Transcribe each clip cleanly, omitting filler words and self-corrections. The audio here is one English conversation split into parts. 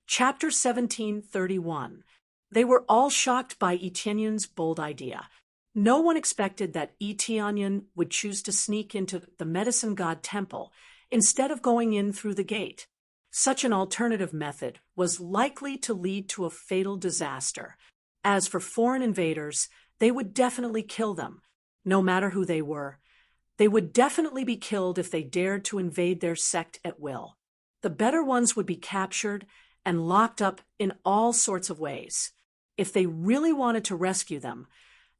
Chapter 1731. They were all shocked by Etienne's bold idea. No one expected that Etienne would choose to sneak into the medicine god temple instead of going in through the gate. Such an alternative method was likely to lead to a fatal disaster. As for foreign invaders, they would definitely kill them, no matter who they were. They would definitely be killed if they dared to invade their sect at will. The better ones would be captured and locked up in all sorts of ways. If they really wanted to rescue them,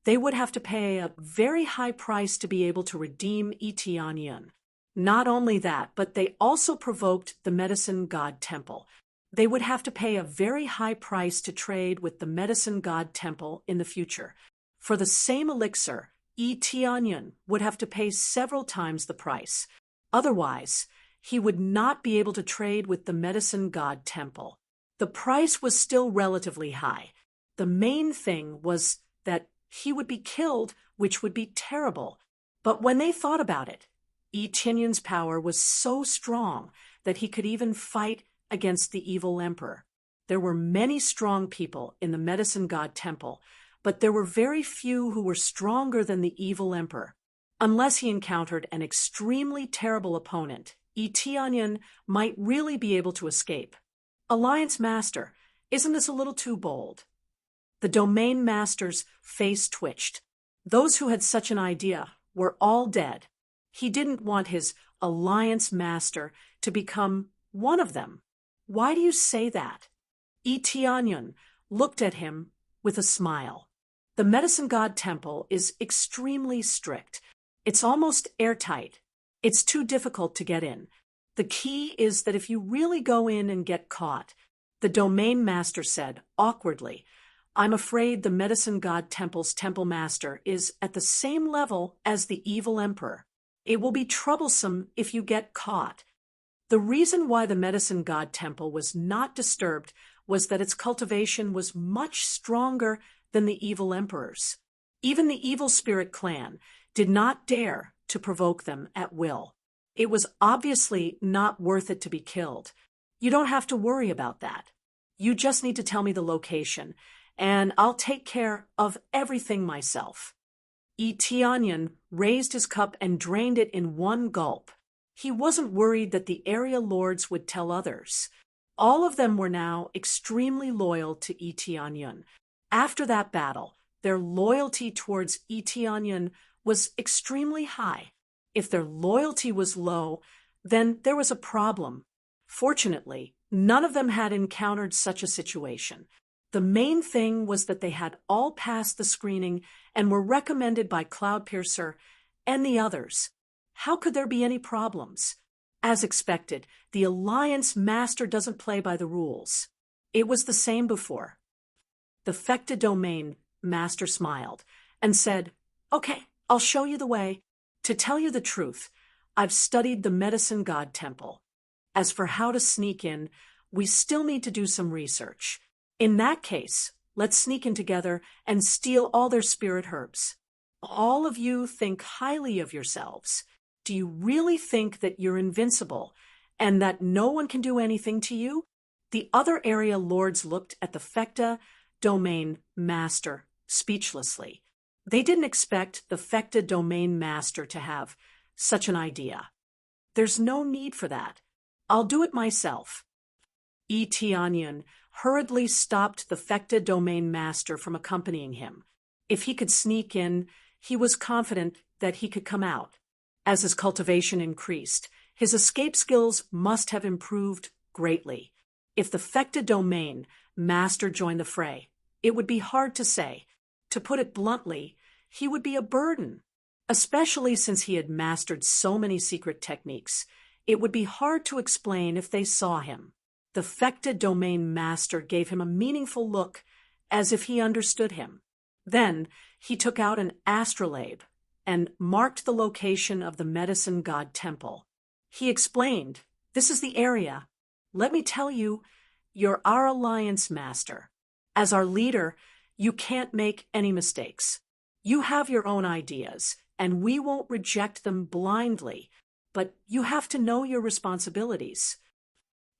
they would have to pay a very high price to be able to redeem Etienne. Not only that, but they also provoked the medicine god temple. They would have to pay a very high price to trade with the medicine god temple in the future. For the same elixir, Etienne would have to pay several times the price. Otherwise, he would not be able to trade with the medicine god temple. The price was still relatively high. The main thing was that he would be killed, which would be terrible. But when they thought about it, Etienne's power was so strong that he could even fight against the evil emperor. There were many strong people in the medicine god temple, but there were very few who were stronger than the evil emperor. Unless he encountered an extremely terrible opponent, Etienne might really be able to escape. Alliance Master, isn't this a little too bold? The domain master's face twitched. Those who had such an idea were all dead. He didn't want his alliance master to become one of them. Why do you say that? Etienne looked at him with a smile. The medicine god temple is extremely strict. It's almost airtight. It's too difficult to get in. The key is that if you really go in and get caught, the domain master said, awkwardly, I'm afraid the medicine god temple's temple master is at the same level as the evil emperor. It will be troublesome if you get caught. The reason why the medicine god temple was not disturbed was that its cultivation was much stronger than the evil emperor's. Even the evil spirit clan did not dare to provoke them at will. It was obviously not worth it to be killed. You don't have to worry about that. You just need to tell me the location, and I'll take care of everything myself. Etienne raised his cup and drained it in one gulp. He wasn't worried that the area lords would tell others. All of them were now extremely loyal to Etienne. After that battle, their loyalty towards Etienne was extremely high. If their loyalty was low, then there was a problem. Fortunately, none of them had encountered such a situation. The main thing was that they had all passed the screening and were recommended by Cloudpiercer and the others. How could there be any problems? As expected, the Alliance Master doesn't play by the rules. It was the same before. The Fecta Domain Master smiled and said, Okay, I'll show you the way. To tell you the truth, I've studied the medicine god temple. As for how to sneak in, we still need to do some research. In that case, let's sneak in together and steal all their spirit herbs. All of you think highly of yourselves. Do you really think that you're invincible and that no one can do anything to you? The other area lords looked at the Fecta Domain Master speechlessly. They didn't expect the Fecta Domain Master to have such an idea. There's no need for that. I'll do it myself. Etienne hurriedly stopped the Fecta Domain Master from accompanying him. If he could sneak in, he was confident that he could come out. As his cultivation increased, his escape skills must have improved greatly. If the Fecta Domain Master joined the fray, it would be hard to say. To put it bluntly, he would be a burden. Especially since he had mastered so many secret techniques, it would be hard to explain if they saw him. The Fecta Domain Master gave him a meaningful look, as if he understood him. Then he took out an astrolabe and marked the location of the medicine god temple. He explained, This is the area. Let me tell you, you're our alliance master. As our leader, you can't make any mistakes. You have your own ideas, and we won't reject them blindly, but you have to know your responsibilities.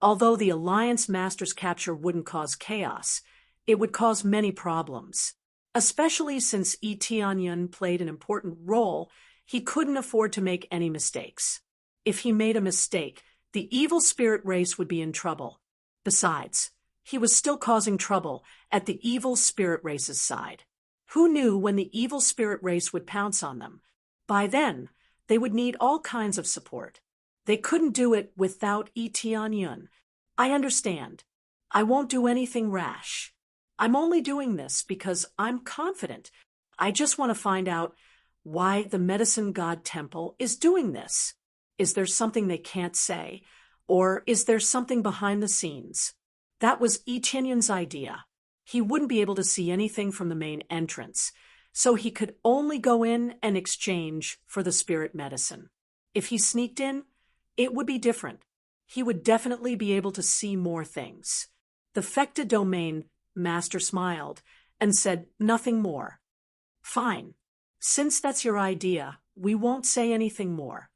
Although the Alliance Master's capture wouldn't cause chaos, it would cause many problems. Especially since Tianyun played an important role, he couldn't afford to make any mistakes. If he made a mistake, the evil spirit race would be in trouble. Besides, he was still causing trouble at the evil spirit race's side. Who knew when the evil spirit race would pounce on them? By then, they would need all kinds of support. They couldn't do it without Tianyun. I understand. I won't do anything rash. I'm only doing this because I'm confident. I just want to find out why the Medicine God Temple is doing this. Is there something they can't say? Or is there something behind the scenes? That was Tianyun's idea. He wouldn't be able to see anything from the main entrance, so he could only go in and exchange for the spirit medicine. If he sneaked in, it would be different. He would definitely be able to see more things. The Fecta Domain Master smiled and said nothing more. Fine. Since that's your idea, we won't say anything more.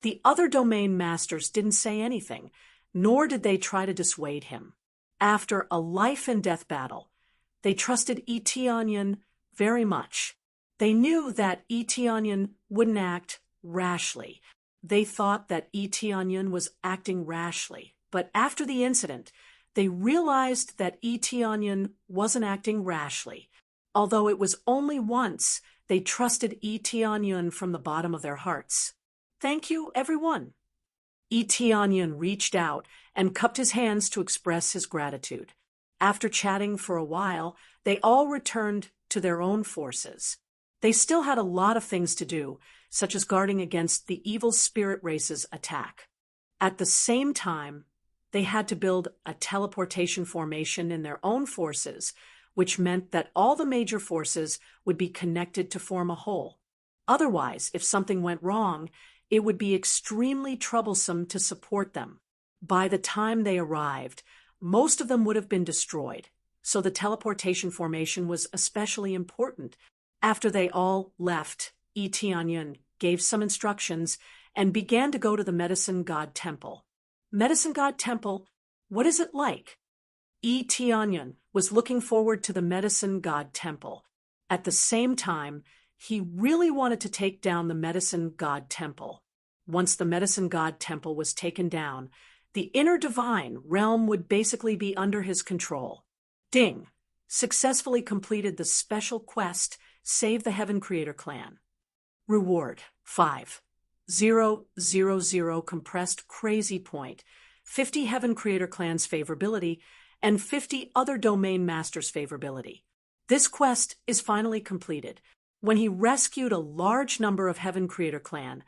The other Domain Masters didn't say anything, nor did they try to dissuade him. After a life-and-death battle, they trusted Tianyun very much. They knew that Tianyun wouldn't act rashly. They thought that Tianyun was acting rashly, but after the incident, they realized that Tianyun wasn't acting rashly. Although it was only once, they trusted Tianyun from the bottom of their hearts. Thank you, everyone. Tianyun reached out and cupped his hands to express his gratitude. After chatting for a while, they all returned to their own forces. They still had a lot of things to do, such as guarding against the evil spirit race's attack. At the same time, they had to build a teleportation formation in their own forces, which meant that all the major forces would be connected to form a whole. Otherwise, if something went wrong, it would be extremely troublesome to support them. By the time they arrived, most of them would have been destroyed, so the teleportation formation was especially important. After they all left, Tianyun gave some instructions and began to go to the Medicine God Temple. Medicine God Temple, what is it like? Tianyun was looking forward to the Medicine God Temple. At the same time, he really wanted to take down the Medicine God Temple. Once the Medicine God Temple was taken down, the inner divine realm would basically be under his control. Ding! Successfully completed the special quest, Save the Heaven Creator Clan. Reward, 5,000 compressed crazy point, 50 Heaven Creator Clan's favorability, and 50 other Domain Masters' favorability. This quest is finally completed. When he rescued a large number of Heaven Creator Clan,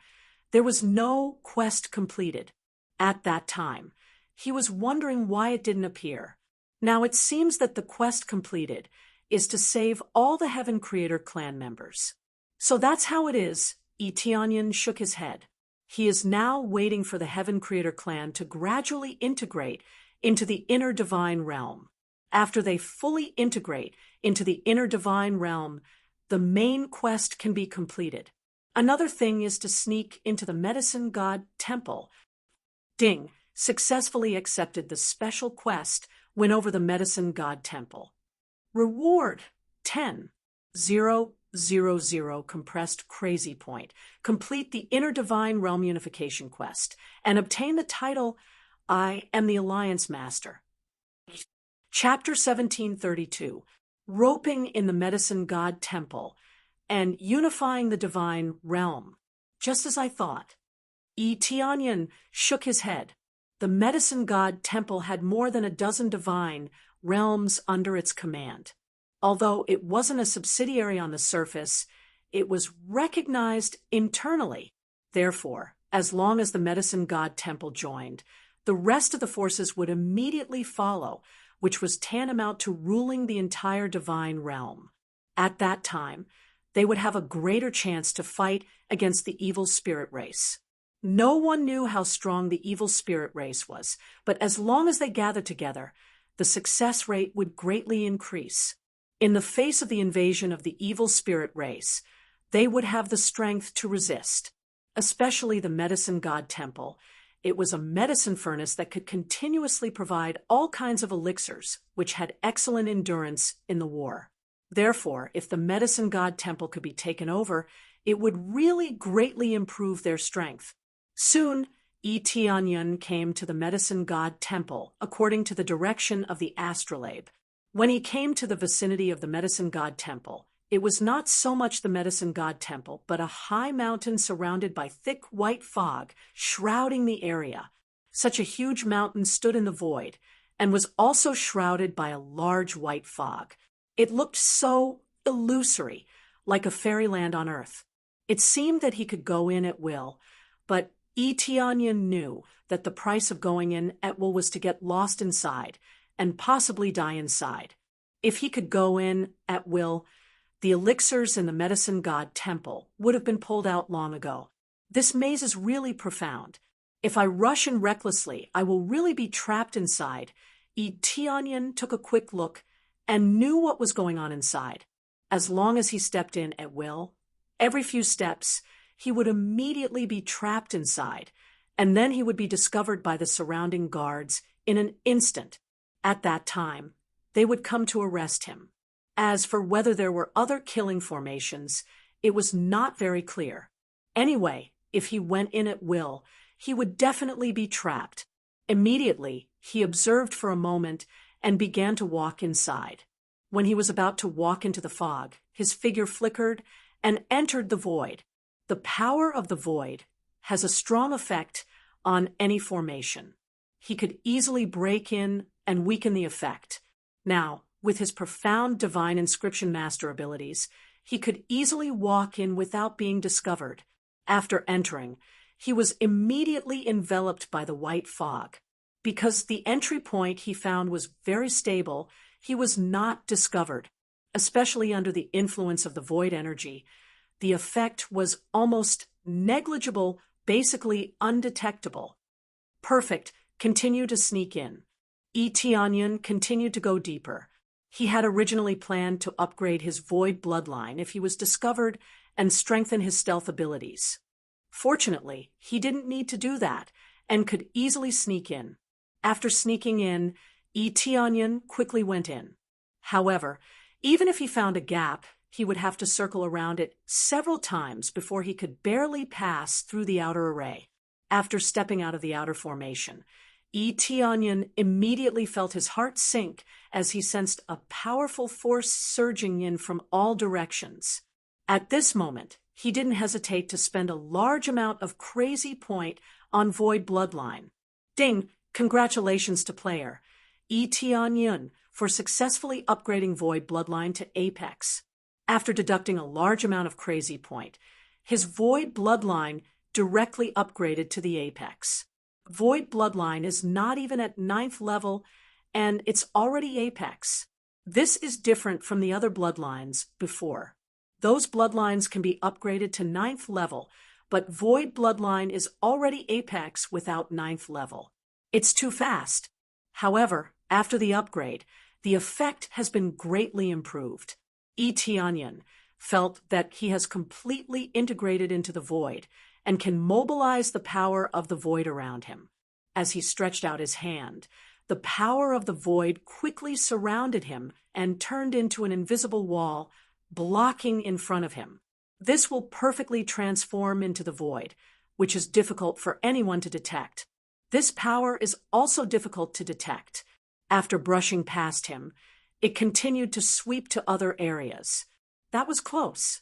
there was no quest completed. At that time, he was wondering why it didn't appear. Now it seems that the quest completed is to save all the Heaven Creator Clan members. So that's how it is. Tianyun shook his head. He is now waiting for the Heaven Creator Clan to gradually integrate into the inner divine realm. After they fully integrate into the inner divine realm, the main quest can be completed. Another thing is to sneak into the Medicine God Temple. Ding successfully accepted the special quest when over the Medicine God Temple. Reward, 10,000 compressed crazy point. Complete the Inner Divine Realm Unification quest and obtain the title, I am the Alliance Master. Chapter 1732, Roping in the Medicine God Temple and Unifying the Divine Realm. Just as I thought. Tianyun shook his head. The Medicine God Temple had more than a dozen divine realms under its command. Although it wasn't a subsidiary on the surface, it was recognized internally. Therefore, as long as the Medicine God Temple joined, the rest of the forces would immediately follow, which was tantamount to ruling the entire divine realm. At that time, they would have a greater chance to fight against the evil spirit race. No one knew how strong the evil spirit race was, but as long as they gathered together, the success rate would greatly increase. In the face of the invasion of the evil spirit race, they would have the strength to resist. Especially the Medicine God Temple It was a medicine furnace that could continuously provide all kinds of elixirs, which had excellent endurance in the war. Therefore, if the medicine god temple could be taken over, it would really greatly improve their strength. Soon, Tianyun came to the medicine god temple, according to the direction of the astrolabe. When he came to the vicinity of the medicine god temple, it was not so much the medicine god temple, but a high mountain surrounded by thick white fog, shrouding the area. Such a huge mountain stood in the void, and was also shrouded by a large white fog. It looked so illusory, like a fairyland on earth. It seemed that he could go in at will, but Tianyun knew that the price of going in at will was to get lost inside, and possibly die inside. If he could go in at will, the elixirs in the medicine god temple would have been pulled out long ago. This maze is really profound. If I rush in recklessly, I will really be trapped inside. Tianyun took a quick look and knew what was going on inside. As long as he stepped in at will, every few steps, he would immediately be trapped inside, and then he would be discovered by the surrounding guards in an instant. At that time, they would come to arrest him. As for whether there were other killing formations, it was not very clear. Anyway, if he went in at will, he would definitely be trapped. Immediately, he observed for a moment and began to walk inside. When he was about to walk into the fog, his figure flickered and entered the void. The power of the void has a strong effect on any formation. He could easily break in and weaken the effect. Now, with his profound divine inscription master abilities, he could easily walk in without being discovered. After entering, he was immediately enveloped by the white fog. Because the entry point he found was very stable, he was not discovered. Especially under the influence of the void energy, the effect was almost negligible, basically undetectable. Perfect. Continue to sneak in. Tianyun continued to go deeper. He had originally planned to upgrade his void bloodline if he was discovered and strengthen his stealth abilities. Fortunately, he didn't need to do that and could easily sneak in. After sneaking in, Tianyun quickly went in. However, even if he found a gap, he would have to circle around it several times before he could barely pass through the outer array. After stepping out of the outer formation, Tianyun immediately felt his heart sink as he sensed a powerful force surging in from all directions. At this moment, he didn't hesitate to spend a large amount of crazy point on Void Bloodline. Ding! Congratulations to player Tianyun for successfully upgrading Void Bloodline to Apex. After deducting a large amount of crazy point, his Void Bloodline directly upgraded to the Apex. Void Bloodline is not even at 9th level, and it's already Apex. This is different from the other bloodlines before. Those bloodlines can be upgraded to 9th level, but Void Bloodline is already Apex without 9th level. It's too fast. However, after the upgrade, the effect has been greatly improved. Tianyun felt that he has completely integrated into the Void and can mobilize the power of the Void around him. As he stretched out his hand, the power of the Void quickly surrounded him and turned into an invisible wall, blocking in front of him. This will perfectly transform into the Void, which is difficult for anyone to detect. This power is also difficult to detect. After brushing past him, it continued to sweep to other areas. That was close.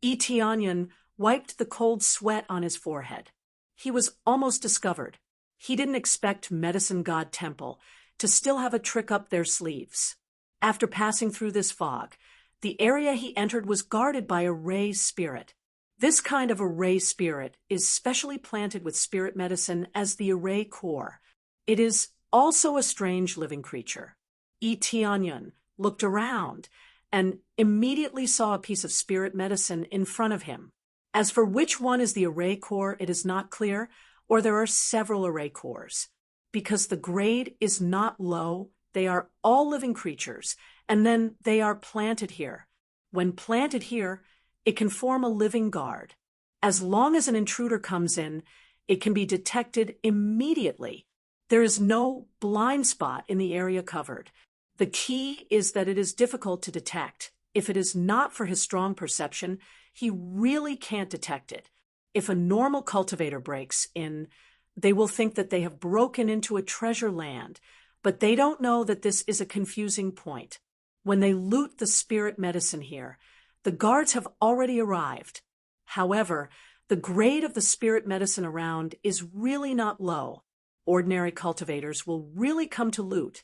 Tianyun wiped the cold sweat on his forehead. He was almost discovered. He didn't expect Medicine God Temple to still have a trick up their sleeves. After passing through this fog, the area he entered was guarded by a ray spirit. This kind of array spirit is specially planted with spirit medicine as the array core. It is also a strange living creature. Tianyun looked around and immediately saw a piece of spirit medicine in front of him. As for which one is the array core, it is not clear, or there are several array cores. Because the grade is not low, they are all living creatures, and then they are planted here. When planted here, it can form a living guard. As long as an intruder comes in, It can be detected immediately. There is no blind spot in the area covered. The key is that it is difficult to detect. If it is not for his strong perception, he really can't detect it. If a normal cultivator breaks in, they will think that they have broken into a treasure land, but they don't know that this is a confusing point. When they loot the spirit medicine here, the guards have already arrived. However, the grade of the spirit medicine around is really not low. Ordinary cultivators will really come to loot,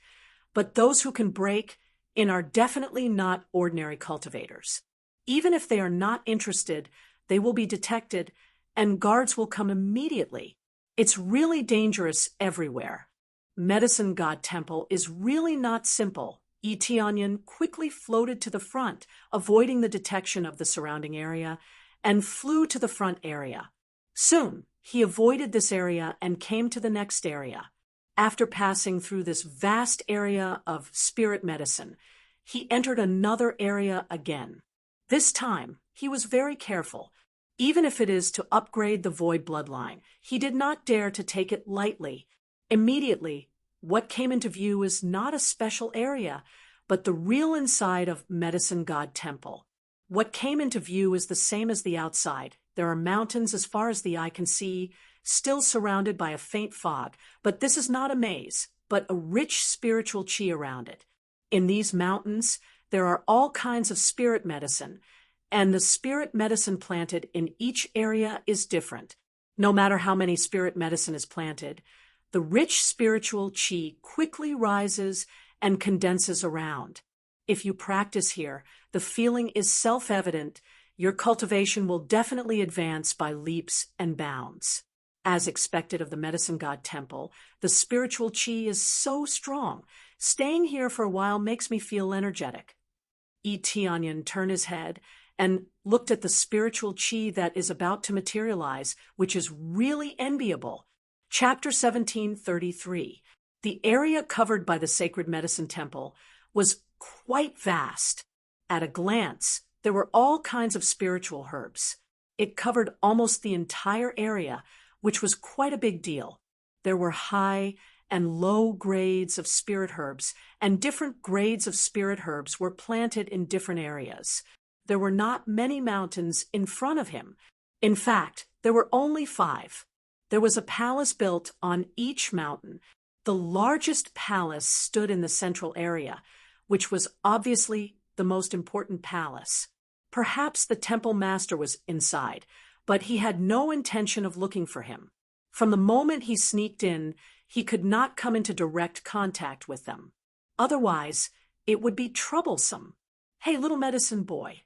but those who can break in are definitely not ordinary cultivators. Even if they are not interested, they will be detected, and guards will come immediately. It's really dangerous everywhere. Medicine God Temple is really not simple. Eteonyon quickly floated to the front, avoiding the detection of the surrounding area, and flew to the front area. Soon, he avoided this area and came to the next area. After passing through this vast area of spirit medicine, he entered another area again. This time, he was very careful. Even if it is to upgrade the void bloodline, he did not dare to take it lightly. Immediately, what came into view is not a special area, but the real inside of Medicine God Temple. What came into view is the same as the outside. There are mountains as far as the eye can see, still surrounded by a faint fog, but this is not a maze, but a rich spiritual chi around it. In these mountains, there are all kinds of spirit medicine, and the spirit medicine planted in each area is different. No matter how many spirit medicine is planted, the rich spiritual chi quickly rises and condenses around. If you practice here, the feeling is self-evident. Your cultivation will definitely advance by leaps and bounds. As expected of the Medicine God Temple, the spiritual chi is so strong. Staying here for a while makes me feel energetic. Eteonyon turned his head and looked at the spiritual chi that is about to materialize, which is really enviable. Chapter 1733. The area covered by the sacred medicine temple was quite vast. At a glance, there were all kinds of spiritual herbs. It covered almost the entire area, which was quite a big deal. There were high and low grades of spirit herbs, and different grades of spirit herbs were planted in different areas. There were not many mountains in front of him. In fact, there were only 5. There was a palace built on each mountain. The largest palace stood in the central area, which was obviously the most important palace. Perhaps the temple master was inside, but he had no intention of looking for him. From the moment he sneaked in, he could not come into direct contact with them. Otherwise, it would be troublesome. Hey, little medicine boy.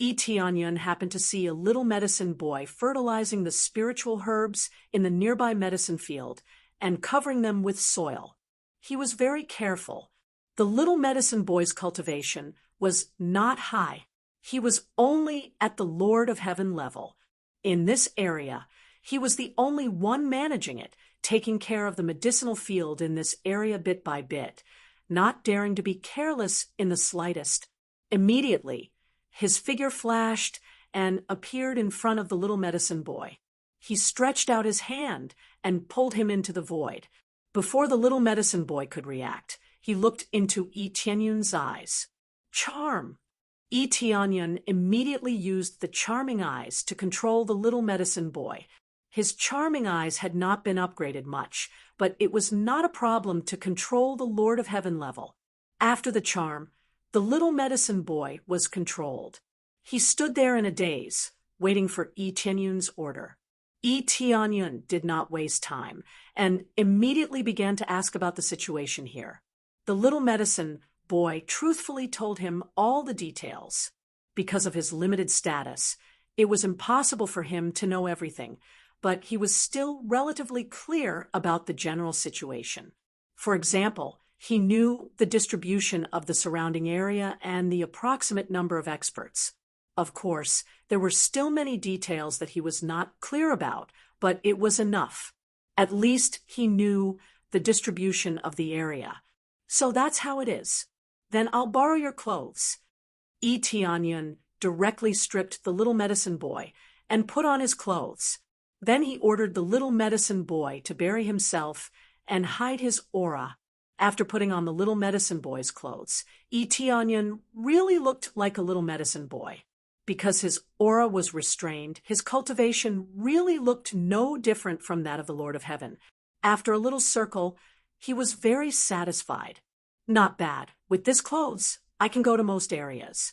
Eteonyon happened to see a little medicine boy fertilizing the spiritual herbs in the nearby medicine field and covering them with soil. He was very careful. The little medicine boy's cultivation was not high. He was only at the Lord of Heaven level. In this area, he was the only one managing it, taking care of the medicinal field in this area bit by bit, not daring to be careless in the slightest. Immediately, his figure flashed and appeared in front of the little medicine boy. He stretched out his hand and pulled him into the void. Before the little medicine boy could react, he looked into Eteonyon's eyes. Charm! Eteonyon immediately used the charming eyes to control the little medicine boy. His charming eyes had not been upgraded much, but it was not a problem to control the Lord of Heaven level. After the charm, the little medicine boy was controlled. He stood there in a daze, waiting for Eteonyon's order. Eteonyon did not waste time, and immediately began to ask about the situation here. The little medicine boy truthfully told him all the details. Because of his limited status, it was impossible for him to know everything, but he was still relatively clear about the general situation. For example, he knew the distribution of the surrounding area and the approximate number of experts. Of course, there were still many details that he was not clear about, but it was enough. At least he knew the distribution of the area. So that's how it is. Then I'll borrow your clothes. Eteonyon directly stripped the little medicine boy and put on his clothes. Then he ordered the little medicine boy to bury himself and hide his aura. After putting on the little medicine boy's clothes, Eteonion really looked like a little medicine boy. Because his aura was restrained, his cultivation really looked no different from that of the Lord of Heaven. After a little circle, he was very satisfied. Not bad. With this clothes, I can go to most areas.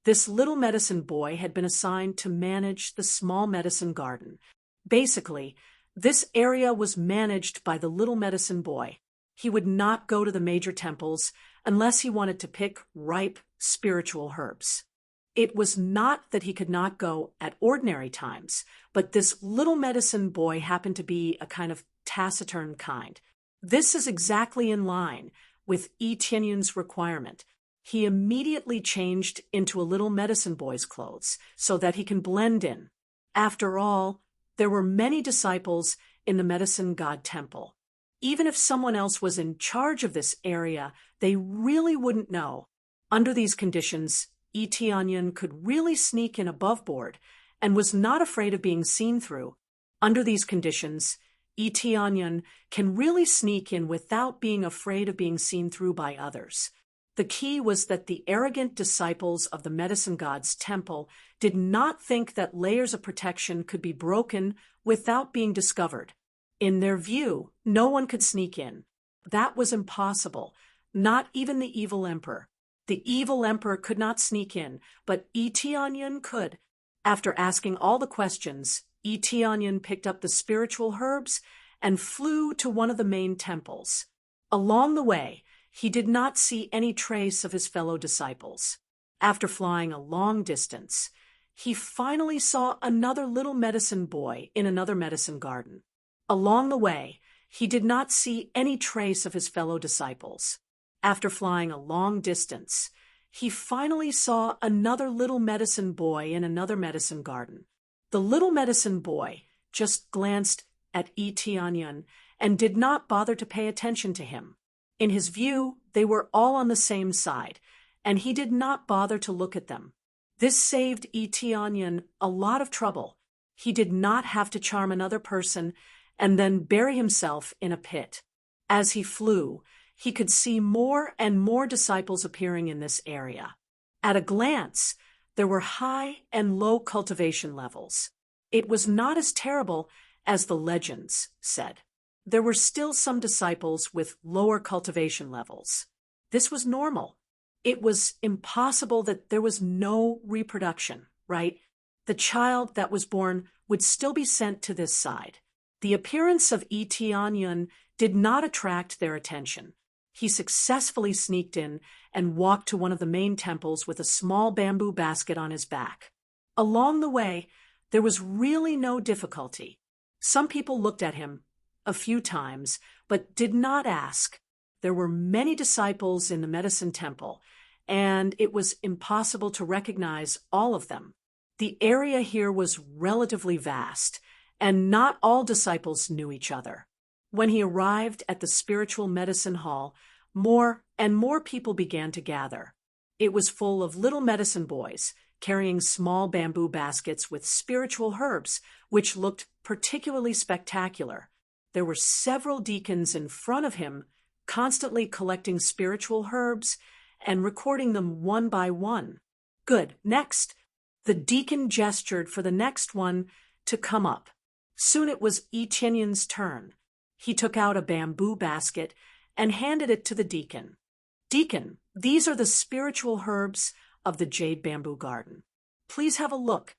This little medicine boy had been assigned to manage the small medicine garden. Basically, this area was managed by the little medicine boy. He would not go to the major temples unless he wanted to pick ripe spiritual herbs. It was not that he could not go at ordinary times, but this little medicine boy happened to be a kind of taciturn kind. This is exactly in line with Eteonion's requirement. He immediately changed into a little medicine boy's clothes so that he can blend in. After all, there were many disciples in the medicine god temple. Even if someone else was in charge of this area, they really wouldn't know. Under these conditions, Eteonion could really sneak in above board and was not afraid of being seen through. Under these conditions, Eteonion can really sneak in without being afraid of being seen through by others. The key was that the arrogant disciples of the medicine god's temple did not think that layers of protection could be broken without being discovered. In their view, no one could sneak in. That was impossible, not even the evil emperor. The evil emperor could not sneak in, but Eteonion could. After asking all the questions, Eteonion picked up the spiritual herbs and flew to one of the main temples. Along the way, he did not see any trace of his fellow disciples. After flying a long distance, he finally saw another little medicine boy in another medicine garden. Along the way, he did not see any trace of his fellow disciples. After flying a long distance, he finally saw another little medicine boy in another medicine garden. The little medicine boy just glanced at Eteonion and did not bother to pay attention to him. In his view, they were all on the same side, and he did not bother to look at them. This saved Eteonion a lot of trouble. He did not have to charm another person and then bury himself in a pit. As he flew, he could see more and more disciples appearing in this area. At a glance, there were high and low cultivation levels. It was not as terrible as the legends said. There were still some disciples with lower cultivation levels. This was normal. It was impossible that there was no reproduction, right? The child that was born would still be sent to this side. The appearance of Eteonion did not attract their attention. He successfully sneaked in and walked to one of the main temples with a small bamboo basket on his back. Along the way, there was really no difficulty. Some people looked at him a few times, but did not ask. There were many disciples in the medicine temple, and it was impossible to recognize all of them. The area here was relatively vast, and not all disciples knew each other. When he arrived at the spiritual medicine hall, more and more people began to gather. It was full of little medicine boys carrying small bamboo baskets with spiritual herbs, which looked particularly spectacular. There were several deacons in front of him, constantly collecting spiritual herbs and recording them one by one. Good. Next, the deacon gestured for the next one to come up. Soon it was Eteonion's turn. He took out a bamboo basket and handed it to the deacon. Deacon, these are the spiritual herbs of the jade bamboo garden. Please have a look.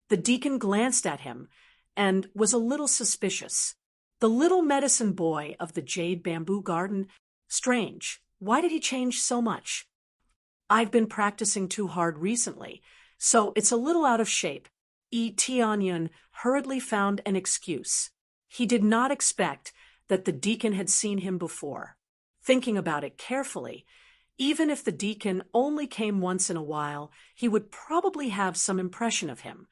The deacon glanced at him and was a little suspicious. The little medicine boy of the jade bamboo garden, strange. Why did he change so much? I've been practicing too hard recently, so it's a little out of shape. Eteonion hurriedly found an excuse. He did not expect that the deacon had seen him before. Thinking about it carefully, even if the deacon only came once in a while, he would probably have some impression of him.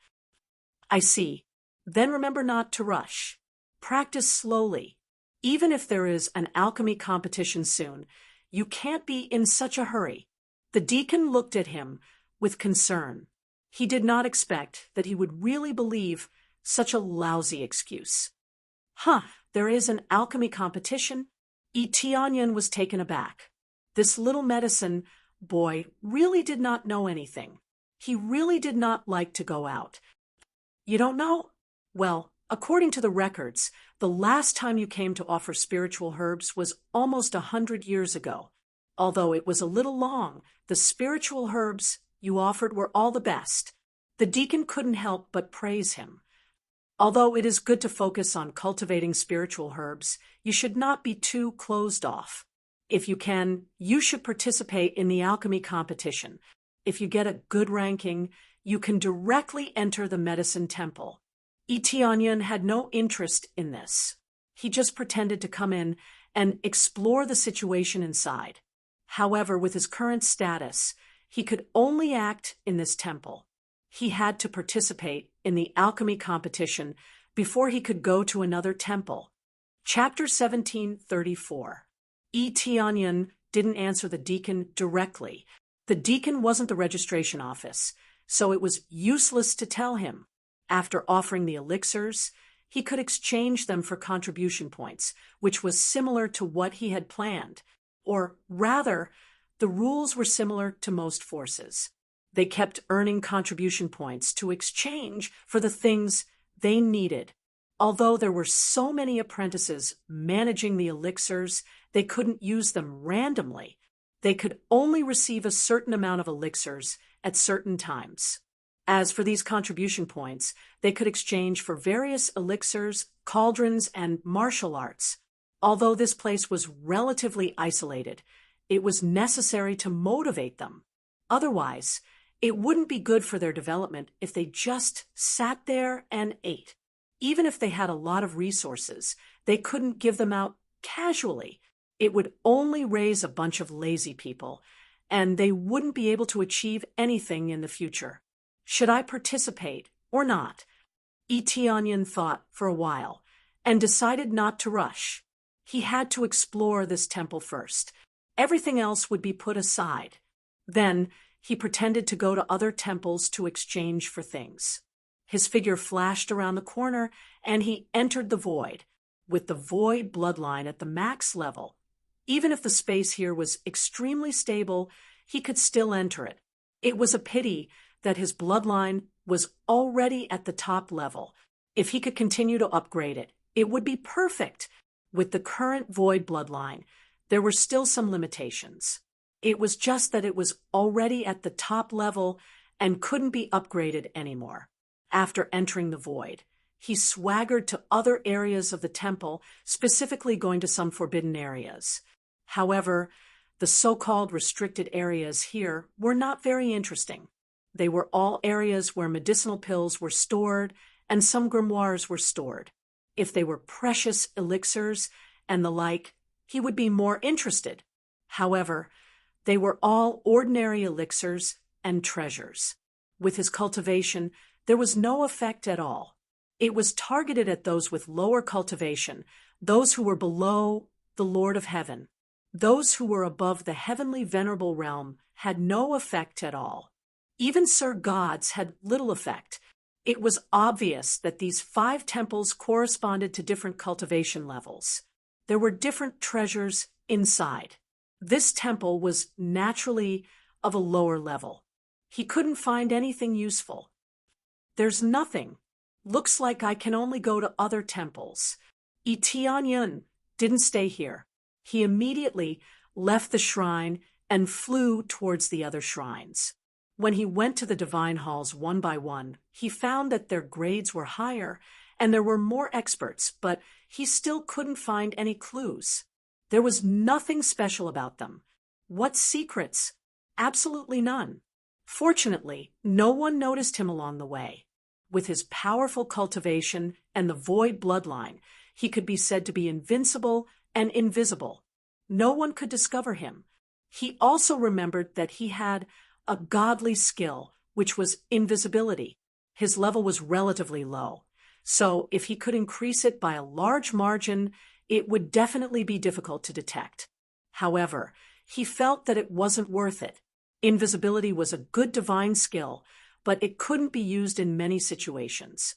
I see. Then remember not to rush. Practice slowly. Even if there is an alchemy competition soon, you can't be in such a hurry. The deacon looked at him with concern. He did not expect that he would really believe Such a lousy excuse. Huh, there is an alchemy competition? Eteonian was taken aback. This little medicine boy really did not know anything. He really did not like to go out. You don't know? Well, according to the records, the last time you came to offer spiritual herbs was almost 100 years ago. Although it was a little long, the spiritual herbs you offered were all the best. The deacon couldn't help but praise him. Although it is good to focus on cultivating spiritual herbs, you should not be too closed off. If you can, you should participate in the alchemy competition. If you get a good ranking, you can directly enter the medicine temple. Eteonian had no interest in this. He just pretended to come in and explore the situation inside. However, with his current status, he could only act in this temple. He had to participate in the alchemy competition before he could go to another temple. Chapter 1734. Eteonian didn't answer the deacon directly. The deacon wasn't the registration office, so it was useless to tell him. After offering the elixirs, he could exchange them for contribution points, which was similar to what he had planned. Or rather, the rules were similar to most forces. They kept earning contribution points to exchange for the things they needed. Although there were so many apprentices managing the elixirs, they couldn't use them randomly. They could only receive a certain amount of elixirs at certain times. As for these contribution points, they could exchange for various elixirs, cauldrons, and martial arts. Although this place was relatively isolated, it was necessary to motivate them. Otherwise, it wouldn't be good for their development if they just sat there and ate. Even if they had a lot of resources, they couldn't give them out casually. It would only raise a bunch of lazy people, and they wouldn't be able to achieve anything in the future. Should I participate or not? Eteonian thought for a while and decided not to rush. He had to explore this temple first. Everything else would be put aside. Then he pretended to go to other temples to exchange for things. His figure flashed around the corner, and he entered the void, with the void bloodline at the max level. Even if the space here was extremely stable, he could still enter it. It was a pity that his bloodline was already at the top level. If he could continue to upgrade it, it would be perfect. With the current void bloodline, there were still some limitations. It was just that it was already at the top level and couldn't be upgraded anymore. After entering the void, he swaggered to other areas of the temple, specifically going to some forbidden areas. However, the so-called restricted areas here were not very interesting. They were all areas where medicinal pills were stored and some grimoires were stored. If they were precious elixirs and the like, he would be more interested. However, they were all ordinary elixirs and treasures. With his cultivation, there was no effect at all. It was targeted at those with lower cultivation, those who were below the Lord of Heaven. Those who were above the heavenly venerable realm had no effect at all. Even Sir Gods had little effect. It was obvious that these 5 temples corresponded to different cultivation levels. There were different treasures inside. This temple was naturally of a lower level. He couldn't find anything useful. There's nothing. Looks like I can only go to other temples. Eteonian didn't stay here. He immediately left the shrine and flew towards the other shrines. When he went to the divine halls one by one, he found that their grades were higher and there were more experts, but he still couldn't find any clues. There was nothing special about them. What secrets? Absolutely none. Fortunately, no one noticed him along the way. With his powerful cultivation and the void bloodline, he could be said to be invincible and invisible. No one could discover him. He also remembered that he had a godly skill, which was invisibility. His level was relatively low, so if he could increase it by a large margin, it would definitely be difficult to detect. However, he felt that it wasn't worth it. Invisibility was a good divine skill, but it couldn't be used in many situations.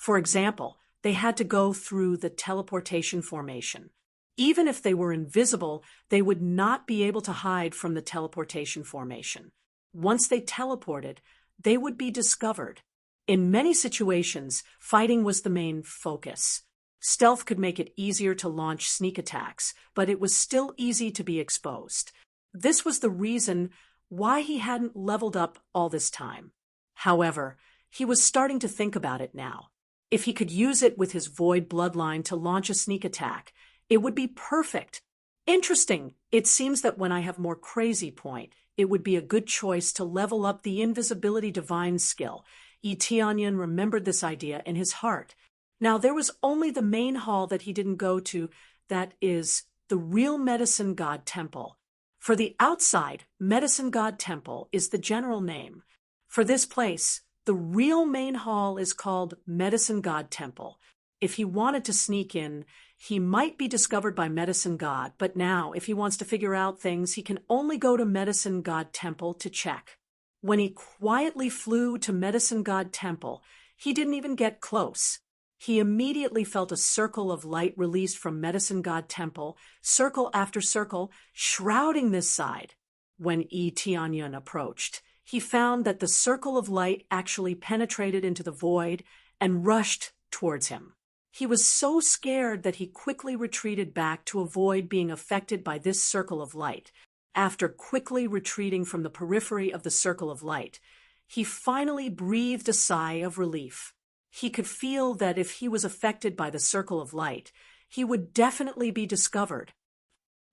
For example, they had to go through the teleportation formation. Even if they were invisible, they would not be able to hide from the teleportation formation. Once they teleported, they would be discovered. In many situations, fighting was the main focus. Stealth could make it easier to launch sneak attacks, but it was still easy to be exposed. This was the reason why he hadn't leveled up all this time. However, he was starting to think about it now. If he could use it with his void bloodline to launch a sneak attack, it would be perfect. Interesting. It seems that when I have more crazy point, it would be a good choice to level up the invisibility divine skill. Eteonyan remembered this idea in his heart. Now, there was only the main hall that he didn't go to, that is, the real Medicine God Temple. For the outside, Medicine God Temple is the general name. For this place, the real main hall is called Medicine God Temple. If he wanted to sneak in, he might be discovered by Medicine God, but now, if he wants to figure out things, he can only go to Medicine God Temple to check. When he quietly flew to Medicine God Temple, he didn't even get close. He immediately felt a circle of light released from Medicine God Temple, circle after circle, shrouding this side. When Eteonyan approached, he found that the circle of light actually penetrated into the void and rushed towards him. He was so scared that he quickly retreated back to avoid being affected by this circle of light. After quickly retreating from the periphery of the circle of light, he finally breathed a sigh of relief. He could feel that if he was affected by the circle of light, he would definitely be discovered.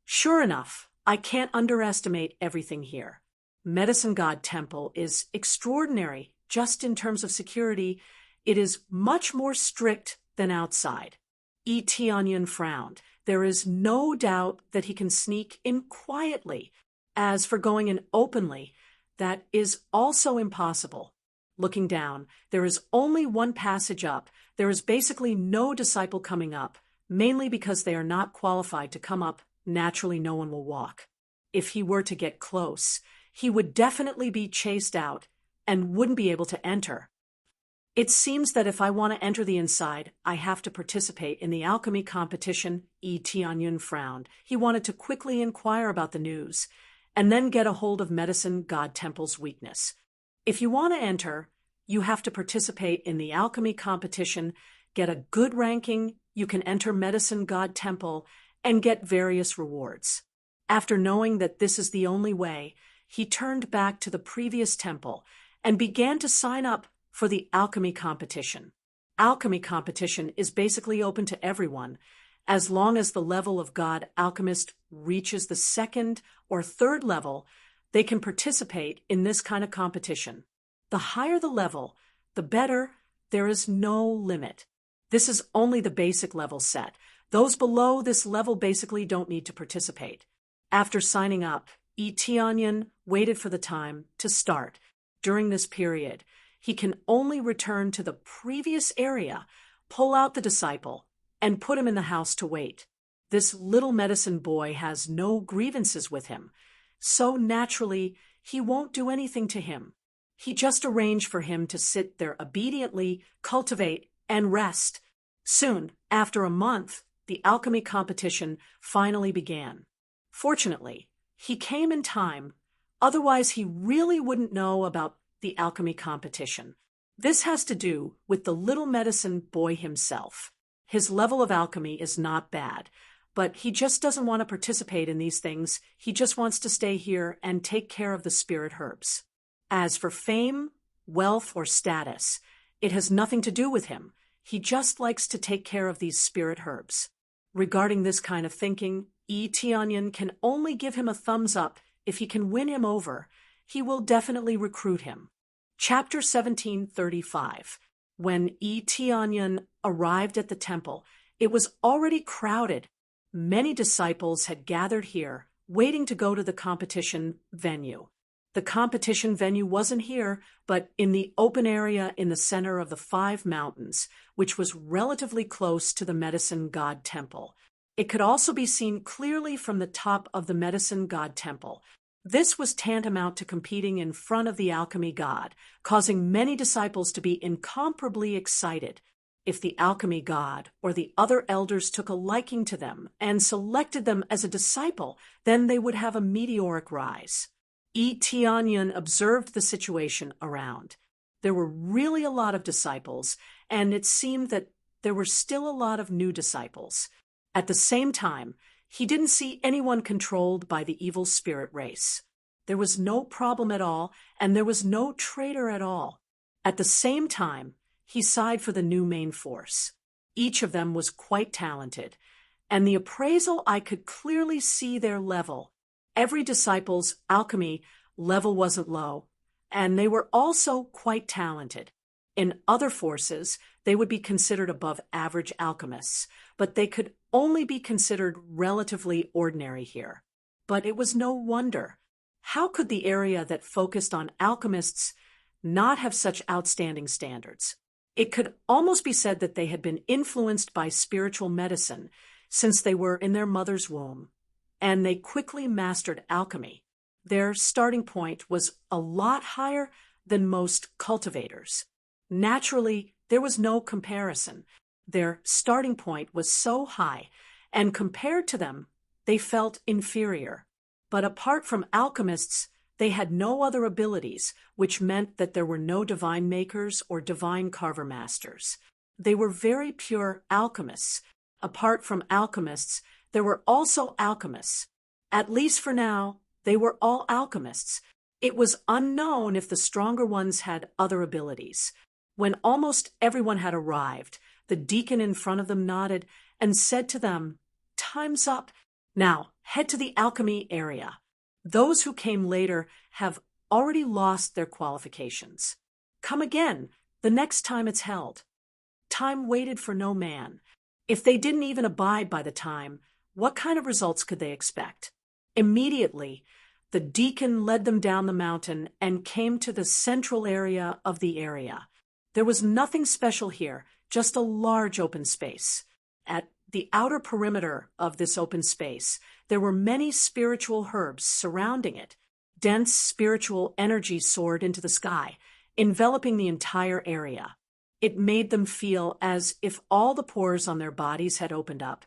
Sure enough, I can't underestimate everything here. Medicine God Temple is extraordinary just in terms of security. It is much more strict than outside. Eteonyan frowned. There is no doubt that he can sneak in quietly. As for going in openly, that is also impossible. Looking down, there is only one passage up. There is basically no disciple coming up, mainly because they are not qualified to come up. Naturally, no one will walk. If he were to get close, he would definitely be chased out and wouldn't be able to enter. It seems that if I want to enter the inside, I have to participate in the alchemy competition. Eteonyan frowned. He wanted to quickly inquire about the news, and then get a hold of Medicine God Temple's weakness. If you want to enter, you have to participate in the alchemy competition, get a good ranking, you can enter Medicine God Temple, and get various rewards. After knowing that this is the only way, he turned back to the previous temple and began to sign up for the alchemy competition. Alchemy competition is basically open to everyone, as long as the level of God Alchemist reaches the second or third level. They can participate in this kind of competition. The higher the level, the better. There is no limit. This is only the basic level set. Those below this level basically don't need to participate. After signing up, Eteonyan waited for the time to start. During this period, he can only return to the previous area, pull out the disciple, and put him in the house to wait. This little medicine boy has no grievances with him, so naturally he won't do anything to him. He just arranged for him to sit there obediently, cultivate, and rest. Soon, after a month, the alchemy competition finally began. Fortunately, he came in time, otherwise he really wouldn't know about the alchemy competition. This has to do with the little medicine boy himself. His level of alchemy is not bad, but he just doesn't want to participate in these things. He just wants to stay here and take care of the spirit herbs. As for fame, wealth, or status, it has nothing to do with him. He just likes to take care of these spirit herbs. Regarding this kind of thinking, Eteonyan can only give him a thumbs up. If he can win him over, he will definitely recruit him. Chapter 1735. When Eteonyan arrived at the temple, it was already crowded. Many disciples had gathered here, waiting to go to the competition venue. The competition venue wasn't here, but in the open area in the center of the 5 mountains, which was relatively close to the Medicine God Temple. It could also be seen clearly from the top of the Medicine God Temple. This was tantamount to competing in front of the alchemy god, causing many disciples to be incomparably excited. If the alchemy god or the other elders took a liking to them and selected them as a disciple, then they would have a meteoric rise. Tianyan observed the situation around. There were really a lot of disciples, and it seemed that there were still a lot of new disciples. At the same time, he didn't see anyone controlled by the evil spirit race. There was no problem at all, and there was no traitor at all. At the same time, he sighed for the new main force. Each of them was quite talented, and the appraisal I could clearly see their level. Every disciple's alchemy level wasn't low, and they were also quite talented. In other forces, they would be considered above average alchemists, but they could only be considered relatively ordinary here. But it was no wonder. How could the area that focused on alchemists not have such outstanding standards? It could almost be said that they had been influenced by spiritual medicine since they were in their mother's womb, and they quickly mastered alchemy. Their starting point was a lot higher than most cultivators. Naturally, there was no comparison. Their starting point was so high, and compared to them, they felt inferior. But apart from alchemists, they had no other abilities, which meant that there were no divine makers or divine carver masters. They were very pure alchemists. Apart from alchemists, there were also alchemists. At least for now, they were all alchemists. It was unknown if the stronger ones had other abilities. When almost everyone had arrived, the deacon in front of them nodded and said to them, "Time's up. Now, head to the alchemy area. Those who came later have already lost their qualifications. Come again the next time it's held." Time waited for no man. If they didn't even abide by the time, what kind of results could they expect? Immediately, the deacon led them down the mountain and came to the central area of the area. There was nothing special here, just a large open space. At the outer perimeter of this open space, there were many spiritual herbs surrounding it. Dense spiritual energy soared into the sky, enveloping the entire area. It made them feel as if all the pores on their bodies had opened up,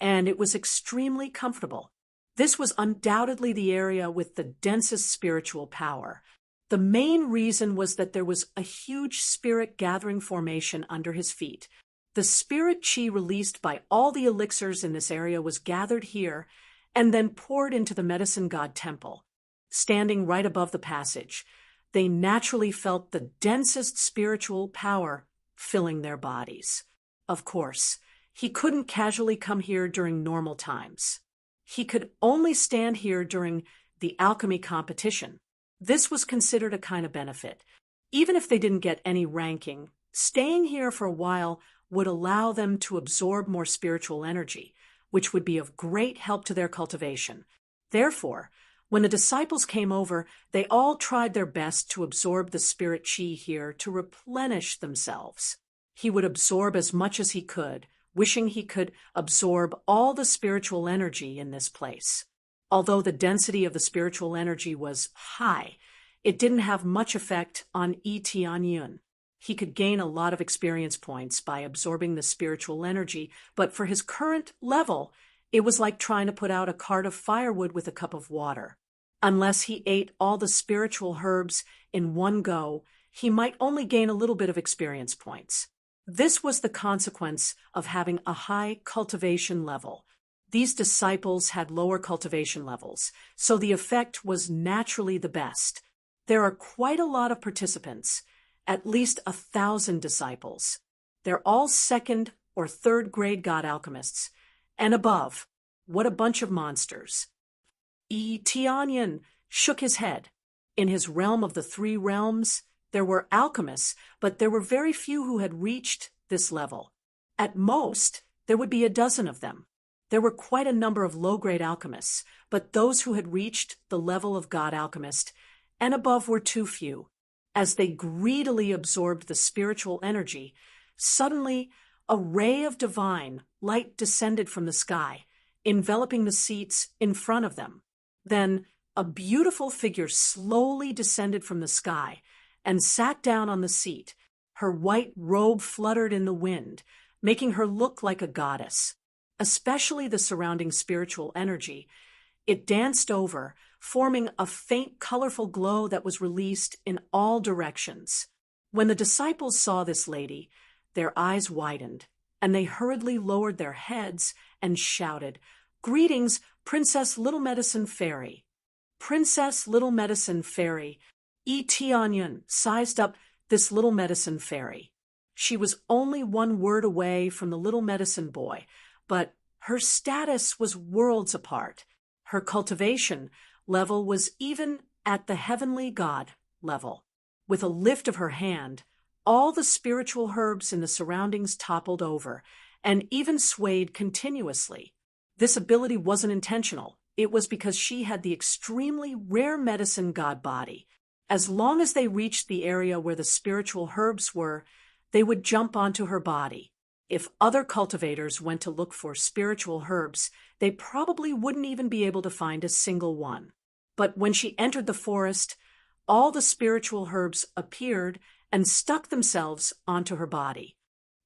and it was extremely comfortable. This was undoubtedly the area with the densest spiritual power. The main reason was that there was a huge spirit gathering formation under his feet. The spirit chi released by all the elixirs in this area was gathered here and then poured into the medicine god temple. Standing right above the passage, they naturally felt the densest spiritual power filling their bodies. Of course, he couldn't casually come here during normal times. He could only stand here during the alchemy competition. This was considered a kind of benefit. Even if they didn't get any ranking, staying here for a while would allow them to absorb more spiritual energy, which would be of great help to their cultivation. Therefore, when the disciples came over, they all tried their best to absorb the spirit chi here to replenish themselves. He would absorb as much as he could, wishing he could absorb all the spiritual energy in this place. Although the density of the spiritual energy was high, it didn't have much effect on Tianyun. He could gain a lot of experience points by absorbing the spiritual energy, but for his current level, it was like trying to put out a cart of firewood with a cup of water. Unless he ate all the spiritual herbs in one go, he might only gain a little bit of experience points. This was the consequence of having a high cultivation level. These disciples had lower cultivation levels, so the effect was naturally the best. There are quite a lot of participants, at least 1,000 disciples. They're all second or third grade god alchemists. And above, what a bunch of monsters. Tianyan shook his head. In his realm of the three realms, there were alchemists, but there were very few who had reached this level. At most, there would be a dozen of them. There were quite a number of low-grade alchemists, but those who had reached the level of god alchemist and above were too few. As they greedily absorbed the spiritual energy, suddenly a ray of divine light descended from the sky, enveloping the seats in front of them. Then a beautiful figure slowly descended from the sky and sat down on the seat. Her white robe fluttered in the wind, making her look like a goddess. Especially the surrounding spiritual energy. It danced over, forming a faint, colorful glow that was released in all directions. When the disciples saw this lady, their eyes widened, and they hurriedly lowered their heads and shouted, "Greetings, Princess Little Medicine Fairy." Princess Little Medicine Fairy. Etionyan sized up this Little Medicine Fairy. She was only one word away from the little medicine boy, but her status was worlds apart. Her cultivation level was even at the heavenly god level. With a lift of her hand, all the spiritual herbs in the surroundings toppled over and even swayed continuously. This ability wasn't intentional. It was because she had the extremely rare medicine god body. As long as they reached the area where the spiritual herbs were, they would jump onto her body. If other cultivators went to look for spiritual herbs, they probably wouldn't even be able to find a single one. But when she entered the forest, all the spiritual herbs appeared and stuck themselves onto her body.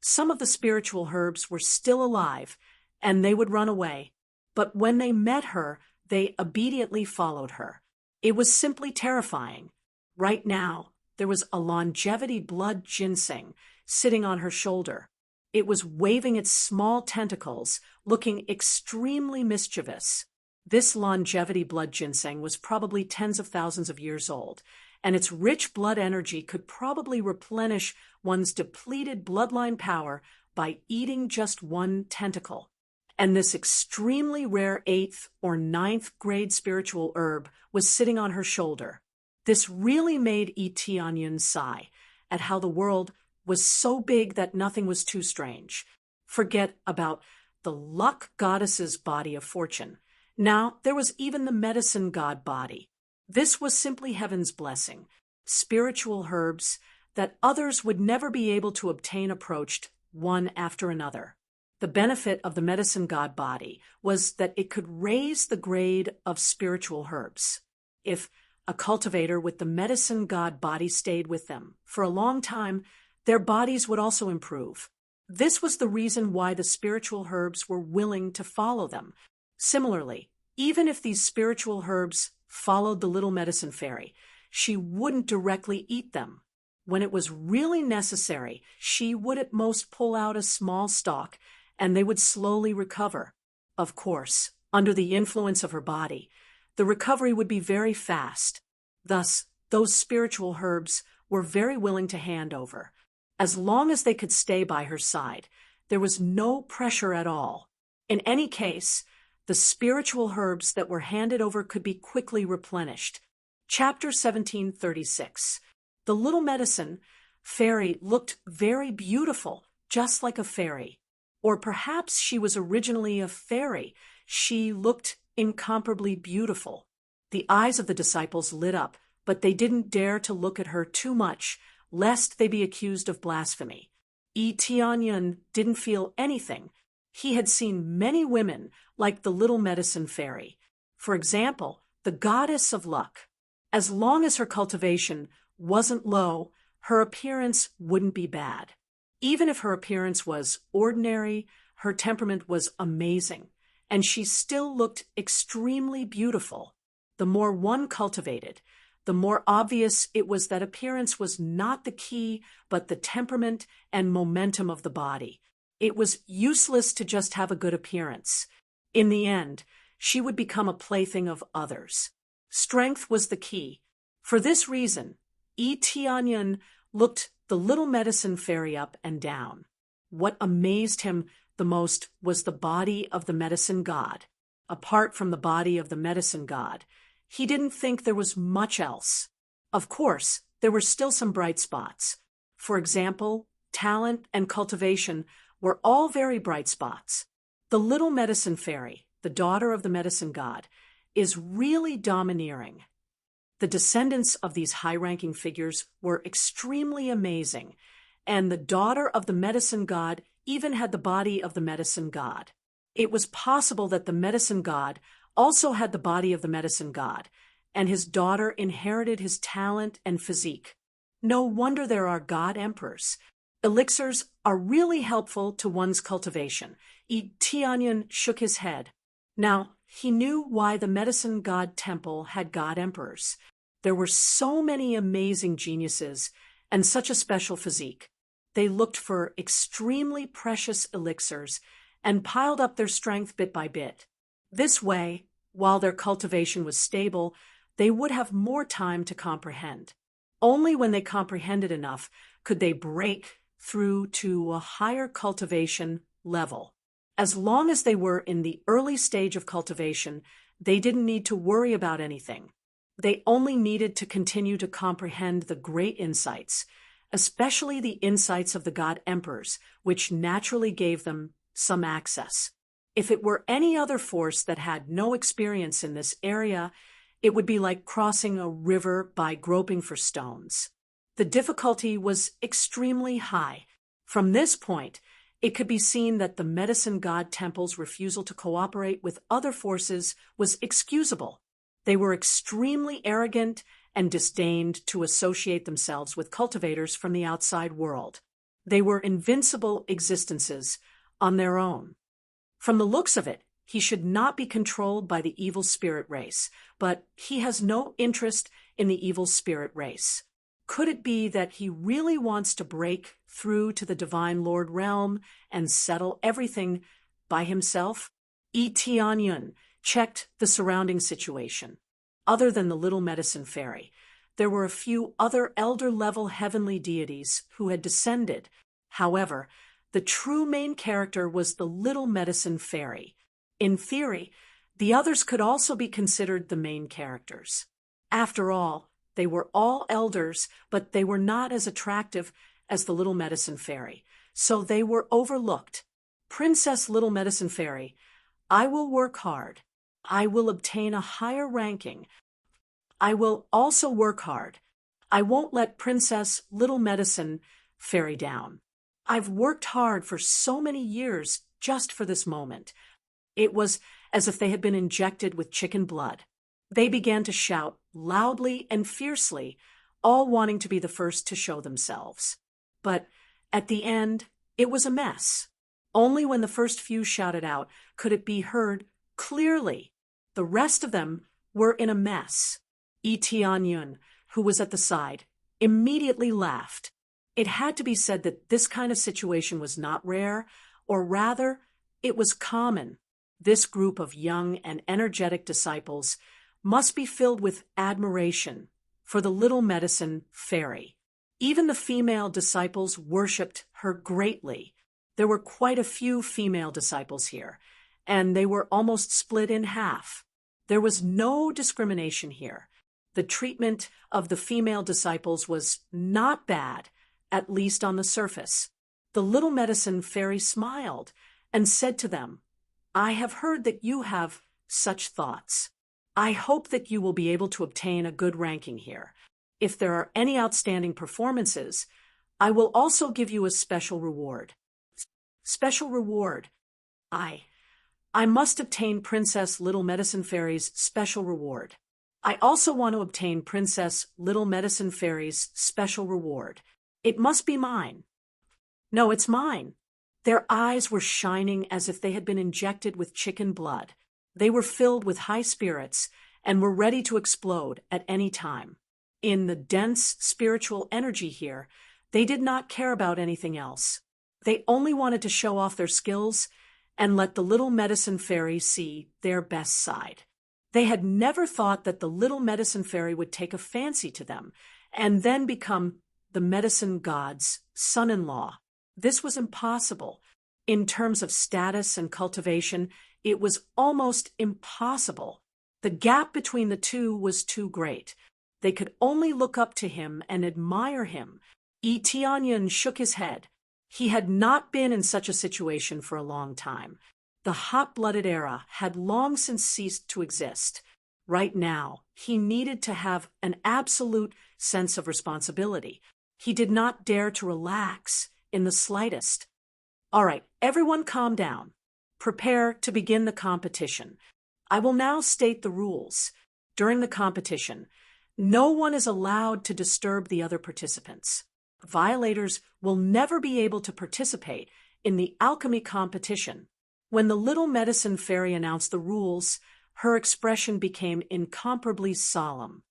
Some of the spiritual herbs were still alive, and they would run away. But when they met her, they obediently followed her. It was simply terrifying. Right now, there was a longevity blood ginseng sitting on her shoulder. It was waving its small tentacles, looking extremely mischievous. This longevity blood ginseng was probably tens of thousands of years old, and its rich blood energy could probably replenish one's depleted bloodline power by eating just one tentacle. And this extremely rare 8th or 9th grade spiritual herb was sitting on her shoulder. This really made Etionyan sigh at how the world was so big that nothing was too strange. Forget about the luck goddess's body of fortune. Now there was even the medicine god body. This was simply heaven's blessing. Spiritual herbs that others would never be able to obtain approached one after another. The benefit of the medicine god body was that it could raise the grade of spiritual herbs. If a cultivator with the medicine god body stayed with them for a long time, their bodies would also improve. This was the reason why the spiritual herbs were willing to follow them. Similarly, even if these spiritual herbs followed the little medicine fairy, she wouldn't directly eat them. When it was really necessary, she would at most pull out a small stalk, and they would slowly recover. Of course, under the influence of her body, the recovery would be very fast. Thus, those spiritual herbs were very willing to hand over. As long as they could stay by her side, there was no pressure at all. In any case, the spiritual herbs that were handed over could be quickly replenished. Chapter 1736. The little medicine fairy looked very beautiful, just like a fairy. Or perhaps she was originally a fairy. She looked incomparably beautiful. The eyes of the disciples lit up, but they didn't dare to look at her too much, lest they be accused of blasphemy. Etionyan didn't feel anything. He had seen many women like the little medicine fairy. For example, the goddess of luck. As long as her cultivation wasn't low, her appearance wouldn't be bad. Even if her appearance was ordinary, her temperament was amazing, and she still looked extremely beautiful. The more one cultivated, the more obvious it was that appearance was not the key, but the temperament and momentum of the body. It was useless to just have a good appearance. In the end, she would become a plaything of others. Strength was the key. For this reason, Etionyan looked the little medicine fairy up and down. What amazed him the most was the body of the medicine god. Apart from the body of the medicine god, he didn't think there was much else. Of course, there were still some bright spots. For example, talent and cultivation were all very bright spots. The little medicine fairy, the daughter of the medicine god, is really domineering. The descendants of these high-ranking figures were extremely amazing, and the daughter of the medicine god even had the body of the medicine god. It was possible that the medicine god also had the body of the medicine god, and his daughter inherited his talent and physique. No wonder there are god emperors. Elixirs are really helpful to one's cultivation. Tianyan shook his head. Now, he knew why the medicine god temple had god emperors. There were so many amazing geniuses and such a special physique. They looked for extremely precious elixirs and piled up their strength bit by bit. This way, while their cultivation was stable, they would have more time to comprehend. Only when they comprehended enough could they break through to a higher cultivation level. As long as they were in the early stage of cultivation, they didn't need to worry about anything. They only needed to continue to comprehend the great insights, especially the insights of the god emperors, which naturally gave them some access. If it were any other force that had no experience in this area, it would be like crossing a river by groping for stones. The difficulty was extremely high. From this point, it could be seen that the medicine god temple's refusal to cooperate with other forces was excusable. They were extremely arrogant and disdained to associate themselves with cultivators from the outside world. They were invincible existences on their own. From the looks of it, he should not be controlled by the evil spirit race, but he has no interest in the evil spirit race. Could it be that he really wants to break through to the Divine Lord realm and settle everything by himself? Tianyun checked the surrounding situation. Other than the little medicine fairy, there were a few other elder-level heavenly deities who had descended. However, the true main character was the little medicine fairy. In theory, the others could also be considered the main characters. After all, they were all elders, but they were not as attractive as the little medicine fairy, so they were overlooked. Princess Little Medicine Fairy, I will work hard. I will obtain a higher ranking. I will also work hard. I won't let Princess Little Medicine Fairy down. I've worked hard for so many years just for this moment. It was as if they had been injected with chicken blood. They began to shout loudly and fiercely, all wanting to be the first to show themselves. But at the end, it was a mess. Only when the first few shouted out could it be heard clearly. The rest of them were in a mess. Tianyun, who was at the side, immediately laughed. It had to be said that this kind of situation was not rare, or rather, it was common. This group of young and energetic disciples must be filled with admiration for the little medicine fairy. Even the female disciples worshipped her greatly. There were quite a few female disciples here, and they were almost split in half. There was no discrimination here. The treatment of the female disciples was not bad, at least on the surface. The little medicine fairy smiled and said to them, I have heard that you have such thoughts. I hope that you will be able to obtain a good ranking here. If there are any outstanding performances, I will also give you a special reward. Special reward. I must obtain Princess Little Medicine Fairy's special reward. I also want to obtain Princess Little Medicine Fairy's special reward. It must be mine. No, it's mine. Their eyes were shining as if they had been injected with chicken blood. They were filled with high spirits and were ready to explode at any time. In the dense spiritual energy here, they did not care about anything else. They only wanted to show off their skills and let the little medicine fairy see their best side. They had never thought that the little medicine fairy would take a fancy to them and then become the medicine god's son-in-law. This was impossible. In terms of status and cultivation, it was almost impossible. The gap between the two was too great. They could only look up to him and admire him. Tianyun shook his head. He had not been in such a situation for a long time. The hot-blooded era had long since ceased to exist. Right now, he needed to have an absolute sense of responsibility. He did not dare to relax in the slightest. All right, everyone calm down. Prepare to begin the competition. I will now state the rules. During the competition, No one is allowed to disturb the other participants. Violators will never be able to participate in the alchemy competition. When the little medicine fairy announced the rules, her expression became incomparably solemn.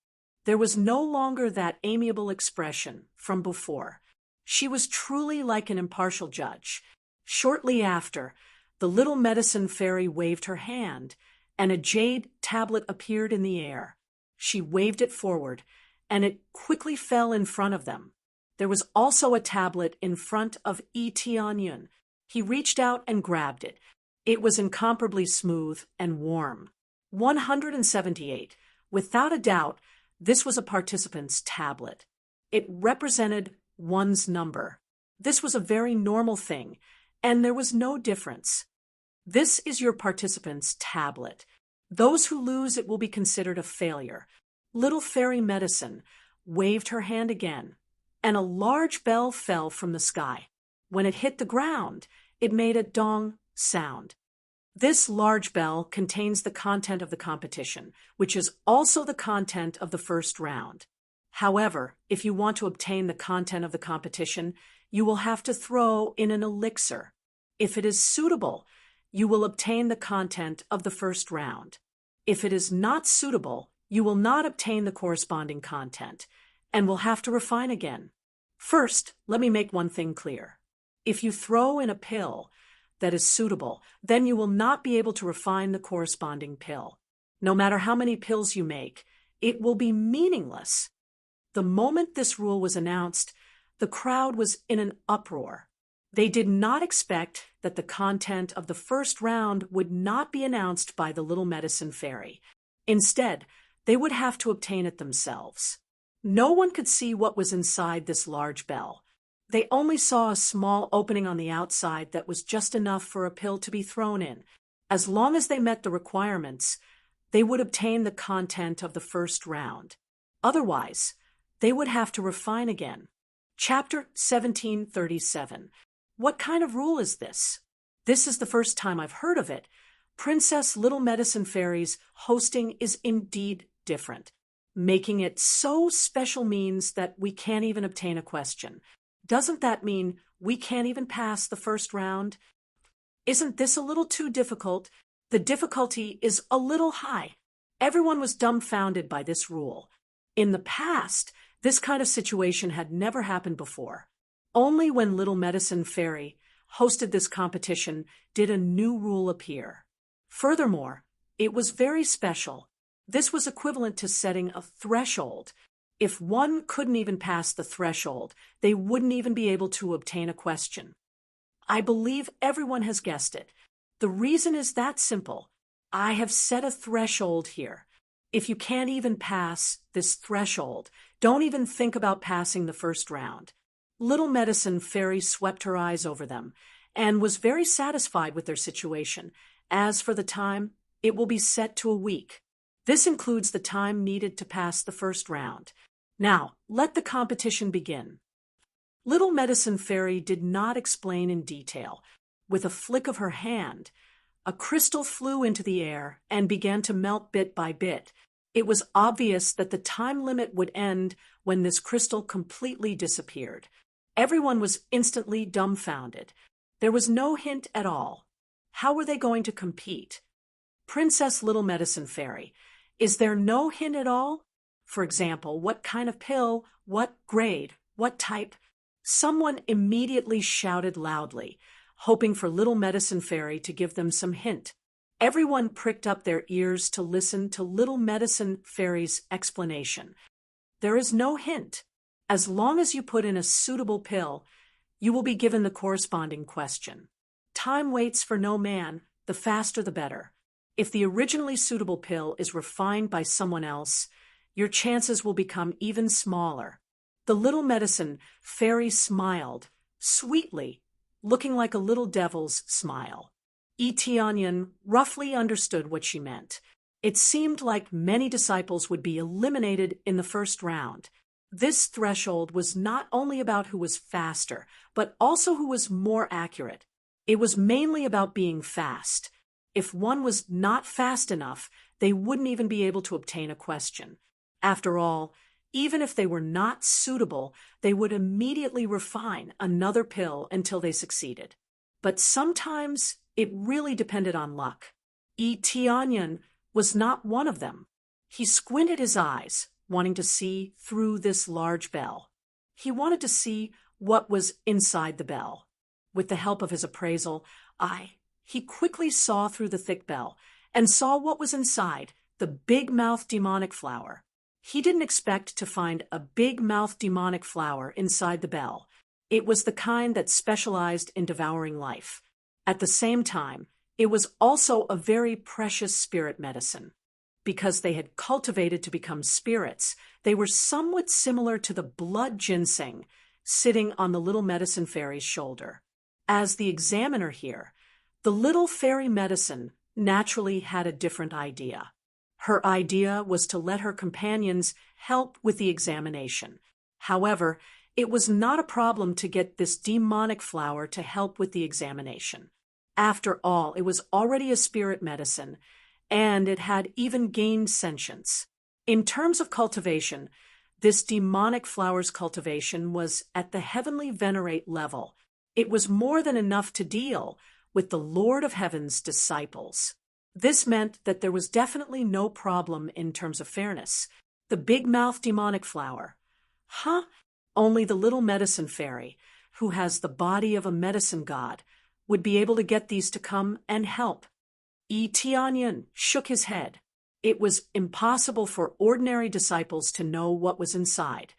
There was no longer that amiable expression from before. She was truly like an impartial judge. Shortly after, the little medicine fairy waved her hand, and a jade tablet appeared in the air. She waved it forward, and it quickly fell in front of them. There was also a tablet in front of Etienne. He reached out and grabbed it. It was incomparably smooth and warm. 178. Without a doubt, this was a participant's tablet. It represented one's number. This was a very normal thing, and there was no difference. This is your participant's tablet. Those who lose it will be considered a failure. Little Fairy Medicine waved her hand again, and a large bell fell from the sky. When it hit the ground, it made a dong sound. This large bell contains the content of the competition, which is also the content of the first round. However, if you want to obtain the content of the competition, you will have to throw in an elixir. If it is suitable, you will obtain the content of the first round. If it is not suitable, you will not obtain the corresponding content, and will have to refine again. First, let me make one thing clear. If you throw in a pill that is suitable, then you will not be able to refine the corresponding pill. No matter how many pills you make, it will be meaningless. The moment this rule was announced, the crowd was in an uproar. They did not expect that the content of the first round would not be announced by the little medicine fairy. Instead, they would have to obtain it themselves. No one could see what was inside this large bell. They only saw a small opening on the outside that was just enough for a pill to be thrown in. As long as they met the requirements, they would obtain the content of the first round. Otherwise, they would have to refine again. Chapter 1737. What kind of rule is this? This is the first time I've heard of it. Princess Little Medicine Fairy's hosting is indeed different. Making it so special means that we can't even obtain a question. Doesn't that mean we can't even pass the first round? Isn't this a little too difficult? The difficulty is a little high. Everyone was dumbfounded by this rule. In the past, this kind of situation had never happened before. Only when Little Medicine Fairy hosted this competition did a new rule appear. Furthermore, it was very special. This was equivalent to setting a threshold. If one couldn't even pass the threshold, they wouldn't even be able to obtain a question. I believe everyone has guessed it. The reason is that simple. I have set a threshold here. If you can't even pass this threshold, don't even think about passing the first round. Little Medicine Fairy swept her eyes over them and was very satisfied with their situation. As for the time, it will be set to a week. This includes the time needed to pass the first round. Now, let the competition begin. Little Medicine Fairy did not explain in detail. With a flick of her hand, a crystal flew into the air and began to melt bit by bit. It was obvious that the time limit would end when this crystal completely disappeared. Everyone was instantly dumbfounded. There was no hint at all. How were they going to compete? Princess Little Medicine Fairy, is there no hint at all? For example, what kind of pill, what grade, what type? Someone immediately shouted loudly, hoping for Little Medicine Fairy to give them some hint. Everyone pricked up their ears to listen to Little Medicine Fairy's explanation. There is no hint. As long as you put in a suitable pill, you will be given the corresponding question. Time waits for no man, the faster the better. If the originally suitable pill is refined by someone else, your chances will become even smaller. The Little Medicine Fairy smiled, sweetly, looking like a little devil's smile. Etienne roughly understood what she meant. It seemed like many disciples would be eliminated in the first round. This threshold was not only about who was faster, but also who was more accurate. It was mainly about being fast. If one was not fast enough, they wouldn't even be able to obtain a question. After all, even if they were not suitable, they would immediately refine another pill until they succeeded. But sometimes it really depended on luck. Etienne was not one of them. He squinted his eyes, wanting to see through this large bell. He wanted to see what was inside the bell. With the help of his appraisal eye, he quickly saw through the thick bell and saw what was inside, the big-mouthed demonic flower. He didn't expect to find a big-mouthed demonic flower inside the bell. It was the kind that specialized in devouring life. At the same time, it was also a very precious spirit medicine. Because they had cultivated to become spirits, they were somewhat similar to the blood ginseng sitting on the little medicine fairy's shoulder. As the examiner here, the little fairy medicine naturally had a different idea. Her idea was to let her companions help with the examination. However, it was not a problem to get this demonic flower to help with the examination. After all, it was already a spirit medicine, and it had even gained sentience. In terms of cultivation, this demonic flower's cultivation was at the heavenly venerate level. It was more than enough to deal with the Lord of Heaven's disciples. This meant that there was definitely no problem in terms of fairness. The big-mouthed demonic flower. Only the little medicine fairy, who has the body of a medicine god, would be able to get these to come and help. Etienne shook his head. It was impossible for ordinary disciples to know what was inside.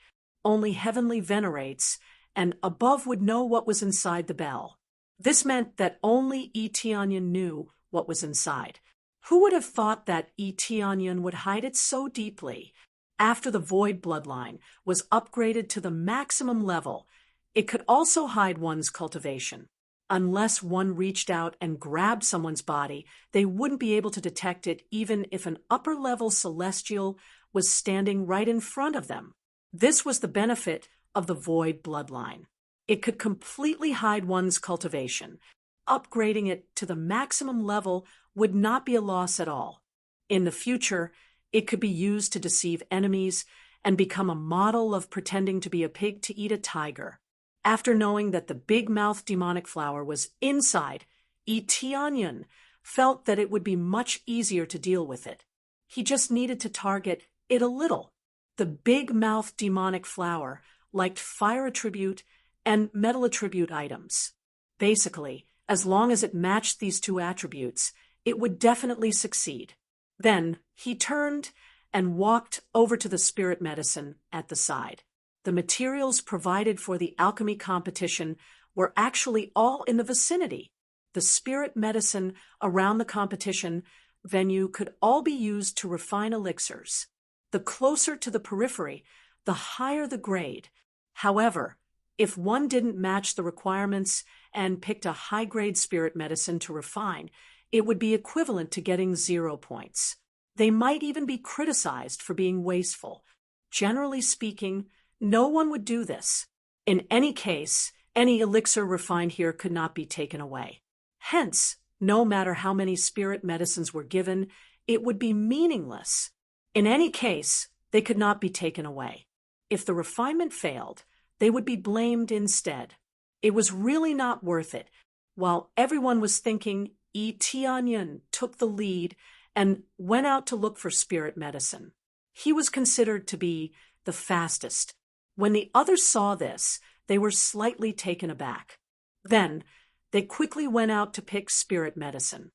Only heavenly venerates and above would know what was inside the bell. This meant that only Etienne knew what was inside. Who would have thought that Etienne would hide it so deeply? After the void bloodline was upgraded to the maximum level, it could also hide one's cultivation. Unless one reached out and grabbed someone's body, they wouldn't be able to detect it even if an upper-level celestial was standing right in front of them. This was the benefit of the void bloodline. It could completely hide one's cultivation. Upgrading it to the maximum level would not be a loss at all. In the future, it could be used to deceive enemies and become a model of pretending to be a pig to eat a tiger. After knowing that the big-mouthed demonic flower was inside, Etienne felt that it would be much easier to deal with it. He just needed to target it a little. The big-mouthed demonic flower liked fire attribute and metal attribute items. Basically, as long as it matched these two attributes, it would definitely succeed. Then he turned and walked over to the spirit medicine at the side. The materials provided for the alchemy competition were actually all in the vicinity. The spirit medicine around the competition venue could all be used to refine elixirs. The closer to the periphery, the higher the grade. However, if one didn't match the requirements and picked a high-grade spirit medicine to refine, it would be equivalent to getting 0 points. They might even be criticized for being wasteful. Generally speaking, no one would do this. In any case, any elixir refined here could not be taken away. Hence, no matter how many spirit medicines were given, it would be meaningless. In any case, they could not be taken away. If the refinement failed, they would be blamed instead. It was really not worth it. While everyone was thinking, Etienne took the lead and went out to look for spirit medicine. He was considered to be the fastest. When the others saw this, they were slightly taken aback. Then, they quickly went out to pick spirit medicine.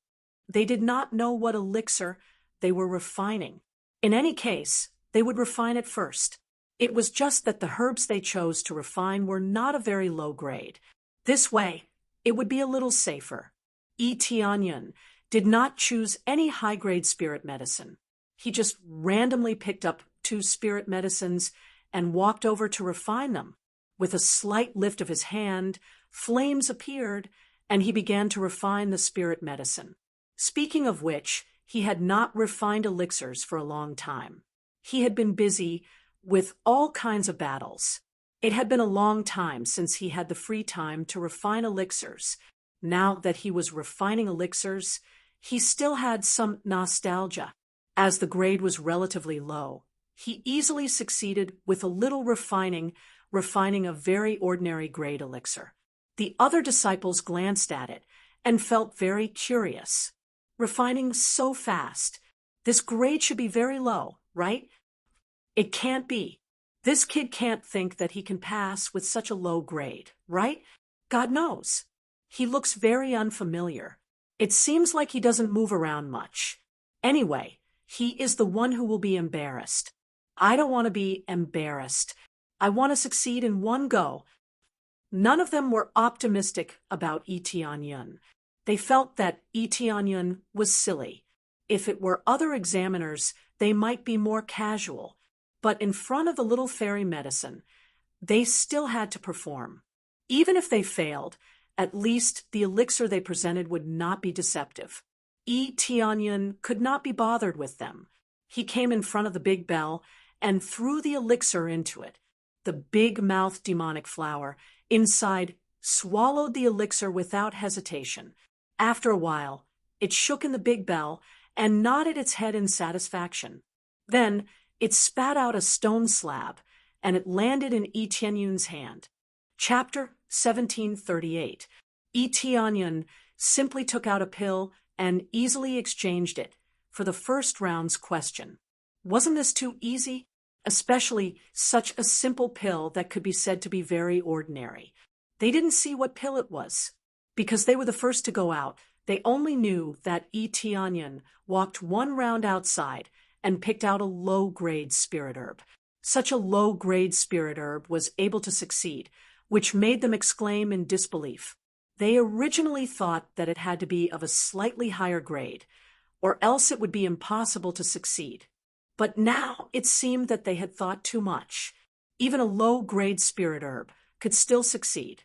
They did not know what elixir they were refining. In any case, they would refine it first. It was just that the herbs they chose to refine were not a very low grade. This way, it would be a little safer. Etienne did not choose any high-grade spirit medicine. He just randomly picked up 2 spirit medicines and walked over to refine them. With a slight lift of his hand, flames appeared, and he began to refine the spirit medicine. Speaking of which, he had not refined elixirs for a long time. He had been busy with all kinds of battles. It had been a long time since he had the free time to refine elixirs. Now that he was refining elixirs, he still had some nostalgia. As the grade was relatively low, He easily succeeded with a little refining a very ordinary grade elixir. The other disciples glanced at it and felt very curious. Refining so fast. This grade should be very low, right? It can't be. This kid can't think that he can pass with such a low grade, right? God knows. He looks very unfamiliar. It seems like he doesn't move around much. Anyway, he is the one who will be embarrassed. I don't want to be embarrassed. I want to succeed in one go. None of them were optimistic about Itianyun. They felt that Itianyun was silly. If it were other examiners, they might be more casual. But in front of the little fairy medicine, they still had to perform. Even if they failed, at least the elixir they presented would not be deceptive. Itianyun could not be bothered with them. He came in front of the big bell and threw the elixir into it. The big-mouthed demonic flower inside swallowed the elixir without hesitation. After a while, it shook in the big bell and nodded its head in satisfaction. Then it spat out a stone slab, and it landed in Itianyun's hand. Chapter 1738. Itianyun simply took out a pill and easily exchanged it for the first round's question. Wasn't this too easy? Especially such a simple pill that could be said to be very ordinary. They didn't see what pill it was. Because they were the first to go out, they only knew that Itianyun walked one round outside and picked out a low-grade spirit herb. Such a low-grade spirit herb was able to succeed, which made them exclaim in disbelief. They originally thought that it had to be of a slightly higher grade, or else it would be impossible to succeed. But now it seemed that they had thought too much. Even a low-grade spirit herb could still succeed.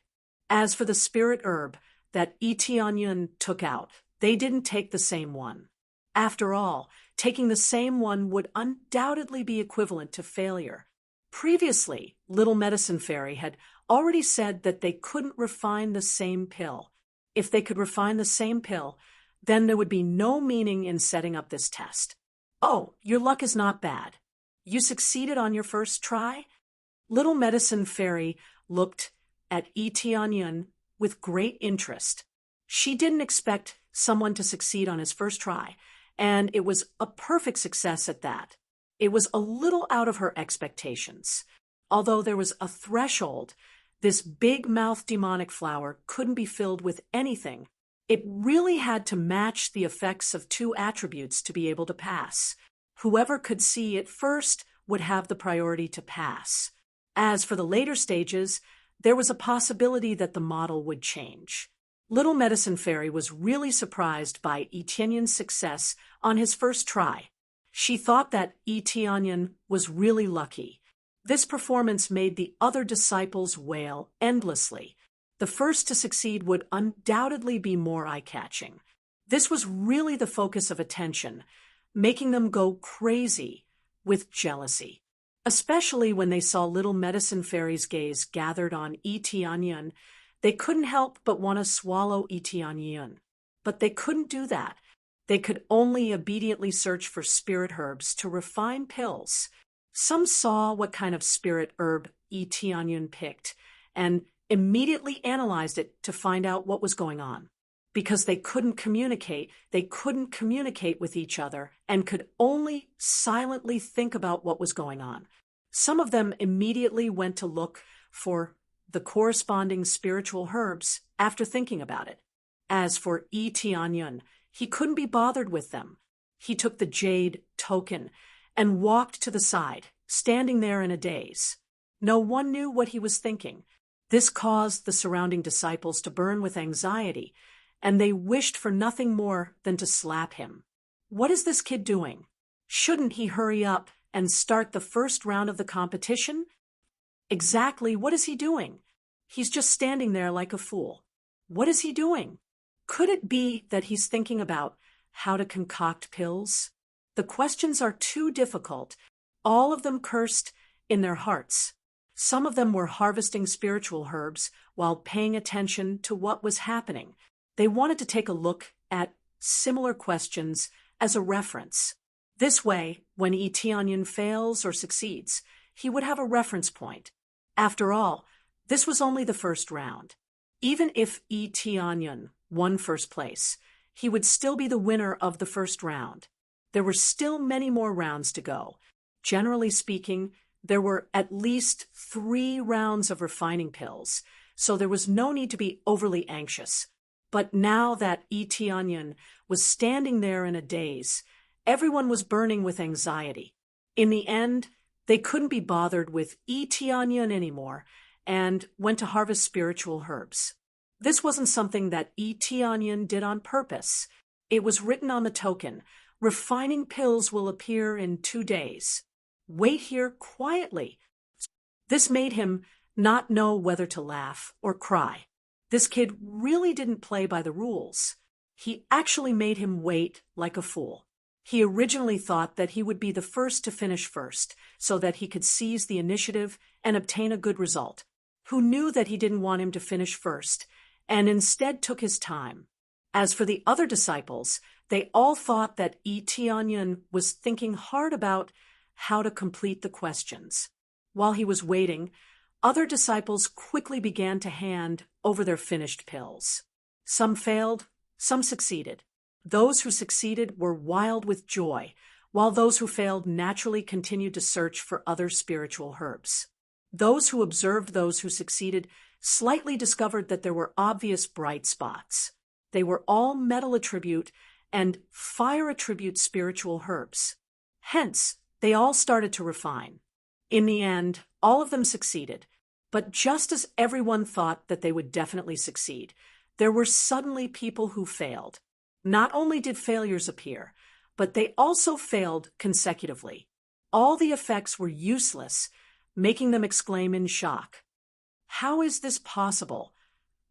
As for the spirit herb that Itianyun took out, they didn't take the same one. After all, taking the same one would undoubtedly be equivalent to failure. Previously, Little Medicine Fairy had already said that they couldn't refine the same pill. If they could refine the same pill, then there would be no meaning in setting up this test. Oh, your luck is not bad. You succeeded on your first try? Little Medicine Fairy looked at Itianyun with great interest. She didn't expect someone to succeed on his first try, and it was a perfect success at that. It was a little out of her expectations. Although there was a threshold, this big-mouthed demonic flower couldn't be filled with anything. It really had to match the effects of two attributes to be able to pass. Whoever could see it first would have the priority to pass. As for the later stages, there was a possibility that the model would change. Little Medicine Fairy was really surprised by Itianyun's success on his first try. She thought that Itianyun was really lucky. This performance made the other disciples wail endlessly. The first to succeed would undoubtedly be more eye-catching. This was really the focus of attention, making them go crazy with jealousy. Especially when they saw Little Medicine Fairy's gaze gathered on Itianyun, they couldn't help but want to swallow Itianyun. But they couldn't do that. They could only obediently search for spirit herbs to refine pills. Some saw what kind of spirit herb Itianyun picked and immediately analyzed it to find out what was going on. Because they couldn't communicate with each other and could only silently think about what was going on. Some of them immediately went to look for the corresponding spiritual herbs after thinking about it. As for Itianyun, he couldn't be bothered with them. He took the jade token and walked to the side, standing there in a daze. No one knew what he was thinking. This caused the surrounding disciples to burn with anxiety, and they wished for nothing more than to slap him. What is this kid doing? Shouldn't he hurry up and start the first round of the competition? Exactly what is he doing? He's just standing there like a fool. What is he doing? Could it be that he's thinking about how to concoct pills? The questions are too difficult. All of them cursed in their hearts. Some of them were harvesting spiritual herbs while paying attention to what was happening. They wanted to take a look at similar questions as a reference. This way, When Etienne fails or succeeds, he would have a reference point. After all, this was only the first round. Even if Etienne won first place, he would still be the winner of the first round. There were still many more rounds to go. Generally speaking, there were at least 3 rounds of refining pills, so there was no need to be overly anxious. But now that Etienne was standing there in a daze, everyone was burning with anxiety. In the end, they couldn't be bothered with Etienne anymore and went to harvest spiritual herbs. This wasn't something that Etienne did on purpose. It was written on the token, "Refining pills will appear in 2 days. Wait here quietly." This made him not know whether to laugh or cry. This kid really didn't play by the rules. He actually made him wait like a fool. He originally thought that he would be the first to finish first, so that he could seize the initiative and obtain a good result. Who knew that he didn't want him to finish first, and instead took his time. As for the other disciples, they all thought that Etienne was thinking hard about how to complete the questions. While he was waiting, other disciples quickly began to hand over their finished pills. Some failed, some succeeded. Those who succeeded were wild with joy, while those who failed naturally continued to search for other spiritual herbs. Those who observed those who succeeded slightly discovered that there were obvious bright spots. They were all metal attribute and fire attribute spiritual herbs. Hence, they all started to refine. In the end, all of them succeeded. But just as everyone thought that they would definitely succeed, there were suddenly people who failed. Not only did failures appear, but they also failed consecutively. All the effects were useless, making them exclaim in shock. How is this possible?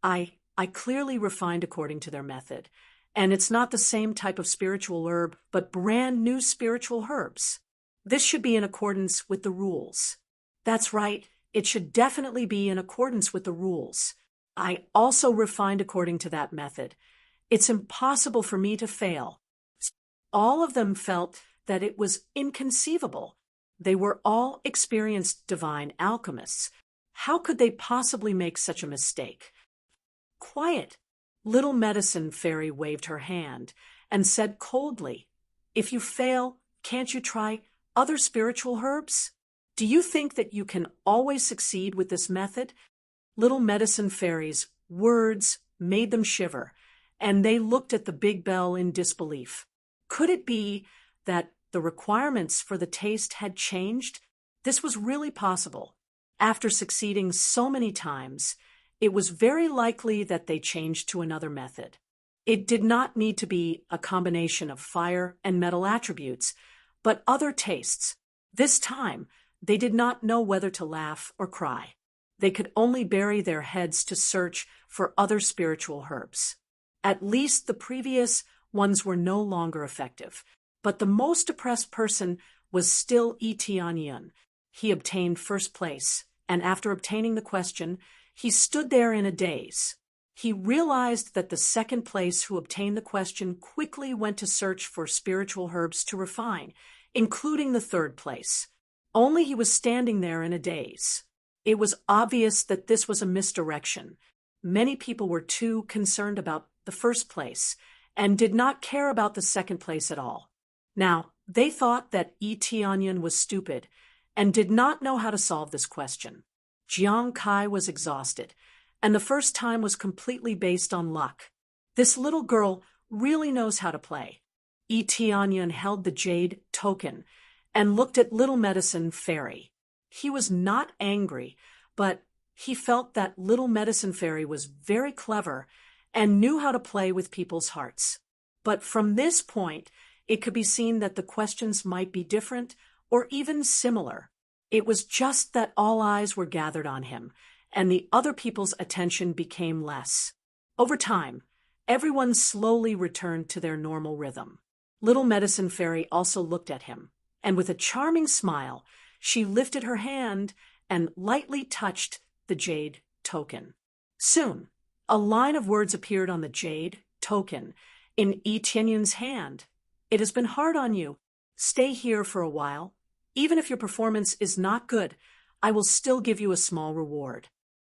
I clearly refined according to their method, and it's not the same type of spiritual herb, but brand new spiritual herbs. This should be in accordance with the rules. That's right, it should definitely be in accordance with the rules. I also refined according to that method. It's impossible for me to fail. All of them felt that it was inconceivable. They were all experienced divine alchemists. How could they possibly make such a mistake? Quiet. Little Medicine Fairy waved her hand and said coldly, "If you fail, can't you try other spiritual herbs? Do you think that you can always succeed with this method?" Little Medicine Fairy's words made them shiver, and they looked at the big bell in disbelief. Could it be that the requirements for the taste had changed? This was really possible. After succeeding so many times, it was very likely that they changed to another method. It did not need to be a combination of fire and metal attributes, but other tastes. This time, they did not know whether to laugh or cry. They could only bury their heads to search for other spiritual herbs. At least the previous ones were no longer effective, but the most depressed person was still Etienne. He obtained first place, and after obtaining the question, he stood there in a daze. He realized that the second place who obtained the question quickly went to search for spiritual herbs to refine, including the third place. Only he was standing there in a daze. It was obvious that this was a misdirection. Many people were too concerned about the first place and did not care about the second place at all. Now, they thought that Etienne was stupid and did not know how to solve this question. Jiang Kai was exhausted, and the first time was completely based on luck. This little girl really knows how to play. Etienne held the jade token and looked at Little Medicine Fairy. He was not angry, but he felt that Little Medicine Fairy was very clever and knew how to play with people's hearts. But from this point, it could be seen that the questions might be different or even similar. It was just that all eyes were gathered on him, and the other people's attention became less. Over time, everyone slowly returned to their normal rhythm. Little Medicine Fairy also looked at him, and with a charming smile, she lifted her hand and lightly touched the jade token. Soon, a line of words appeared on the jade token in Etienne's hand. "It has been hard on you," Stay here for a while. Even if your performance is not good, I will still give you a small reward.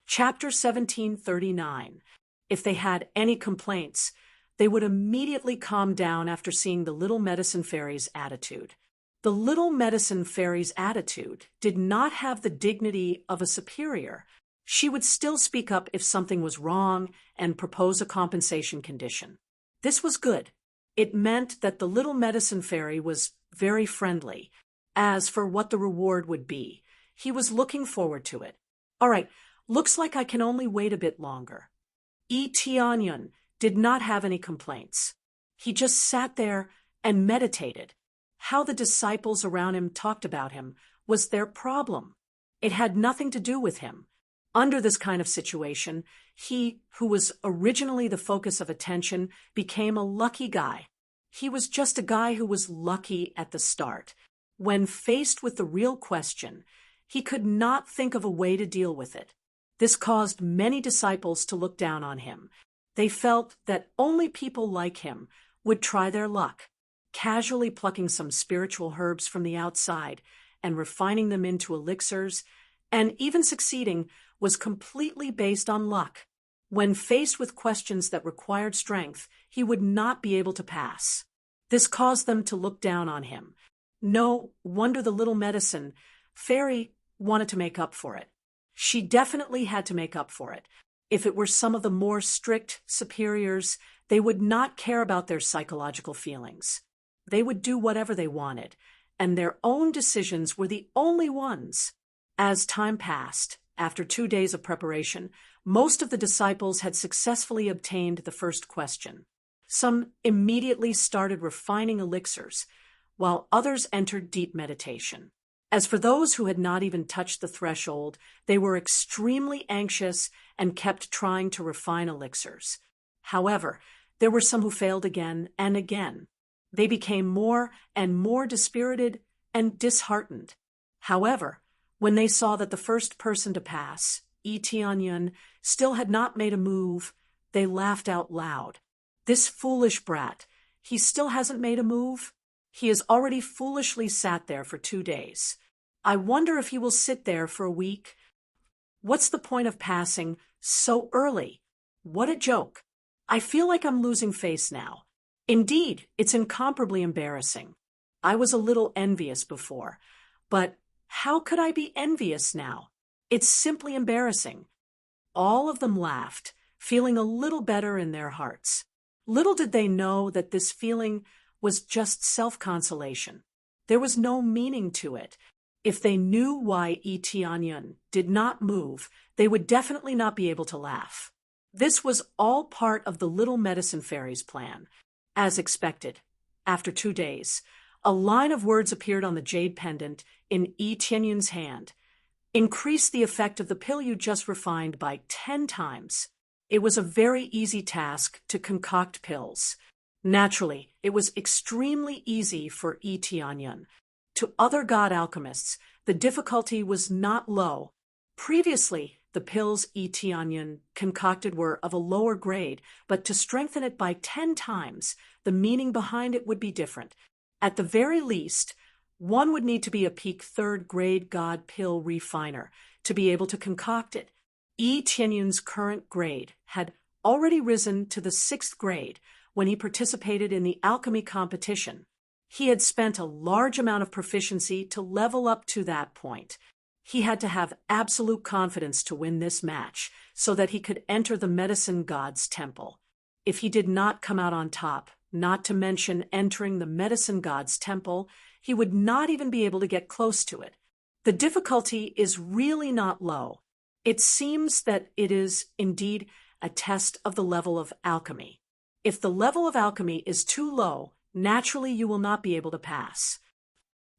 Chapter 1739. If they had any complaints, they would immediately calm down after seeing the little medicine fairy's attitude. The little medicine fairy's attitude did not have the dignity of a superior. She would still speak up if something was wrong and propose a compensation condition. This was good. It meant that the little medicine fairy was very friendly. As for what the reward would be, he was looking forward to it. All right, looks like I can only wait a bit longer. Etienne did not have any complaints. He just sat there and meditated. How the disciples around him talked about him was their problem. It had nothing to do with him. Under this kind of situation, he, who was originally the focus of attention, became a lucky guy. He was just a guy who was lucky at the start. When faced with the real question, he could not think of a way to deal with it. This caused many disciples to look down on him. They felt that only people like him would try their luck. Casually plucking some spiritual herbs from the outside and refining them into elixirs, and even succeeding, was completely based on luck. When faced with questions that required strength, he would not be able to pass. This caused them to look down on him. No wonder the little medicine fairy wanted to make up for it. She definitely had to make up for it. If it were some of the more strict superiors, they would not care about their psychological feelings. They would do whatever they wanted, and their own decisions were the only ones. As time passed, after 2 days of preparation, most of the disciples had successfully obtained the first question. Some immediately started refining elixirs, while others entered deep meditation. As for those who had not even touched the threshold, they were extremely anxious and kept trying to refine elixirs. However, there were some who failed again and again. They became more and more dispirited and disheartened. However, when they saw that the first person to pass, Etienne, still had not made a move, they laughed out loud. This foolish brat, he still hasn't made a move? He has already foolishly sat there for 2 days. I wonder if he will sit there for a week. What's the point of passing so early? What a joke. I feel like I'm losing face now. Indeed, it's incomparably embarrassing. I was a little envious before, but how could I be envious now? It's simply embarrassing. All of them laughed, feeling a little better in their hearts. Little did they know that this feeling was just self-consolation. There was no meaning to it. If they knew why Etienne did not move, they would definitely not be able to laugh. This was all part of the little medicine fairy's plan. As expected, after 2 days, a line of words appeared on the jade pendant in Etienne's hand. Increase the effect of the pill you just refined by 10 times. It was a very easy task to concoct pills. Naturally, it was extremely easy for Etienne. To other god alchemists, the difficulty was not low. Previously, the pills Etienne concocted were of a lower grade, but to strengthen it by 10 times, the meaning behind it would be different. At the very least, one would need to be a peak 3rd grade god pill refiner to be able to concoct it. Etienne's current grade had already risen to the 6th grade when he participated in the alchemy competition. He had spent a large amount of proficiency to level up to that point. He had to have absolute confidence to win this match so that he could enter the medicine god's temple. If he did not come out on top, not to mention entering the medicine god's temple, he would not even be able to get close to it. The difficulty is really not low. It seems that it is indeed a test of the level of alchemy. If the level of alchemy is too low, naturally you will not be able to pass.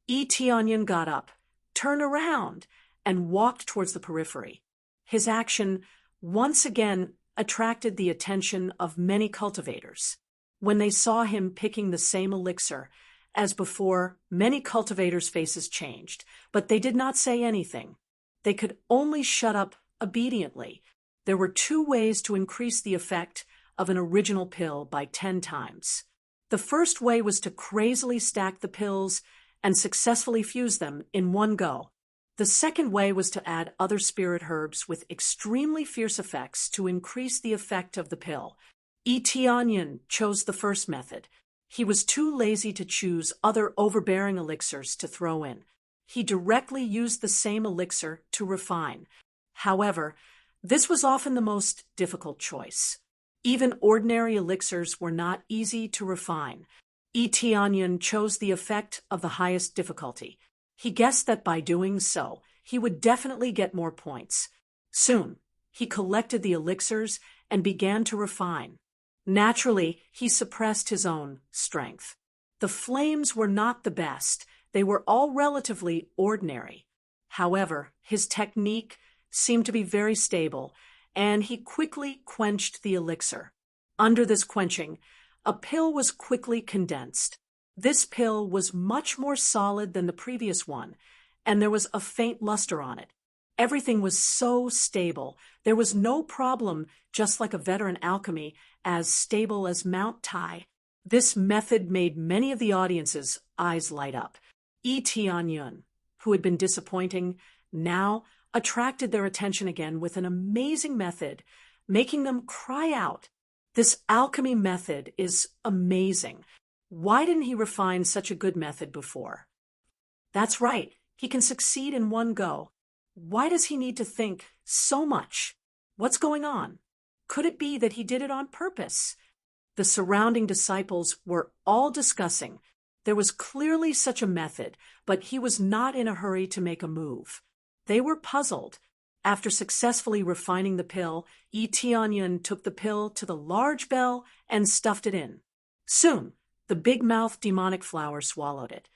Etienne got up, turned around, and walked towards the periphery. His action once again attracted the attention of many cultivators. When they saw him picking the same elixir as before, many cultivators' faces changed, but they did not say anything. They could only shut up obediently. There were 2 ways to increase the effect of an original pill by 10 times. The first way was to crazily stack the pills and successfully fuse them in one go. The second way was to add other spirit herbs with extremely fierce effects to increase the effect of the pill. Onion chose the first method. He was too lazy to choose other overbearing elixirs to throw in. He directly used the same elixir to refine. However, this was often the most difficult choice. Even ordinary elixirs were not easy to refine. Onion chose the effect of the highest difficulty. He guessed that by doing so, he would definitely get more points. Soon, he collected the elixirs and began to refine. Naturally, he suppressed his own strength. The flames were not the best. They were all relatively ordinary. However, his technique seemed to be very stable, and he quickly quenched the elixir. Under this quenching, a pill was quickly condensed. This pill was much more solid than the previous one, and there was a faint luster on it. Everything was so stable. There was no problem, just like a veteran alchemy, as stable as Mount Tai. This method made many of the audience's eyes light up. Onion, who had been disappointing, now attracted their attention again with an amazing method, making them cry out, "This alchemy method is amazing. Why didn't he refine such a good method before?" That's right, he can succeed in one go. Why does he need to think so much? What's going on? Could it be that he did it on purpose? The surrounding disciples were all discussing. There was clearly such a method, but he was not in a hurry to make a move. They were puzzled. After successfully refining the pill, Onion took the pill to the large bell and stuffed it in. Soon, the big-mouthed demonic flower swallowed it.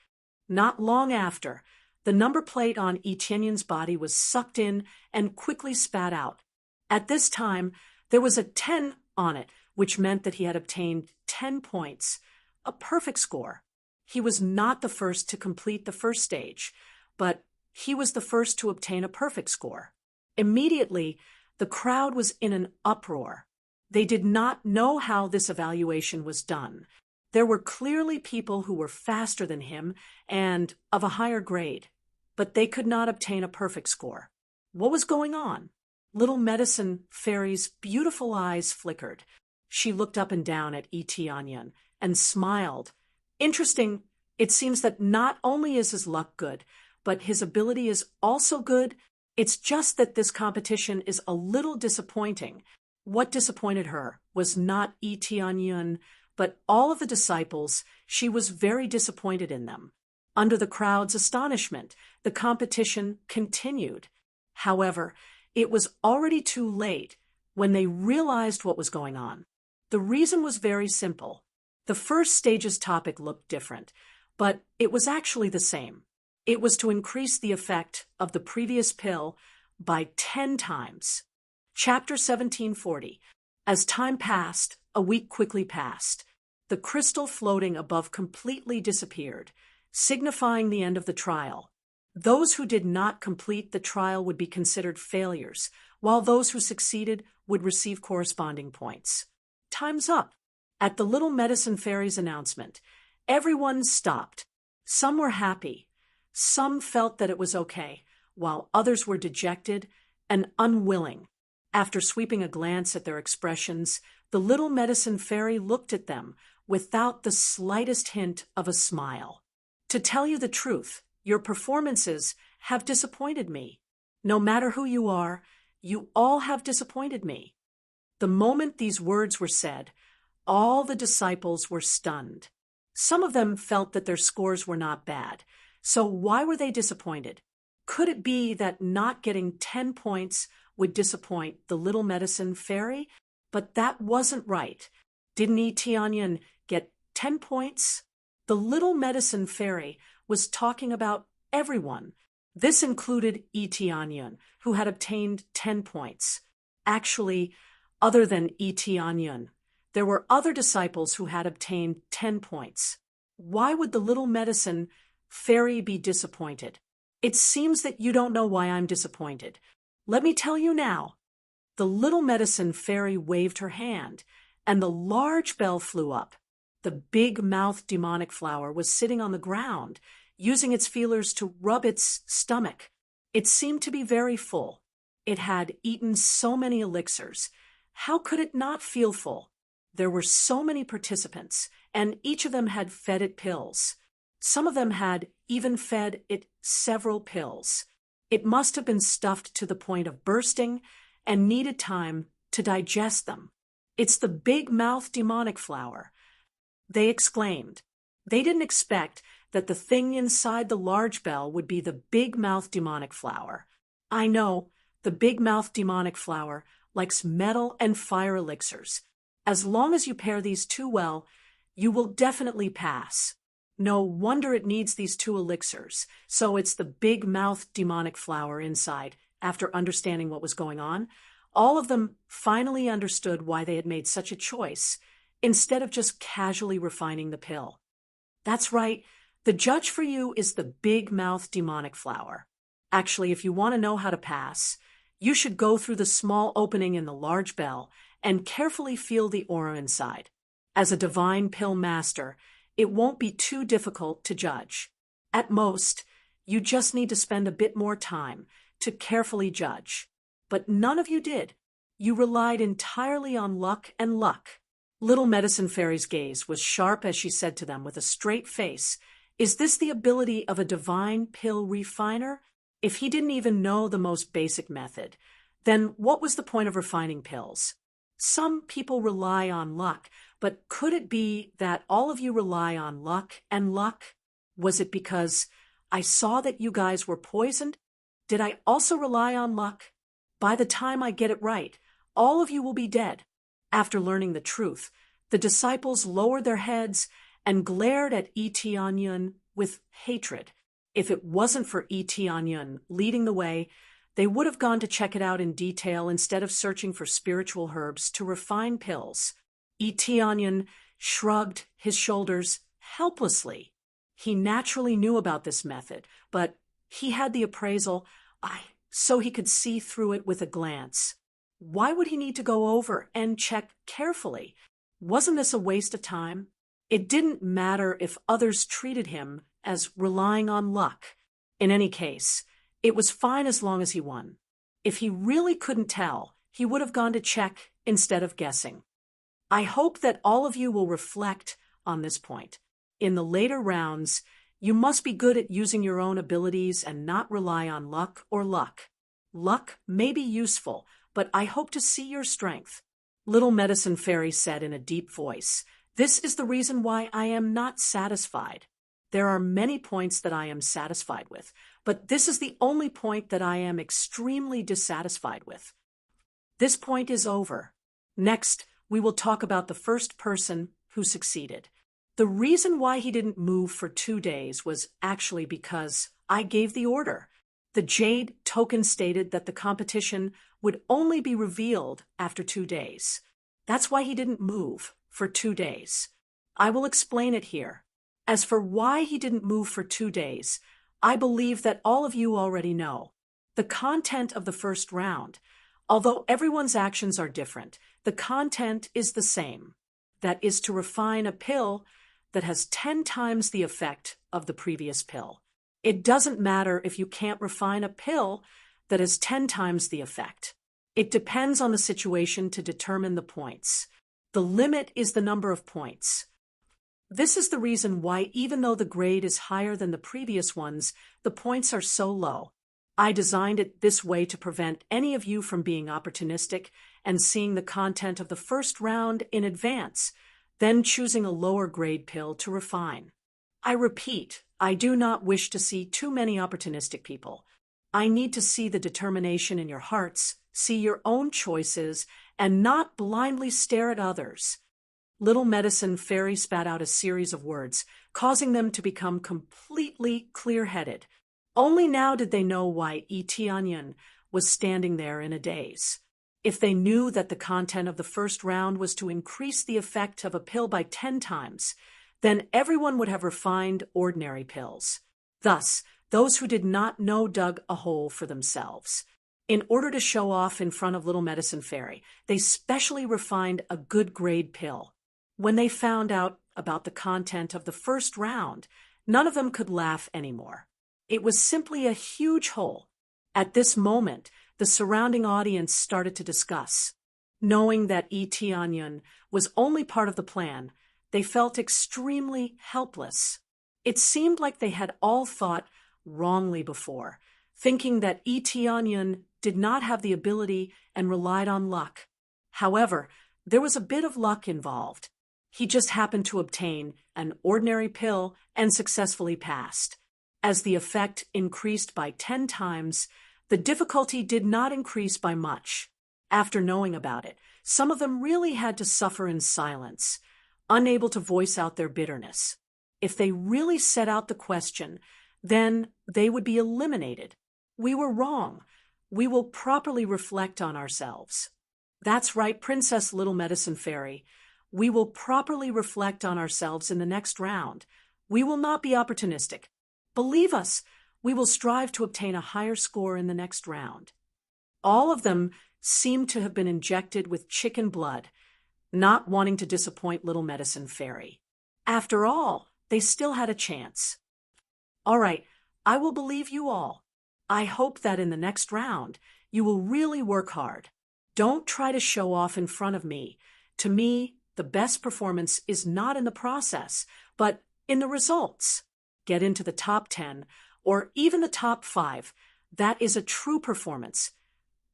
Not long after, the number plate on Etienne's body was sucked in and quickly spat out. At this time, there was a 10 on it, which meant that he had obtained 10 points, a perfect score. He was not the first to complete the first stage, but he was the first to obtain a perfect score. Immediately, the crowd was in an uproar. They did not know how this evaluation was done. There were clearly people who were faster than him and of a higher grade, but they could not obtain a perfect score. What was going on? Little Medicine Fairy's beautiful eyes flickered. She looked up and down at Onion and smiled. Interesting, it seems that not only is his luck good, but his ability is also good. It's just that this competition is a little disappointing. What disappointed her was not Onion, but all of the disciples. She was very disappointed in them. Under the crowd's astonishment, the competition continued. However, it was already too late when they realized what was going on. The reason was very simple. The first stage's topic looked different, but it was actually the same. It was to increase the effect of the previous pill by 10 times. Chapter 1740. As time passed, a week quickly passed. The crystal floating above completely disappeared, signifying the end of the trial. Those who did not complete the trial would be considered failures, while those who succeeded would receive corresponding points. Time's up. At the Little Medicine Fairy's announcement, everyone stopped. Some were happy. Some felt that it was okay, while others were dejected and unwilling. After sweeping a glance at their expressions, the Little Medicine Fairy looked at them without the slightest hint of a smile. To tell you the truth, your performances have disappointed me. No matter who you are, you all have disappointed me. The moment these words were said, all the disciples were stunned. Some of them felt that their scores were not bad. So why were they disappointed? Could it be that not getting 10 points would disappoint the Little Medicine Fairy? But that wasn't right. Didn't Onion get 10 points? The Little Medicine Fairy was talking about everyone. This included Onion, who had obtained 10 points. Actually, other than Onion, there were other disciples who had obtained 10 points. Why would the Little Medicine Fairy be disappointed? It seems that you don't know why I'm disappointed. Let me tell you now. The Little Medicine Fairy waved her hand, and the large bell flew up. The big-mouthed demonic flower was sitting on the ground, using its feelers to rub its stomach. It seemed to be very full. It had eaten so many elixirs. How could it not feel full? There were so many participants, and each of them had fed it pills. Some of them had even fed it several pills. It must have been stuffed to the point of bursting and needed time to digest them. "It's the big-mouthed demonic flower," they exclaimed. They didn't expect that the thing inside the large bell would be the big-mouthed demonic flower. I know, the big-mouthed demonic flower likes metal and fire elixirs. As long as you pair these two well, you will definitely pass. No wonder it needs these two elixirs. So it's the big-mouthed demonic flower inside. After understanding what was going on, all of them finally understood why they had made such a choice, instead of just casually refining the pill. That's right, the judge for you is the big-mouthed demonic flower. Actually, if you want to know how to pass, you should go through the small opening in the large bell and carefully feel the aura inside. As a divine pill master, it won't be too difficult to judge. At most, you just need to spend a bit more time to carefully judge. But none of you did. You relied entirely on luck and luck. Little Medicine Fairy's gaze was sharp as she said to them with a straight face, "Is this the ability of a divine pill refiner? If he didn't even know the most basic method, then what was the point of refining pills? Some people rely on luck, but could it be that all of you rely on luck and luck? Was it because I saw that you guys were poisoned? Did I also rely on luck? By the time I get it right, all of you will be dead." After learning the truth, the disciples lowered their heads and glared at Etianyun with hatred. If it wasn't for Etianyun leading the way, they would have gone to check it out in detail instead of searching for spiritual herbs to refine pills. Etianyun shrugged his shoulders helplessly. He naturally knew about this method, but he had the appraisal, so he could see through it with a glance. Why would he need to go over and check carefully? Wasn't this a waste of time? It didn't matter if others treated him as relying on luck. In any case, it was fine as long as he won. If he really couldn't tell, he would have gone to check instead of guessing. I hope that all of you will reflect on this point. In the later rounds, you must be good at using your own abilities and not rely on luck or luck. Luck may be useful, but I hope to see your strength. Little Medicine Fairy said in a deep voice, "This is the reason why I am not satisfied. There are many points that I am satisfied with, but this is the only point that I am extremely dissatisfied with. This point is over. Next, we will talk about the first person who succeeded. The reason why he didn't move for 2 days was actually because I gave the order. The Jade token stated that the competition would only be revealed after 2 days. That's why he didn't move for 2 days. I will explain it here. As for why he didn't move for 2 days, I believe that all of you already know. The content of the first round, although everyone's actions are different, the content is the same. That is to refine a pill that has 10 times the effect of the previous pill. It doesn't matter if you can't refine a pill that has 10 times the effect. It depends on the situation to determine the points. The limit is the number of points. This is the reason why, even though the grade is higher than the previous ones, the points are so low. I designed it this way to prevent any of you from being opportunistic and seeing the content of the first round in advance, then choosing a lower grade pill to refine. I repeat, I do not wish to see too many opportunistic people. I need to see the determination in your hearts, see your own choices, and not blindly stare at others. Little Medicine Fairy spat out a series of words, causing them to become completely clear-headed. Only now did they know why Etianyun was standing there in a daze. If they knew that the content of the first round was to increase the effect of a pill by 10 times, then everyone would have refined ordinary pills. Thus, those who did not know dug a hole for themselves. In order to show off in front of Little Medicine Fairy, they specially refined a good grade pill. When they found out about the content of the first round, none of them could laugh anymore. It was simply a huge hole. At this moment, the surrounding audience started to discuss. Knowing that Onion was only part of the plan, they felt extremely helpless. It seemed like they had all thought wrongly before, thinking that Onion did not have the ability and relied on luck. However, there was a bit of luck involved. He just happened to obtain an ordinary pill and successfully passed. As the effect increased by 10 times, the difficulty did not increase by much. After knowing about it, some of them really had to suffer in silence, unable to voice out their bitterness. If they really set out the question, then they would be eliminated. We were wrong. We will properly reflect on ourselves. That's right, Princess Little Medicine Fairy. We will properly reflect on ourselves in the next round. We will not be opportunistic. Believe us, we will strive to obtain a higher score in the next round. All of them seemed to have been injected with chicken blood, not wanting to disappoint Little Medicine Fairy. After all, they still had a chance. All right, I will believe you all. I hope that in the next round, you will really work hard. Don't try to show off in front of me. To me, the best performance is not in the process, but in the results. Get into the top 10, or even the top 5. That is a true performance.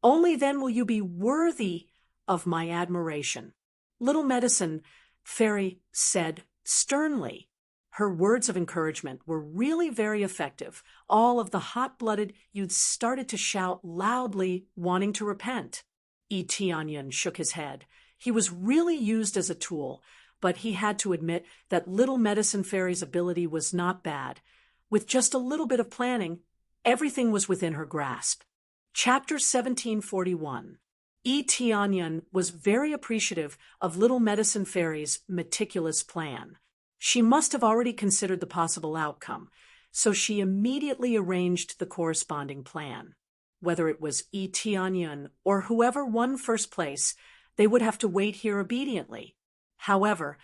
Only then will you be worthy of my admiration. Little Medicine Fairy said sternly. Her words of encouragement were really very effective. All of the hot-blooded youths started to shout loudly, wanting to repent. Onion shook his head. He was really used as a tool, but he had to admit that Little Medicine Fairy's ability was not bad. With just a little bit of planning, everything was within her grasp. Chapter 1741. Onion was very appreciative of Little Medicine Fairy's meticulous plan. She must have already considered the possible outcome, so she immediately arranged the corresponding plan. Whether it was Onion or whoever won first place, they would have to wait here obediently. However,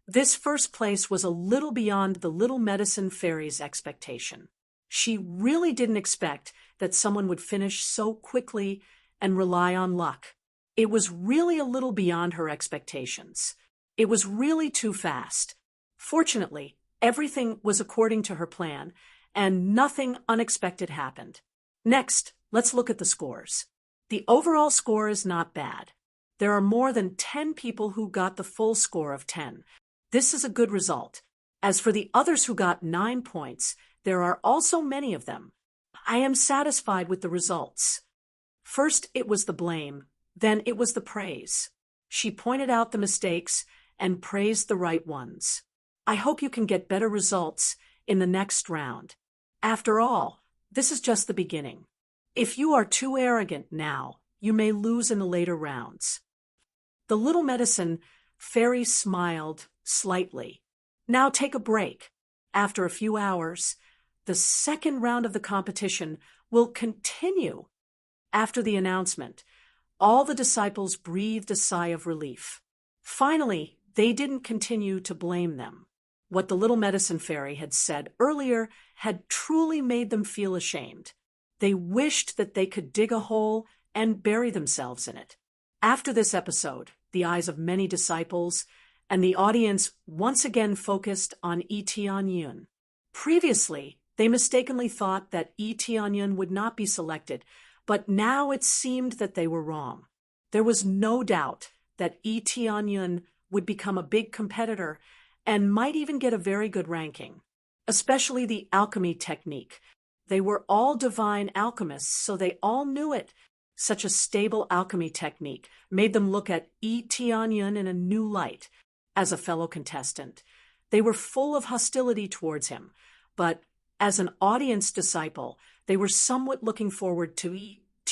this first place was a little beyond the Little Medicine Fairy's expectation. She really didn't expect that someone would finish so quickly and rely on luck. It was really a little beyond her expectations. It was really too fast. Fortunately, everything was according to her plan, and nothing unexpected happened. Next, let's look at the scores. The overall score is not bad. There are more than 10 people who got the full score of 10. This is a good result. As for the others who got 9 points, there are also many of them. I am satisfied with the results. First, it was the blame, then it was the praise. She pointed out the mistakes and praised the right ones. I hope you can get better results in the next round. After all, this is just the beginning. If you are too arrogant now, you may lose in the later rounds. The Little Medicine Fairy smiled slightly. Now take a break. After a few hours, the second round of the competition will continue. After the announcement, all the disciples breathed a sigh of relief. Finally, they didn't continue to blame them. What the Little Medicine Fairy had said earlier had truly made them feel ashamed. They wished that they could dig a hole and bury themselves in it. After this episode, the eyes of many disciples and the audience once again focused on Onion. Previously, they mistakenly thought that Onion would not be selected, but now it seemed that they were wrong. There was no doubt that Onion would become a big competitor and might even get a very good ranking, especially the alchemy technique. They were all divine alchemists, so they all knew it. Such a stable alchemy technique made them look at Onion in a new light. As a fellow contestant, they were full of hostility towards him, but as an audience disciple, they were somewhat looking forward to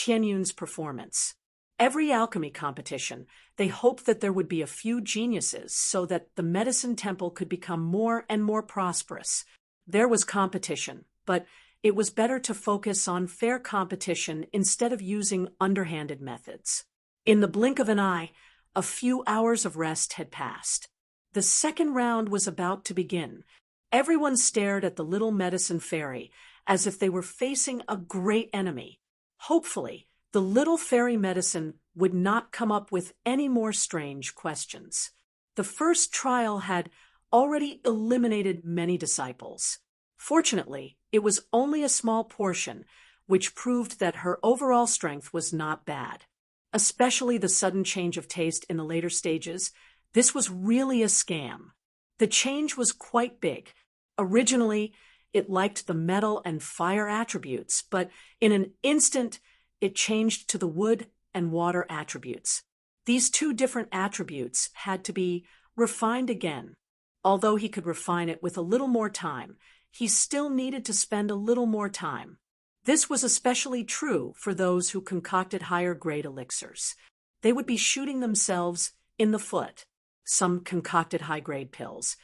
Onian's performance. Every alchemy competition, they hoped that there would be a few geniuses so that the medicine temple could become more and more prosperous. There was competition, but it was better to focus on fair competition instead of using underhanded methods. In the blink of an eye, a few hours of rest had passed. The second round was about to begin. Everyone stared at the little medicine fairy as if they were facing a great enemy. Hopefully, the little fairy medicine would not come up with any more strange questions. The first trial had already eliminated many disciples. Fortunately, it was only a small portion, which proved that her overall strength was not bad. Especially the sudden change of taste in the later stages, this was really a scam. The change was quite big. Originally, it liked the metal and fire attributes, but in an instant, it changed to the wood and water attributes. These two different attributes had to be refined again. Although he could refine it with a little more time, he still needed to spend a little more time. This was especially true for those who concocted higher-grade elixirs. They would be shooting themselves in the foot. Some concocted high-grade pills,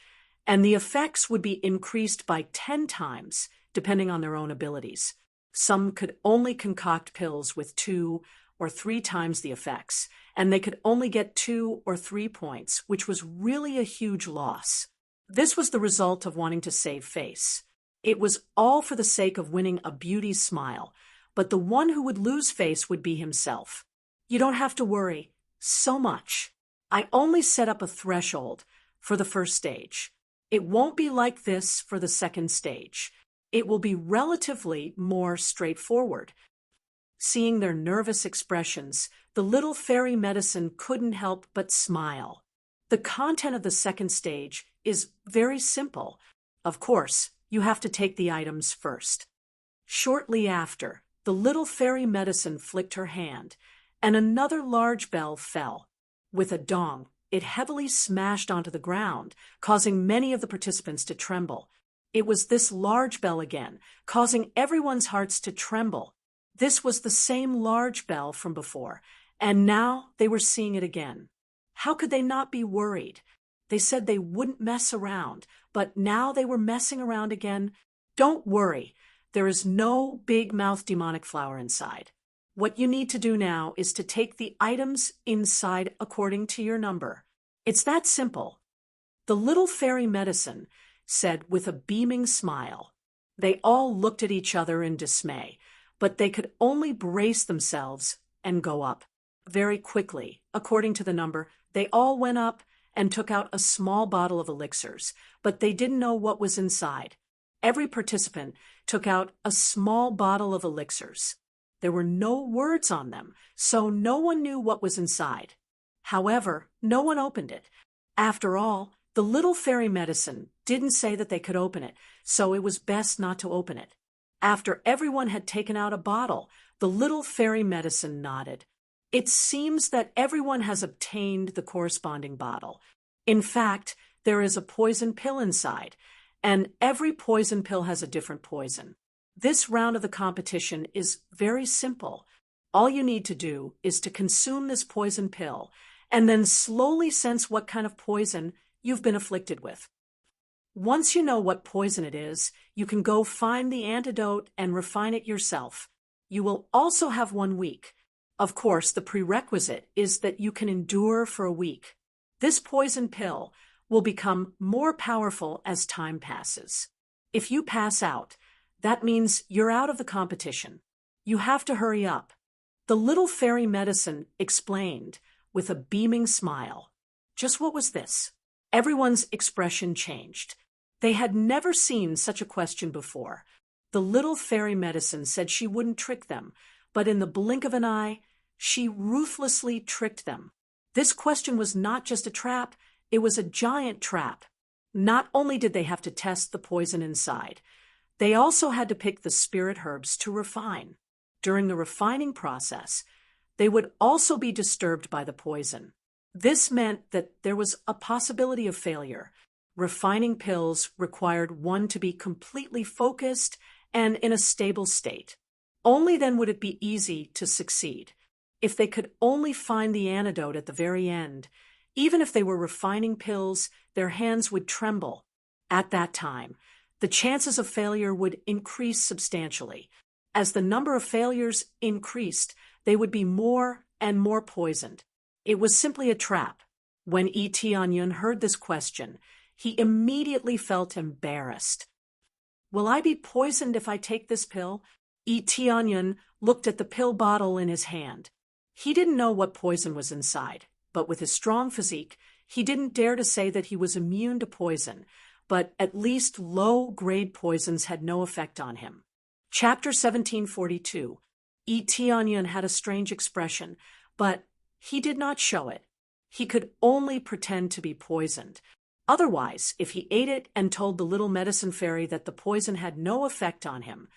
and the effects would be increased by 10 times, depending on their own abilities. Some could only concoct pills with 2 or 3 times the effects, and they could only get 2 or 3 points, which was really a huge loss. This was the result of wanting to save face. It was all for the sake of winning a beauty smile, but the one who would lose face would be himself. You don't have to worry so much. I only set up a threshold for the first stage. It won't be like this for the second stage. It will be relatively more straightforward. Seeing their nervous expressions, the little fairy medicine couldn't help but smile. The content of the second stage is very simple. Of course, you have to take the items first. Shortly after, the little fairy medicine flicked her hand, and another large bell fell. With a dong, it heavily smashed onto the ground, causing many of the participants to tremble. It was this large bell again, causing everyone's hearts to tremble. This was the same large bell from before, and now they were seeing it again. How could they not be worried? They said they wouldn't mess around, but now they were messing around again. Don't worry, there is no big mouth demonic flower inside. What you need to do now is to take the items inside according to your number. It's that simple. The little fairy medicine said with a beaming smile. They all looked at each other in dismay, but they could only brace themselves and go up. Very quickly, according to the number, they all went up and took out a small bottle of elixirs, but they didn't know what was inside. Every participant took out a small bottle of elixirs. There were no words on them, so no one knew what was inside. However, no one opened it. After all, the little fairy medicine didn't say that they could open it, so it was best not to open it. After everyone had taken out a bottle, the little fairy medicine nodded. It seems that everyone has obtained the corresponding bottle. In fact, there is a poison pill inside, and every poison pill has a different poison. This round of the competition is very simple. All you need to do is to consume this poison pill and then slowly sense what kind of poison you've been afflicted with. Once you know what poison it is, you can go find the antidote and refine it yourself. You will also have 1 week. Of course, the prerequisite is that you can endure for a week. This poison pill will become more powerful as time passes. If you pass out, that means you're out of the competition. You have to hurry up. The little fairy medicine explained with a beaming smile. Just what was this? Everyone's expression changed. They had never seen such a question before. The little fairy medicine said she wouldn't trick them, but in the blink of an eye, she ruthlessly tricked them. This question was not just a trap, it was a giant trap. Not only did they have to test the poison inside, they also had to pick the spirit herbs to refine. During the refining process, they would also be disturbed by the poison. This meant that there was a possibility of failure. Refining pills required one to be completely focused and in a stable state. Only then would it be easy to succeed. If they could only find the antidote at the very end, even if they were refining pills, their hands would tremble. At that time, the chances of failure would increase substantially. As the number of failures increased, they would be more and more poisoned. It was simply a trap. When Etienne heard this question, he immediately felt embarrassed. Will I be poisoned if I take this pill? Etienne looked at the pill bottle in his hand. He didn't know what poison was inside, but with his strong physique, he didn't dare to say that he was immune to poison, but at least low-grade poisons had no effect on him. Chapter 1742. Etienne had a strange expression, but he did not show it. He could only pretend to be poisoned. Otherwise, if he ate it and told the little medicine fairy that the poison had no effect on him,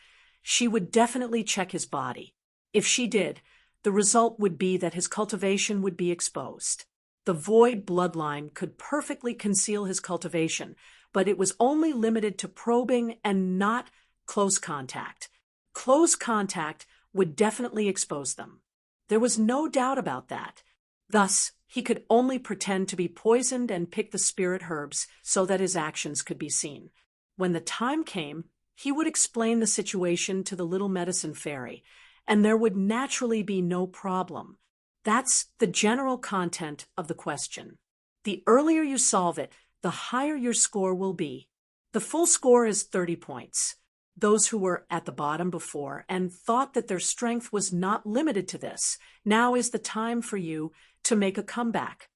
she would definitely check his body. If she did, the result would be that his cultivation would be exposed. The void bloodline could perfectly conceal his cultivation, but it was only limited to probing and not close contact. Close contact would definitely expose them. There was no doubt about that. Thus, he could only pretend to be poisoned and pick the spirit herbs so that his actions could be seen. When the time came, he would explain the situation to the little medicine fairy, and there would naturally be no problem. That's the general content of the question. The earlier you solve it, the higher your score will be. The full score is 30 points. Those who were at the bottom before and thought that their strength was not limited to this, now is the time for you to make a comeback.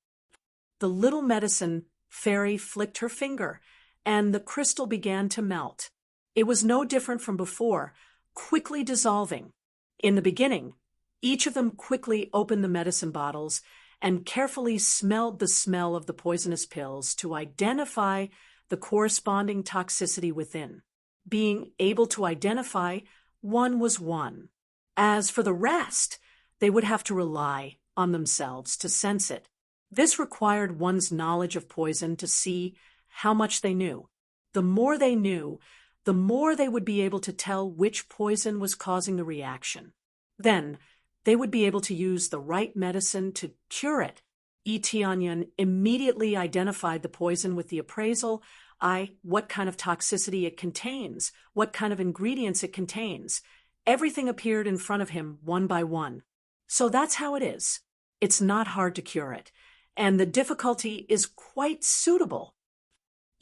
The little medicine fairy flicked her finger, and the crystal began to melt. It was no different from before, quickly dissolving. In the beginning, each of them quickly opened the medicine bottles and carefully smelled the smell of the poisonous pills to identify the corresponding toxicity within. Being able to identify, one was won. As for the rest, they would have to rely on themselves to sense it. This required one's knowledge of poison to see how much they knew. The more they knew, the more they would be able to tell which poison was causing the reaction. Then, they would be able to use the right medicine to cure it. Etienne immediately identified the poison with the appraisal, what kind of toxicity it contains, what kind of ingredients it contains. Everything appeared in front of him one by one. So that's how it is. It's not hard to cure it, and the difficulty is quite suitable.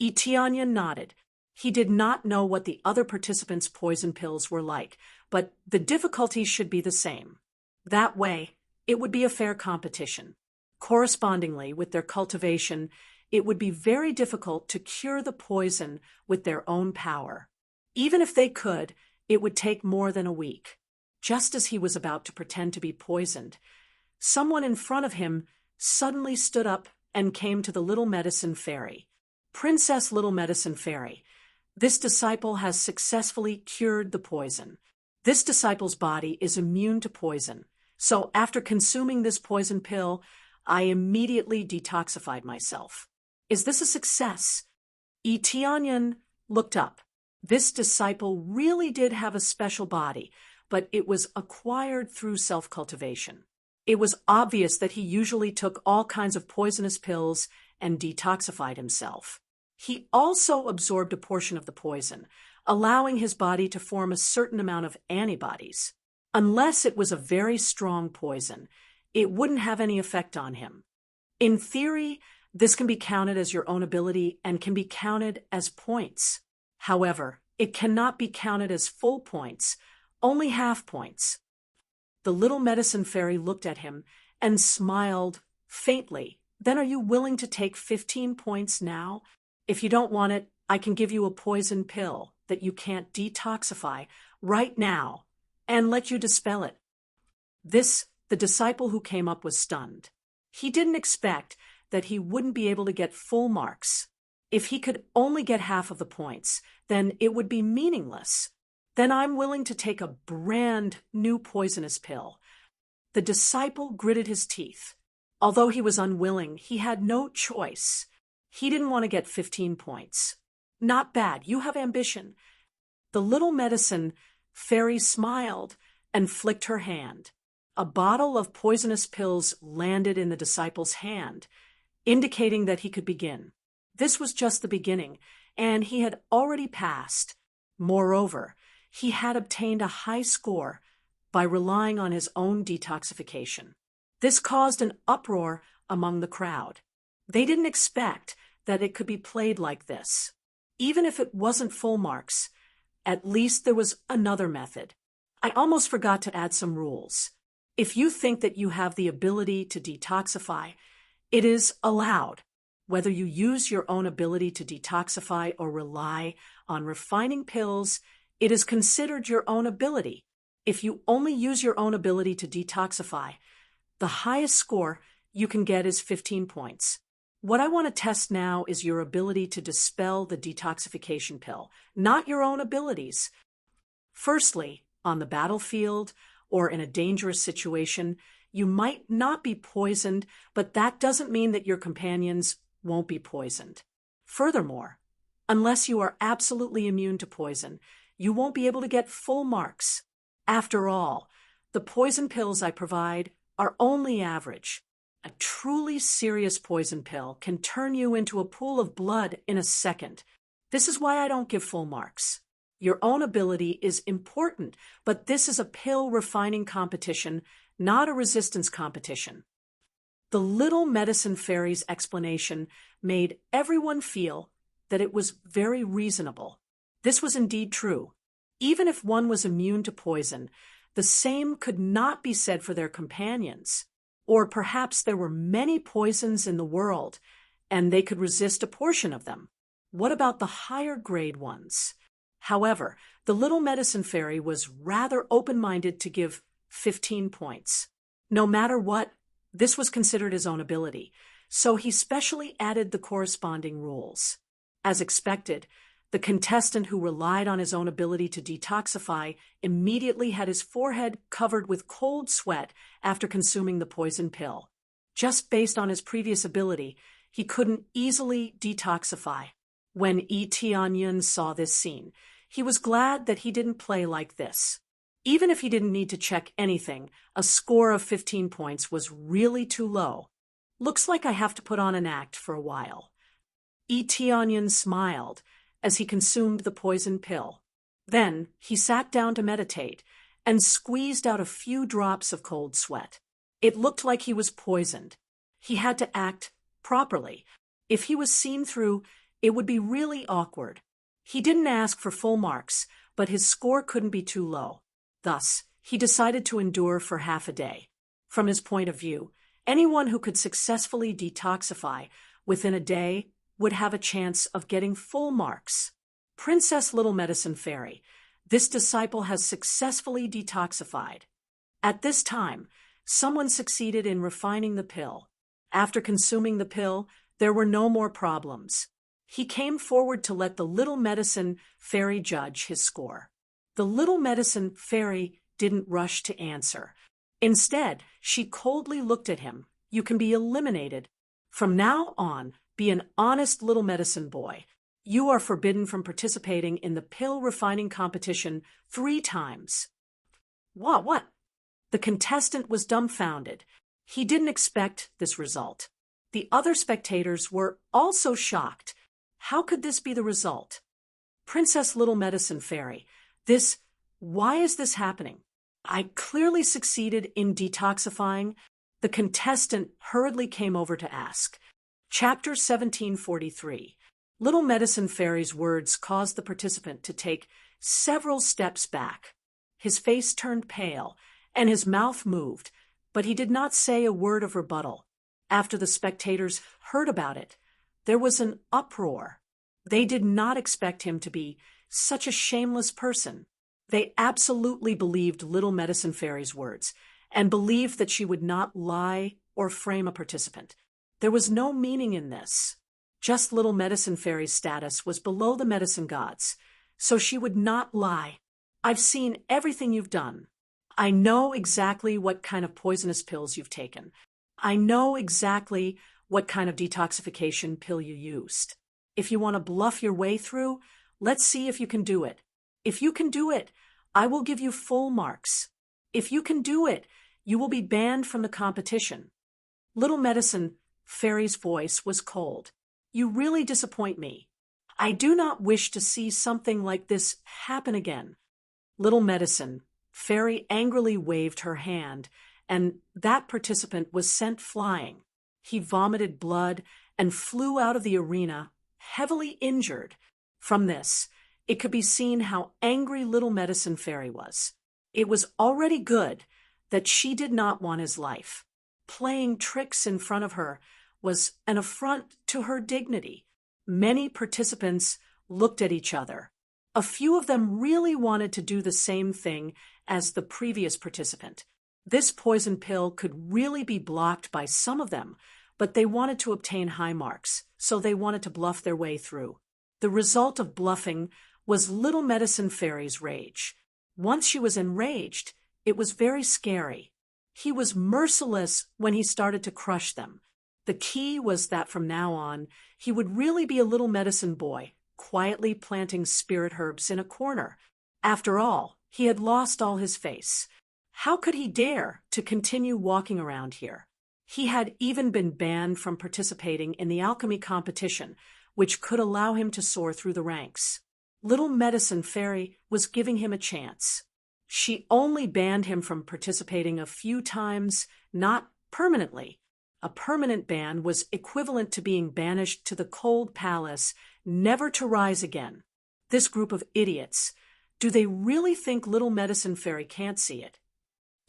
Etienne nodded. He did not know what the other participants' poison pills were like, but the difficulty should be the same. That way, it would be a fair competition. Correspondingly, with their cultivation, it would be very difficult to cure the poison with their own power. Even if they could, it would take more than a week. Just as he was about to pretend to be poisoned, someone in front of him suddenly stood up and came to the little medicine fairy. Princess Little Medicine Fairy, this disciple has successfully cured the poison. This disciple's body is immune to poison, so after consuming this poison pill, I immediately detoxified myself. Is this a success? Etienne looked up. This disciple really did have a special body, but it was acquired through self-cultivation. It was obvious that he usually took all kinds of poisonous pills and detoxified himself. He also absorbed a portion of the poison, allowing his body to form a certain amount of antibodies. Unless it was a very strong poison, it wouldn't have any effect on him. In theory, this can be counted as your own ability and can be counted as points. However, it cannot be counted as full points, only half points. The little medicine fairy looked at him and smiled faintly. Then are you willing to take 15 points now? If you don't want it, I can give you a poison pill that you can't detoxify right now and let you dispel it. The disciple who came up was stunned. He didn't expect that he wouldn't be able to get full marks. If he could only get half of the points, then it would be meaningless. Then I'm willing to take a brand new poisonous pill. The disciple gritted his teeth. Although he was unwilling, he had no choice. He didn't want to get 15 points. Not bad, you have ambition. The little medicine fairy smiled and flicked her hand. A bottle of poisonous pills landed in the disciple's hand, indicating that he could begin. This was just the beginning, and he had already passed. Moreover, he had obtained a high score by relying on his own detoxification. This caused an uproar among the crowd. They didn't expect that it could be played like this. Even if it wasn't full marks, at least there was another method. I almost forgot to add some rules. If you think that you have the ability to detoxify, it is allowed. Whether you use your own ability to detoxify or rely on refining pills, it is considered your own ability. If you only use your own ability to detoxify, the highest score you can get is 15 points. What I want to test now is your ability to dispel the detoxification pill, not your own abilities. Firstly, on the battlefield or in a dangerous situation, you might not be poisoned, but that doesn't mean that your companions won't be poisoned. Furthermore, unless you are absolutely immune to poison, you won't be able to get full marks. After all, the poison pills I provide are only average. A truly serious poison pill can turn you into a pool of blood in a second. This is why I don't give full marks. Your own ability is important, but this is a pill refining competition, not a resistance competition. The little medicine fairy's explanation made everyone feel that it was very reasonable. This was indeed true. Even if one was immune to poison, the same could not be said for their companions. Or perhaps there were many poisons in the world, and they could resist a portion of them. What about the higher grade ones? However, the little medicine fairy was rather open-minded to give 15 points. No matter what, this was considered his own ability, so he specially added the corresponding rules. As expected, the contestant who relied on his own ability to detoxify immediately had his forehead covered with cold sweat after consuming the poison pill. Just based on his previous ability, he couldn't easily detoxify. When Tianyun saw this scene, he was glad that he didn't play like this. Even if he didn't need to check anything, a score of 15 points was really too low. Looks like I have to put on an act for a while. Tianyun smiled as he consumed the poison pill. Then he sat down to meditate and squeezed out a few drops of cold sweat. It looked like he was poisoned. He had to act properly. If he was seen through, it would be really awkward. He didn't ask for full marks, but his score couldn't be too low. Thus, he decided to endure for half a day. From his point of view, anyone who could successfully detoxify within a day would have a chance of getting full marks. Princess Little Medicine Fairy, this disciple has successfully detoxified. At this time, someone succeeded in refining the pill. After consuming the pill, there were no more problems. He came forward to let the Little Medicine Fairy judge his score. The Little Medicine Fairy didn't rush to answer. Instead, she coldly looked at him. You can be eliminated. From now on, be an honest little medicine boy. You are forbidden from participating in the pill refining competition 3 times. What? The contestant was dumbfounded. He didn't expect this result. The other spectators were also shocked. How could this be the result? Princess Little Medicine Fairy, why is this happening? I clearly succeeded in detoxifying. The contestant hurriedly came over to ask. Chapter 1743. Little Medicine Fairy's words caused the participant to take several steps back. His face turned pale, and his mouth moved, but he did not say a word of rebuttal. After the spectators heard about it, there was an uproar. They did not expect him to be such a shameless person. They absolutely believed Little Medicine Fairy's words, and believed that she would not lie or frame a participant. There was no meaning in this. Just Little Medicine Fairy's status was below the medicine gods, so she would not lie. I've seen everything you've done. I know exactly what kind of poisonous pills you've taken. I know exactly what kind of detoxification pill you used. If you want to bluff your way through, let's see if you can do it. If you can do it, I will give you full marks. If you can do it, you will be banned from the competition. Little Medicine Fairy's voice was cold. You really disappoint me. I do not wish to see something like this happen again. Little Medicine Fairy angrily waved her hand, and that participant was sent flying. He vomited blood and flew out of the arena, heavily injured. From this, it could be seen how angry Little Medicine Fairy was. It was already good that she did not want his life. Playing tricks in front of her was an affront to her dignity. Many participants looked at each other. A few of them really wanted to do the same thing as the previous participant. This poison pill could really be blocked by some of them, but they wanted to obtain high marks, so they wanted to bluff their way through. The result of bluffing was Little Medicine Fairy's rage. Once she was enraged, it was very scary. He was merciless when he started to crush them. The key was that from now on, he would really be a little medicine boy, quietly planting spirit herbs in a corner. After all, he had lost all his face. How could he dare to continue walking around here? He had even been banned from participating in the alchemy competition, which could allow him to soar through the ranks. Little Medicine Fairy was giving him a chance. She only banned him from participating a few times, not permanently. A permanent ban was equivalent to being banished to the cold palace, never to rise again. This group of idiots, do they really think Little Medicine Fairy can't see it?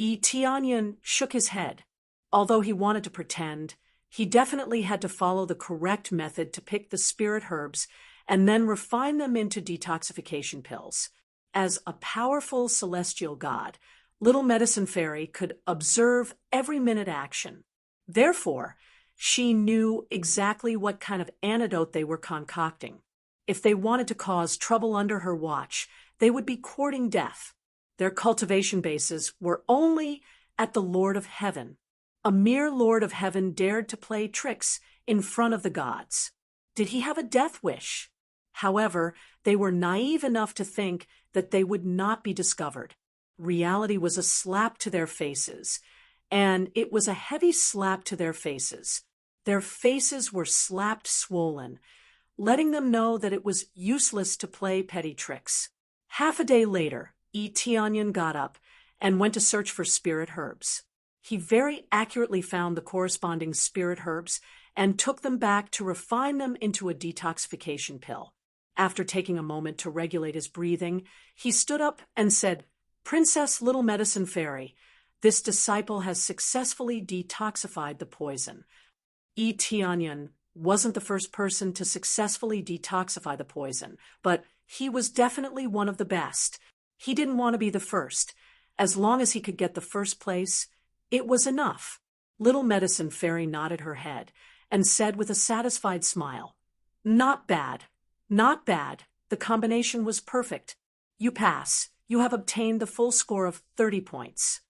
Tianyan shook his head. Although he wanted to pretend, he definitely had to follow the correct method to pick the spirit herbs and then refine them into detoxification pills. As a powerful celestial god, Little Medicine Fairy could observe every minute action. Therefore, she knew exactly what kind of antidote they were concocting. If they wanted to cause trouble under her watch, they would be courting death. Their cultivation bases were only at the Lord of Heaven. A mere Lord of Heaven dared to play tricks in front of the gods. Did he have a death wish? However, they were naive enough to think that they would not be discovered. Reality was a slap to their faces, and it was a heavy slap to their faces. Their faces were slapped swollen, letting them know that it was useless to play petty tricks. Half a day later, Tianyan got up and went to search for spirit herbs. He very accurately found the corresponding spirit herbs and took them back to refine them into a detoxification pill. After taking a moment to regulate his breathing, he stood up and said, "Princess Little Medicine Fairy, this disciple has successfully detoxified the poison." Tianyan wasn't the first person to successfully detoxify the poison, but he was definitely one of the best. He didn't want to be the first. As long as he could get the first place, it was enough. Little Medicine Fairy nodded her head and said with a satisfied smile, "Not bad. Not bad. The combination was perfect. You pass. You have obtained the full score of 30 points.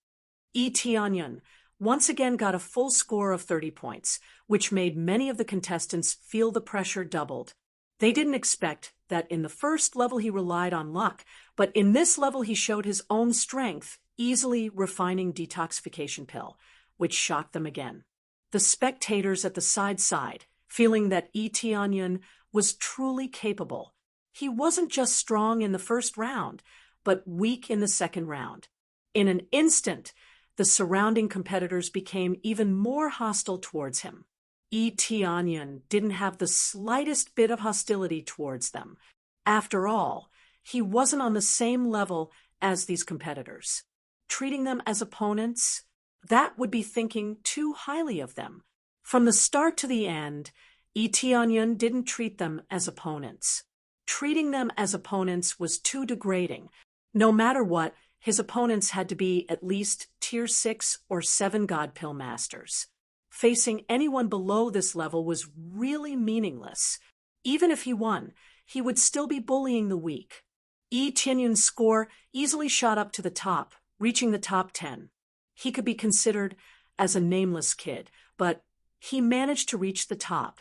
Tianyan once again got a full score of 30 points, which made many of the contestants feel the pressure doubled. They didn't expect that in the first level he relied on luck, but in this level he showed his own strength, easily refining detoxification pill, which shocked them again. The spectators at the side, feeling that Tianyan was truly capable. He wasn't just strong in the first round, but weak in the second round. In an instant, the surrounding competitors became even more hostile towards him. Tianyan didn't have the slightest bit of hostility towards them. After all, he wasn't on the same level as these competitors. Treating them as opponents, that would be thinking too highly of them. From the start to the end, Tianyan didn't treat them as opponents. Treating them as opponents was too degrading. No matter what, his opponents had to be at least tier 6 or 7 God Pill Masters. Facing anyone below this level was really meaningless. Even if he won, he would still be bullying the weak. Tianyan's score easily shot up to the top, reaching the top 10. He could be considered as a nameless kid, but he managed to reach the top.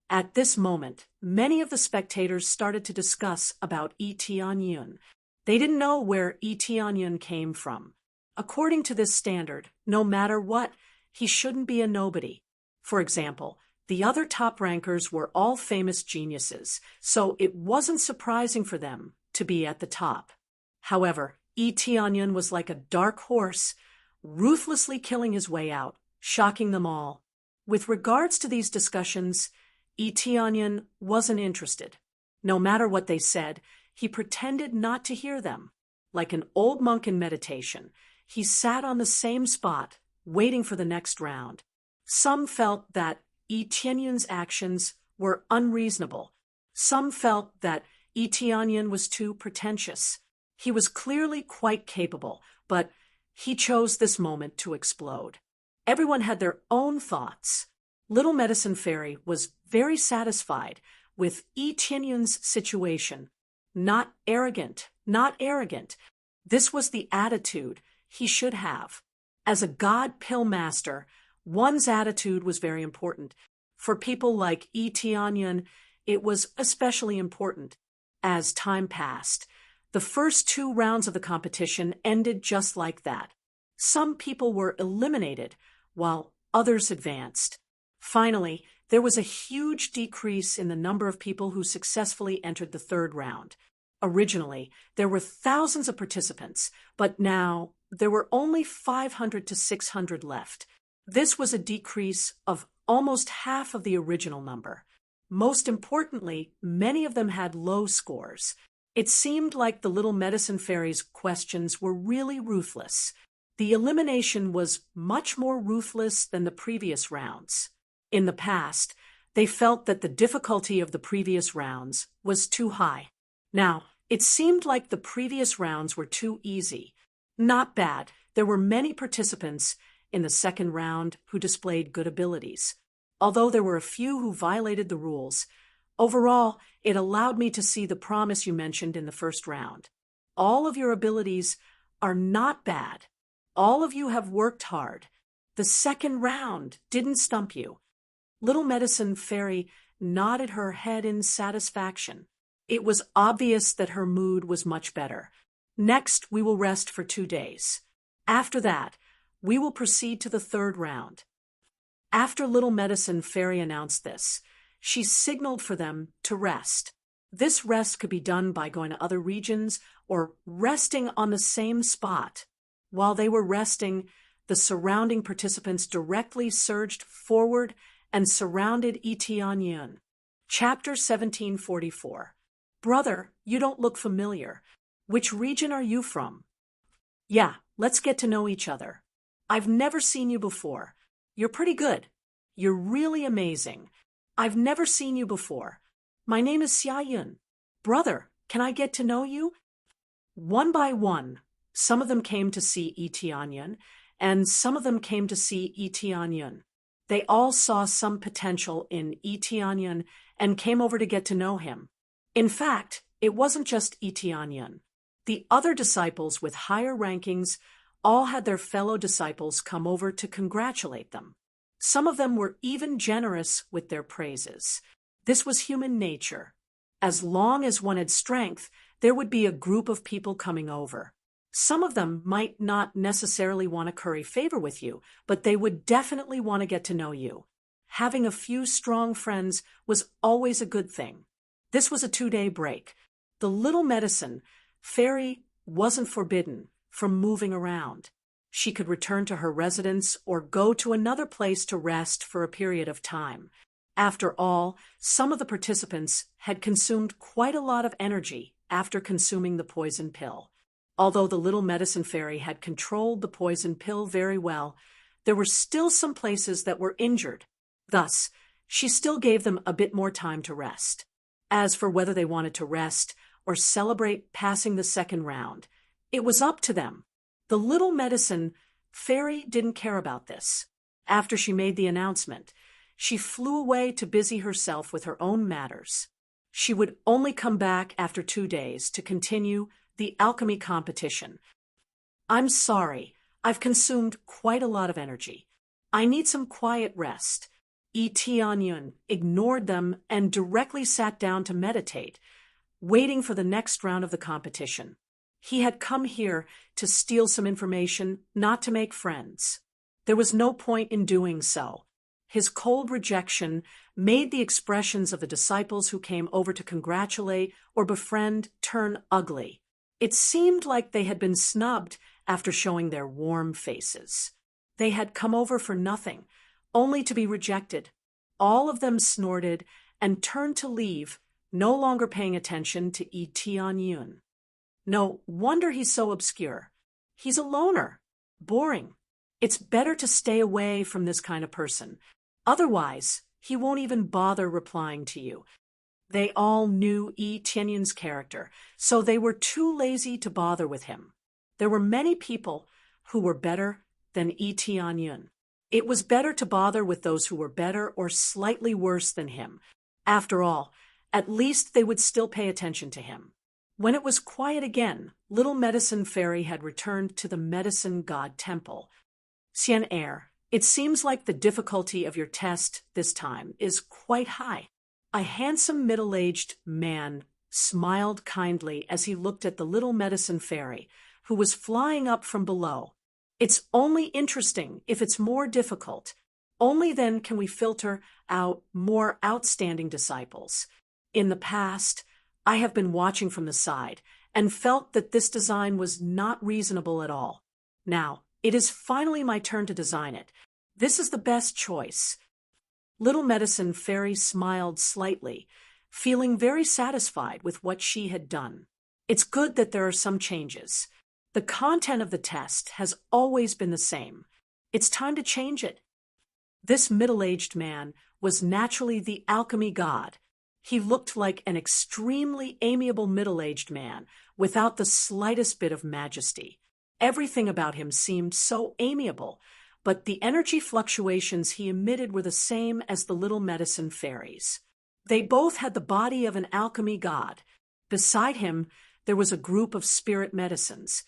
At this moment, many of the spectators started to discuss about Tianyan. They didn't know where Tianyan came from. According to this standard, no matter what, he shouldn't be a nobody. For example, the other top rankers were all famous geniuses, so it wasn't surprising for them to be at the top. However, Tianyan was like a dark horse, ruthlessly killing his way out, shocking them all. With regards to these discussions, Eteonion wasn't interested. No matter what they said, he pretended not to hear them. Like an old monk in meditation, he sat on the same spot, waiting for the next round. Some felt that Eteonion's actions were unreasonable. Some felt that Eteonion was too pretentious. He was clearly quite capable, but he chose this moment to explode. Everyone had their own thoughts. Little Medicine Fairy was very satisfied with Eteonion's situation. Not arrogant, not arrogant. This was the attitude he should have. As a god pill master, one's attitude was very important. For people like Eteonion, it was especially important. As time passed, the first 2 rounds of the competition ended just like that. Some people were eliminated, while others advanced. Finally, there was a huge decrease in the number of people who successfully entered the 3rd round. Originally, there were thousands of participants, but now there were only 500 to 600 left. This was a decrease of almost half of the original number. Most importantly, many of them had low scores. It seemed like the Little Medicine Fairy's questions were really ruthless. The elimination was much more ruthless than the previous rounds. In the past, they felt that the difficulty of the previous rounds was too high. Now, it seemed like the previous rounds were too easy. Not bad. There were many participants in the 2nd round who displayed good abilities. Although there were a few who violated the rules, overall, it allowed me to see the promise you mentioned in the 1st round. All of your abilities are not bad. All of you have worked hard. The 2nd round didn't stump you. Little Medicine Fairy nodded her head in satisfaction. It was obvious that her mood was much better. Next, we will rest for 2 days. After that, we will proceed to the 3rd round. After Little Medicine Fairy announced this, she signaled for them to rest. This rest could be done by going to other regions or resting on the same spot. While they were resting, the surrounding participants directly surged forward and surrounded Eteonion. Chapter 1744. Brother, you don't look familiar. Which region are you from? Yeah, let's get to know each other. I've never seen you before. You're pretty good. You're really amazing. I've never seen you before. My name is Xiayun. Brother, can I get to know you? One by one, some of them came to see Eteonion, and some of them came to see Eteonion. They all saw some potential in Eteonion and came over to get to know him. In fact, it wasn't just Eteonion. The other disciples with higher rankings all had their fellow disciples come over to congratulate them. Some of them were even generous with their praises. This was human nature. As long as one had strength, there would be a group of people coming over. Some of them might not necessarily want to curry favor with you, but they would definitely want to get to know you. Having a few strong friends was always a good thing. This was a 2-day break. The Little Medicine Fairy wasn't forbidden from moving around. She could return to her residence or go to another place to rest for a period of time. After all, some of the participants had consumed quite a lot of energy after consuming the poison pill. Although the Little Medicine Fairy had controlled the poison pill very well, there were still some places that were injured. Thus, she still gave them a bit more time to rest. As for whether they wanted to rest or celebrate passing the 2nd round, it was up to them. The Little Medicine Fairy didn't care about this. After she made the announcement, she flew away to busy herself with her own matters. She would only come back after 2 days to continue the alchemy competition. I'm sorry, I've consumed quite a lot of energy. I need some quiet rest. Eteonion ignored them and directly sat down to meditate, waiting for the next round of the competition. He had come here to steal some information, not to make friends. There was no point in doing so. His cold rejection made the expressions of the disciples who came over to congratulate or befriend turn ugly. It seemed like they had been snubbed after showing their warm faces. They had come over for nothing, only to be rejected. All of them snorted and turned to leave, no longer paying attention to Tianyun. No wonder he's so obscure. He's a loner. Boring. It's better to stay away from this kind of person. Otherwise, he won't even bother replying to you. They all knew Tianyun's character, so they were too lazy to bother with him. There were many people who were better than Tianyun. It was better to bother with those who were better or slightly worse than him. After all, at least they would still pay attention to him. When it was quiet again, Little Medicine Fairy had returned to the Medicine God Temple. Xian Er, it seems like the difficulty of your test this time is quite high. A handsome middle-aged man smiled kindly as he looked at the Little Medicine Fairy, who was flying up from below. It's only interesting if it's more difficult. Only then can we filter out more outstanding disciples. In the past, I have been watching from the side and felt that this design was not reasonable at all. Now, it is finally my turn to design it. This is the best choice. Little Medicine Fairy smiled slightly, feeling very satisfied with what she had done. It's good that there are some changes. The content of the test has always been the same. It's time to change it. This middle-aged man was naturally the alchemy god. He looked like an extremely amiable middle-aged man, without the slightest bit of majesty. Everything about him seemed so amiable, but the energy fluctuations he emitted were the same as the Little Medicine Fairies. They both had the body of an alchemy god. Beside him, there was a group of spirit medicines,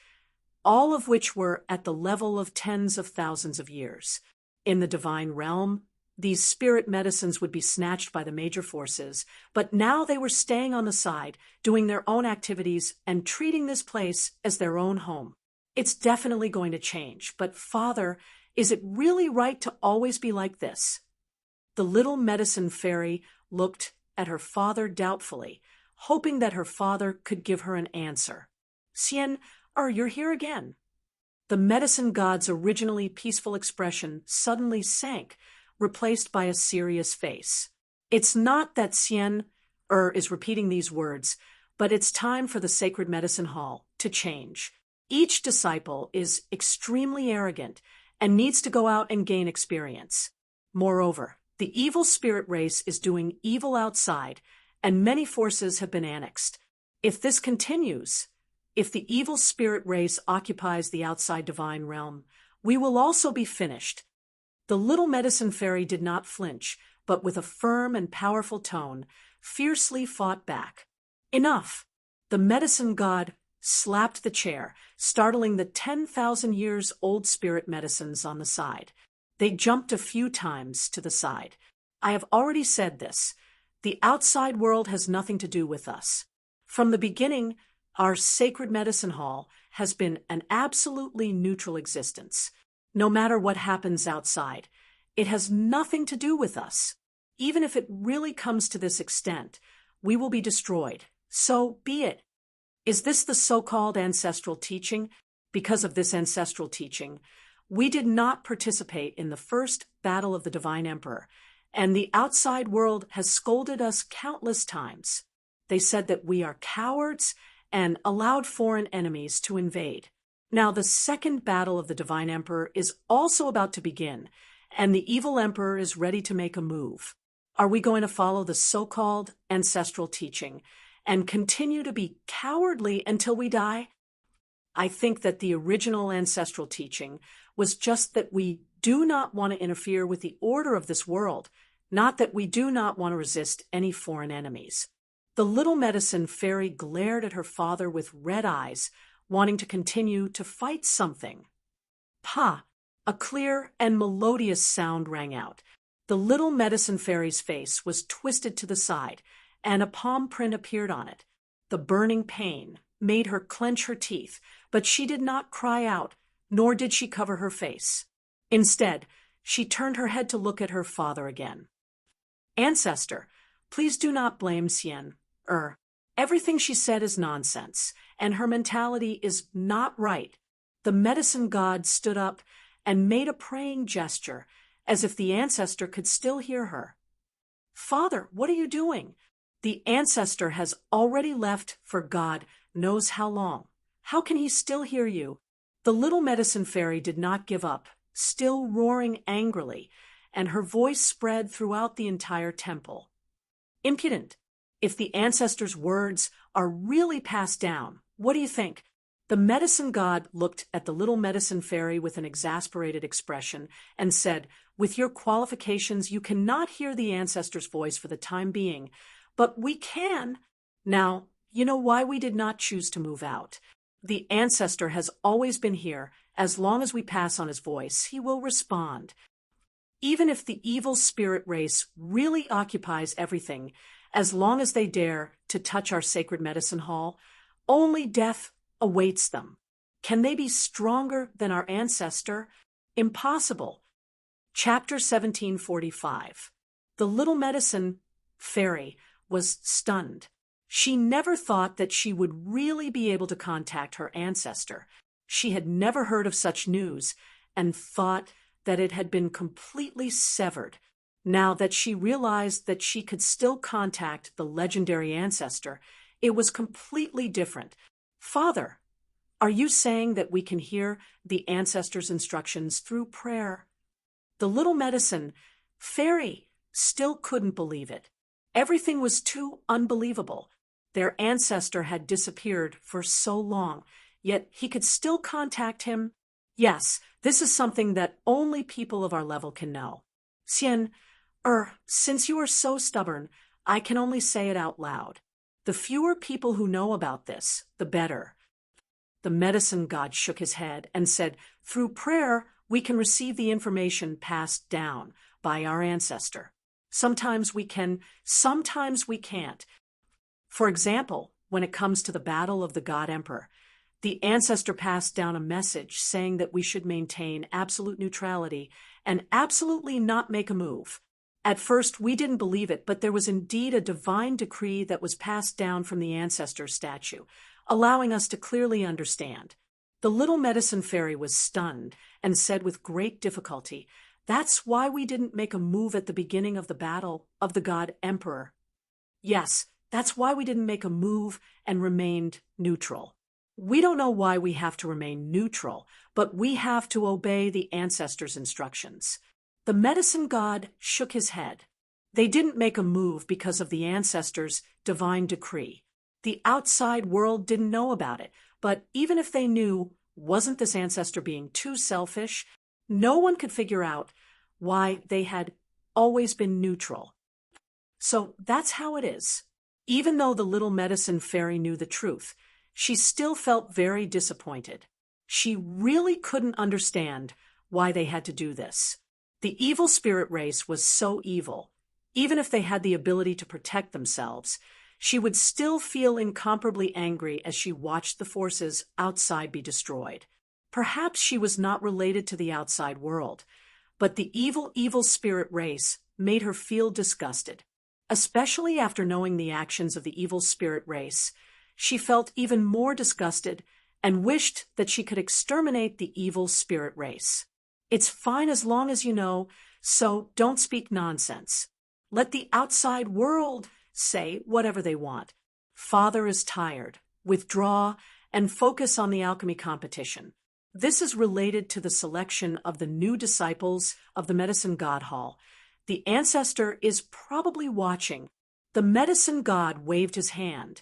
all of which were at the level of tens of thousands of years. In the divine realm, these spirit medicines would be snatched by the major forces, but now they were staying on the side, doing their own activities and treating this place as their own home. It's definitely going to change, but Father, is it really right to always be like this? The Little Medicine Fairy looked at her father doubtfully, hoping that her father could give her an answer. Xian, you're here again. The medicine god's originally peaceful expression suddenly sank, replaced by a serious face. It's not that Xian is repeating these words, but it's time for the Sacred Medicine Hall to change. Each disciple is extremely arrogant and needs to go out and gain experience. Moreover, the evil spirit race is doing evil outside, and many forces have been annexed. If this continues, if the evil spirit race occupies the outside divine realm, we will also be finished. The Little Medicine Fairy did not flinch, but with a firm and powerful tone, fiercely fought back. Enough! The medicine god slapped the chair, startling the 10,000 years old spirit medicines on the side. They jumped a few times to the side. I have already said this. The outside world has nothing to do with us. From the beginning, our Sacred Medicine Hall has been an absolutely neutral existence. No matter what happens outside, it has nothing to do with us. Even if it really comes to this extent, we will be destroyed. So be it. Is this the so-called ancestral teaching? Because of this ancestral teaching, we did not participate in the first battle of the Divine Emperor, and the outside world has scolded us countless times. They said that we are cowards and allowed foreign enemies to invade. Now, the second battle of the Divine Emperor is also about to begin, and the evil emperor is ready to make a move. Are we going to follow the so-called ancestral teaching and continue to be cowardly until we die? I think that the original ancestral teaching was just that we do not want to interfere with the order of this world, not that we do not want to resist any foreign enemies. The Little Medicine Fairy glared at her father with red eyes, wanting to continue to fight something. Pa! A clear and melodious sound rang out. The Little Medicine Fairy's face was twisted to the side, and a palm print appeared on it. The burning pain made her clench her teeth, but she did not cry out, nor did she cover her face. Instead, she turned her head to look at her father again. Ancestor, please do not blame Xian. Everything she said is nonsense, and her mentality is not right. The medicine god stood up and made a praying gesture, as if the ancestor could still hear her. "Father, what are you doing?" "The ancestor has already left for God knows how long. How can he still hear you?" The little medicine fairy did not give up, still roaring angrily, and her voice spread throughout the entire temple. "Impudent! If the ancestors' words are really passed down, what do you think?" The medicine god looked at the little medicine fairy with an exasperated expression and said, "With your qualifications, you cannot hear the ancestor's voice for the time being, but we can. Now, you know why we did not choose to move out. The ancestor has always been here. As long as we pass on his voice, he will respond. Even if the evil spirit race really occupies everything, as long as they dare to touch our sacred medicine hall, only death awaits them. Can they be stronger than our ancestor? Impossible." Chapter 1745. The little medicine fairy was stunned. She never thought that she would really be able to contact her ancestor. She had never heard of such news and thought that it had been completely severed. Now that she realized that she could still contact the legendary ancestor, it was completely different. "Father, are you saying that we can hear the ancestors' instructions through prayer?" The little medicine fairy still couldn't believe it. Everything was too unbelievable. Their ancestor had disappeared for so long, yet he could still contact him. "Yes, this is something that only people of our level can know. Since you are so stubborn, I can only say it out loud. The fewer people who know about this, the better." The medicine god shook his head and said, "Through prayer, we can receive the information passed down by our ancestor. Sometimes we can, sometimes we can't. For example, when it comes to the battle of the God Emperor, the ancestor passed down a message saying that we should maintain absolute neutrality and absolutely not make a move. At first, we didn't believe it, but there was indeed a divine decree that was passed down from the ancestor statue, allowing us to clearly understand." The little medicine fairy was stunned and said with great difficulty, "That's why we didn't make a move at the beginning of the battle of the God Emperor." "Yes, that's why we didn't make a move and remained neutral. We don't know why we have to remain neutral, but we have to obey the ancestors' instructions." The medicine god shook his head. They didn't make a move because of the ancestors' divine decree. The outside world didn't know about it, but even if they knew, wasn't this ancestor being too selfish? No one could figure out why they had always been neutral. So that's how it is. Even though the little medicine fairy knew the truth, she still felt very disappointed. She really couldn't understand why they had to do this. The evil spirit race was so evil. Even if they had the ability to protect themselves, she would still feel incomparably angry as she watched the forces outside be destroyed. Perhaps she was not related to the outside world, but the evil spirit race made her feel disgusted. Especially after knowing the actions of the evil spirit race, she felt even more disgusted and wished that she could exterminate the evil spirit race. "It's fine as long as you know, so don't speak nonsense. Let the outside world say whatever they want. Father is tired. Withdraw and focus on the alchemy competition. This is related to the selection of the new disciples of the Medicine God Hall. The ancestor is probably watching." The medicine god waved his hand,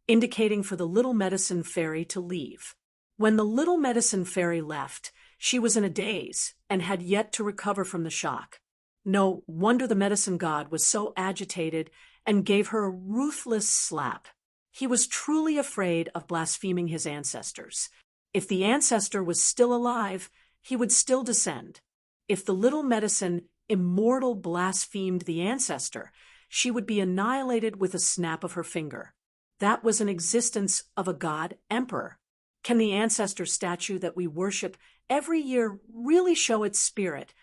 indicating for the little medicine fairy to leave. When the little medicine fairy left, she was in a daze and had yet to recover from the shock. No wonder the medicine god was so agitated and gave her a ruthless slap. He was truly afraid of blaspheming his ancestors. If the ancestor was still alive, he would still descend. If the little medicine immortal blasphemed the ancestor, she would be annihilated with a snap of her finger. That was an existence of a god emperor. Can the ancestor statue that we worship every year really show its spirit?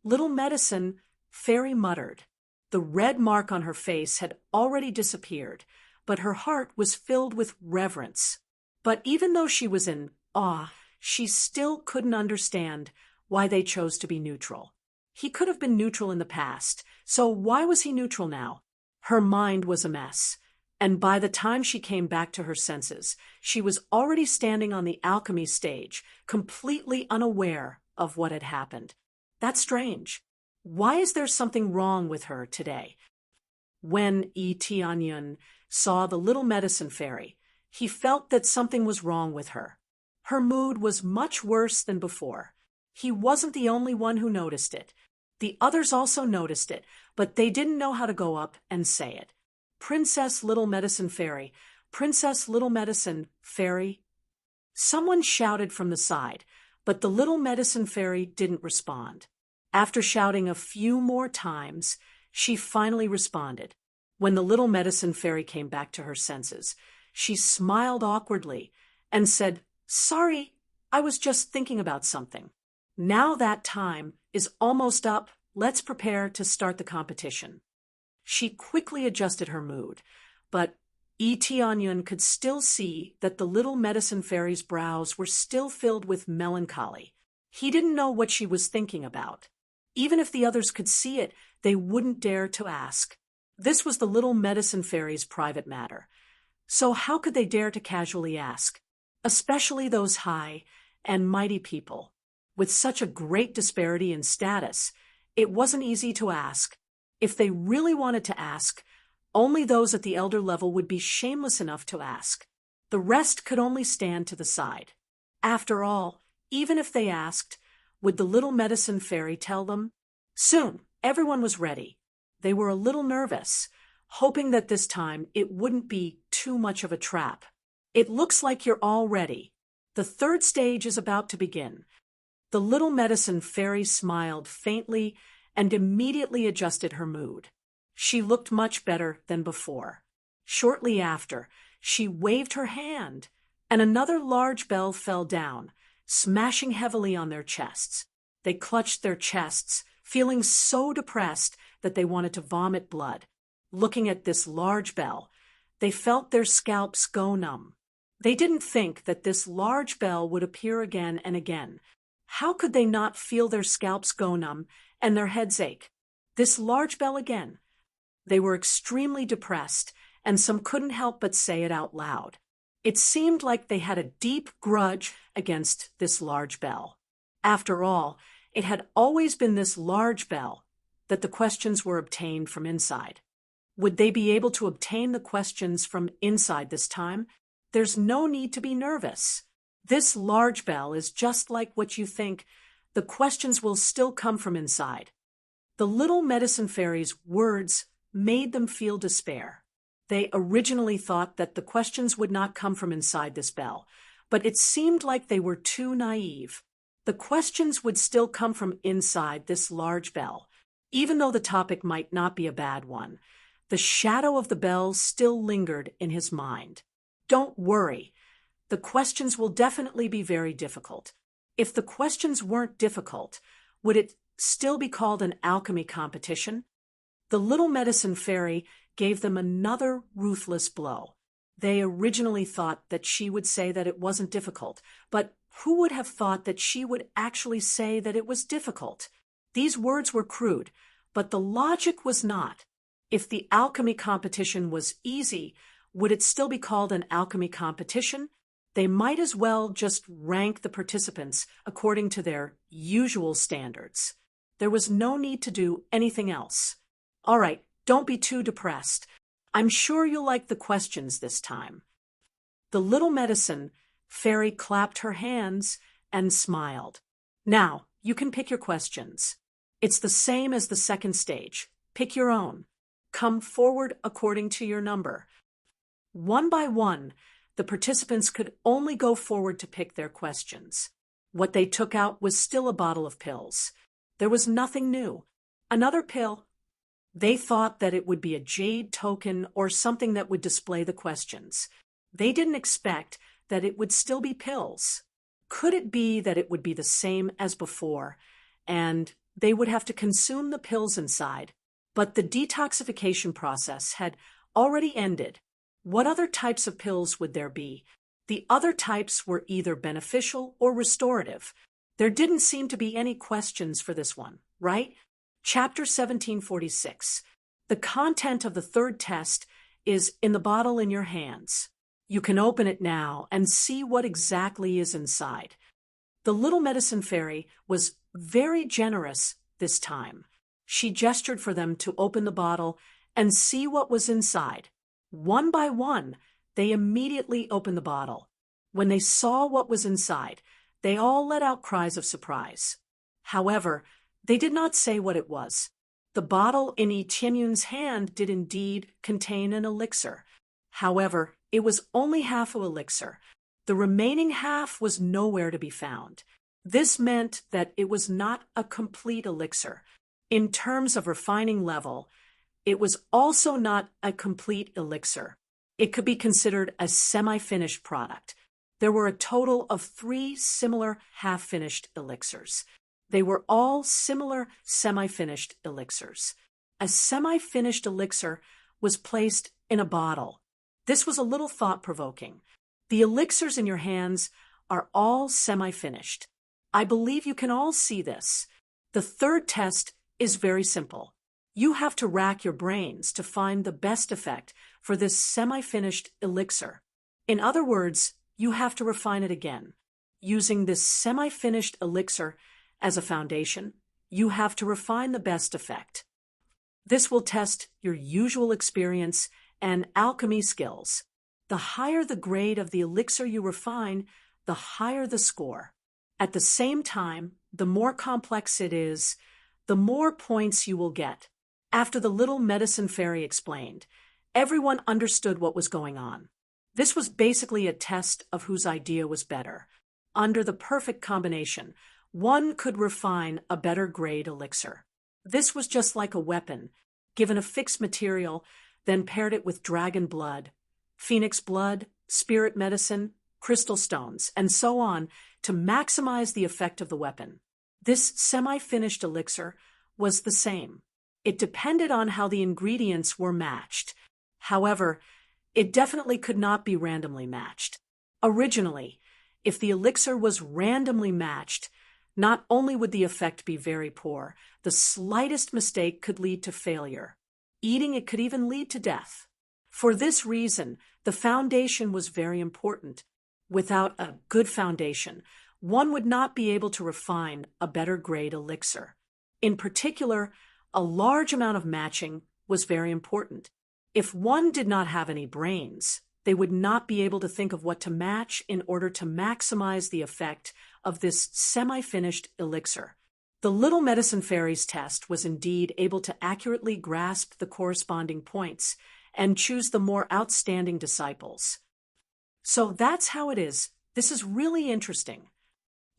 Little medicine fairy muttered. The red mark on her face had already disappeared, but her heart was filled with reverence. But even though she was in awe, she still couldn't understand why they chose to be neutral. He could have been neutral in the past, so why was he neutral now? Her mind was a mess, and by the time she came back to her senses, she was already standing on the alchemy stage, completely unaware of what had happened. That's strange. Why is there something wrong with her today? When Tianyun saw the little medicine fairy, he felt that something was wrong with her. Her mood was much worse than before. He wasn't the only one who noticed it. The others also noticed it, but they didn't know how to go up and say it. Princess Little Medicine Fairy, Princess Little Medicine Fairy. Someone shouted from the side, but the Little Medicine Fairy didn't respond. After shouting a few more times, she finally responded. When the Little Medicine Fairy came back to her senses, she smiled awkwardly and said, "Sorry, I was just thinking about something. Now that time is almost up. Let's prepare to start the competition." She quickly adjusted her mood, but Tianyun could still see that the Little Medicine Fairy's brows were still filled with melancholy. He didn't know what she was thinking about. Even if the others could see it, they wouldn't dare to ask. This was the Little Medicine Fairy's private matter. So how could they dare to casually ask? Especially those high and mighty people. With such a great disparity in status, it wasn't easy to ask. If they really wanted to ask, only those at the elder level would be shameless enough to ask. The rest could only stand to the side. After all, even if they asked, would the Little Medicine Fairy tell them? Soon, everyone was ready. They were a little nervous, hoping that this time it wouldn't be too much of a trap. "It looks like you're all ready. The third stage is about to begin." The Little Medicine Fairy smiled faintly and immediately adjusted her mood. She looked much better than before. Shortly after, she waved her hand, and another large bell fell down, smashing heavily on their chests. They clutched their chests, feeling so depressed that they wanted to vomit blood. Looking at this large bell, they felt their scalps go numb. They didn't think that this large bell would appear again and again. How could they not feel their scalps go numb and their heads ache? This large bell again. They were extremely depressed, and some couldn't help but say it out loud. It seemed like they had a deep grudge against this large bell. After all, it had always been this large bell that the questions were obtained from inside. Would they be able to obtain the questions from inside this time? There's no need to be nervous. This large bell is just like what you think. The questions will still come from inside. The Little Medicine Fairy's words made them feel despair. They originally thought that the questions would not come from inside this bell, but it seemed like they were too naive. The questions would still come from inside this large bell. Even though the topic might not be a bad one, the shadow of the bell still lingered in his mind. Don't worry. The questions will definitely be very difficult. If the questions weren't difficult, would it still be called an alchemy competition? The Little Medicine Fairy gave them another ruthless blow. They originally thought that she would say that it wasn't difficult, but who would have thought that she would actually say that it was difficult? These words were crude, but the logic was not. If the alchemy competition was easy, would it still be called an alchemy competition? They might as well just rank the participants according to their usual standards. There was no need to do anything else. All right, don't be too depressed. I'm sure you'll like the questions this time. The Little Medicine Fairy clapped her hands and smiled. Now, you can pick your questions. It's the same as the second stage. Pick your own. Come forward according to your number. One by one, the participants could only go forward to pick their questions. What they took out was still a bottle of pills. There was nothing new. Another pill. They thought that it would be a jade token or something that would display the questions. They didn't expect that it would still be pills. Could it be that it would be the same as before, and they would have to consume the pills inside? But the detoxification process had already ended. What other types of pills would there be? The other types were either beneficial or restorative. There didn't seem to be any questions for this one, right? Chapter 1746. The content of the third test is in the bottle in your hands. You can open it now and see what exactly is inside. The little medicine fairy was very generous this time. She gestured for them to open the bottle and see what was inside. One by one, they immediately opened the bottle. When they saw what was inside, they all let out cries of surprise. However, they did not say what it was. The bottle in Etienne's hand did indeed contain an elixir. However, it was only half an elixir. The remaining half was nowhere to be found. This meant that it was not a complete elixir. In terms of refining level, it was also not a complete elixir. It could be considered a semi-finished product. There were a total of 3 similar half-finished elixirs. They were all similar semi-finished elixirs. A semi-finished elixir was placed in a bottle. This was a little thought-provoking. The elixirs in your hands are all semi-finished. I believe you can all see this. The third test is very simple. You have to rack your brains to find the best effect for this semi-finished elixir. In other words, you have to refine it again. Using this semi-finished elixir as a foundation, you have to refine the best effect. This will test your usual experience and alchemy skills. The higher the grade of the elixir you refine, the higher the score. At the same time, the more complex it is, the more points you will get. After the little medicine fairy explained, everyone understood what was going on. This was basically a test of whose idea was better. Under the perfect combination, one could refine a better grade elixir. This was just like a weapon, given a fixed material, then paired it with dragon blood, phoenix blood, spirit medicine, crystal stones, and so on to maximize the effect of the weapon. This semi-finished elixir was the same. It depended on how the ingredients were matched. However, it definitely could not be randomly matched. Originally, if the elixir was randomly matched, not only would the effect be very poor, the slightest mistake could lead to failure. Eating it could even lead to death. For this reason, the foundation was very important. Without a good foundation, one would not be able to refine a better grade elixir. In particular, a large amount of matching was very important. If one did not have any brains, they would not be able to think of what to match in order to maximize the effect of this semi-finished elixir. The little medicine fairy's test was indeed able to accurately grasp the corresponding points and choose the more outstanding disciples. So that's how it is. This is really interesting.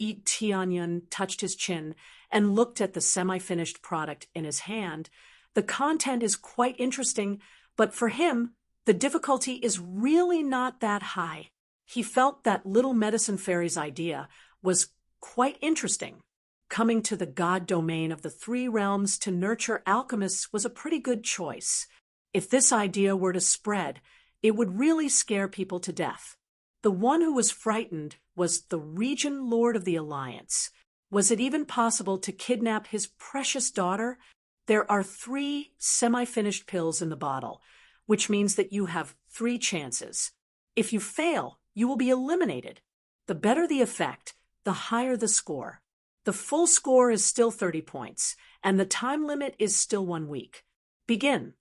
Etienne touched his chin and looked at the semi-finished product in his hand. The content is quite interesting, but for him, the difficulty is really not that high. He felt that little medicine fairy's idea was quite interesting. Coming to the god domain of the 3 realms to nurture alchemists was a pretty good choice. If this idea were to spread, it would really scare people to death. The one who was frightened was the Region Lord of the Alliance. Was it even possible to kidnap his precious daughter? There are 3 semi-finished pills in the bottle, which means that you have 3 chances. If you fail, you will be eliminated. The better the effect, the higher the score. The full score is still 30 points, and the time limit is still 1 week. Begin.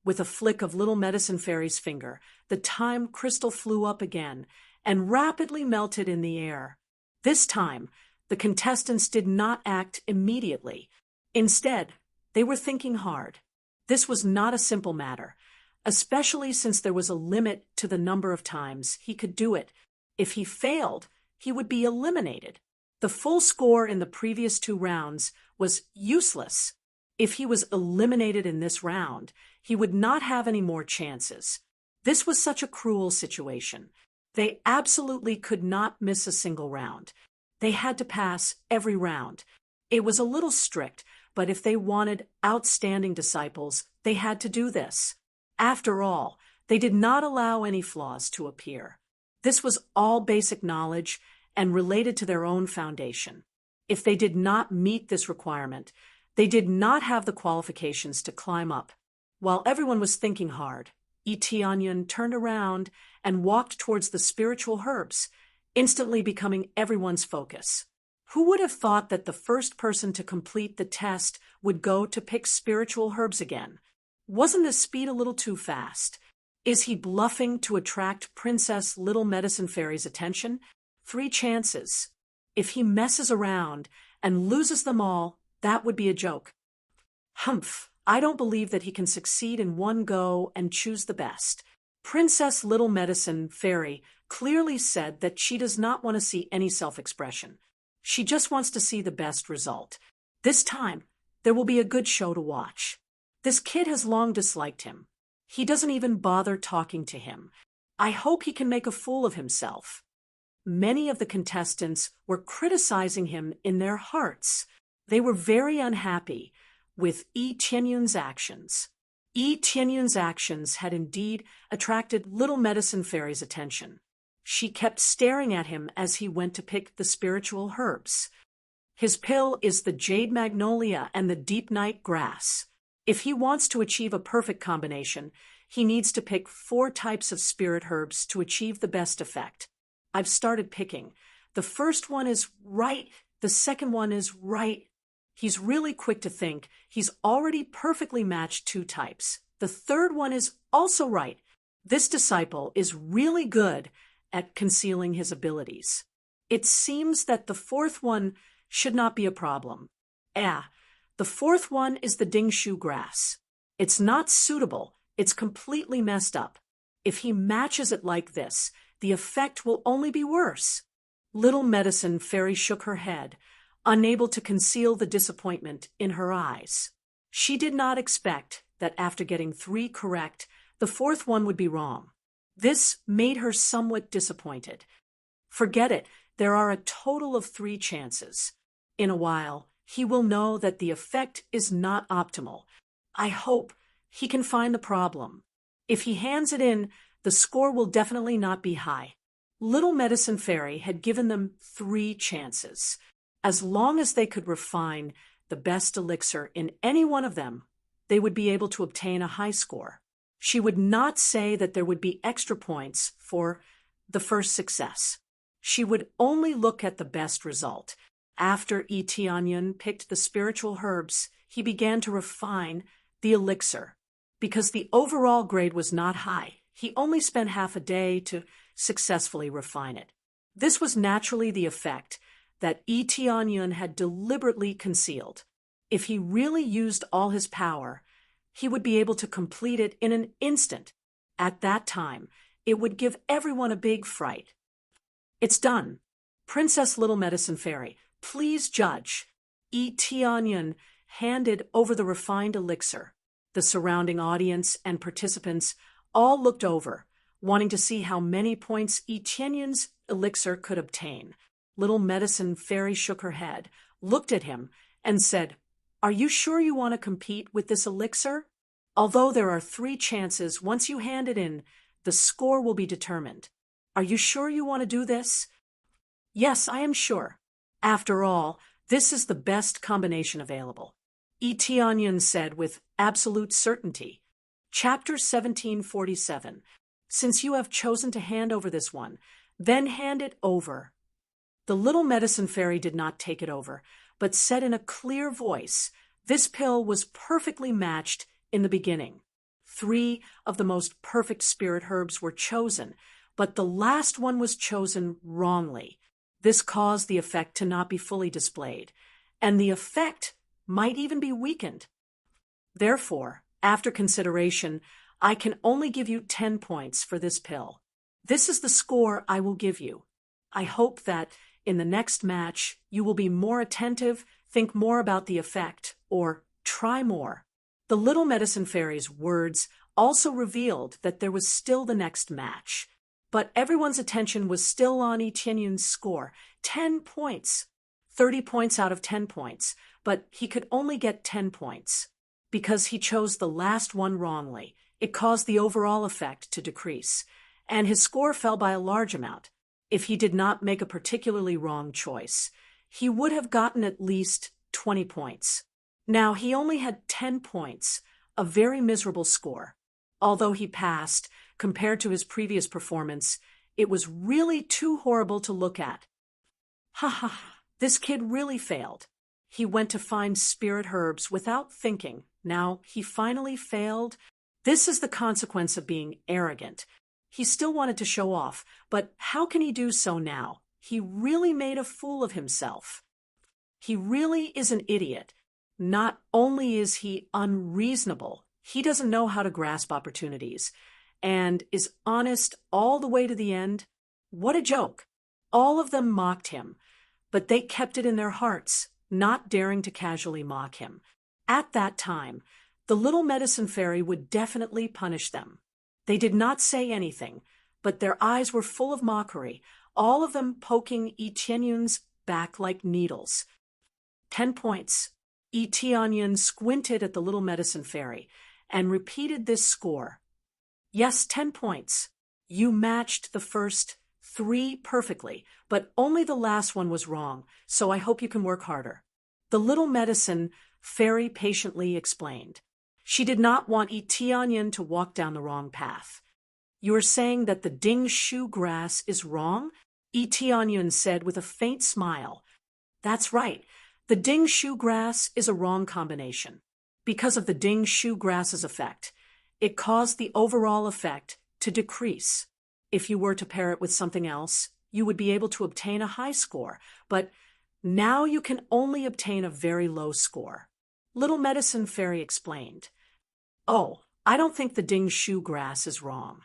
With a flick of little medicine fairy's finger, the time crystal flew up again and rapidly melted in the air. This time, the contestants did not act immediately. Instead, they were thinking hard. This was not a simple matter, especially since there was a limit to the number of times he could do it. If he failed, he would be eliminated. The full score in the previous 2 rounds was useless. If he was eliminated in this round, he would not have any more chances. This was such a cruel situation. They absolutely could not miss a single round. They had to pass every round. It was a little strict, but if they wanted outstanding disciples, they had to do this. After all, they did not allow any flaws to appear. This was all basic knowledge and related to their own foundation. If they did not meet this requirement, They did not have the qualifications to climb up. While everyone was thinking hard, Itianyan turned around and walked towards the spiritual herbs, instantly becoming everyone's focus. Who would have thought that the first person to complete the test would go to pick spiritual herbs again? Wasn't his speed a little too fast? Is he bluffing to attract Princess Little Medicine Fairy's attention? 3 chances. If he messes around and loses them all, that would be a joke. Humph, I don't believe that he can succeed in one go and choose the best. Princess Little Medicine Fairy clearly said that she does not want to see any self-expression. She just wants to see the best result. This time, there will be a good show to watch. This kid has long disliked him. He doesn't even bother talking to him. I hope he can make a fool of himself. Many of the contestants were criticizing him in their hearts. They were very unhappy with Yi Tianyun's actions. Yi Tianyun's actions had indeed attracted Little Medicine Fairy's attention. She kept staring at him as he went to pick the spiritual herbs. His pill is the jade magnolia and the deep night grass. If he wants to achieve a perfect combination, he needs to pick 4 types of spirit herbs to achieve the best effect. I've started picking. The first one is right. The second one is right. He's really quick to think. He's already perfectly matched 2 types. The third one is also right. This disciple is really good at concealing his abilities. It seems that the 4th one should not be a problem. The 4th one is the dingshu grass. It's not suitable. It's completely messed up. If he matches it like this, the effect will only be worse. Little Medicine Fairy shook her head, unable to conceal the disappointment in her eyes. She did not expect that after getting 3 correct, the 4th one would be wrong. This made her somewhat disappointed. Forget it, there are a total of 3 chances. In a while, he will know that the effect is not optimal. I hope he can find the problem. If he hands it in, the score will definitely not be high. Little Medicine Fairy had given them 3 chances. As long as they could refine the best elixir in any one of them, they would be able to obtain a high score. She would not say that there would be extra points for the first success. She would only look at the best result. After Yi Tianyan picked the spiritual herbs, he began to refine the elixir. Because the overall grade was not high, he only spent half a day to successfully refine it. This was naturally the effect that Yi Tianyan had deliberately concealed. If he really used all his power, he would be able to complete it in an instant. At that time, it would give everyone a big fright. It's done. Princess Little Medicine Fairy, please judge. Yi Tianyan handed over the refined elixir. The surrounding audience and participants all looked over, wanting to see how many points Yi Tianyan's elixir could obtain. Little Medicine Fairy shook her head, looked at him, and said, "Are you sure you want to compete with this elixir? Although there are 3 chances, once you hand it in, the score will be determined. Are you sure you want to do this?" "Yes, I am sure. After all, this is the best combination available," Yi Tianyan said with absolute certainty. Chapter 1747. Since you have chosen to hand over this one, then hand it over. The Little Medicine Fairy did not take it over, but said in a clear voice, this pill was perfectly matched in the beginning. 3 of the most perfect spirit herbs were chosen, but the last one was chosen wrongly. This caused the effect to not be fully displayed, and the effect might even be weakened. Therefore, after consideration, I can only give you 10 points for this pill. This is the score I will give you. I hope that in the next match you will be more attentive, think more about the effect, or try more. The Little Medicine Fairy's words also revealed that there was still the next match. But everyone's attention was still on Yi Tianyun's score, 10 points. 30 points out of 10 points, but he could only get 10 points. Because he chose the last one wrongly, it caused the overall effect to decrease, and his score fell by a large amount. If he did not make a particularly wrong choice, he would have gotten at least 20 points. Now, he only had 10 points, a very miserable score. Although he passed, compared to his previous performance, it was really too horrible to look at. Ha ha ha, this kid really failed. He went to find spirit herbs without thinking. Now he finally failed. This is the consequence of being arrogant. He still wanted to show off, but how can he do so now? He really made a fool of himself. He really is an idiot. Not only is he unreasonable, he doesn't know how to grasp opportunities, and is honest all the way to the end. What a joke! All of them mocked him, but they kept it in their hearts, not daring to casually mock him. At that time, the little medicine fairy would definitely punish them. They did not say anything, but their eyes were full of mockery, all of them poking Etienne's back like needles. 10 points. Etienne squinted at the little medicine fairy and repeated this score. Yes, 10 points. You matched the first 3 perfectly, but only the last one was wrong, so I hope you can work harder. The little medicine fairy patiently explained. She did not want Etienne to walk down the wrong path. You are saying that the ding shu grass is wrong? Etienne said with a faint smile. That's right. The ding shu grass is a wrong combination. Because of the ding shu grass's effect, it caused the overall effect to decrease. If you were to pair it with something else, you would be able to obtain a high score, but now you can only obtain a very low score. Little Medicine Fairy explained. Oh, I don't think the ding shu grass is wrong.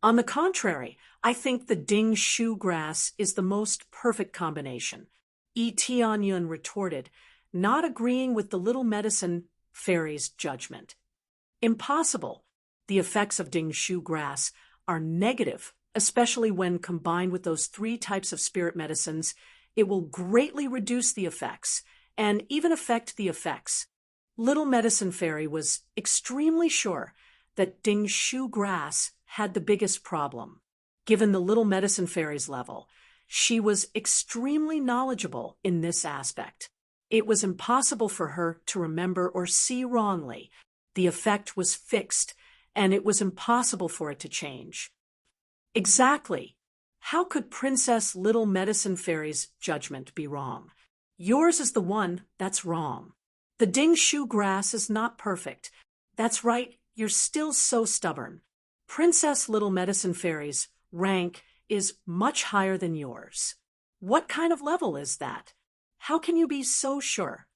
On the contrary, I think the ding shu grass is the most perfect combination. Etienne retorted, not agreeing with the little medicine fairy's judgment. Impossible. The effects of ding shu grass are negative, especially when combined with those 3 types of spirit medicines. It will greatly reduce the effects, and even affect the effects. Little Medicine Fairy was extremely sure that ding shu grass had the biggest problem. Given the Little Medicine Fairy's level, she was extremely knowledgeable in this aspect. It was impossible for her to remember or see wrongly. The effect was fixed, and it was impossible for it to change. Exactly. How could Princess Little Medicine Fairy's judgment be wrong? Yours is the one that's wrong. The ding shu grass is not perfect. That's right, you're still so stubborn. Princess Little Medicine Fairy's rank is much higher than yours. What kind of level is that? How can you be so sure?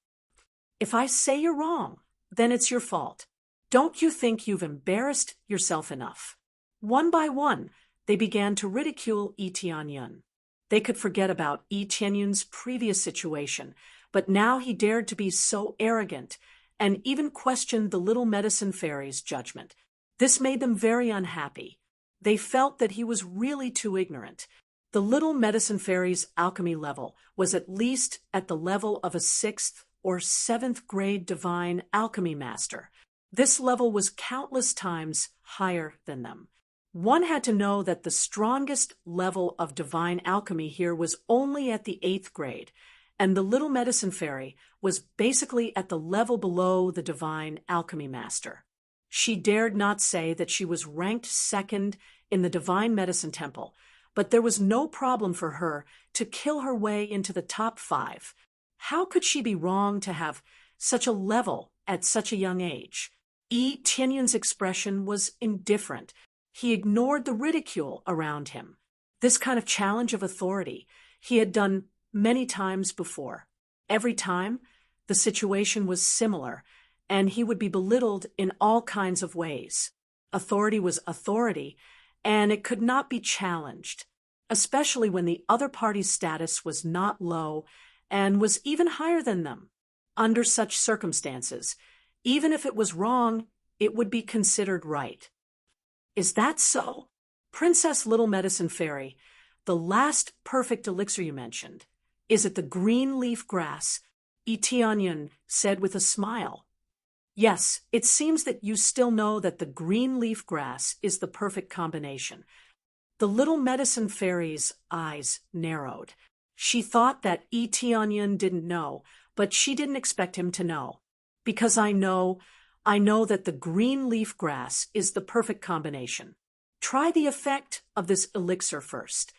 If I say you're wrong, then it's your fault. Don't you think you've embarrassed yourself enough? One by one, they began to ridicule Etienne. They could forget about Etienne's previous situation, but now he dared to be so arrogant and even questioned the Little Medicine Fairy's judgment. This made them very unhappy. They felt that he was really too ignorant. The Little Medicine Fairy's alchemy level was at least at the level of a 6th or 7th grade divine alchemy master. This level was countless times higher than them. One had to know that the strongest level of divine alchemy here was only at the 8th grade, and the Little Medicine Fairy was basically at the level below the divine alchemy master. She dared not say that she was ranked 2nd in the Divine Medicine Temple, but there was no problem for her to kill her way into the top 5. How could she be wrong to have such a level at such a young age? Etienne's expression was indifferent. He ignored the ridicule around him. This kind of challenge of authority he had done many times before. Every time, the situation was similar, and he would be belittled in all kinds of ways. Authority was authority, and it could not be challenged, especially when the other party's status was not low and was even higher than them. Under such circumstances, even if it was wrong, it would be considered right. Is that so? Princess Little Medicine Fairy, the last perfect elixir you mentioned, is it the green leaf grass? Etienne said with a smile. Yes, it seems that you still know that the green leaf grass is the perfect combination. The Little Medicine Fairy's eyes narrowed. She thought that Etienne didn't know, but she didn't expect him to know. Because I know that the green leaf grass is the perfect combination. Try the effect of this elixir first.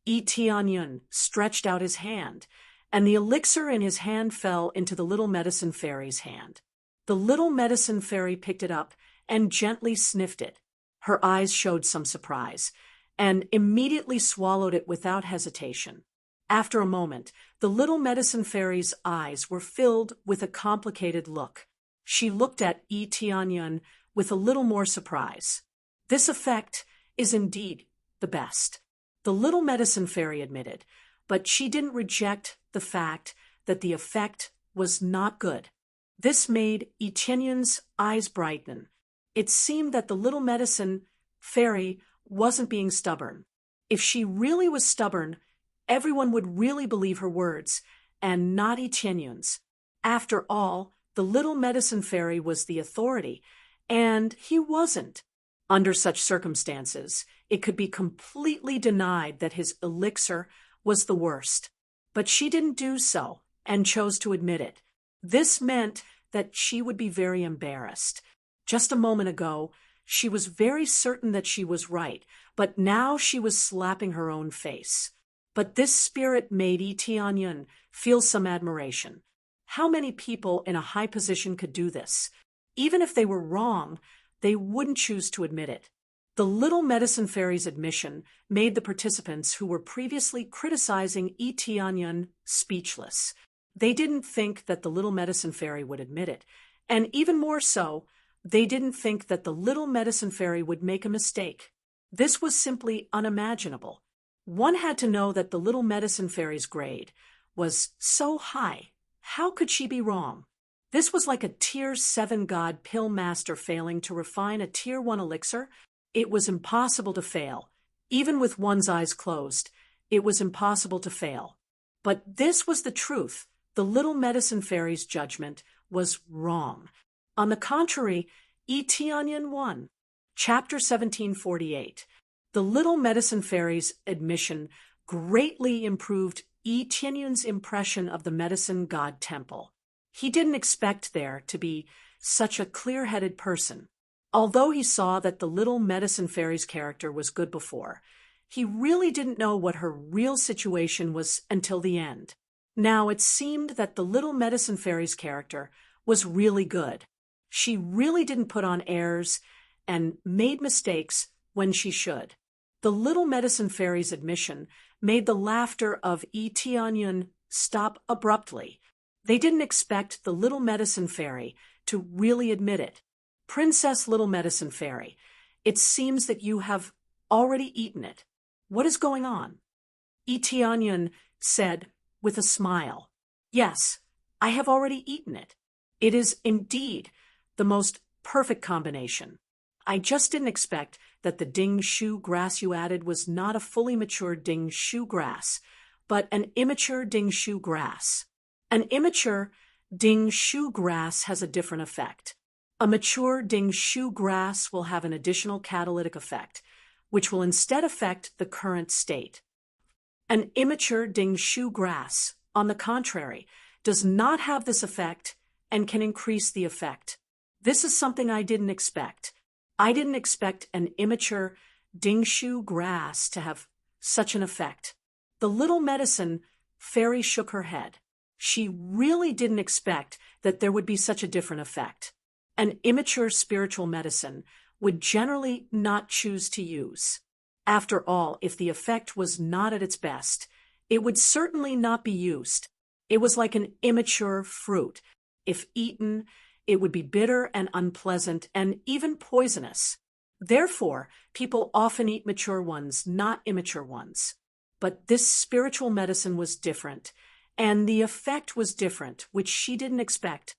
Tianyun stretched out his hand, and the elixir in his hand fell into the little medicine fairy's hand. The little medicine fairy picked it up and gently sniffed it. Her eyes showed some surprise, and immediately swallowed it without hesitation. After a moment, the little medicine fairy's eyes were filled with a complicated look. She looked at Tianyun with a little more surprise. This effect is indeed the best, the little medicine fairy admitted, but she didn't reject the fact that the effect was not good. This made Tianyun's eyes brighten. It seemed that the little medicine fairy wasn't being stubborn. If she really was stubborn, everyone would really believe her words, and not Tianyun's. After all, the little medicine fairy was the authority, and he wasn't. Under such circumstances, it could be completely denied that his elixir was the worst. But she didn't do so, and chose to admit it. This meant that she would be very embarrassed. Just a moment ago, she was very certain that she was right, but now she was slapping her own face. But this spirit made Tianyun feel some admiration. How many people in a high position could do this? Even if they were wrong, they wouldn't choose to admit it. The little medicine fairy's admission made the participants who were previously criticizing Tianyun speechless. They didn't think that the little medicine fairy would admit it, and even more so, they didn't think that the little medicine fairy would make a mistake. This was simply unimaginable. One had to know that the little medicine fairy's grade was so high. How could she be wrong? This was like a Tier 7 god pill master failing to refine a Tier 1 elixir. It was impossible to fail. Even with one's eyes closed, it was impossible to fail. But this was the truth. The little medicine fairy's judgment was wrong. On the contrary, Tianyun won. Chapter 1748. The little medicine fairy's admission greatly improved Tianyun's impression of the medicine god temple. He didn't expect there to be such a clear-headed person. Although he saw that the little medicine fairy's character was good before, he really didn't know what her real situation was until the end. Now it seemed that the little medicine fairy's character was really good. She really didn't put on airs and made mistakes when she should. The little medicine fairy's admission made the laughter of Tianyun stop abruptly. They didn't expect the little medicine fairy to really admit it. Princess Little Medicine Fairy, it seems that you have already eaten it. What is going on? Tianyun said with a smile. Yes, I have already eaten it. It is indeed the most perfect combination. I just didn't expect that the ding shu grass you added was not a fully mature ding shu grass, but an immature ding shu grass. An immature ding shu grass has a different effect. A mature ding shu grass will have an additional catalytic effect, which will instead affect the current state. An immature ding shu grass, on the contrary, does not have this effect and can increase the effect. This is something I didn't expect. I didn't expect an immature ding shu grass to have such an effect. The little medicine fairy shook her head. She really didn't expect that there would be such a different effect. An immature spiritual medicine would generally not choose to use. After all, if the effect was not at its best, it would certainly not be used. It was like an immature fruit. If eaten, it would be bitter and unpleasant and even poisonous. Therefore, people often eat mature ones, not immature ones. But this spiritual medicine was different, and the effect was different, which she didn't expect.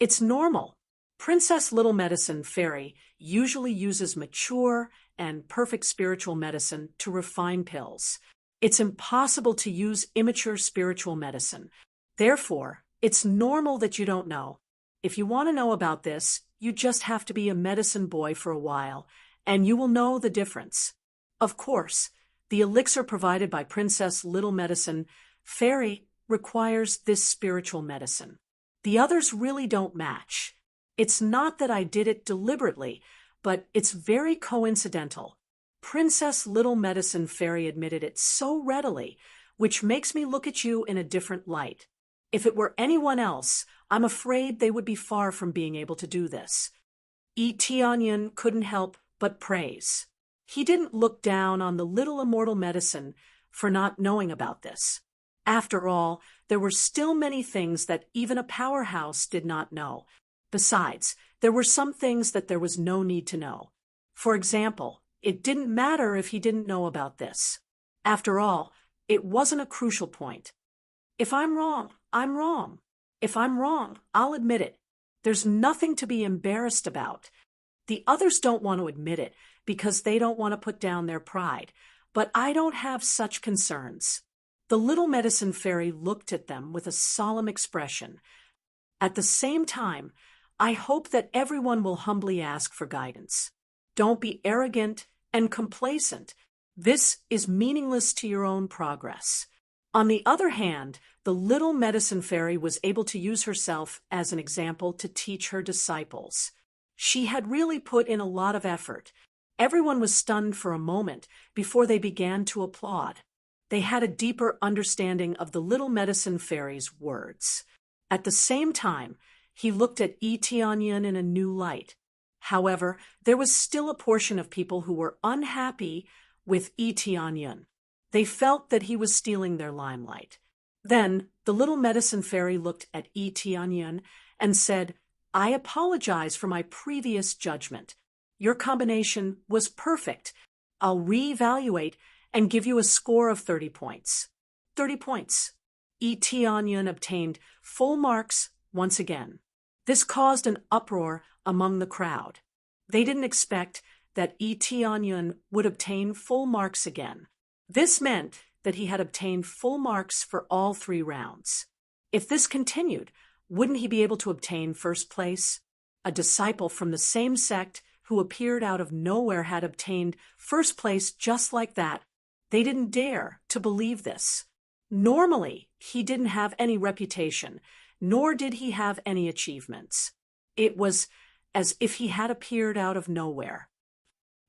It's normal. Princess Little Medicine Fairy usually uses mature and perfect spiritual medicine to refine pills. It's impossible to use immature spiritual medicine. Therefore, it's normal that you don't know. If you want to know about this, you just have to be a medicine boy for a while, and you will know the difference. Of course, the elixir provided by Princess Little Medicine Fairy requires this spiritual medicine. The others really don't match. It's not that I did it deliberately, but it's very coincidental. Princess Little Medicine Fairy admitted it so readily, which makes me look at you in a different light. If it were anyone else, I'm afraid they would be far from being able to do this. Tianyan couldn't help but praise. He didn't look down on the little immortal medicine for not knowing about this. After all, there were still many things that even a powerhouse did not know. Besides, there were some things that there was no need to know. For example, it didn't matter if he didn't know about this. After all, it wasn't a crucial point. If I'm wrong, I'm wrong. If I'm wrong, I'll admit it. There's nothing to be embarrassed about. The others don't want to admit it because they don't want to put down their pride, but I don't have such concerns. The little medicine fairy looked at them with a solemn expression. At the same time, I hope that everyone will humbly ask for guidance. Don't be arrogant and complacent. This is meaningless to your own progress. On the other hand, the little medicine fairy was able to use herself as an example to teach her disciples. She had really put in a lot of effort. Everyone was stunned for a moment before they began to applaud. They had a deeper understanding of the little medicine fairy's words. At the same time, he looked at Tianyan in a new light. However, there was still a portion of people who were unhappy with Tianyan. They felt that he was stealing their limelight. Then the little medicine fairy looked at Tianyan and said, "I apologize for my previous judgment. Your combination was perfect. I'll reevaluate and give you a score of 30 points. 30 points. Tianyan obtained full marks once again. This caused an uproar among the crowd. They didn't expect that Tianyan would obtain full marks again. This meant that he had obtained full marks for all 3 rounds. If this continued, wouldn't he be able to obtain first place? A disciple from the same sect who appeared out of nowhere had obtained first place just like that. They didn't dare to believe this. Normally, he didn't have any reputation, nor did he have any achievements. It was as if he had appeared out of nowhere.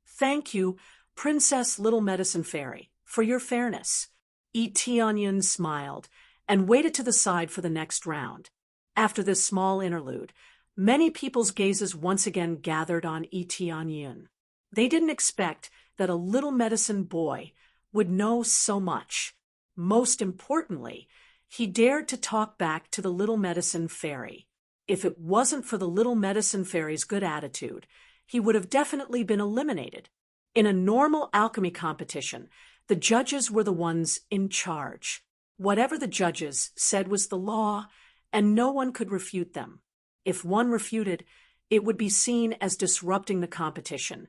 Thank you, Princess Little Medicine Fairy, for your fairness. Tianyan smiled and waited to the side for the next round. After this small interlude, many people's gazes once again gathered on Tianyan. They didn't expect that a little medicine boy would know so much. Most importantly, he dared to talk back to the little medicine fairy. If it wasn't for the little medicine fairy's good attitude, he would have definitely been eliminated. In a normal alchemy competition, the judges were the ones in charge. Whatever the judges said was the law, and no one could refute them. If one refuted, it would be seen as disrupting the competition,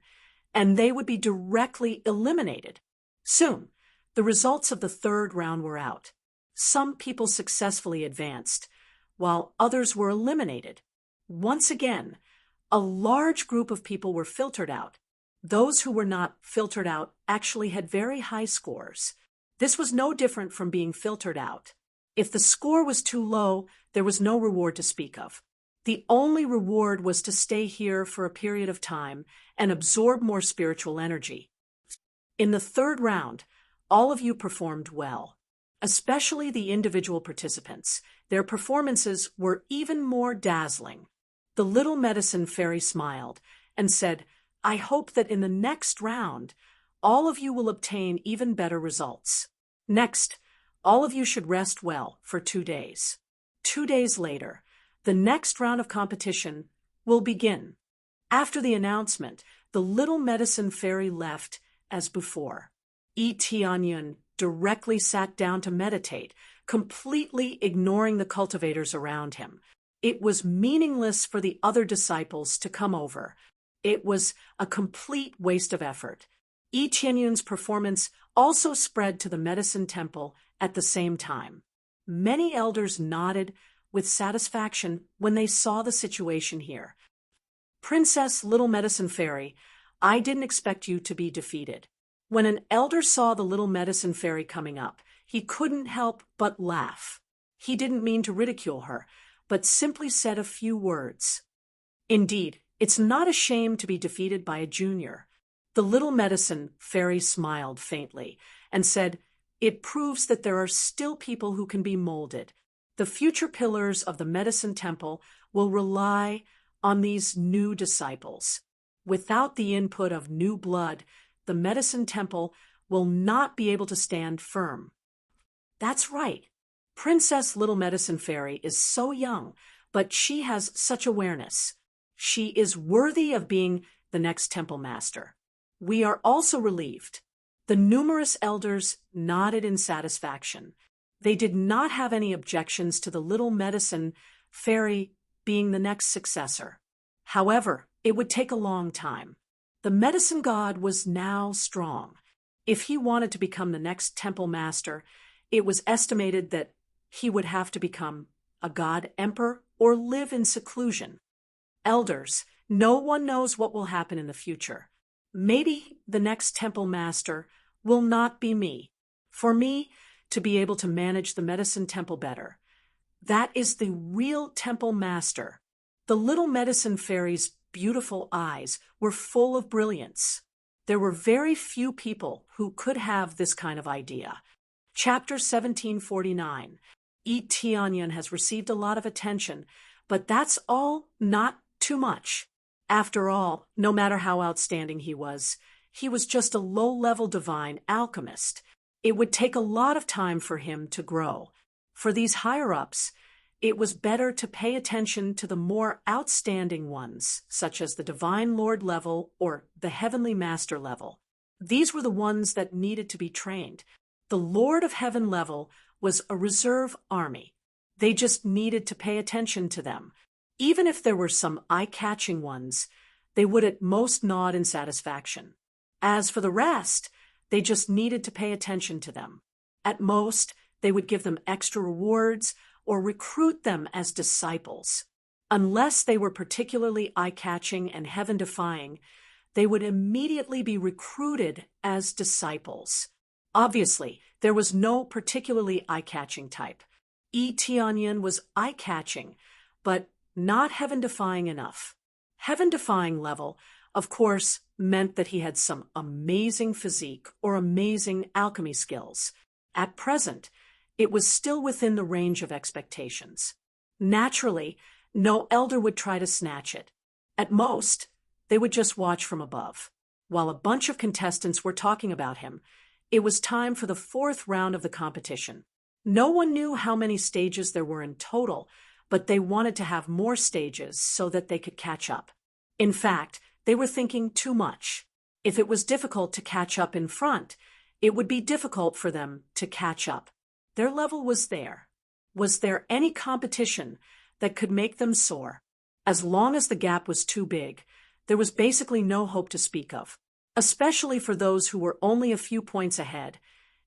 and they would be directly eliminated. Soon, the results of the 3rd round were out. Some people successfully advanced, while others were eliminated. Once again, a large group of people were filtered out. Those who were not filtered out actually had very high scores. This was no different from being filtered out. If the score was too low, there was no reward to speak of. The only reward was to stay here for a period of time and absorb more spiritual energy. In the 3rd round, all of you performed well, especially the individual participants. Their performances were even more dazzling. The little medicine fairy smiled and said, "I hope that in the next round, all of you will obtain even better results. Next, all of you should rest well for 2 days. 2 days later, the next round of competition will begin." After the announcement, the little medicine fairy left as before. Tianyan directly sat down to meditate, completely ignoring the cultivators around him. It was meaningless for the other disciples to come over. It was a complete waste of effort. Tianyan's performance also spread to the medicine temple at the same time. Many elders nodded with satisfaction when they saw the situation here. Princess Little Medicine Fairy, I didn't expect you to be defeated. When an elder saw the little medicine fairy coming up, he couldn't help but laugh. He didn't mean to ridicule her, but simply said a few words. Indeed, it's not a shame to be defeated by a junior. The little medicine fairy smiled faintly and said, "It proves that there are still people who can be molded. The future pillars of the medicine temple will rely on these new disciples. Without the input of new blood, the medicine temple will not be able to stand firm." That's right. Princess Little Medicine Fairy is so young, but she has such awareness. She is worthy of being the next temple master. We are also relieved. The numerous elders nodded in satisfaction. They did not have any objections to the Little Medicine Fairy being the next successor. However, it would take a long time. The medicine god was now strong. If he wanted to become the next temple master, it was estimated that he would have to become a god emperor or live in seclusion. Elders, no one knows what will happen in the future. Maybe the next temple master will not be me. For me to be able to manage the medicine temple better. That is the real temple master. The little medicine fairy's beautiful eyes were full of brilliance. There were very few people who could have this kind of idea. Chapter 1749. Tianyan has received a lot of attention, but that's all not too much. After all, no matter how outstanding he was just a low-level divine alchemist. It would take a lot of time for him to grow. For these higher-ups, it was better to pay attention to the more outstanding ones, such as the Divine Lord level or the Heavenly Master level. These were the ones that needed to be trained. The Lord of Heaven level was a reserve army. They just needed to pay attention to them. Even if there were some eye-catching ones, they would at most nod in satisfaction. As for the rest, they just needed to pay attention to them. At most, they would give them extra rewards or recruit them as disciples. Unless they were particularly eye-catching and heaven-defying, they would immediately be recruited as disciples. Obviously, there was no particularly eye-catching type. Tianyan was eye-catching, but not heaven-defying enough. Heaven-defying level, of course, meant that he had some amazing physique or amazing alchemy skills. At present, it was still within the range of expectations. Naturally, no elder would try to snatch it. At most, they would just watch from above. While a bunch of contestants were talking about him, it was time for the fourth round of the competition. No one knew how many stages there were in total, but they wanted to have more stages so that they could catch up. In fact, they were thinking too much. If it was difficult to catch up in front, it would be difficult for them to catch up. Their level was there. Was there any competition that could make them soar? As long as the gap was too big, there was basically no hope to speak of. Especially for those who were only a few points ahead,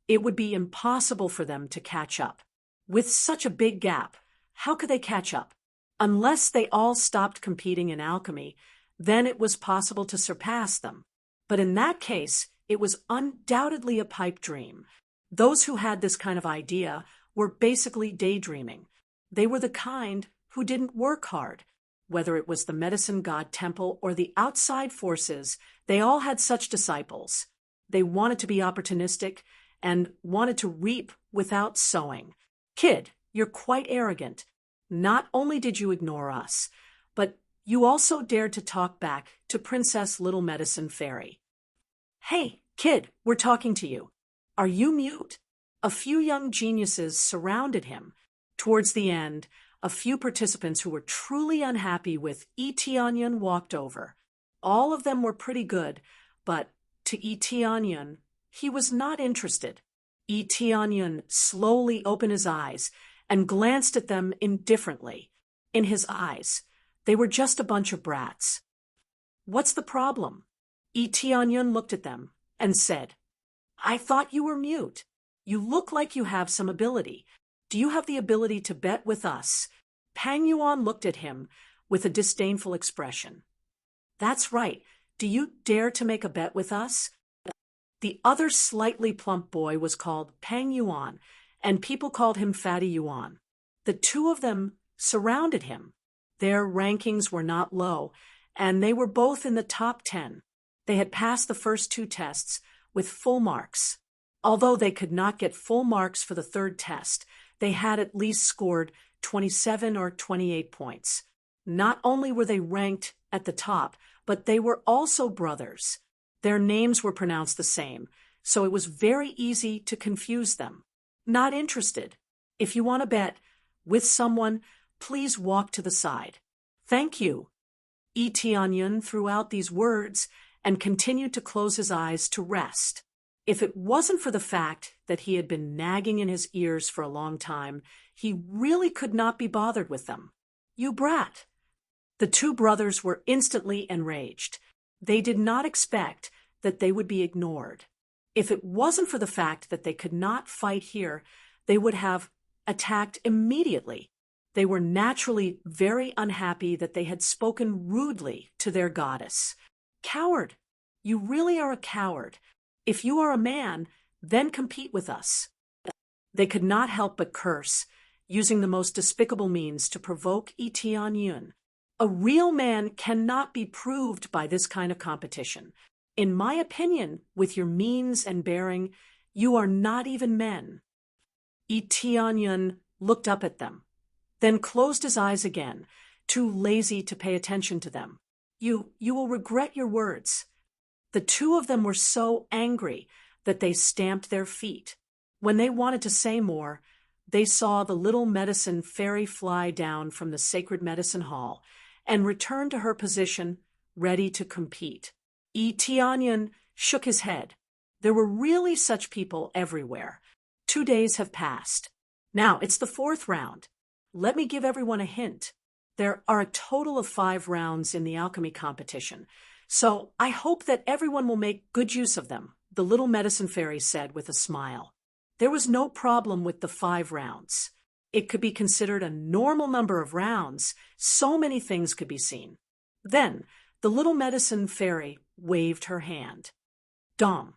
it would be impossible for them to catch up. With such a big gap, how could they catch up? Unless they all stopped competing in alchemy, then it was possible to surpass them. But in that case, it was undoubtedly a pipe dream. Those who had this kind of idea were basically daydreaming. They were the kind who didn't work hard. Whether it was the medicine god temple or the outside forces, they all had such disciples. They wanted to be opportunistic and wanted to reap without sowing. Kid, you're quite arrogant. Not only did you ignore us, but you also dared to talk back to Princess Little Medicine Fairy. Hey, kid, we're talking to you. Are you mute? A few young geniuses surrounded him. Towards the end, a few participants who were truly unhappy with Tianyan walked over. All of them were pretty good, but to Tianyan, he was not interested. Tianyan slowly opened his eyes and glanced at them indifferently. In his eyes, they were just a bunch of brats. What's the problem? Tianyan looked at them and said, I thought you were mute. You look like you have some ability. Do you have the ability to bet with us? Pang Yuan looked at him with a disdainful expression. That's right. Do you dare to make a bet with us? The other slightly plump boy was called Pang Yuan, and people called him Fatty Yuan. The two of them surrounded him. Their rankings were not low, and they were both in the top 10. They had passed the first 2 tests with full marks. Although they could not get full marks for the 3rd test, they had at least scored 27 or 28 points. Not only were they ranked at the top, but they were also brothers. Their names were pronounced the same, so it was very easy to confuse them. Not interested. If you want to bet with someone, please walk to the side. Thank you. Itianyun threw out these words and continued to close his eyes to rest. If it wasn't for the fact that he had been nagging in his ears for a long time, he really could not be bothered with them. You brat! The 2 brothers were instantly enraged. They did not expect that they would be ignored. If it wasn't for the fact that they could not fight here, they would have attacked immediately. They were naturally very unhappy that they had spoken rudely to their goddess. Coward! You really are a coward. If you are a man, then compete with us. They could not help but curse, using the most despicable means to provoke Itianyun. A real man cannot be proved by this kind of competition. In my opinion, with your means and bearing, you are not even men. Itianyun looked up at them, then closed his eyes again, too lazy to pay attention to them. You will regret your words. The 2 of them were so angry that they stamped their feet. When they wanted to say more, they saw the little medicine fairy fly down from the sacred medicine hall and return to her position, ready to compete. Itianyun shook his head. There were really such people everywhere. 2 days have passed. Now it's the 4th round. Let me give everyone a hint. There are a total of 5 rounds in the alchemy competition, so I hope that everyone will make good use of them, the little medicine fairy said with a smile. There was no problem with the 5 rounds. It could be considered a normal number of rounds. So many things could be seen. Then the little medicine fairy waved her hand. Dom.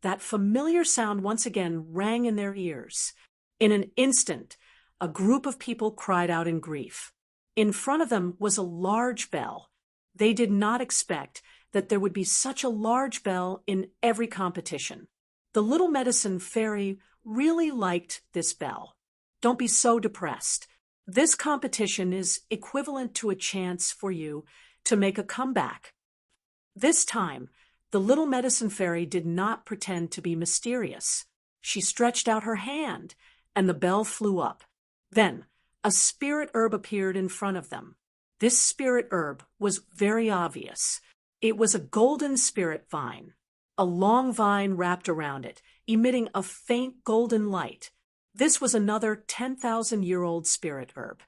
That familiar sound once again rang in their ears. In an instant, a group of people cried out in grief. In front of them was a large bell. They did not expect that there would be such a large bell in every competition. The little medicine fairy really liked this bell. Don't be so depressed. This competition is equivalent to a chance for you to make a comeback. This time, the little medicine fairy did not pretend to be mysterious. She stretched out her hand, and the bell flew up. Then, a spirit herb appeared in front of them. This spirit herb was very obvious. It was a golden spirit vine. A long vine wrapped around it, emitting a faint golden light. This was another 10,000-year-old spirit herb.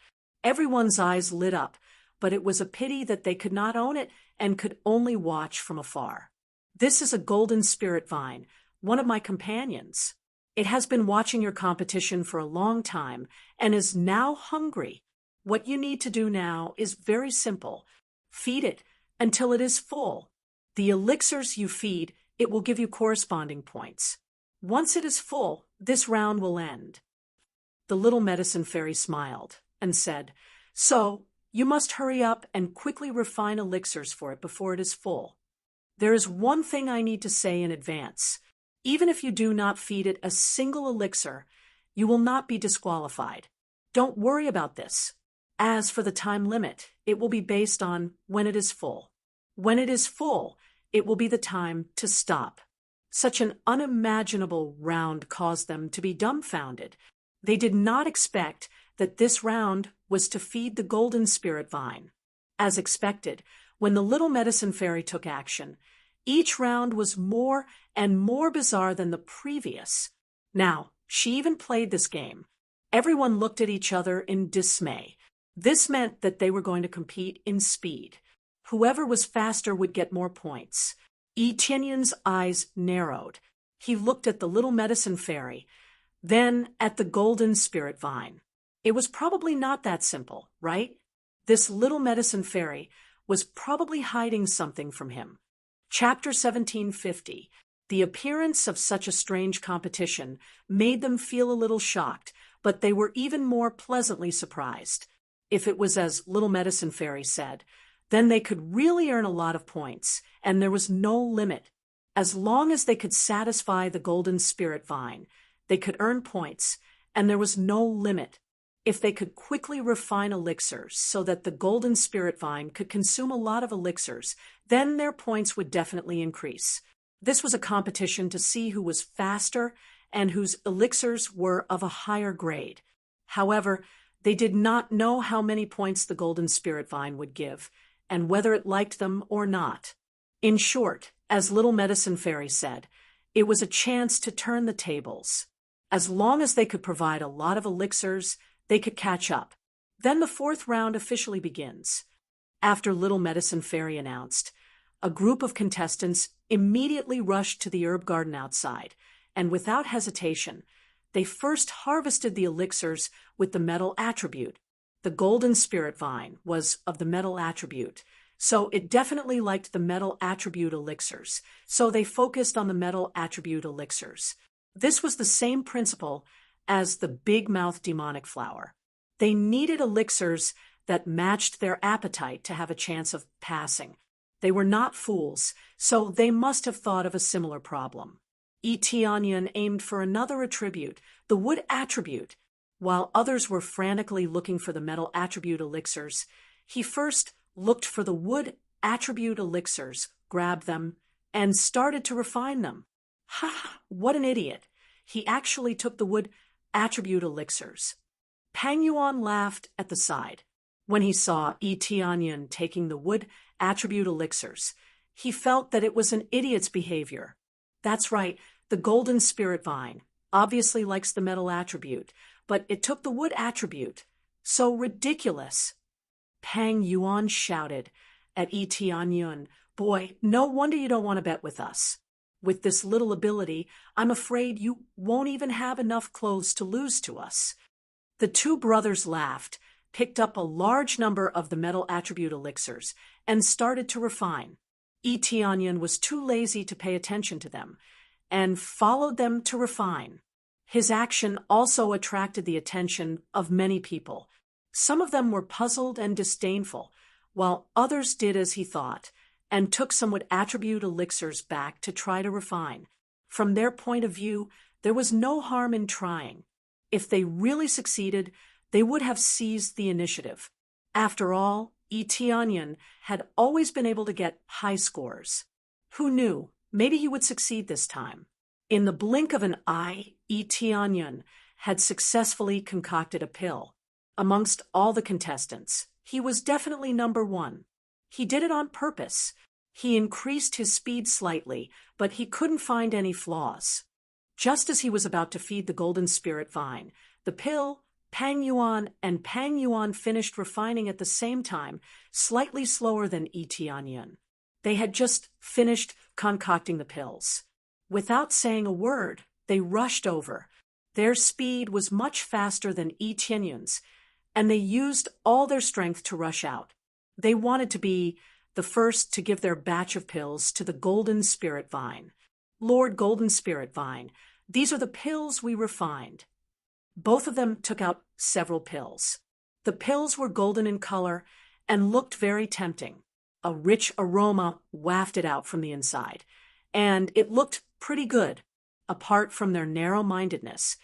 Everyone's eyes lit up, but it was a pity that they could not own it and could only watch from afar. This is a golden spirit vine, one of my companions. It has been watching your competition for a long time and is now hungry. What you need to do now is very simple. Feed it until it is full. The elixirs you feed, it will give you corresponding points. Once it is full, this round will end. The little medicine fairy smiled and said, So, you must hurry up and quickly refine elixirs for it before it is full. There is one thing I need to say in advance. Even if you do not feed it a single elixir, you will not be disqualified. Don't worry about this. As for the time limit, it will be based on when it is full. When it is full, it will be the time to stop. Such an unimaginable round caused them to be dumbfounded. They did not expect that this round was to feed the golden spirit vine. As expected, when the little medicine fairy took action, each round was more and more bizarre than the previous. Now, she even played this game. Everyone looked at each other in dismay. This meant that they were going to compete in speed. Whoever was faster would get more points. Etienne's eyes narrowed. He looked at the little medicine fairy, then at the golden spirit vine. It was probably not that simple, right? This little medicine fairy was probably hiding something from him. Chapter 1750. The appearance of such a strange competition made them feel a little shocked, but they were even more pleasantly surprised. If it was as Little Medicine Fairy said, then they could really earn a lot of points, and there was no limit. As long as they could satisfy the golden spirit vine, they could earn points, and there was no limit. If they could quickly refine elixirs so that the golden spirit vine could consume a lot of elixirs, then their points would definitely increase. This was a competition to see who was faster and whose elixirs were of a higher grade. However, they did not know how many points the golden spirit vine would give, and whether it liked them or not. In short, as Little Medicine Fairy said, it was a chance to turn the tables. As long as they could provide a lot of elixirs, they could catch up. Then the fourth round officially begins. After Little Medicine Fairy announced, a group of contestants immediately rushed to the herb garden outside, and without hesitation, they first harvested the elixirs with the metal attribute. The golden spirit vine was of the metal attribute, so it definitely liked the metal attribute elixirs, so they focused on the metal attribute elixirs. This was the same principle as the big mouth demonic flower. They needed elixirs that matched their appetite to have a chance of passing. They were not fools, so they must have thought of a similar problem. Onion aimed for another attribute, the wood attribute. While others were frantically looking for the metal attribute elixirs, he first looked for the wood attribute elixirs, grabbed them, and started to refine them. Ha! What an idiot! He actually took the wood attribute elixirs. Pang Yuan laughed at the side. When he saw Onion taking the wood attribute elixirs, he felt that it was an idiot's behavior. That's right, the golden spirit vine obviously likes the metal attribute, but it took the wood attribute. So ridiculous. Pang Yuan shouted at Onion, "Boy, no wonder you don't want to bet with us. With this little ability, I'm afraid you won't even have enough clothes to lose to us." The two brothers laughed, picked up a large number of the metal attribute elixirs, and started to refine. Onion was too lazy to pay attention to them, and followed them to refine. His action also attracted the attention of many people. Some of them were puzzled and disdainful, while others did as he thought, and took some wood attribute elixirs back to try to refine. From their point of view, there was no harm in trying. If they really succeeded, they would have seized the initiative. After all, Onion had always been able to get high scores. Who knew? Maybe he would succeed this time. In the blink of an eye, Onion had successfully concocted a pill. Amongst all the contestants, he was definitely number one. He did it on purpose. He increased his speed slightly, but he couldn't find any flaws. Just as he was about to feed the golden spirit vine, the pill, Pang Yuan finished refining at the same time, slightly slower than Onion. They had just finished concocting the pills. Without saying a word, they rushed over. Their speed was much faster than Onion's, and they used all their strength to rush out. They wanted to be the first to give their batch of pills to the golden spirit vine. "Lord Golden Spirit Vine, these are the pills we refined." Both of them took out several pills. The pills were golden in color and looked very tempting. A rich aroma wafted out from the inside, and it looked pretty good. Apart from their narrow-mindedness,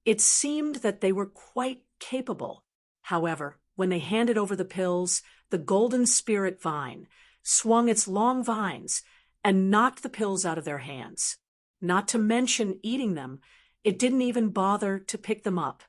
it seemed that they were quite capable. However, when they handed over the pills, the golden spirit vine swung its long vines and knocked the pills out of their hands. Not to mention eating them, it didn't even bother to pick them up.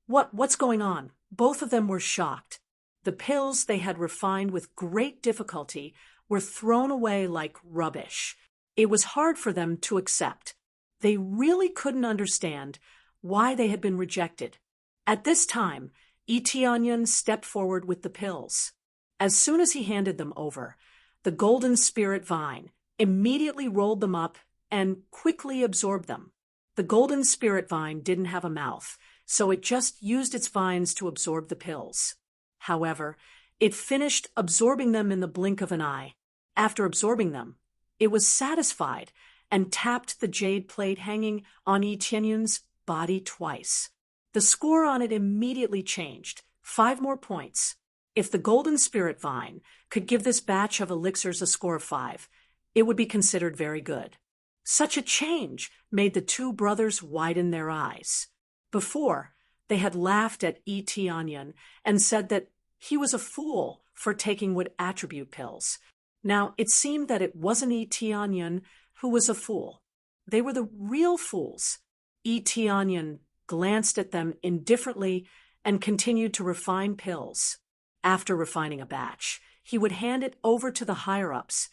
What's going on? Both of them were shocked. The pills they had refined with great difficulty were thrown away like rubbish. It was hard for them to accept. They really couldn't understand why they had been rejected. At this time, Onion stepped forward with the pills. As soon as he handed them over, the golden spirit vine immediately rolled them up and quickly absorbed them. The golden spirit vine didn't have a mouth, so it just used its vines to absorb the pills. However, it finished absorbing them in the blink of an eye. After absorbing them, it was satisfied and tapped the jade plate hanging on Onion's body twice. The score on it immediately changed, 5 more points. If the golden spirit vine could give this batch of elixirs a score of 5, it would be considered very good. Such a change made the two brothers widen their eyes. Before, they had laughed at E.T. Onion and said that he was a fool for taking wood attribute pills. Now, it seemed that it wasn't E.T. Onion who was a fool. They were the real fools. E.T. Onion glanced at them indifferently and continued to refine pills. After refining a batch, he would hand it over to the higher-ups,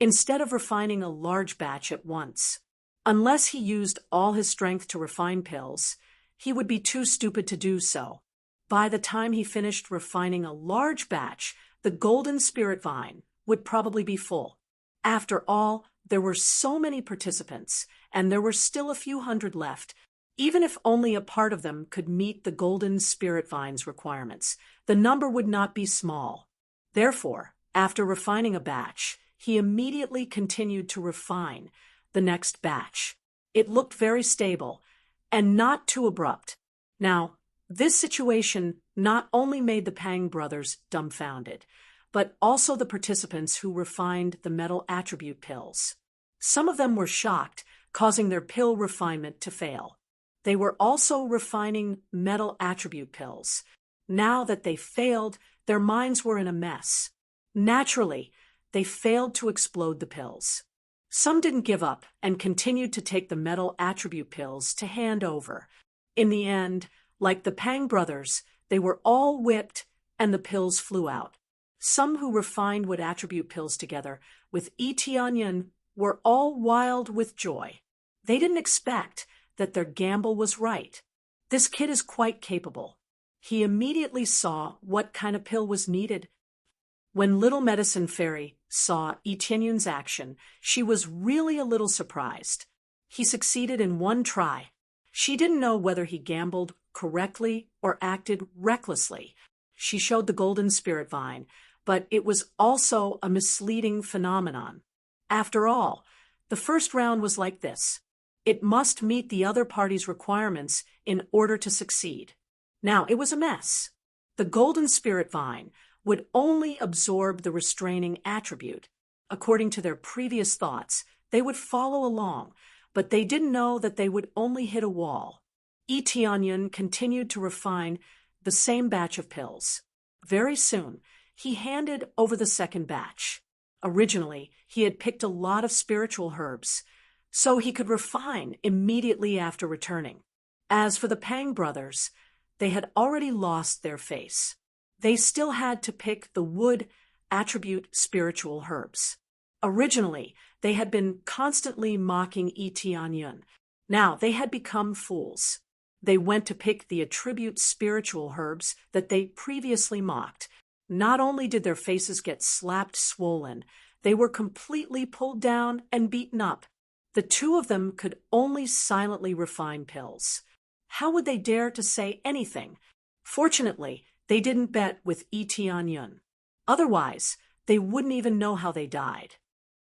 instead of refining a large batch at once. Unless he used all his strength to refine pills, he would be too stupid to do so. By the time he finished refining a large batch, the golden spirit vine would probably be full. After all, there were so many participants, and there were still a few hundred left. Even if only a part of them could meet the golden spirit vine's requirements, the number would not be small. Therefore, after refining a batch, he immediately continued to refine the next batch. It looked very stable and not too abrupt. Now, this situation not only made the Pang brothers dumbfounded, but also the participants who refined the metal attribute pills. Some of them were shocked, causing their pill refinement to fail. They were also refining metal attribute pills. Now that they failed, their minds were in a mess. Naturally, they failed to explode the pills. Some didn't give up and continued to take the metal attribute pills to hand over. In the end, like the Pang brothers, they were all whipped and the pills flew out. Some who refined wood attribute pills together with E.T. Onion were all wild with joy. They didn't expect that their gamble was right. This kid is quite capable. He immediately saw what kind of pill was needed. When Little Medicine Fairy saw Etienne's action, she was really a little surprised. He succeeded in one try. She didn't know whether he gambled correctly or acted recklessly. She showed the golden spirit vine, but it was also a misleading phenomenon. After all, the first round was like this. It must meet the other party's requirements in order to succeed. Now, it was a mess. The golden spirit vine would only absorb the restraining attribute. According to their previous thoughts, they would follow along, but they didn't know that they would only hit a wall. E.T. Onion continued to refine the same batch of pills. Very soon, he handed over the second batch. Originally, he had picked a lot of spiritual herbs, so he could refine immediately after returning. As for the Pang brothers, they had already lost their face. They still had to pick the wood attribute spiritual herbs. Originally, they had been constantly mocking E.T. Onion. Now they had become fools. They went to pick the attribute spiritual herbs that they previously mocked. Not only did their faces get slapped swollen, they were completely pulled down and beaten up. The two of them could only silently refine pills. How would they dare to say anything? Fortunately, they didn't bet with E.T. Onion. Otherwise, they wouldn't even know how they died.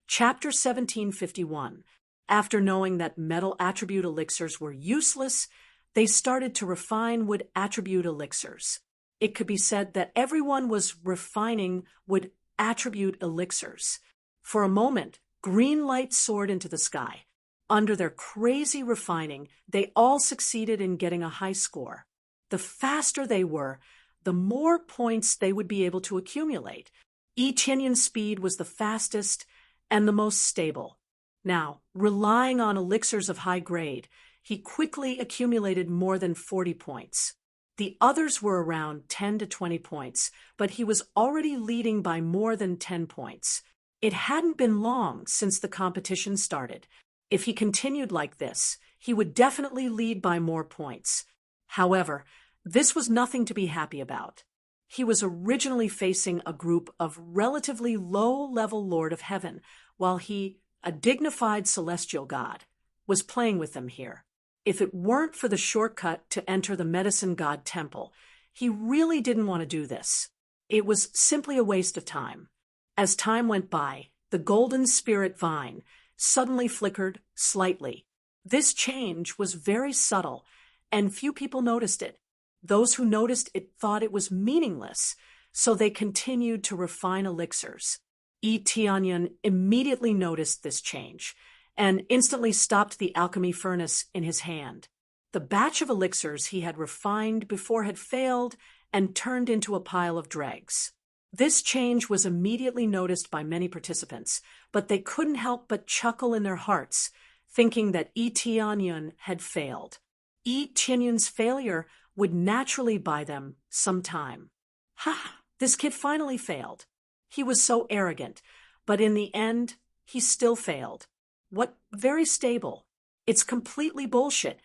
Chapter 1751. After knowing that metal attribute elixirs were useless, they started to refine wood attribute elixirs. It could be said that everyone was refining wood attribute elixirs. For a moment, green light soared into the sky. Under their crazy refining, they all succeeded in getting a high score. The faster they were, the more points they would be able to accumulate. Etienne's speed was the fastest and the most stable. Now, relying on elixirs of high grade, he quickly accumulated more than 40 points. The others were around 10 to 20 points, but he was already leading by more than 10 points. It hadn't been long since the competition started. If he continued like this, he would definitely lead by more points. However, this was nothing to be happy about. He was originally facing a group of relatively low-level Lord of Heaven, while he, a dignified celestial god, was playing with them here. If it weren't for the shortcut to enter the medicine god temple, he really didn't want to do this. It was simply a waste of time. As time went by, the golden spirit vine suddenly flickered slightly. This change was very subtle, and few people noticed it. Those who noticed it thought it was meaningless, so they continued to refine elixirs. Tianyan immediately noticed this change and instantly stopped the alchemy furnace in his hand. The batch of elixirs he had refined before had failed and turned into a pile of dregs. This change was immediately noticed by many participants, but they couldn't help but chuckle in their hearts, thinking that Tianyan had failed. Tianyan's failure would naturally buy them some time. Ha! This kid finally failed. He was so arrogant, but in the end, he still failed. What very stable. It's completely bullshit.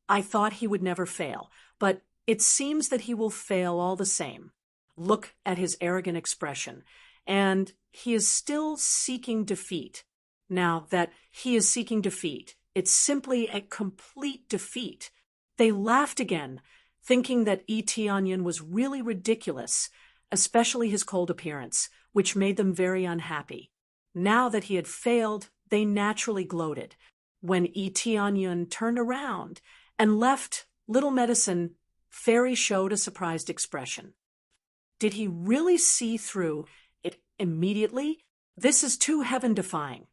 I thought he would never fail, but it seems that he will fail all the same. Look at his arrogant expression, and he is still seeking defeat. Now that he is seeking defeat, it's simply a complete defeat. They laughed again, thinking that Tianyan was really ridiculous, especially his cold appearance, which made them very unhappy. Now that he had failed, they naturally gloated. When Tianyan turned around and left Little Medicine, Fairy showed a surprised expression. Did he really see through it immediately? This is too heaven-defying.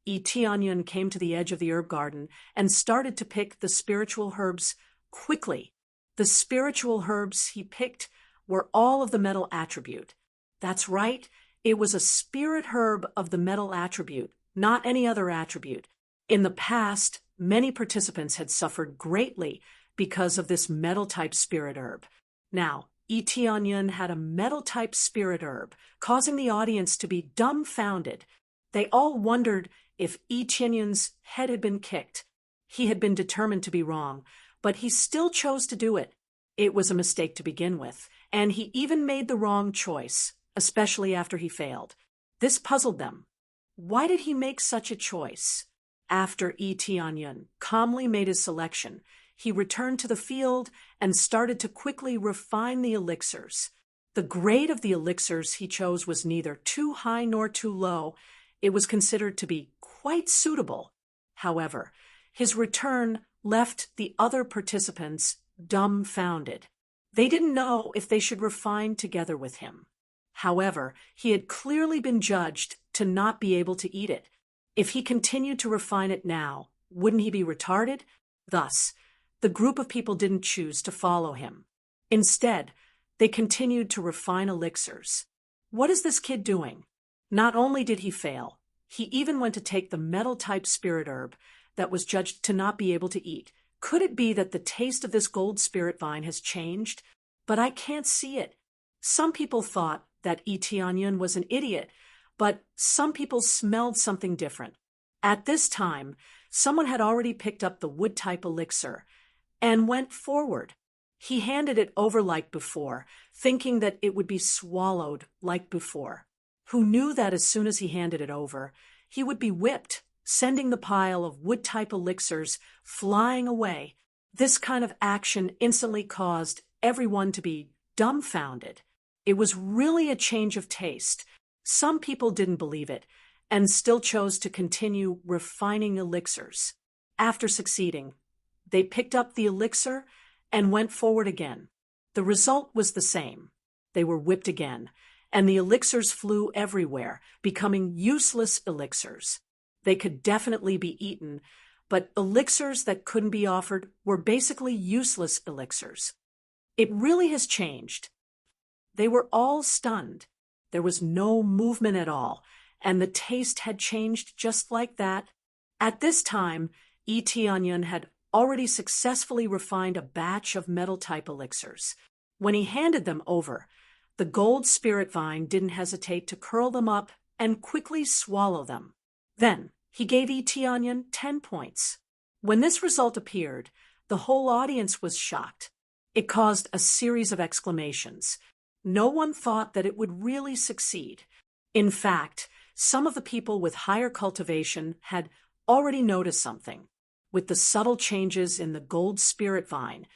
Tianyan came to the edge of the herb garden and started to pick the spiritual herbs quickly. The spiritual herbs he picked were all of the metal attribute. That's right, it was a spirit herb of the metal attribute, not any other attribute. In the past, many participants had suffered greatly because of this metal-type spirit herb. Now, Tianyan had a metal-type spirit herb, causing the audience to be dumbfounded. They all wondered if Tianyan's head had been kicked. He had been determined to be wrong, but he still chose to do it. It was a mistake to begin with, and he even made the wrong choice, especially after he failed. This puzzled them. Why did he make such a choice? After Tianyan calmly made his selection, he returned to the field and started to quickly refine the elixirs. The grade of the elixirs he chose was neither too high nor too low. It was considered to be quite suitable. However, his return left the other participants dumbfounded. They didn't know if they should refine together with him. However, he had clearly been judged to not be able to eat it. If he continued to refine it now, wouldn't he be retarded? Thus, the group of people didn't choose to follow him. Instead, they continued to refine elixirs. What is this kid doing? Not only did he fail, he even went to take the metal-type spirit herb that was judged to not be able to eat. Could it be that the taste of this gold spirit vine has changed? But I can't see it. Some people thought that Tianyan was an idiot, but some people smelled something different. At this time, someone had already picked up the wood-type elixir and went forward. He handed it over like before, thinking that it would be swallowed like before. Who knew that as soon as he handed it over, he would be whipped, sending the pile of wood-type elixirs flying away. This kind of action instantly caused everyone to be dumbfounded. It was really a change of taste. Some people didn't believe it and still chose to continue refining elixirs. After succeeding, they picked up the elixir and went forward again. The result was the same. They were whipped again, and the elixirs flew everywhere, becoming useless elixirs. They could definitely be eaten, but elixirs that couldn't be offered were basically useless elixirs. It really has changed. They were all stunned. There was no movement at all, and the taste had changed just like that. At this time, Tianyan had already successfully refined a batch of metal-type elixirs. When he handed them over, the gold spirit vine didn't hesitate to curl them up and quickly swallow them. Then he gave Tianyan 10 points. When this result appeared, the whole audience was shocked. It caused a series of exclamations. No one thought that it would really succeed. In fact, some of the people with higher cultivation had already noticed something. With the subtle changes in the gold spirit vine,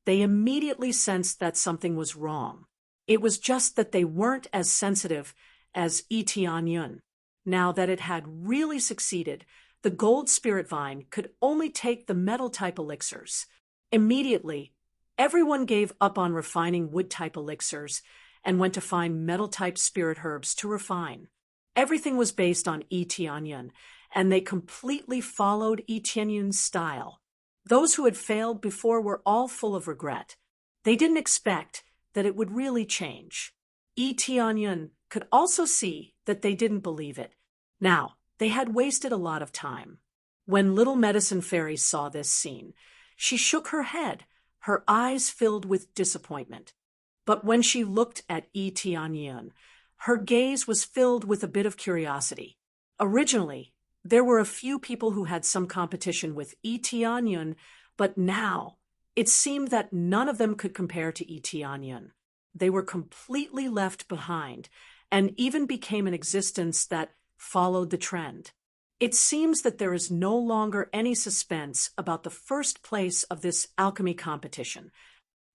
they immediately sensed that something was wrong. It was just that they weren't as sensitive as Tianyan. Now that it had really succeeded, the gold spirit vine could only take the metal-type elixirs. Immediately, everyone gave up on refining wood-type elixirs and went to find metal-type spirit herbs to refine. Everything was based on Etienne, and they completely followed Etienne's style. Those who had failed before were all full of regret. They didn't expect that it would really change. Etienne could also see that they didn't believe it. Now, they had wasted a lot of time. When Little Medicine Fairy saw this scene, she shook her head, her eyes filled with disappointment. But when she looked at Etienne, her gaze was filled with a bit of curiosity. Originally, there were a few people who had some competition with Etienne, but now it seemed that none of them could compare to Etienne. They were completely left behind, and even became an existence that followed the trend. It seems that there is no longer any suspense about the first place of this alchemy competition.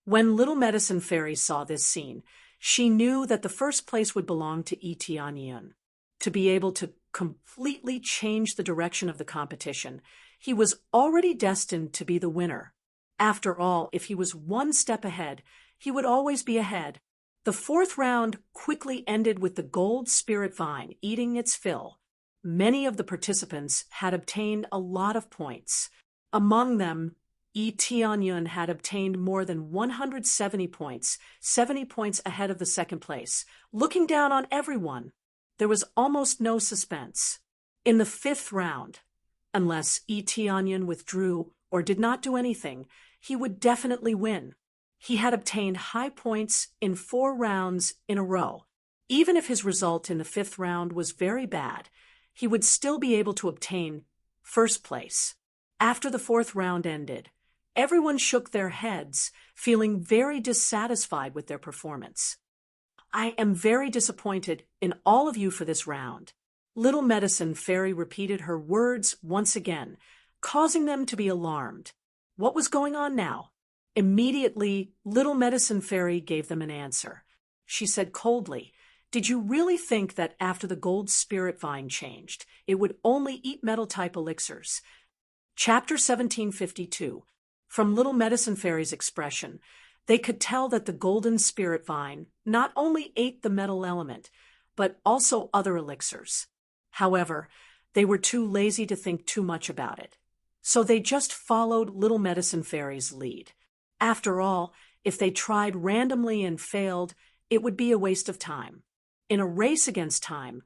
When Little Medicine Fairy saw this scene, she knew that the first place would belong to Etienne. To be able to completely change the direction of the competition, he was already destined to be the winner. After all, if he was one step ahead, he would always be ahead. The fourth round quickly ended with the gold spirit vine eating its fill. Many of the participants had obtained a lot of points. Among them, Etienne had obtained more than 170 points, 70 points ahead of the second place. Looking down on everyone, there was almost no suspense. In the fifth round, unless Etienne withdrew or did not do anything, he would definitely win. He had obtained high points in 4 rounds in a row. Even if his result in the fifth round was very bad, he would still be able to obtain first place. After the fourth round ended, everyone shook their heads, feeling very dissatisfied with their performance. I am very disappointed in all of you for this round. Little Medicine Fairy repeated her words once again, causing them to be alarmed. What was going on now? Immediately, Little Medicine Fairy gave them an answer. She said coldly, "Did you really think that after the gold spirit vine changed, it would only eat metal-type elixirs?" Chapter 1752. From Little Medicine Fairy's expression, they could tell that the golden spirit vine not only ate the metal element, but also other elixirs. However, they were too lazy to think too much about it. So they just followed Little Medicine Fairy's lead. After all, if they tried randomly and failed, it would be a waste of time. In a race against time,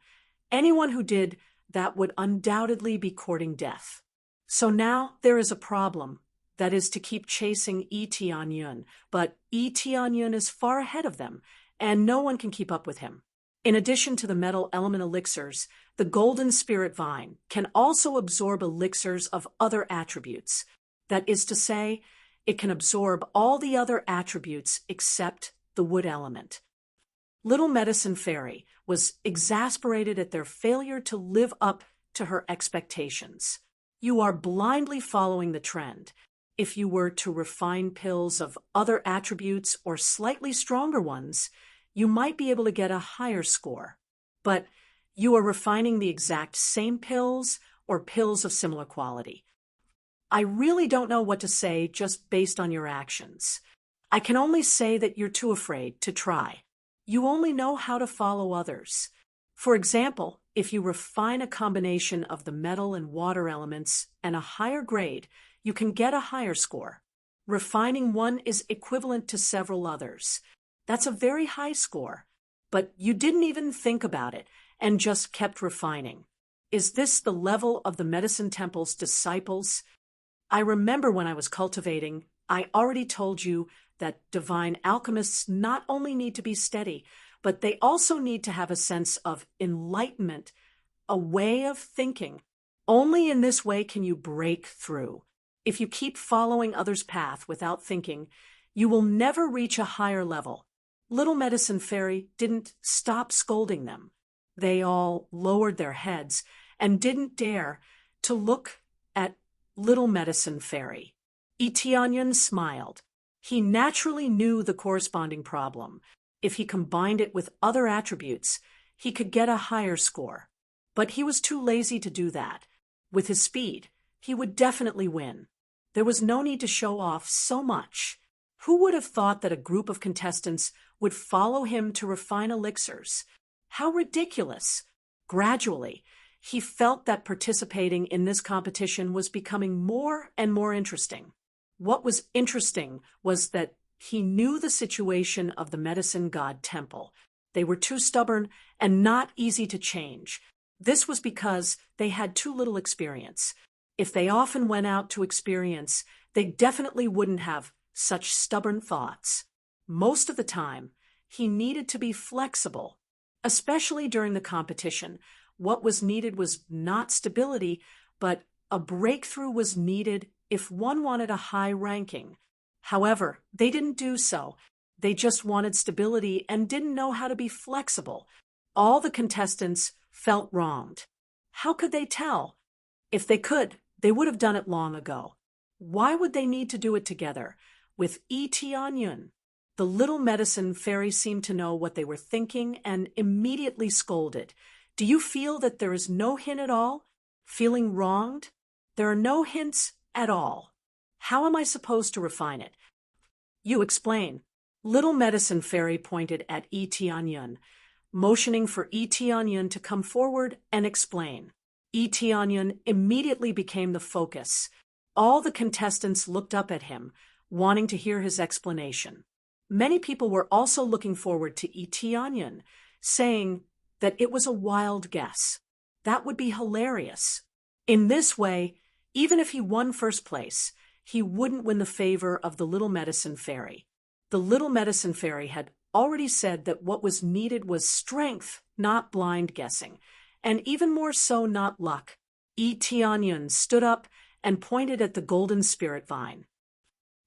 anyone who did that would undoubtedly be courting death. So now there is a problem. That is to keep chasing Etienne, but Etienne is far ahead of them, and no one can keep up with him. In addition to the metal element elixirs, the golden spirit vine can also absorb elixirs of other attributes. That is to say, it can absorb all the other attributes except the wood element. Little Medicine Fairy was exasperated at their failure to live up to her expectations. You are blindly following the trend. If you were to refine pills of other attributes or slightly stronger ones, you might be able to get a higher score. But you are refining the exact same pills or pills of similar quality. I really don't know what to say just based on your actions. I can only say that you're too afraid to try. You only know how to follow others. For example, if you refine a combination of the metal and water elements and a higher grade, you can get a higher score. Refining one is equivalent to several others. That's a very high score. But you didn't even think about it and just kept refining. Is this the level of the Medicine Temple's disciples? I remember when I was cultivating, I already told you that divine alchemists not only need to be steady, but they also need to have a sense of enlightenment, a way of thinking. Only in this way can you break through. If you keep following others' path without thinking, you will never reach a higher level. Little Medicine Fairy didn't stop scolding them. They all lowered their heads and didn't dare to look at Little Medicine Fairy. Etienne smiled. He naturally knew the corresponding problem. If he combined it with other attributes, he could get a higher score. But he was too lazy to do that. With his speed, he would definitely win. There was no need to show off so much. Who would have thought that a group of contestants would follow him to refine elixirs? How ridiculous! Gradually, he felt that participating in this competition was becoming more and more interesting. What was interesting was that he knew the situation of the medicine god temple. They were too stubborn and not easy to change. This was because they had too little experience. If they often went out to experience, they definitely wouldn't have such stubborn thoughts. Most of the time, he needed to be flexible. Especially during the competition, what was needed was not stability, but a breakthrough was needed if one wanted a high ranking. However, they didn't do so. They just wanted stability and didn't know how to be flexible. All the contestants felt wronged. How could they tell? If they could, they would have done it long ago. Why would they need to do it together? With Etianyun? The little medicine fairy seemed to know what they were thinking and immediately scolded. Do you feel that there is no hint at all? Feeling wronged? There are no hints at all. How am I supposed to refine it? You explain. Little medicine fairy pointed at Etianyun, motioning for Etianyun to come forward and explain. Etianyun immediately became the focus. All the contestants looked up at him, wanting to hear his explanation. Many people were also looking forward to Etianyun, saying that it was a wild guess. That would be hilarious. In this way, even if he won first place, he wouldn't win the favor of the little medicine fairy. The little medicine fairy had already said that what was needed was strength, not blind guessing, and even more so not luck. Etianyun stood up and pointed at the golden spirit vine.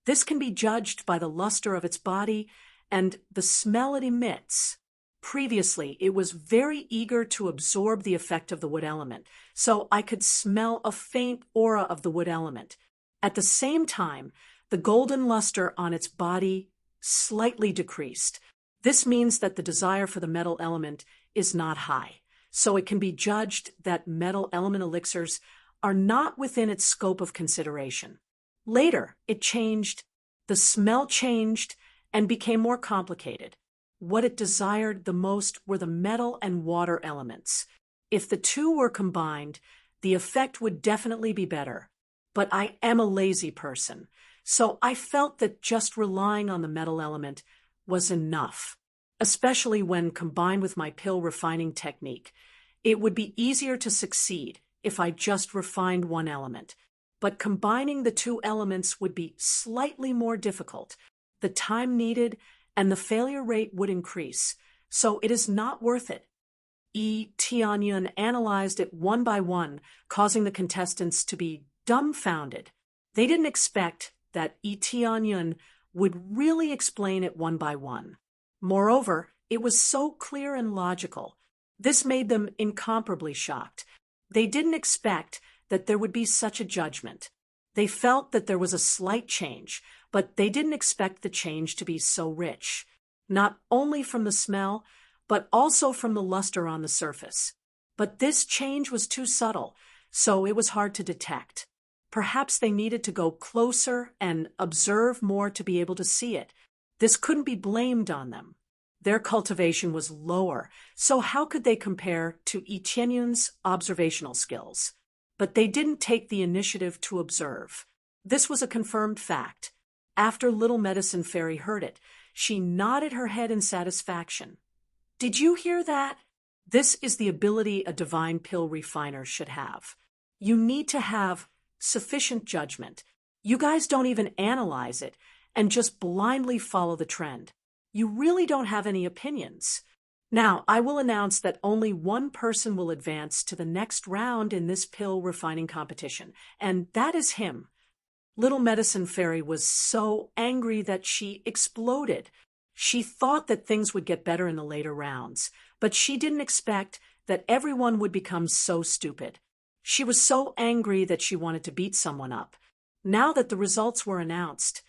This can be judged by the luster of its body and the smell it emits. Previously, it was very eager to absorb the effect of the wood element, so I could smell a faint aura of the wood element. At the same time, the golden luster on its body slightly decreased. This means that the desire for the metal element is not high, so it can be judged that metal element elixirs are not within its scope of consideration. Later, it changed. The smell changed and became more complicated. What it desired the most were the metal and water elements. If the two were combined, the effect would definitely be better. But I am a lazy person, so I felt that just relying on the metal element was enough, especially when combined with my pill refining technique. It would be easier to succeed if I just refined one element. But combining the two elements would be slightly more difficult. The time needed and the failure rate would increase, so it is not worth it. Etianyun analyzed it one by one, causing the contestants to be dumbfounded. They didn't expect that Etianyun would really explain it one by one. Moreover, it was so clear and logical. This made them incomparably shocked. They didn't expect that there would be such a judgment. They felt that there was a slight change, but they didn't expect the change to be so rich, not only from the smell, but also from the luster on the surface. But this change was too subtle, so it was hard to detect. Perhaps they needed to go closer and observe more to be able to see it. This couldn't be blamed on them. Their cultivation was lower, so how could they compare to Etianyun's observational skills? But they didn't take the initiative to observe. This was a confirmed fact. After Little Medicine Fairy heard it, she nodded her head in satisfaction. Did you hear that? This is the ability a divine pill refiner should have. You need to have sufficient judgment. You guys don't even analyze it and just blindly follow the trend. You really don't have any opinions. Now, I will announce that only one person will advance to the next round in this pill refining competition, and that is him. Little Medicine Fairy was so angry that she exploded. She thought that things would get better in the later rounds, but she didn't expect that everyone would become so stupid. She was so angry that she wanted to beat someone up. Now that the results were announced,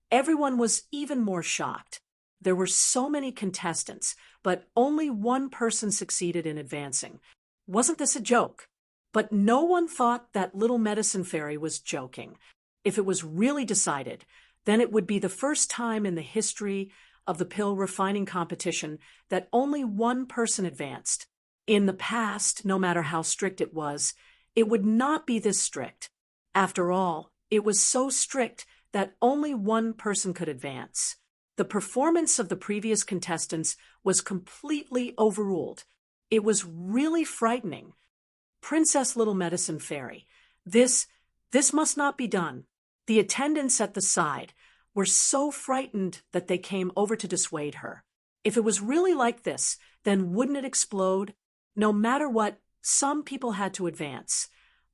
everyone was even more shocked. There were so many contestants, but only one person succeeded in advancing. Wasn't this a joke? But no one thought that Little Medicine Fairy was joking. If it was really decided, then it would be the first time in the history of the pill refining competition that only one person advanced. In the past, no matter how strict it would not be this strict. After all, it was so strict that only one person could advance. The performance of the previous contestants was completely overruled. It was really frightening. Princess Little Medicine Fairy, this must not be done. The attendants at the side were so frightened that they came over to dissuade her. If it was really like this, then wouldn't it explode? No matter what, some people had to advance.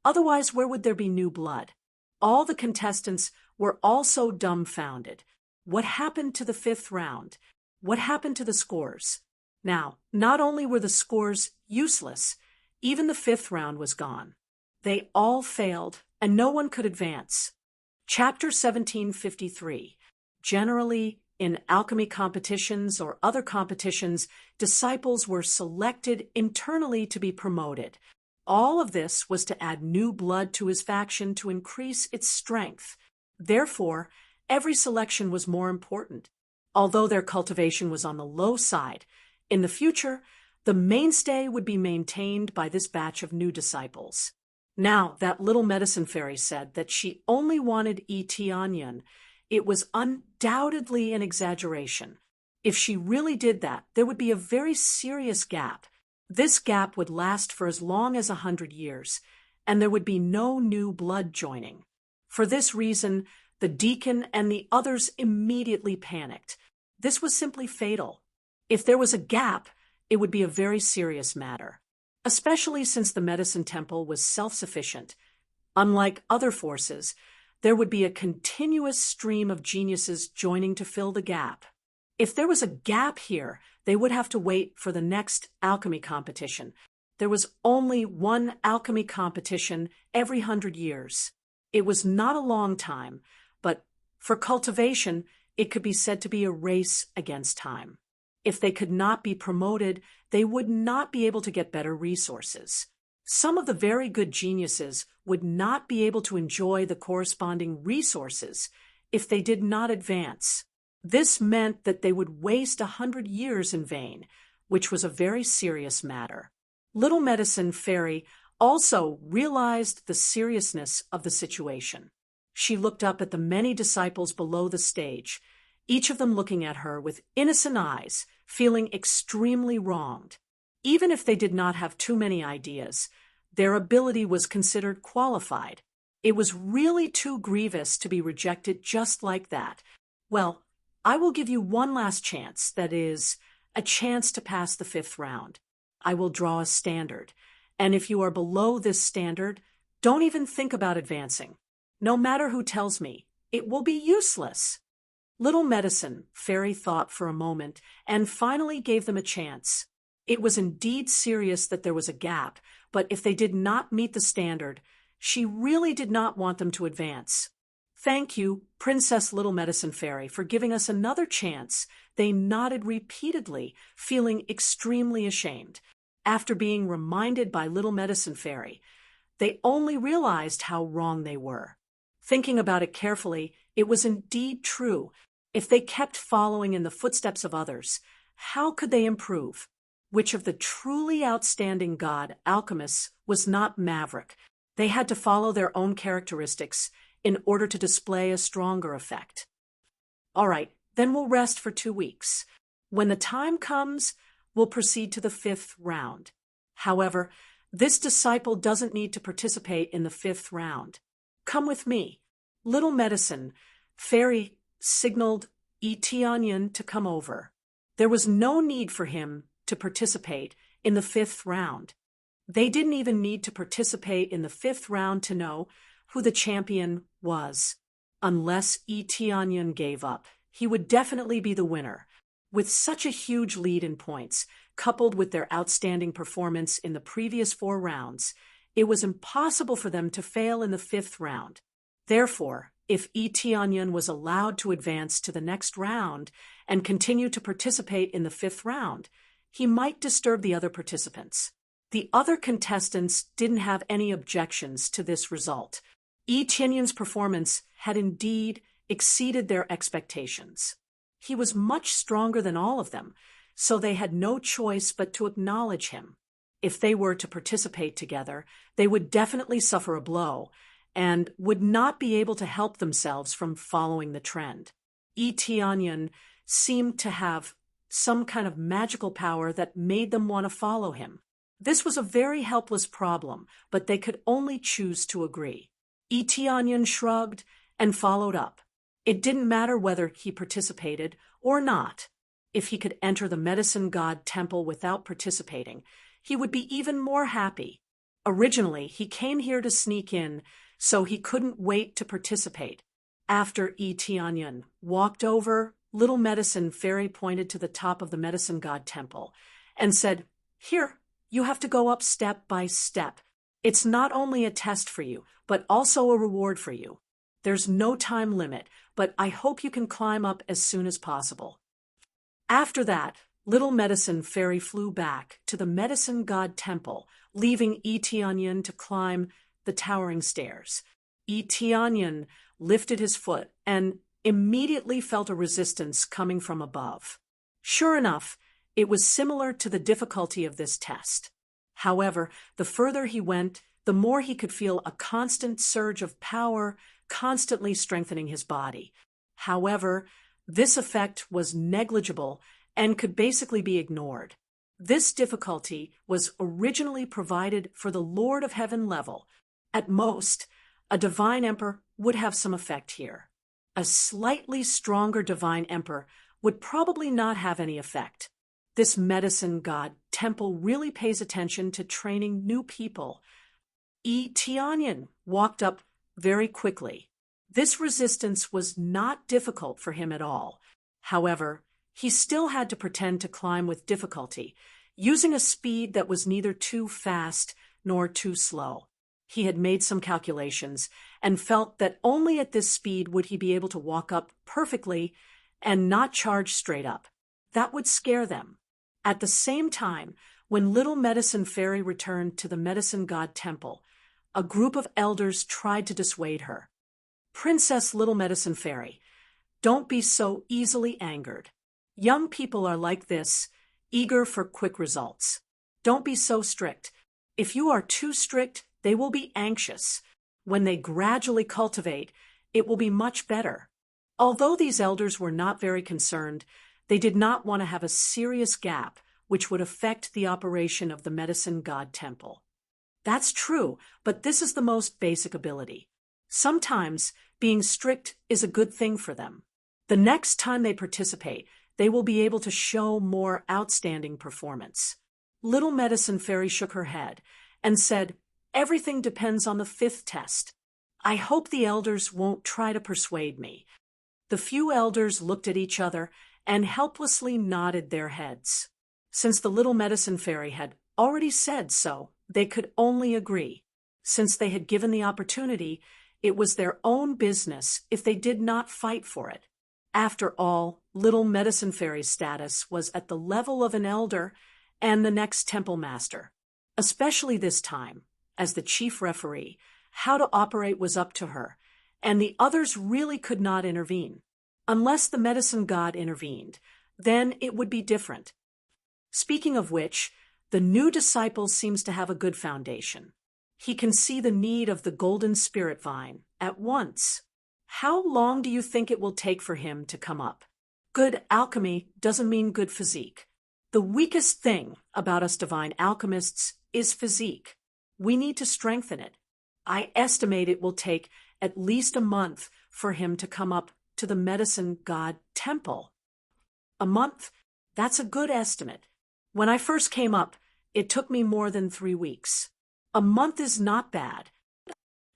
Otherwise, where would there be new blood? All the contestants were also dumbfounded. What happened to the fifth round? What happened to the scores? Now, not only were the scores useless, even the fifth round was gone. They all failed, and no one could advance. Chapter 1753. Generally, in alchemy competitions or other competitions, disciples were selected internally to be promoted. All of this was to add new blood to his faction to increase its strength. Therefore, every selection was more important. Although their cultivation was on the low side, in the future, the mainstay would be maintained by this batch of new disciples. Now, that Little Medicine Fairy said that she only wanted Etianyan. It was undoubtedly an exaggeration. If she really did that, there would be a very serious gap. This gap would last for as long as 100 years, and there would be no new blood joining. For this reason, the deacon and the others immediately panicked. This was simply fatal. If there was a gap, it would be a very serious matter, especially since the medicine temple was self-sufficient. Unlike other forces, there would be a continuous stream of geniuses joining to fill the gap. If there was a gap here, they would have to wait for the next alchemy competition. There was only one alchemy competition every 100 years. It was not a long time, but for cultivation, it could be said to be a race against time. If they could not be promoted, they would not be able to get better resources. Some of the very good geniuses would not be able to enjoy the corresponding resources if they did not advance. This meant that they would waste 100 years in vain, which was a very serious matter. Little Medicine Fairy also realized the seriousness of the situation. She looked up at the many disciples below the stage, each of them looking at her with innocent eyes, feeling extremely wronged. Even if they did not have too many ideas, their ability was considered qualified. It was really too grievous to be rejected just like that. Well, I will give you one last chance, that is, a chance to pass the fifth round. I will draw a standard, and if you are below this standard, don't even think about advancing. No matter who tells me, it will be useless. Little Medicine Fairy thought for a moment and finally gave them a chance. It was indeed serious that there was a gap, but if they did not meet the standard, she really did not want them to advance. Thank you, Princess Little Medicine Fairy, for giving us another chance. They nodded repeatedly, feeling extremely ashamed. After being reminded by Little Medicine Fairy, they only realized how wrong they were. Thinking about it carefully, it was indeed true. If they kept following in the footsteps of others, how could they improve? Which of the truly outstanding god alchemists was not maverick? They had to follow their own characteristics in order to display a stronger effect. All right, then we'll rest for 2 weeks. When the time comes, we'll proceed to the fifth round. However, this disciple doesn't need to participate in the fifth round. Come with me. Little Medicine Fairy signaled Etianyan to come over. There was no need for him to participate in the fifth round. They didn't even need to participate in the fifth round to know who the champion was. Unless Etianyan gave up, he would definitely be the winner. With such a huge lead in points, coupled with their outstanding performance in the previous 4 rounds, it was impossible for them to fail in the fifth round. Therefore, if Etianyan was allowed to advance to the next round and continue to participate in the fifth round, he might disturb the other participants. The other contestants didn't have any objections to this result. Etianyan's performance had indeed exceeded their expectations. He was much stronger than all of them, so they had no choice but to acknowledge him. If they were to participate together, they would definitely suffer a blow and would not be able to help themselves from following the trend. Itianyan seemed to have some kind of magical power that made them want to follow him. This was a very helpless problem, but they could only choose to agree. Itianyan shrugged and followed up. It didn't matter whether he participated or not. If he could enter the medicine god temple without participating, he would be even more happy. Originally, he came here to sneak in, so he couldn't wait to participate. After Itianyan walked over, Little Medicine Fairy pointed to the top of the medicine god temple and said, "Here, you have to go up step by step. It's not only a test for you, but also a reward for you. There's no time limit, but I hope you can climb up as soon as possible." After that, Little Medicine Fairy flew back to the medicine god temple, leaving Itianyan to climb the towering stairs. Itianyan lifted his foot and immediately felt a resistance coming from above. Sure enough, it was similar to the difficulty of this test. However, the further he went, the more he could feel a constant surge of power constantly strengthening his body. However, this effect was negligible and could basically be ignored. This difficulty was originally provided for the Lord of Heaven level. At most, a Divine Emperor would have some effect here. A slightly stronger Divine Emperor would probably not have any effect. This medicine god temple really pays attention to training new people. Tianyan walked up very quickly. This resistance was not difficult for him at all. However, he still had to pretend to climb with difficulty, using a speed that was neither too fast nor too slow. He had made some calculations and felt that only at this speed would he be able to walk up perfectly and not charge straight up. That would scare them. At the same time, when Little Medicine Fairy returned to the medicine god temple, a group of elders tried to dissuade her. "Princess Little Medicine Fairy, don't be so easily angered. Young people are like this, eager for quick results. Don't be so strict. If you are too strict, they will be anxious. When they gradually cultivate, it will be much better." Although these elders were not very concerned, they did not want to have a serious gap which would affect the operation of the medicine god temple. That's true, but this is the most basic ability. Sometimes being strict is a good thing for them. The next time they participate, they will be able to show more outstanding performance. Little Medicine Fairy shook her head and said, "Everything depends on the 5th test. I hope the elders won't try to persuade me." The few elders looked at each other and helplessly nodded their heads. Since the Little Medicine Fairy had already said so, they could only agree. Since they had given the opportunity, it was their own business if they did not fight for it. After all, Little Medicine Fairy's status was at the level of an elder and the next temple master. Especially this time, as the chief referee, how to operate was up to her, and the others really could not intervene. Unless the medicine god intervened, then it would be different. Speaking of which, the new disciple seems to have a good foundation. He can see the need of the golden spirit vine at once. How long do you think it will take for him to come up? Good alchemy doesn't mean good physique. The weakest thing about us divine alchemists is physique. We need to strengthen it. I estimate it will take at least a month for him to come up to the medicine god temple. A month? That's a good estimate. When I first came up, it took me more than 3 weeks. A month is not bad.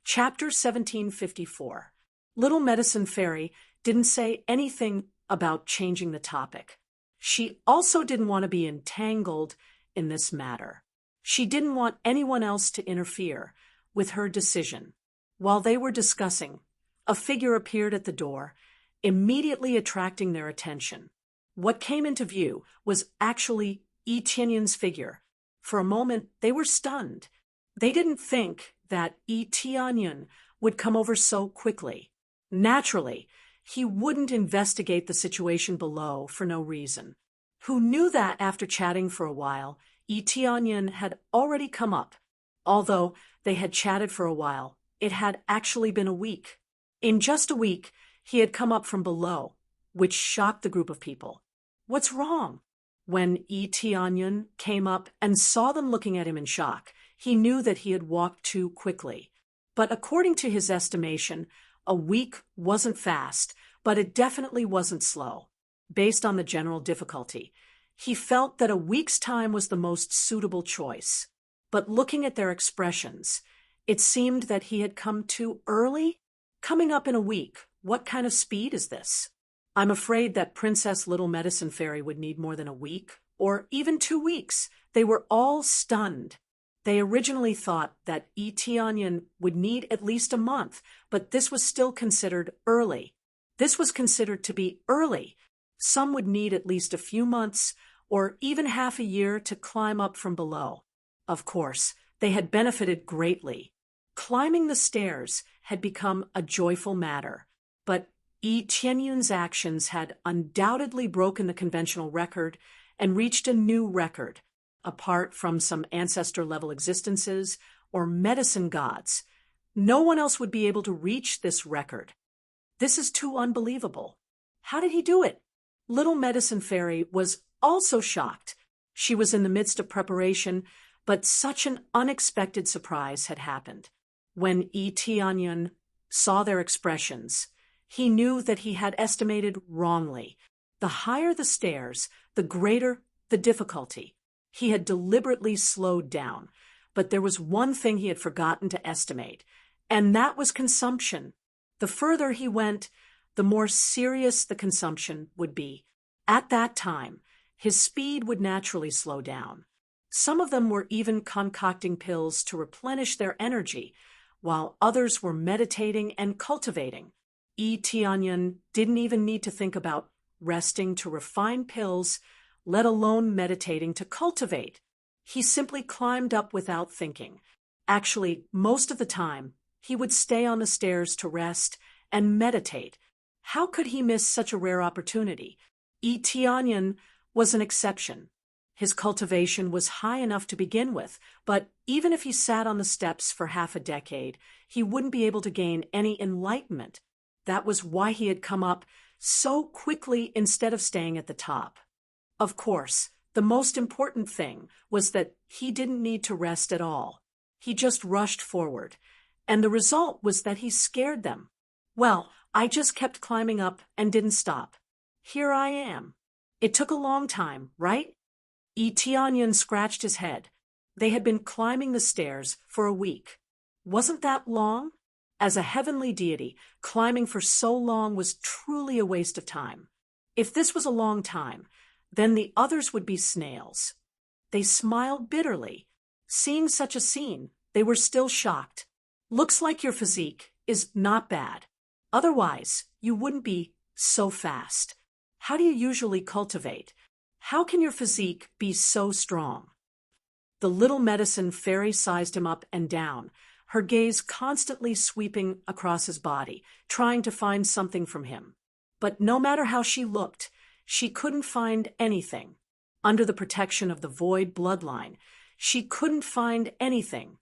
Chapter 1754. Little Medicine Fairy didn't say anything about changing the topic. She also didn't want to be entangled in this matter. She didn't want anyone else to interfere with her decision. While they were discussing, a figure appeared at the door, immediately attracting their attention. What came into view was actually Etienne's figure. For a moment, they were stunned. They didn't think that Etienne would come over so quickly. Naturally, he wouldn't investigate the situation below for no reason. Who knew that after chatting for a while, Itianyan had already come up. Although they had chatted for a while, it had actually been a week. In just a week, he had come up from below, which shocked the group of people. What's wrong? When Itianyan came up and saw them looking at him in shock, he knew that he had walked too quickly. But according to his estimation, a week wasn't fast, but it definitely wasn't slow. Based on the general difficulty, he felt that a week's time was the most suitable choice. But looking at their expressions, it seemed that he had come too early. Coming up in a week, what kind of speed is this? I'm afraid that Princess Little Medicine Fairy would need more than a week, or even 2 weeks. They were all stunned. They originally thought that Itianyan would need at least a month, but this was still considered early. This was considered to be early. Some would need at least a few months, or even half a year to climb up from below. Of course, they had benefited greatly. Climbing the stairs had become a joyful matter, but Itianyan's actions had undoubtedly broken the conventional record and reached a new record. Apart from some ancestor-level existences or medicine gods, no one else would be able to reach this record. This is too unbelievable. How did he do it? Little Medicine Fairy was also shocked. She was in the midst of preparation, but such an unexpected surprise had happened. When Itianyan saw their expressions, he knew that he had estimated wrongly. The higher the stairs, the greater the difficulty. He had deliberately slowed down, but there was one thing he had forgotten to estimate, and that was consumption. The further he went, the more serious the consumption would be. At that time, his speed would naturally slow down. Some of them were even concocting pills to replenish their energy, while others were meditating and cultivating. Itianyan didn't even need to think about resting to refine pills, let alone meditating to cultivate. He simply climbed up without thinking. Actually, most of the time, he would stay on the stairs to rest and meditate. How could he miss such a rare opportunity? Itianyan was an exception. His cultivation was high enough to begin with, but even if he sat on the steps for half a decade, he wouldn't be able to gain any enlightenment. That was why he had come up so quickly instead of staying at the top. Of course, the most important thing was that he didn't need to rest at all. He just rushed forward, and the result was that he scared them. Well, I just kept climbing up and didn't stop. Here I am. It took a long time, right? Itianyan scratched his head. They had been climbing the stairs for a week. Wasn't that long? As a heavenly deity, climbing for so long was truly a waste of time. If this was a long time, then the others would be snails. They smiled bitterly. Seeing such a scene, they were still shocked. Looks like your physique is not bad. Otherwise, you wouldn't be so fast. How do you usually cultivate? How can your physique be so strong? The Little Medicine Fairy sized him up and down, her gaze constantly sweeping across his body, trying to find something from him. But no matter how she looked, she couldn't find anything. Under the protection of the void bloodline, she couldn't find anything.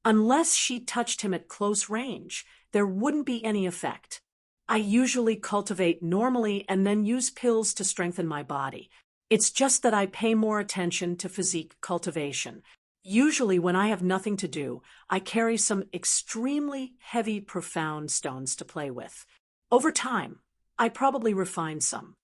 Unless she touched him at close range, there wouldn't be any effect. I usually cultivate normally and then use pills to strengthen my body. It's just that I pay more attention to physique cultivation. Usually when I have nothing to do, I carry some extremely heavy, profound stones to play with. Over time, I probably refine some.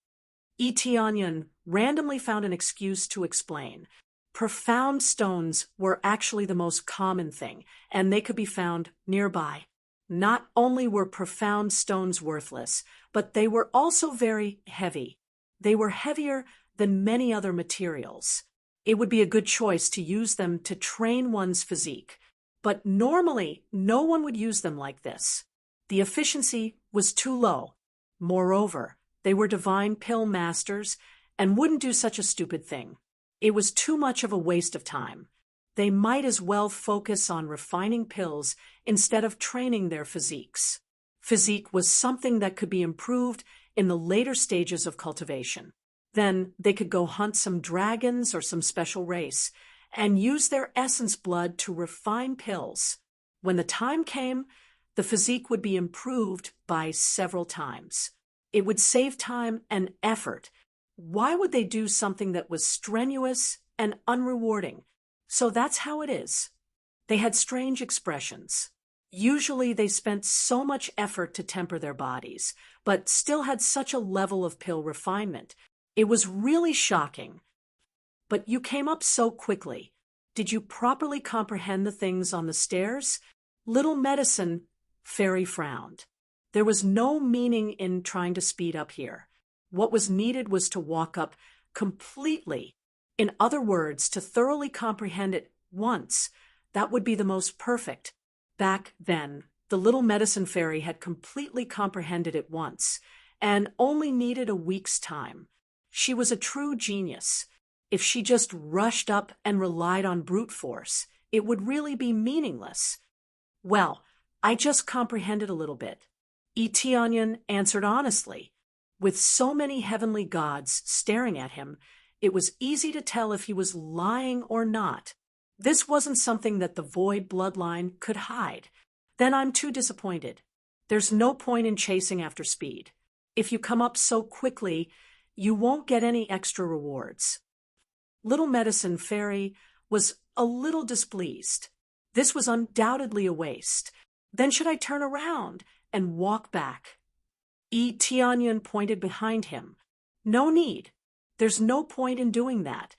Itianyan randomly found an excuse to explain. Profound stones were actually the most common thing, and they could be found nearby. Not only were profound stones worthless, but they were also very heavy. They were heavier than many other materials. It would be a good choice to use them to train one's physique, but normally no one would use them like this. The efficiency was too low. Moreover, they were divine pill masters and wouldn't do such a stupid thing. It was too much of a waste of time. They might as well focus on refining pills instead of training their physiques. physique was something that could be improved in the later stages of cultivation. Then they could go hunt some dragons or some special race and use their essence blood to refine pills. When the time came, the physique would be improved by several times. It would save time and effort. Why would they do something that was strenuous and unrewarding? So that's how it is. They had strange expressions. Usually they spent so much effort to temper their bodies, but still had such a level of pill refinement. It was really shocking. But you came up so quickly. Did you properly comprehend the things on the stairs? Little Medicine Fairy frowned. There was no meaning in trying to speed up here. What was needed was to walk up completely. In other words, to thoroughly comprehend it once. That would be the most perfect. Back then, the Little Medicine Fairy had completely comprehended it once, and only needed a week's time. She was a true genius. If she just rushed up and relied on brute force, it would really be meaningless. Well, I just comprehended a little bit. Eteonion answered honestly. With so many heavenly gods staring at him, it was easy to tell if he was lying or not. This wasn't something that the Void bloodline could hide. Then I'm too disappointed. There's no point in chasing after speed. If you come up so quickly, you won't get any extra rewards. Little Medicine Fairy was a little displeased. This was undoubtedly a waste. Then should I turn around and walk back? Eteonion pointed behind him. No need. There's no point in doing that.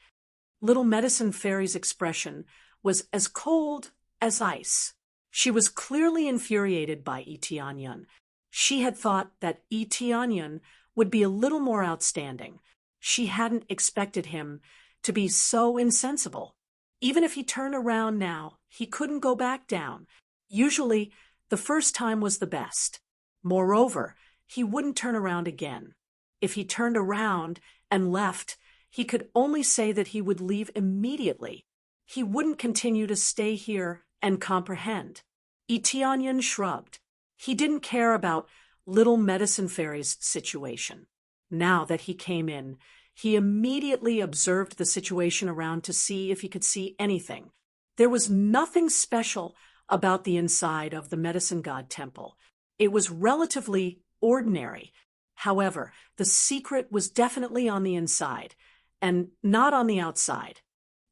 Little Medicine Fairy's expression was as cold as ice. She was clearly infuriated by Eteonion. She had thought that Eteonion would be a little more outstanding. She hadn't expected him to be so insensible. Even if he turned around now, he couldn't go back down. Usually, the first time was the best. Moreover, he wouldn't turn around again. If he turned around and left, he could only say that he would leave immediately. He wouldn't continue to stay here and comprehend. Eteonion shrugged. He didn't care about Little Medicine Fairy's situation. Now that he came in, he immediately observed the situation around to see if he could see anything. There was nothing special about the inside of the Medicine God Temple. It was relatively ordinary. However, the secret was definitely on the inside, and not on the outside.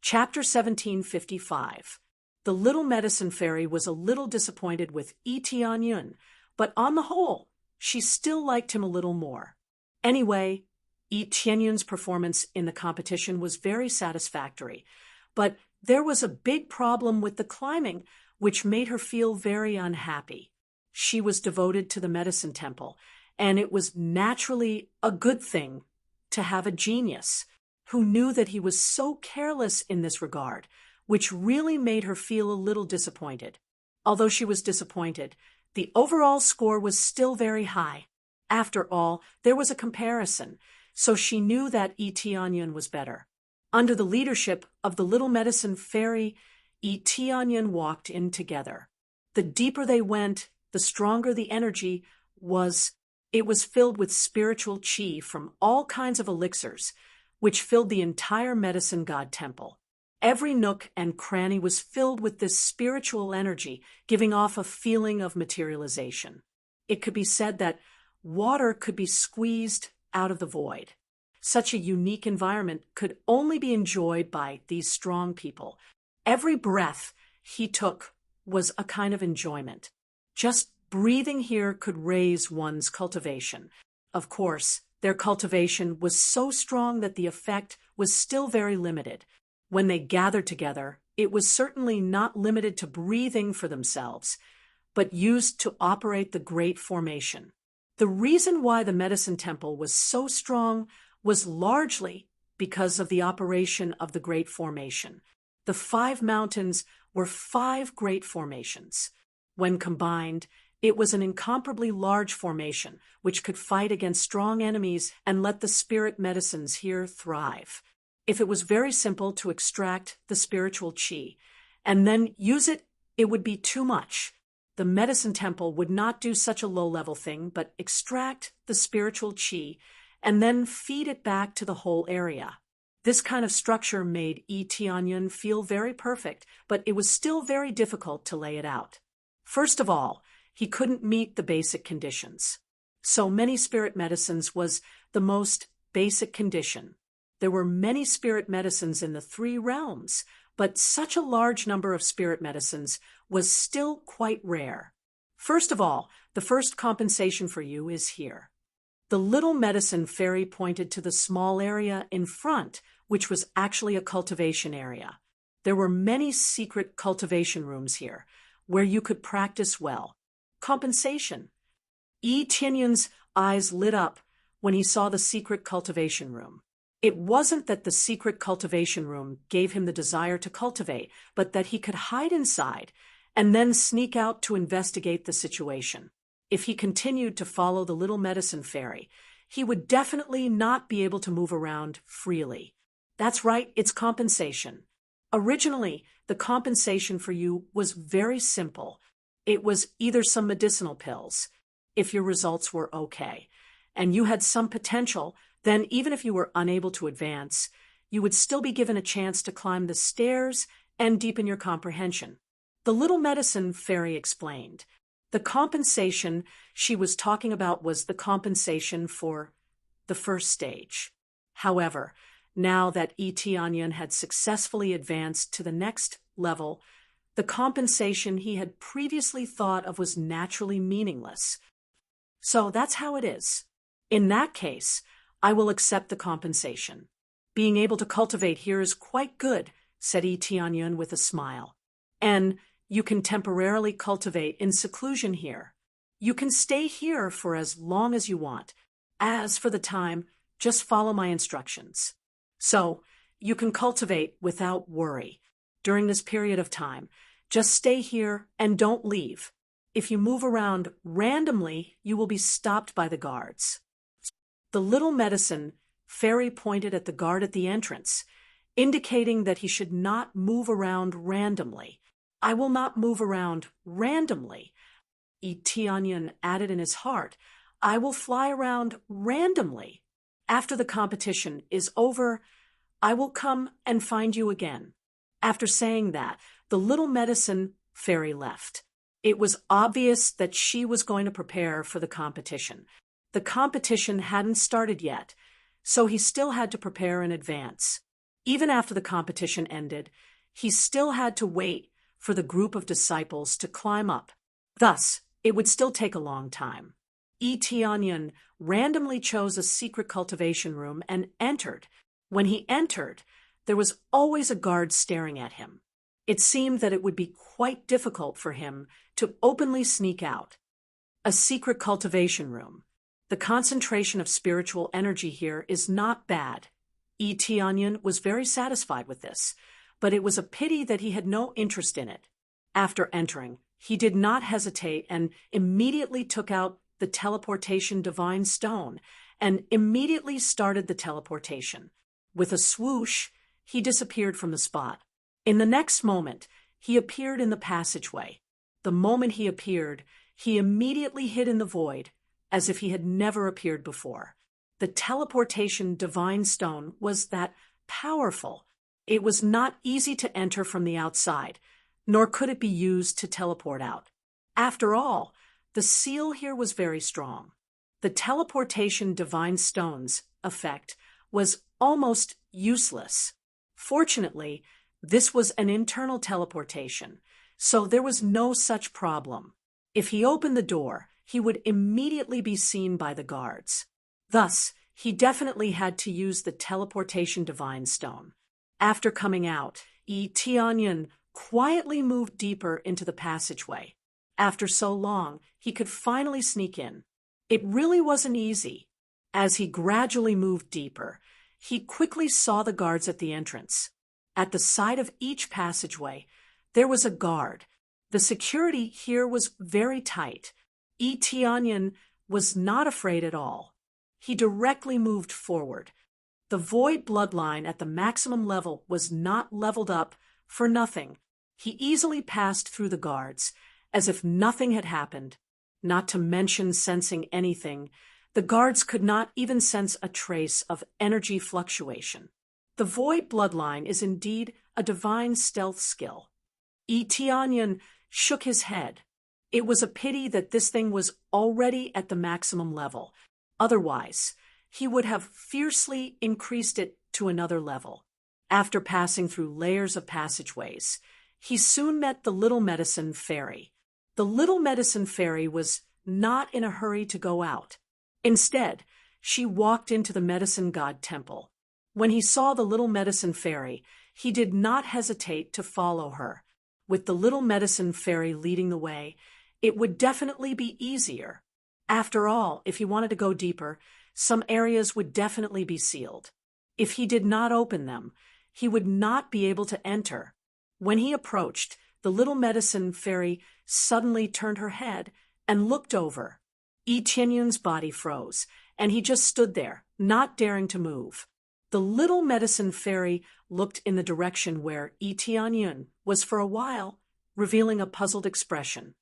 Chapter 1755. The Little Medicine Fairy was a little disappointed with Eteonion, but on the whole, she still liked him a little more. Anyway, Eteonion's performance in the competition was very satisfactory, but there was a big problem with the climbing, which made her feel very unhappy. She was devoted to the Medicine Temple, and it was naturally a good thing to have a genius who knew that he was so careless in this regard, which really made her feel a little disappointed. Although she was disappointed, the overall score was still very high. After all, there was a comparison, so she knew that Eteonion was better. Under the leadership of the Little Medicine Fairy, Eteonion walked in together. The deeper they went, the stronger the energy was. It was filled with spiritual chi from all kinds of elixirs, which filled the entire Medicine God Temple. Every nook and cranny was filled with this spiritual energy, giving off a feeling of materialization. It could be said that water could be squeezed out of the void. Such a unique environment could only be enjoyed by these strong people. Every breath he took was a kind of enjoyment. Just breathing here could raise one's cultivation. Of course, their cultivation was so strong that the effect was still very limited. When they gathered together, it was certainly not limited to breathing for themselves, but used to operate the Great Formation. The reason why the Medicine Temple was so strong was largely because of the operation of the Great Formation. The 5 mountains were 5 great formations. When combined, it was an incomparably large formation which could fight against strong enemies and let the spirit medicines here thrive. If it was very simple to extract the spiritual chi and then use it, it would be too much. the medicine temple would not do such a low-level thing but extract the spiritual qi and then feed it back to the whole area. This kind of structure made Tianyun feel very perfect, but it was still very difficult to lay it out. First of all, he couldn't meet the basic conditions. So many spirit medicines was the most basic condition. There were many spirit medicines in the 3 realms, but such a large number of spirit medicines was still quite rare. First of all, the first compensation for you is here. The little medicine fairy pointed to the small area in front, which was actually a cultivation area. There were many secret cultivation rooms here, where you could practice well. Compensation. Tianyun's eyes lit up when he saw the secret cultivation room. It wasn't that the secret cultivation room gave him the desire to cultivate, but that he could hide inside and then sneak out to investigate the situation. If he continued to follow the little medicine fairy, he would definitely not be able to move around freely. That's right, it's compensation. Originally, the compensation for you was very simple. It was either some medicinal pills, if your results were okay, and you had some potential, then even if you were unable to advance, you would still be given a chance to climb the stairs and deepen your comprehension. The little medicine fairy explained. The compensation she was talking about was the compensation for the first stage. However, now that Tianyun had successfully advanced to the next level, the compensation he had previously thought of was naturally meaningless. So that's how it is. In that case, I will accept the compensation. Being able to cultivate here is quite good, said Tianyun with a smile. And you can temporarily cultivate in seclusion here. You can stay here for as long as you want. As for the time, just follow my instructions. So, you can cultivate without worry. During this period of time, just stay here and don't leave. If you move around randomly, you will be stopped by the guards. The little medicine fairy pointed at the guard at the entrance, indicating that he should not move around randomly. I will not move around randomly. Tianyun added in his heart, I will fly around randomly. After the competition is over, I will come and find you again. After saying that, the little medicine fairy left. It was obvious that she was going to prepare for the competition. The competition hadn't started yet, so he still had to prepare in advance. Even after the competition ended, he still had to wait for the group of disciples to climb up. Thus, it would still take a long time. Tianyun randomly chose a secret cultivation room and entered. When he entered, there was always a guard staring at him. It seemed that it would be quite difficult for him to openly sneak out. A secret cultivation room. The concentration of spiritual energy here is not bad. Tianyun was very satisfied with this, but it was a pity that he had no interest in it. After entering, he did not hesitate and immediately took out the teleportation divine stone and immediately started the teleportation. With a swoosh, he disappeared from the spot. In the next moment, he appeared in the passageway. The moment he appeared, he immediately hid in the void, as if he had never appeared before. The teleportation divine stone was that powerful. It was not easy to enter from the outside, nor could it be used to teleport out. After all, the seal here was very strong. The teleportation divine stone's effect was almost useless. Fortunately, this was an internal teleportation, so there was no such problem. If he opened the door, he would immediately be seen by the guards. Thus, he definitely had to use the teleportation divine stone. After coming out, Tianyun quietly moved deeper into the passageway. After so long, he could finally sneak in. It really wasn't easy. As he gradually moved deeper, he quickly saw the guards at the entrance. At the side of each passageway, there was a guard. The security here was very tight. Tianyun was not afraid at all. He directly moved forward. The void bloodline at the maximum level was not leveled up for nothing. He easily passed through the guards as if nothing had happened. Not to mention sensing anything, the guards could not even sense a trace of energy fluctuation. The void bloodline is indeed a divine stealth skill. Eteonion shook his head. It was a pity that this thing was already at the maximum level. Otherwise, he would have fiercely increased it to another level. After passing through layers of passageways, he soon met the Little Medicine Fairy. The Little Medicine Fairy was not in a hurry to go out. Instead, she walked into the Medicine God Temple. When he saw the Little Medicine Fairy, he did not hesitate to follow her. With the Little Medicine Fairy leading the way, it would definitely be easier. After all, if he wanted to go deeper, some areas would definitely be sealed. If he did not open them, he would not be able to enter. When he approached, the Little Medicine Fairy suddenly turned her head and looked over. Eteonion's body froze, and he just stood there, not daring to move. The Little Medicine Fairy looked in the direction where Eteonion was for a while, revealing a puzzled expression.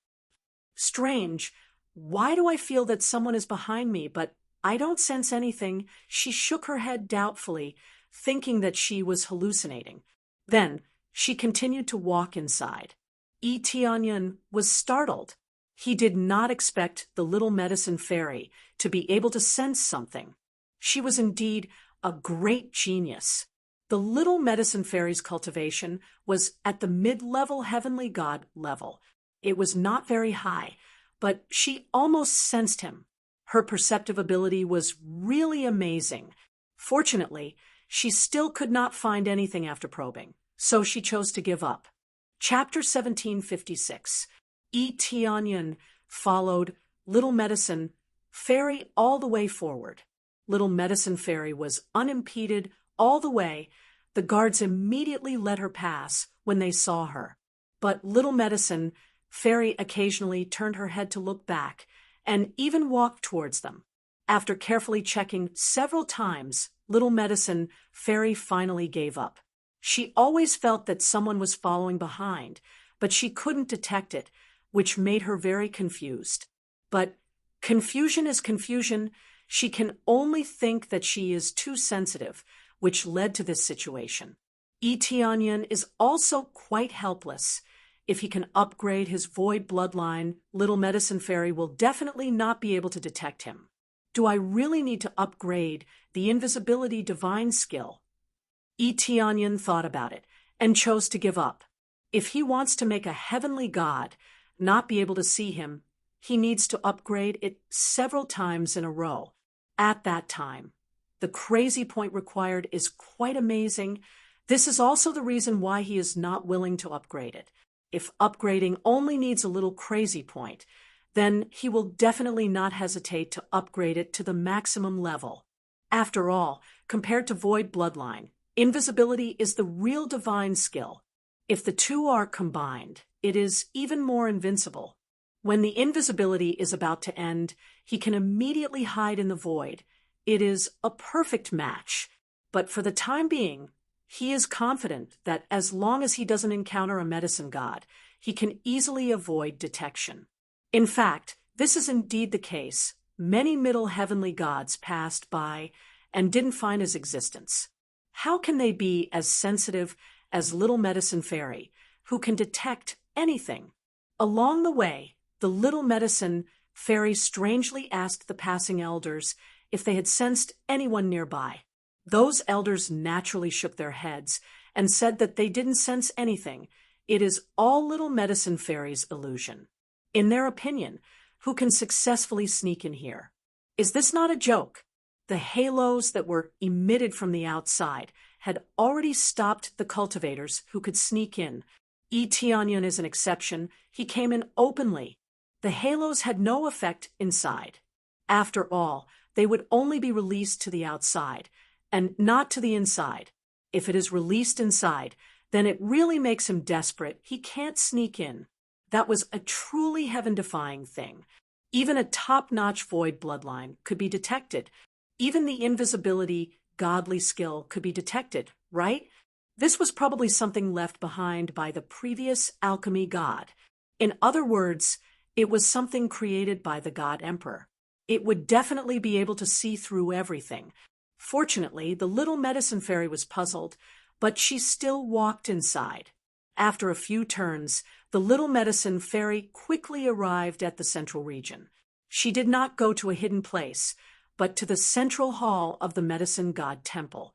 Strange, why do I feel that someone is behind me, but I don't sense anything? She shook her head doubtfully, thinking that she was hallucinating. Then she continued to walk inside. Eteonion was startled. He did not expect the Little Medicine Fairy to be able to sense something. She was indeed a great genius. The Little Medicine Fairy's cultivation was at the mid-level heavenly god level. It was not very high, but she almost sensed him. Her perceptive ability was really amazing. Fortunately, she still could not find anything after probing, so she chose to give up. Chapter 1756. Eteonion followed Little Medicine Fairy all the way forward. Little Medicine Fairy was unimpeded all the way. The guards immediately let her pass when they saw her. But Little Medicine Fairy occasionally turned her head to look back and even walked towards them. After carefully checking several times, Little Medicine Fairy finally gave up. She always felt that someone was following behind, but she couldn't detect it, which made her very confused. But confusion is confusion. She can only think that she is too sensitive, which led to this situation. Eteonion is also quite helpless. If he can upgrade his void bloodline, Little Medicine Fairy will definitely not be able to detect him. Do I really need to upgrade the invisibility divine skill? Eteonion thought about it and chose to give up. If he wants to make a heavenly god not be able to see him, he needs to upgrade it several times in a row. At that time, the crazy point required is quite amazing. This is also the reason why he is not willing to upgrade it. If upgrading only needs a little crazy point, then he will definitely not hesitate to upgrade it to the maximum level. After all, compared to Void Bloodline, invisibility is the real divine skill. If the two are combined, it is even more invincible. When the invisibility is about to end, he can immediately hide in the void. It is a perfect match. But for the time being, he is confident that as long as he doesn't encounter a medicine god, he can easily avoid detection. In fact, this is indeed the case. Many middle heavenly gods passed by and didn't find his existence. How can they be as sensitive as Little Medicine Fairy, who can detect anything? Along the way, the Little Medicine Fairy strangely asked the passing elders if they had sensed anyone nearby. Those elders naturally shook their heads and said that they didn't sense anything. It is all Little Medicine Fairy's illusion. In their opinion, who can successfully sneak in here? Is this not a joke? The halos that were emitted from the outside had already stopped the cultivators who could sneak in. Eteonion is an exception. He came in openly. The halos had no effect inside. After all, they would only be released to the outside, and not to the inside. If it is released inside, then it really makes him desperate. He can't sneak in. That was a truly heaven-defying thing. Even a top-notch void bloodline could be detected. Even the invisibility godly skill could be detected, right? This was probably something left behind by the previous alchemy god. In other words, it was something created by the God Emperor. It would definitely be able to see through everything. Fortunately, the little medicine fairy was puzzled, but she still walked inside. After a few turns, the little medicine fairy quickly arrived at the central region. She did not go to a hidden place, but to the central hall of the medicine god temple.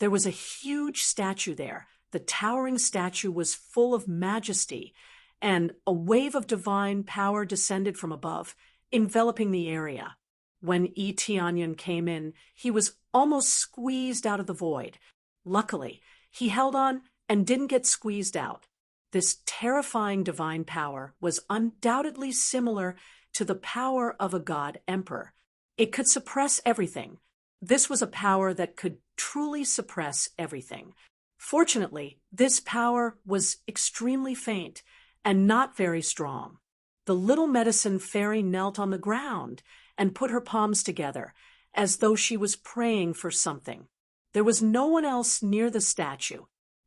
There was a huge statue there. The towering statue was full of majesty, and a wave of divine power descended from above, enveloping the area. When Tianyan came in, he was almost squeezed out of the void. Luckily, he held on and didn't get squeezed out. This terrifying divine power was undoubtedly similar to the power of a god emperor. It could suppress everything. This was a power that could truly suppress everything. Fortunately, this power was extremely faint and not very strong. The little medicine fairy knelt on the ground and put her palms together, as though she was praying for something. There was no one else near the statue.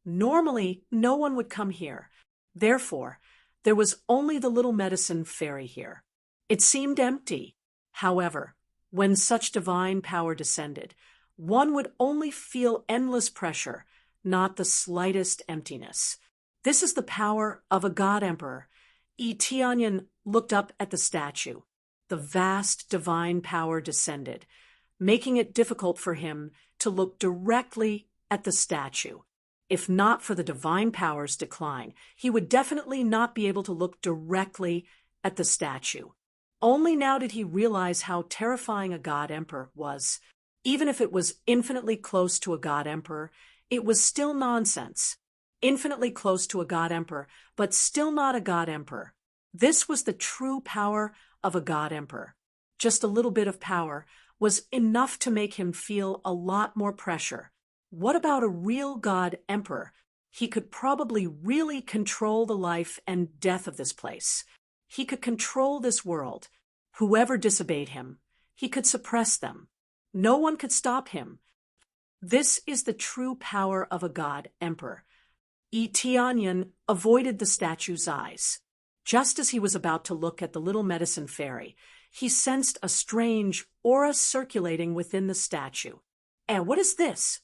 Normally, no one would come here. Therefore, there was only the little medicine fairy here. It seemed empty. However, when such divine power descended, one would only feel endless pressure, not the slightest emptiness. This is the power of a god emperor. Tianyan looked up at the statue. The vast divine power descended, making it difficult for him to look directly at the statue. If not for the divine power's decline, he would definitely not be able to look directly at the statue. Only now did he realize how terrifying a god emperor was. Even if it was infinitely close to a god emperor, it was still nonsense. Infinitely close to a god emperor, but still not a god emperor. This was the true power of a god emperor. Just a little bit of power was enough to make him feel a lot more pressure. What about a real god emperor? He could probably really control the life and death of this place. He could control this world. Whoever disobeyed him, he could suppress them. No one could stop him. This is the true power of a god emperor. Tianyan avoided the statue's eyes. Just as he was about to look at the little medicine fairy, he sensed a strange aura circulating within the statue. And what is this?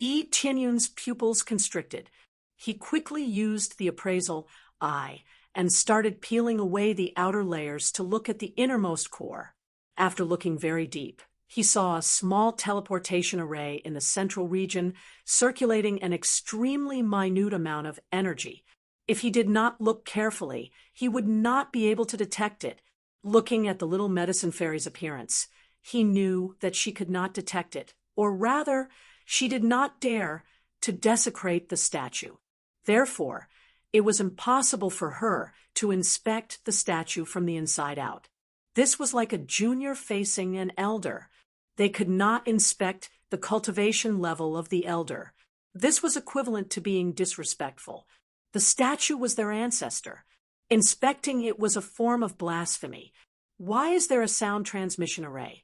Tianyan's pupils constricted. He quickly used the appraisal eye and started peeling away the outer layers to look at the innermost core. After looking very deep, he saw a small teleportation array in the central region circulating an extremely minute amount of energy. If he did not look carefully, he would not be able to detect it. Looking at the little medicine fairy's appearance, he knew that she could not detect it, or rather, she did not dare to desecrate the statue. Therefore, it was impossible for her to inspect the statue from the inside out. This was like a junior facing an elder. They could not inspect the cultivation level of the elder. This was equivalent to being disrespectful. The statue was their ancestor. Inspecting it was a form of blasphemy. Why is there a sound transmission array?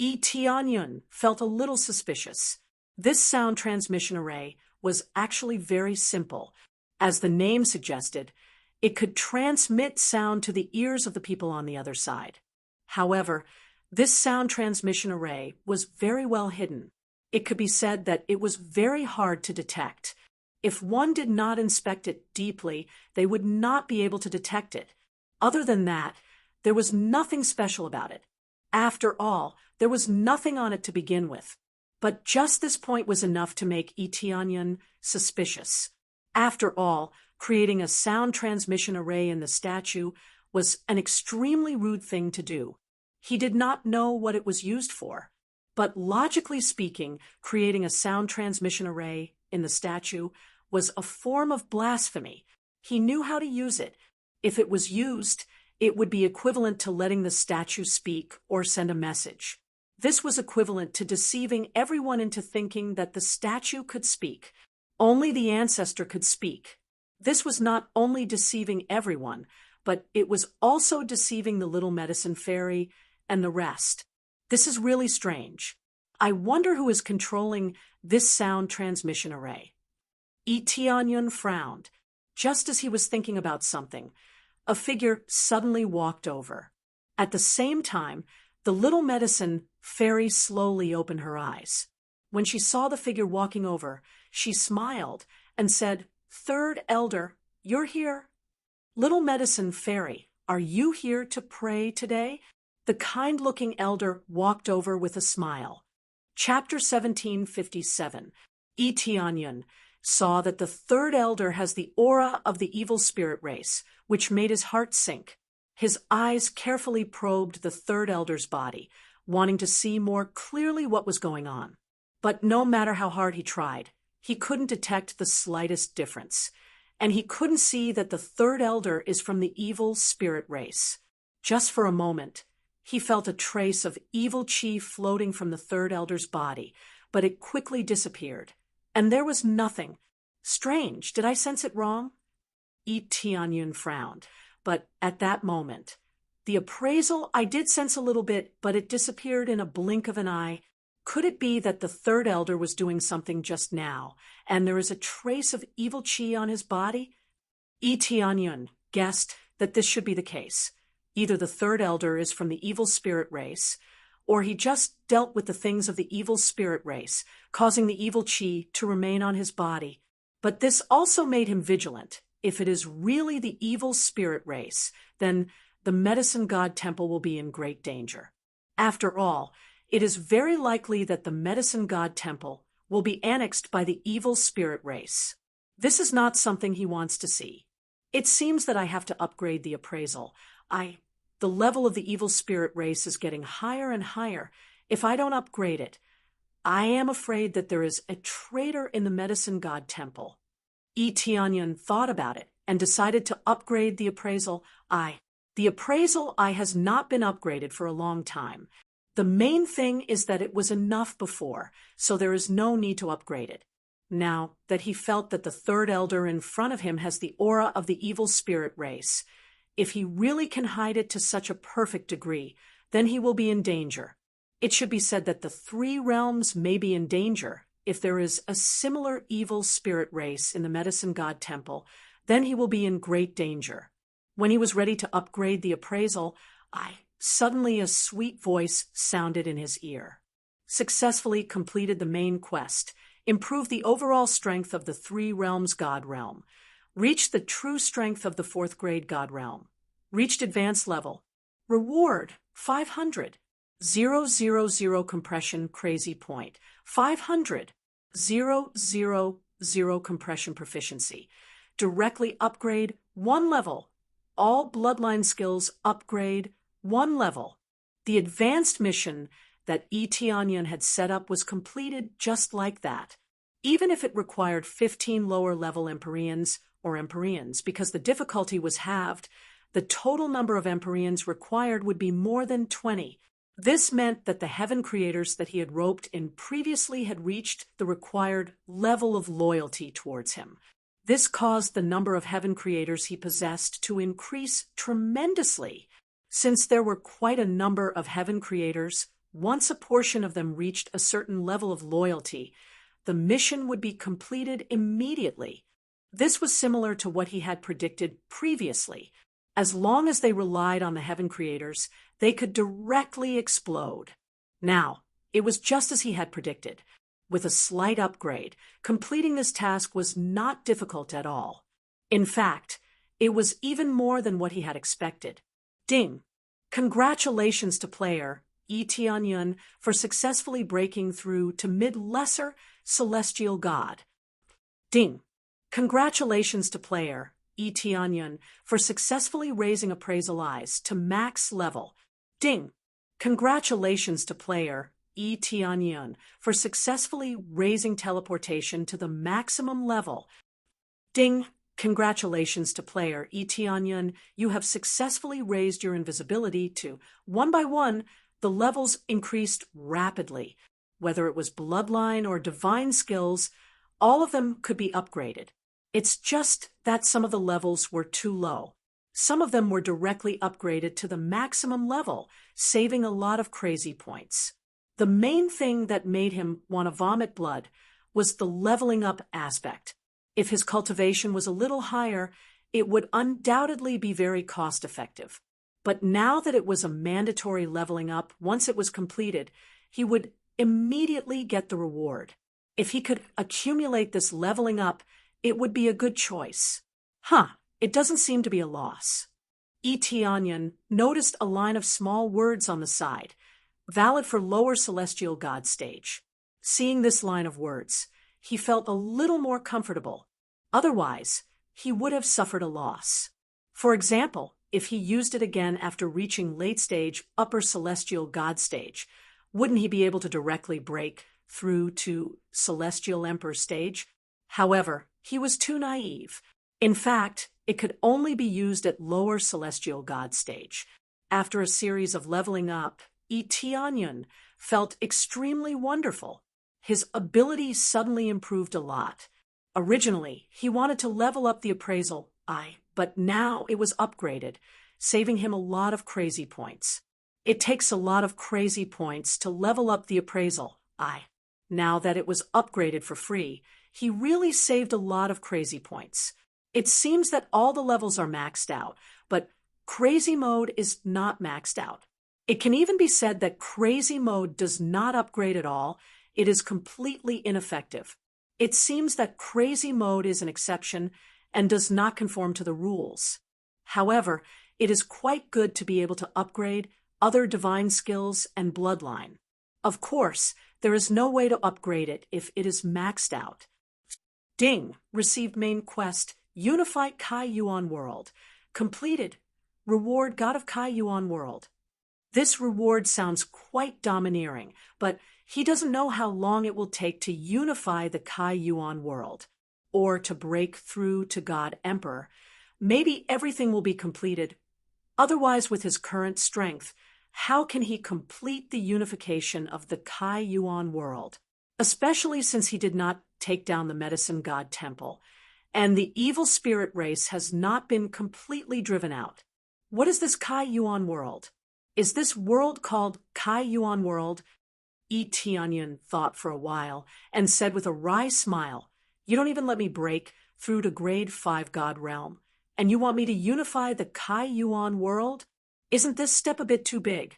Tianyan felt a little suspicious. This sound transmission array was actually very simple. As the name suggested, it could transmit sound to the ears of the people on the other side. However, this sound transmission array was very well hidden. It could be said that it was very hard to detect. If one did not inspect it deeply, they would not be able to detect it. Other than that, there was nothing special about it. After all, there was nothing on it to begin with. But just this point was enough to make Tianyan suspicious. After all, creating a sound transmission array in the statue was an extremely rude thing to do. He did not know what it was used for. But logically speaking, creating a sound transmission array in the statue was a form of blasphemy. He knew how to use it. If it was used, it would be equivalent to letting the statue speak or send a message. This was equivalent to deceiving everyone into thinking that the statue could speak. Only the ancestor could speak. This was not only deceiving everyone, but it was also deceiving the little medicine fairy and the rest. This is really strange. I wonder who is controlling this sound transmission array. Tianyan frowned. Just as he was thinking about something, a figure suddenly walked over. At the same time, the little medicine fairy slowly opened her eyes. When she saw the figure walking over, she smiled and said, "Third Elder, you're here." "Little medicine fairy, are you here to pray today?" The kind-looking elder walked over with a smile. Chapter 1757. Itianyun saw that the third elder has the aura of the evil spirit race, which made his heart sink. His eyes carefully probed the third elder's body, wanting to see more clearly what was going on. But no matter how hard he tried, he couldn't detect the slightest difference. And he couldn't see that the third elder is from the evil spirit race. Just for a moment, he felt a trace of evil chi floating from the third elder's body, but it quickly disappeared. And there was nothing. Strange, did I sense it wrong? Itianyun frowned, but at that moment, the appraisal, I did sense a little bit, but it disappeared in a blink of an eye. Could it be that the third elder was doing something just now, and there is a trace of evil chi on his body? Itianyun guessed that this should be the case. Either the third elder is from the evil spirit race, or he just dealt with the things of the evil spirit race, causing the evil chi to remain on his body. But this also made him vigilant. If it is really the evil spirit race, then the medicine god temple will be in great danger. After all, it is very likely that the medicine god temple will be annexed by the evil spirit race. This is not something he wants to see. It seems that I have to upgrade the appraisal. The level of the evil spirit race is getting higher and higher. If I don't upgrade it, I am afraid that there is a traitor in the medicine god temple. Itianyun thought about it and decided to upgrade the appraisal. The appraisal has not been upgraded for a long time. The main thing is that it was enough before, so there is no need to upgrade it. Now that he felt that the third elder in front of him has the aura of the evil spirit race, if he really can hide it to such a perfect degree, then he will be in danger. It should be said that the three realms may be in danger. If there is a similar evil spirit race in the medicine god temple, then he will be in great danger. When he was ready to upgrade the appraisal, suddenly a sweet voice sounded in his ear. Successfully completed the main quest, improved the overall strength of the three realms god realm, reached the true strength of the fourth grade god realm, reached advanced level, reward 500, 000 compression crazy point, 500, 000 compression proficiency, directly upgrade 1 level, all bloodline skills upgrade 1 level. The advanced mission that Itianyun had set up was completed just like that, even if it required 15 lower-level Empyreans or Empyreans, because the difficulty was halved. The total number of Empyreans required would be more than 20. This meant that the heaven creators that he had roped in previously had reached the required level of loyalty towards him. This caused the number of heaven creators he possessed to increase tremendously. Since there were quite a number of heaven creators, once a portion of them reached a certain level of loyalty, the mission would be completed immediately. This was similar to what he had predicted previously. As long as they relied on the heaven creators, they could directly explode. Now, it was just as he had predicted. With a slight upgrade, completing this task was not difficult at all. In fact, it was even more than what he had expected. Ding! Congratulations to player Itianyun for successfully breaking through to mid-lesser celestial god. Ding! Congratulations to player Itianyun for successfully raising appraisal eyes to max level. Ding! Congratulations to player Itianyun for successfully raising teleportation to the maximum level. Ding! Congratulations to player Itianyun, you have successfully raised your invisibility to, one by one, the levels increased rapidly. Whether it was bloodline or divine skills, all of them could be upgraded. It's just that some of the levels were too low. Some of them were directly upgraded to the maximum level, saving a lot of crazy points. The main thing that made him want to vomit blood was the leveling up aspect. If his cultivation was a little higher, it would undoubtedly be very cost-effective. But now that it was a mandatory leveling up, once it was completed, he would immediately get the reward. If he could accumulate this leveling up, it would be a good choice. It doesn't seem to be a loss. E.T. Onion noticed a line of small words on the side, valid for lower celestial god stage. Seeing this line of words, he felt a little more comfortable. Otherwise, he would have suffered a loss. For example, if he used it again after reaching late stage upper celestial god stage, wouldn't he be able to directly break through to celestial emperor stage? However, he was too naive. In fact, it could only be used at lower celestial god stage. After a series of leveling up, E.T. Onion felt extremely wonderful. His abilities suddenly improved a lot. Originally, he wanted to level up the appraisal I, but now it was upgraded, saving him a lot of crazy points. It takes a lot of crazy points to level up the appraisal I. Now that it was upgraded for free, he really saved a lot of crazy points. It seems that all the levels are maxed out, but crazy mode is not maxed out. It can even be said that crazy mode does not upgrade at all. It is completely ineffective. It seems that crazy mode is an exception and does not conform to the rules. However, it is quite good to be able to upgrade other divine skills and bloodline. Of course, there is no way to upgrade it if it is maxed out. Ding! Received main quest, Unify Kai Yuan World. Completed. Reward God of Kai Yuan World. This reward sounds quite domineering, but he doesn't know how long it will take to unify the Kai Yuan world, or to break through to God Emperor. Maybe everything will be completed. Otherwise, with his current strength, how can he complete the unification of the Kai Yuan world? Especially since he did not take down the Medicine God Temple, and the evil spirit race has not been completely driven out. What is this Kai Yuan world? Is this world called Kai Yuan world? E.T. Onion thought for a while and said with a wry smile, "You don't even let me break through to grade 5 God realm, and you want me to unify the Kai Yuan world? Isn't this step a bit too big?"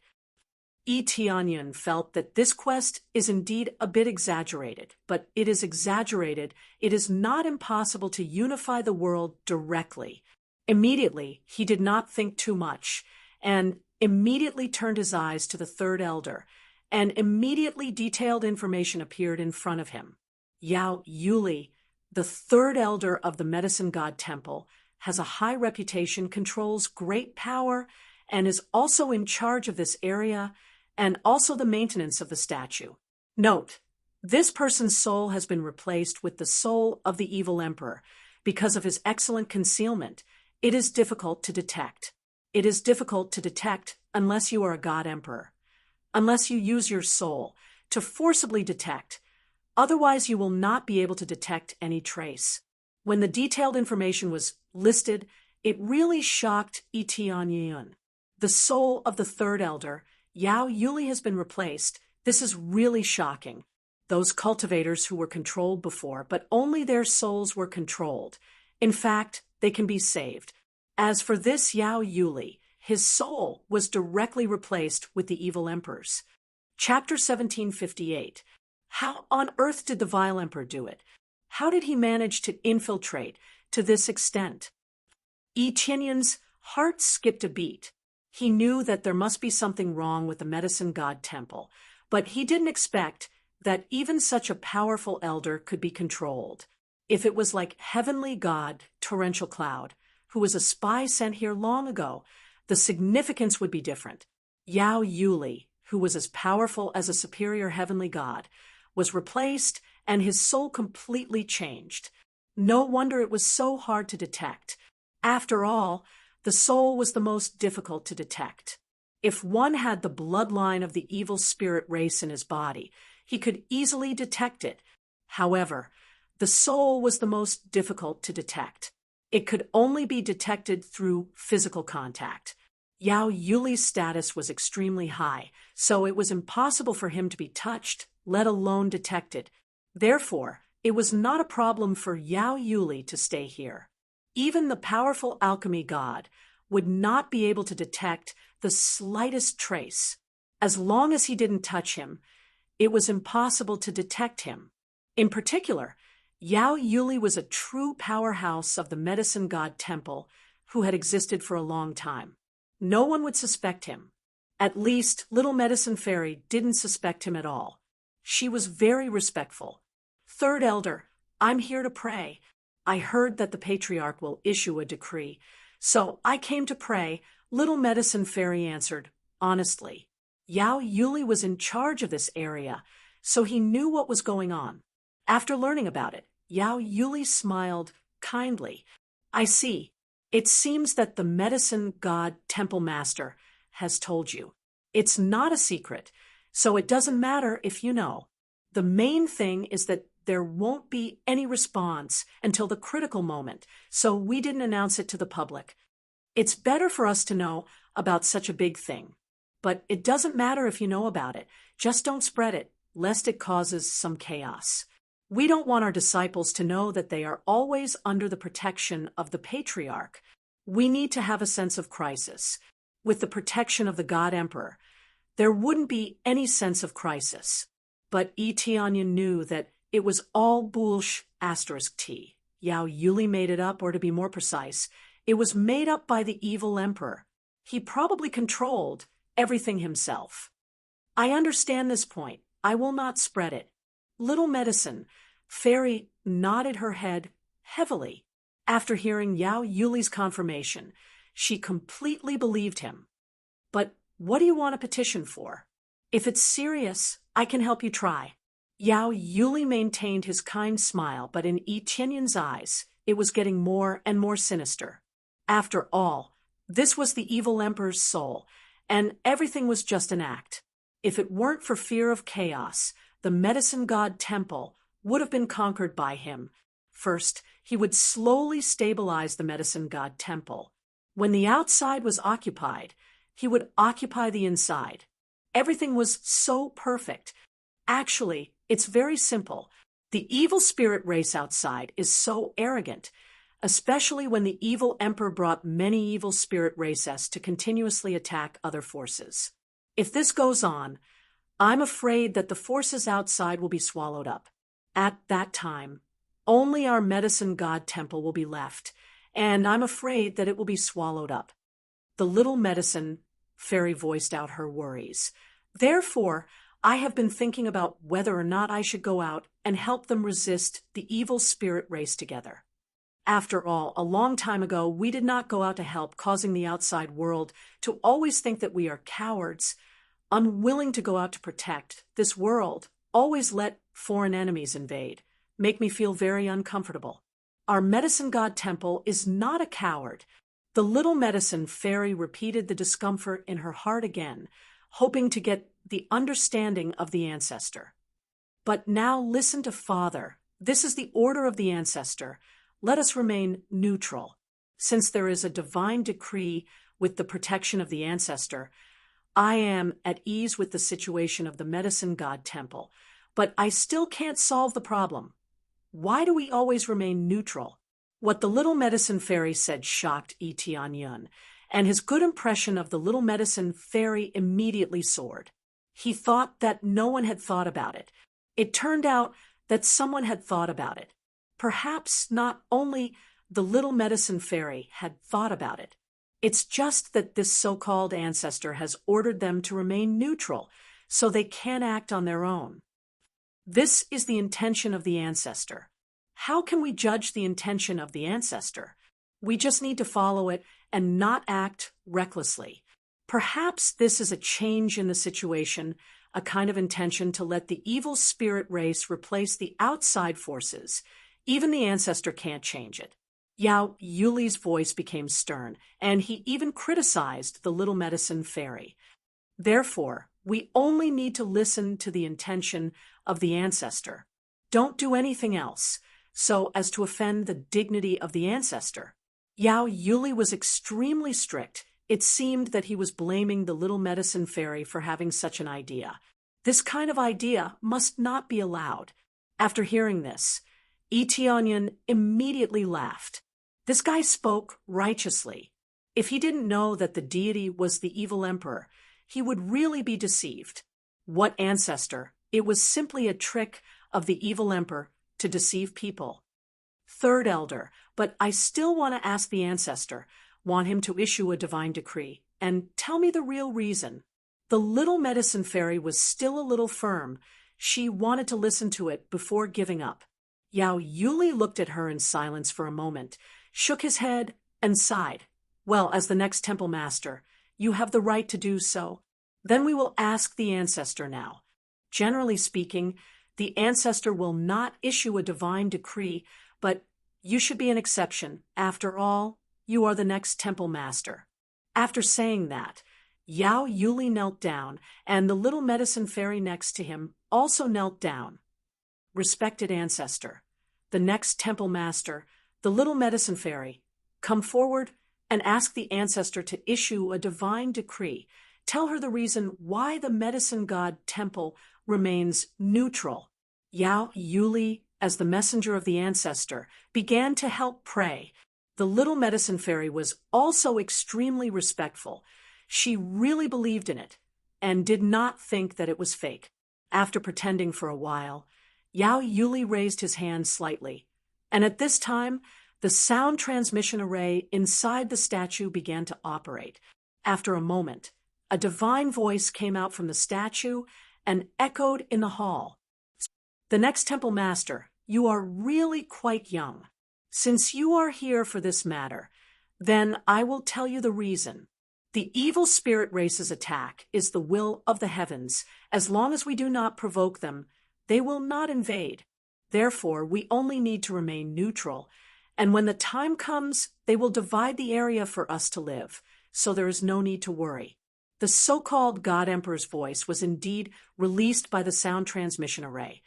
E.T. Onion felt that this quest is indeed a bit exaggerated, but it is exaggerated. It is not impossible to unify the world directly. Immediately, he did not think too much, and immediately turned his eyes to the third elder, and immediately detailed information appeared in front of him. Yao Yuli, the third elder of the Medicine God Temple, has a high reputation, controls great power, and is also in charge of this area and also the maintenance of the statue. Note, this person's soul has been replaced with the soul of the evil emperor. Because of his excellent concealment, it is difficult to detect. It is difficult to detect unless you are a God Emperor, unless you use your soul to forcibly detect. Otherwise, you will not be able to detect any trace. When the detailed information was listed, it really shocked E.T. Onion. The soul of the third elder, Yao Yuli, has been replaced. This is really shocking. Those cultivators who were controlled before, but only their souls were controlled. In fact, they can be saved. As for this Yao Yuli, his soul was directly replaced with the evil emperor's. Chapter 1758. How on earth did the vile emperor do it? How did he manage to infiltrate to this extent? Etonion's heart skipped a beat. He knew that there must be something wrong with the Medicine God Temple, but he didn't expect that even such a powerful elder could be controlled. If it was like Heavenly God, Torrential Cloud, who was a spy sent here long ago, the significance would be different. Yao Yuli, who was as powerful as a superior heavenly god, was replaced and his soul completely changed. No wonder it was so hard to detect. After all, the soul was the most difficult to detect. If one had the bloodline of the evil spirit race in his body, he could easily detect it. However, the soul was the most difficult to detect. It could only be detected through physical contact. Yao Yuli's status was extremely high, so it was impossible for him to be touched, let alone detected. Therefore, it was not a problem for Yao Yuli to stay here. Even the powerful alchemy god would not be able to detect the slightest trace. As long as he didn't touch him, it was impossible to detect him. In particular, Yao Yuli was a true powerhouse of the medicine god temple who had existed for a long time. No one would suspect him. At least, Little Medicine Fairy didn't suspect him at all. She was very respectful. Third Elder, I'm here to pray. I heard that the Patriarch will issue a decree, so I came to pray, Little Medicine Fairy answered, honestly. Yao Yuli was in charge of this area, so he knew what was going on. After learning about it, Yao Yuli smiled kindly. I see. It seems that the medicine god temple master has told you. It's not a secret, so it doesn't matter if you know. The main thing is that there won't be any response until the critical moment, so we didn't announce it to the public. It's better for us to know about such a big thing. But it doesn't matter if you know about it. Just don't spread it, lest it causes some chaos. We don't want our disciples to know that they are always under the protection of the Patriarch. We need to have a sense of crisis. With the protection of the God Emperor, there wouldn't be any sense of crisis. But Tianyan knew that it was all **T. Yao Yuli made it up, or to be more precise, it was made up by the evil emperor. He probably controlled everything himself. I understand this point. I will not spread it. Little Medicine Fairy nodded her head heavily. After hearing Yao Yuli's confirmation, she completely believed him. But what do you want a petition for? If it's serious, I can help you try. Yao Yuli maintained his kind smile, but in Tianyan's eyes, it was getting more and more sinister. After all, this was the evil emperor's soul, and everything was just an act. If it weren't for fear of chaos, the medicine god temple would have been conquered by him. First, he would slowly stabilize the medicine god temple. When the outside was occupied, he would occupy the inside. Everything was so perfect. Actually, it's very simple. The evil spirit race outside is so arrogant, especially when the evil emperor brought many evil spirit races to continuously attack other forces. If this goes on, I'm afraid that the forces outside will be swallowed up. At that time, only our medicine god temple will be left, and I'm afraid that it will be swallowed up. The Little Medicine Fairy voiced out her worries. Therefore, I have been thinking about whether or not I should go out and help them resist the evil spirit race together. After all, a long time ago, we did not go out to help, causing the outside world to always think that we are cowards, unwilling to go out to protect this world, always let foreign enemies invade. Make me feel very uncomfortable. Our medicine god temple is not a coward. The Little Medicine Fairy repeated the discomfort in her heart again, hoping to get the understanding of the ancestor. But now listen to Father. This is the order of the ancestor. Let us remain neutral. Since there is a divine decree with the protection of the ancestor, I am at ease with the situation of the medicine god temple, but I still can't solve the problem. Why do we always remain neutral? What the Little Medicine Fairy said shocked Tianyan, and his good impression of the Little Medicine Fairy immediately soared. He thought that no one had thought about it. It turned out that someone had thought about it. Perhaps not only the Little Medicine Fairy had thought about it. It's just that this so-called ancestor has ordered them to remain neutral, so they can't act on their own. This is the intention of the ancestor. How can we judge the intention of the ancestor? We just need to follow it and not act recklessly. Perhaps this is a change in the situation, a kind of intention to let the evil spirit race replace the outside forces. Even the ancestor can't change it. Yao Yuli's voice became stern, and he even criticized the Little Medicine Fairy. Therefore, we only need to listen to the intention of the ancestor. Don't do anything else, so as to offend the dignity of the ancestor. Yao Yuli was extremely strict. It seemed that he was blaming the Little Medicine Fairy for having such an idea. This kind of idea must not be allowed. After hearing this, Tianyan immediately laughed. This guy spoke righteously. If he didn't know that the deity was the evil emperor, he would really be deceived. What ancestor? It was simply a trick of the evil emperor to deceive people. Third elder, but I still want to ask the ancestor, want him to issue a divine decree, and tell me the real reason. The little medicine fairy was still a little firm. She wanted to listen to it before giving up. Yao Yuli looked at her in silence for a moment, shook his head, and sighed. Well, as the next temple master, you have the right to do so. Then we will ask the ancestor now. Generally speaking, the ancestor will not issue a divine decree, but you should be an exception. After all, you are the next temple master. After saying that, Yao Yuli knelt down, and the little medicine fairy next to him also knelt down. Respected ancestor, the next temple master, the little medicine fairy, come forward and ask the ancestor to issue a divine decree. Tell her the reason why the medicine god temple remains neutral. Yao Yuli, as the messenger of the ancestor, began to help pray. The little medicine fairy was also extremely respectful. She really believed in it and did not think that it was fake. After pretending for a while, Yao Yuli raised his hand slightly, and at this time, the sound transmission array inside the statue began to operate. After a moment, a divine voice came out from the statue and echoed in the hall. The next temple master, you are really quite young. Since you are here for this matter, then I will tell you the reason. The evil spirit race's attack is the will of the heavens. As long as we do not provoke them, they will not invade. Therefore, we only need to remain neutral, and when the time comes, they will divide the area for us to live, so there is no need to worry. The so-called God Emperor's voice was indeed released by the sound transmission array,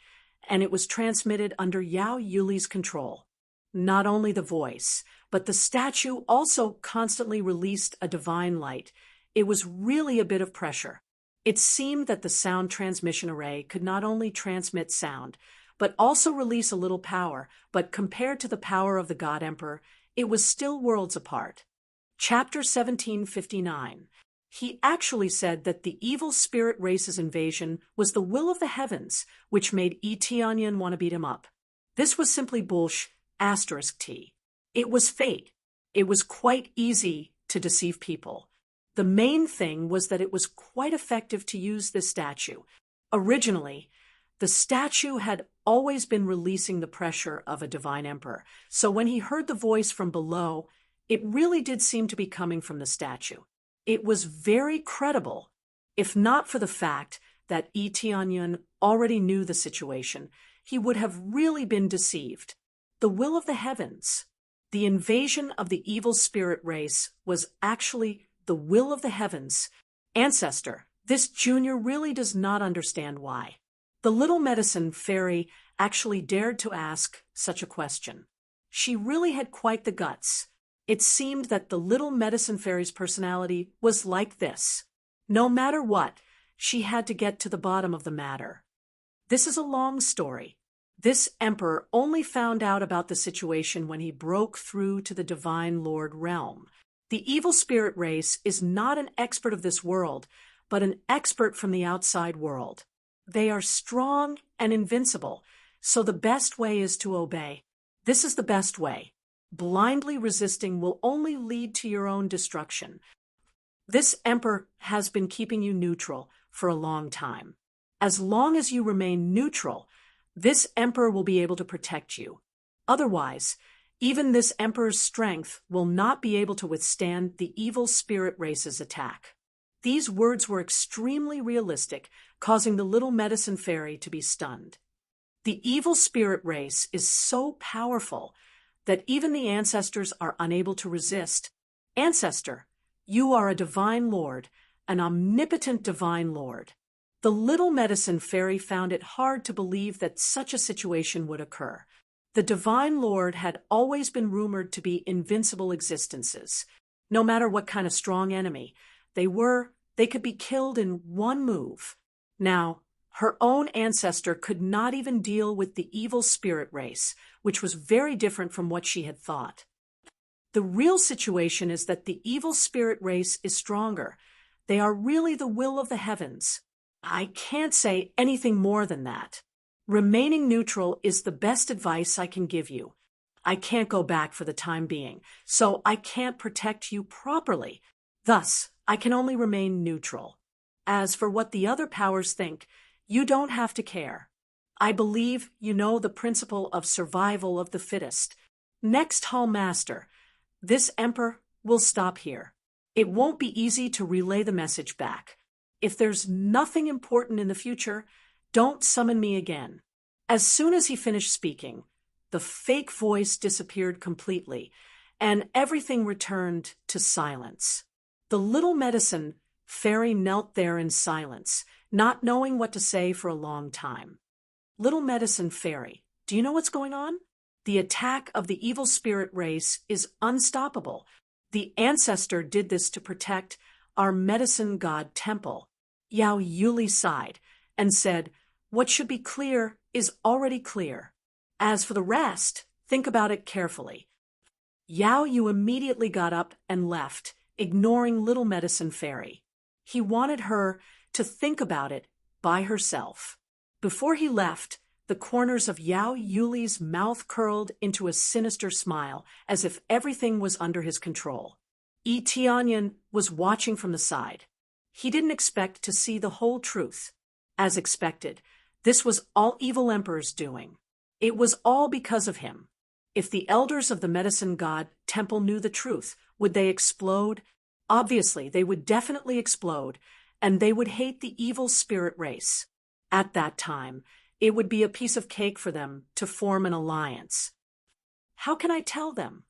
and it was transmitted under Yao Yuli's control. Not only the voice, but the statue also constantly released a divine light. It was really a bit of pressure. It seemed that the sound transmission array could not only transmit sound, but also release a little power, but compared to the power of the God Emperor, it was still worlds apart. Chapter 1759. He actually said that the evil spirit race's invasion was the will of the heavens, which made Eteonian want to beat him up. This was simply bullsh**. It was fate. It was quite easy to deceive people. The main thing was that it was quite effective to use this statue. Originally, the statue had always been releasing the pressure of a divine emperor, so when he heard the voice from below, it really did seem to be coming from the statue. It was very credible, if not for the fact that Eteonian already knew the situation. He would have really been deceived. The will of the heavens. The invasion of the evil spirit race was actually the will of the heavens. Ancestor, this junior really does not understand why. The little medicine fairy actually dared to ask such a question. She really had quite the guts. It seemed that the little medicine fairy's personality was like this. No matter what, she had to get to the bottom of the matter. This is a long story. This emperor only found out about the situation when he broke through to the Divine Lord realm. The evil spirit race is not an expert of this world, but an expert from the outside world. They are strong and invincible, so the best way is to obey. This is the best way. Blindly resisting will only lead to your own destruction. This emperor has been keeping you neutral for a long time. As long as you remain neutral, this emperor will be able to protect you. Otherwise, even this emperor's strength will not be able to withstand the evil spirit race's attack. These words were extremely realistic, causing the little medicine fairy to be stunned. The evil spirit race is so powerful that even the ancestors are unable to resist. Ancestor, you are a divine lord, an omnipotent divine lord. The little medicine fairy found it hard to believe that such a situation would occur. The divine lord had always been rumored to be invincible existences. No matter what kind of strong enemy they could be killed in one move. Now, her own ancestor could not even deal with the evil spirit race, which was very different from what she had thought. The real situation is that the evil spirit race is stronger. They are really the will of the heavens. I can't say anything more than that. Remaining neutral is the best advice I can give you. I can't go back for the time being, so I can't protect you properly. Thus, I can only remain neutral. As for what the other powers think, you don't have to care. I believe you know the principle of survival of the fittest. Next Hall Master, this Emperor will stop here. It won't be easy to relay the message back. If there's nothing important in the future, don't summon me again. As soon as he finished speaking, the fake voice disappeared completely, and everything returned to silence. The little medicine fairy knelt there in silence, not knowing what to say for a long time. Little medicine fairy, do you know what's going on? The attack of the evil spirit race is unstoppable. The ancestor did this to protect our medicine god temple. Yao Yuli sighed and said, "What should be clear is already clear. As for the rest, think about it carefully." Yao Yu immediately got up and left, ignoring little medicine fairy. He wanted her to think about it by herself. Before he left, the corners of Yao Yuli's mouth curled into a sinister smile, as if everything was under his control. Yi Tianyan was watching from the side. He didn't expect to see the whole truth. As expected, this was all evil emperor's doing. It was all because of him. If the elders of the medicine god temple knew the truth, would they explode? Obviously, they would definitely explode, and they would hate the evil spirit race. At that time, it would be a piece of cake for them to form an alliance. How can I tell them?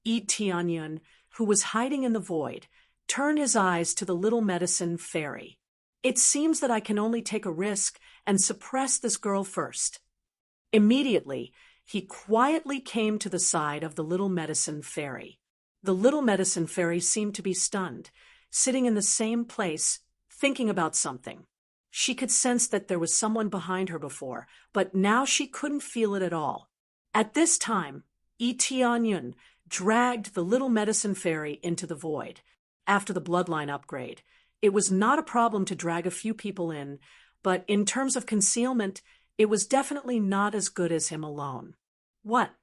Yi Tianyan, who was hiding in the void, turned his eyes to the little medicine fairy. It seems that I can only take a risk and suppress this girl first. Immediately, he quietly came to the side of the little medicine fairy. The little medicine fairy seemed to be stunned, sitting in the same place, thinking about something. She could sense that there was someone behind her before, but now she couldn't feel it at all. At this time, Yi Tianyan dragged the little medicine fairy into the void. After the bloodline upgrade, it was not a problem to drag a few people in, but in terms of concealment, it was definitely not as good as him alone. What?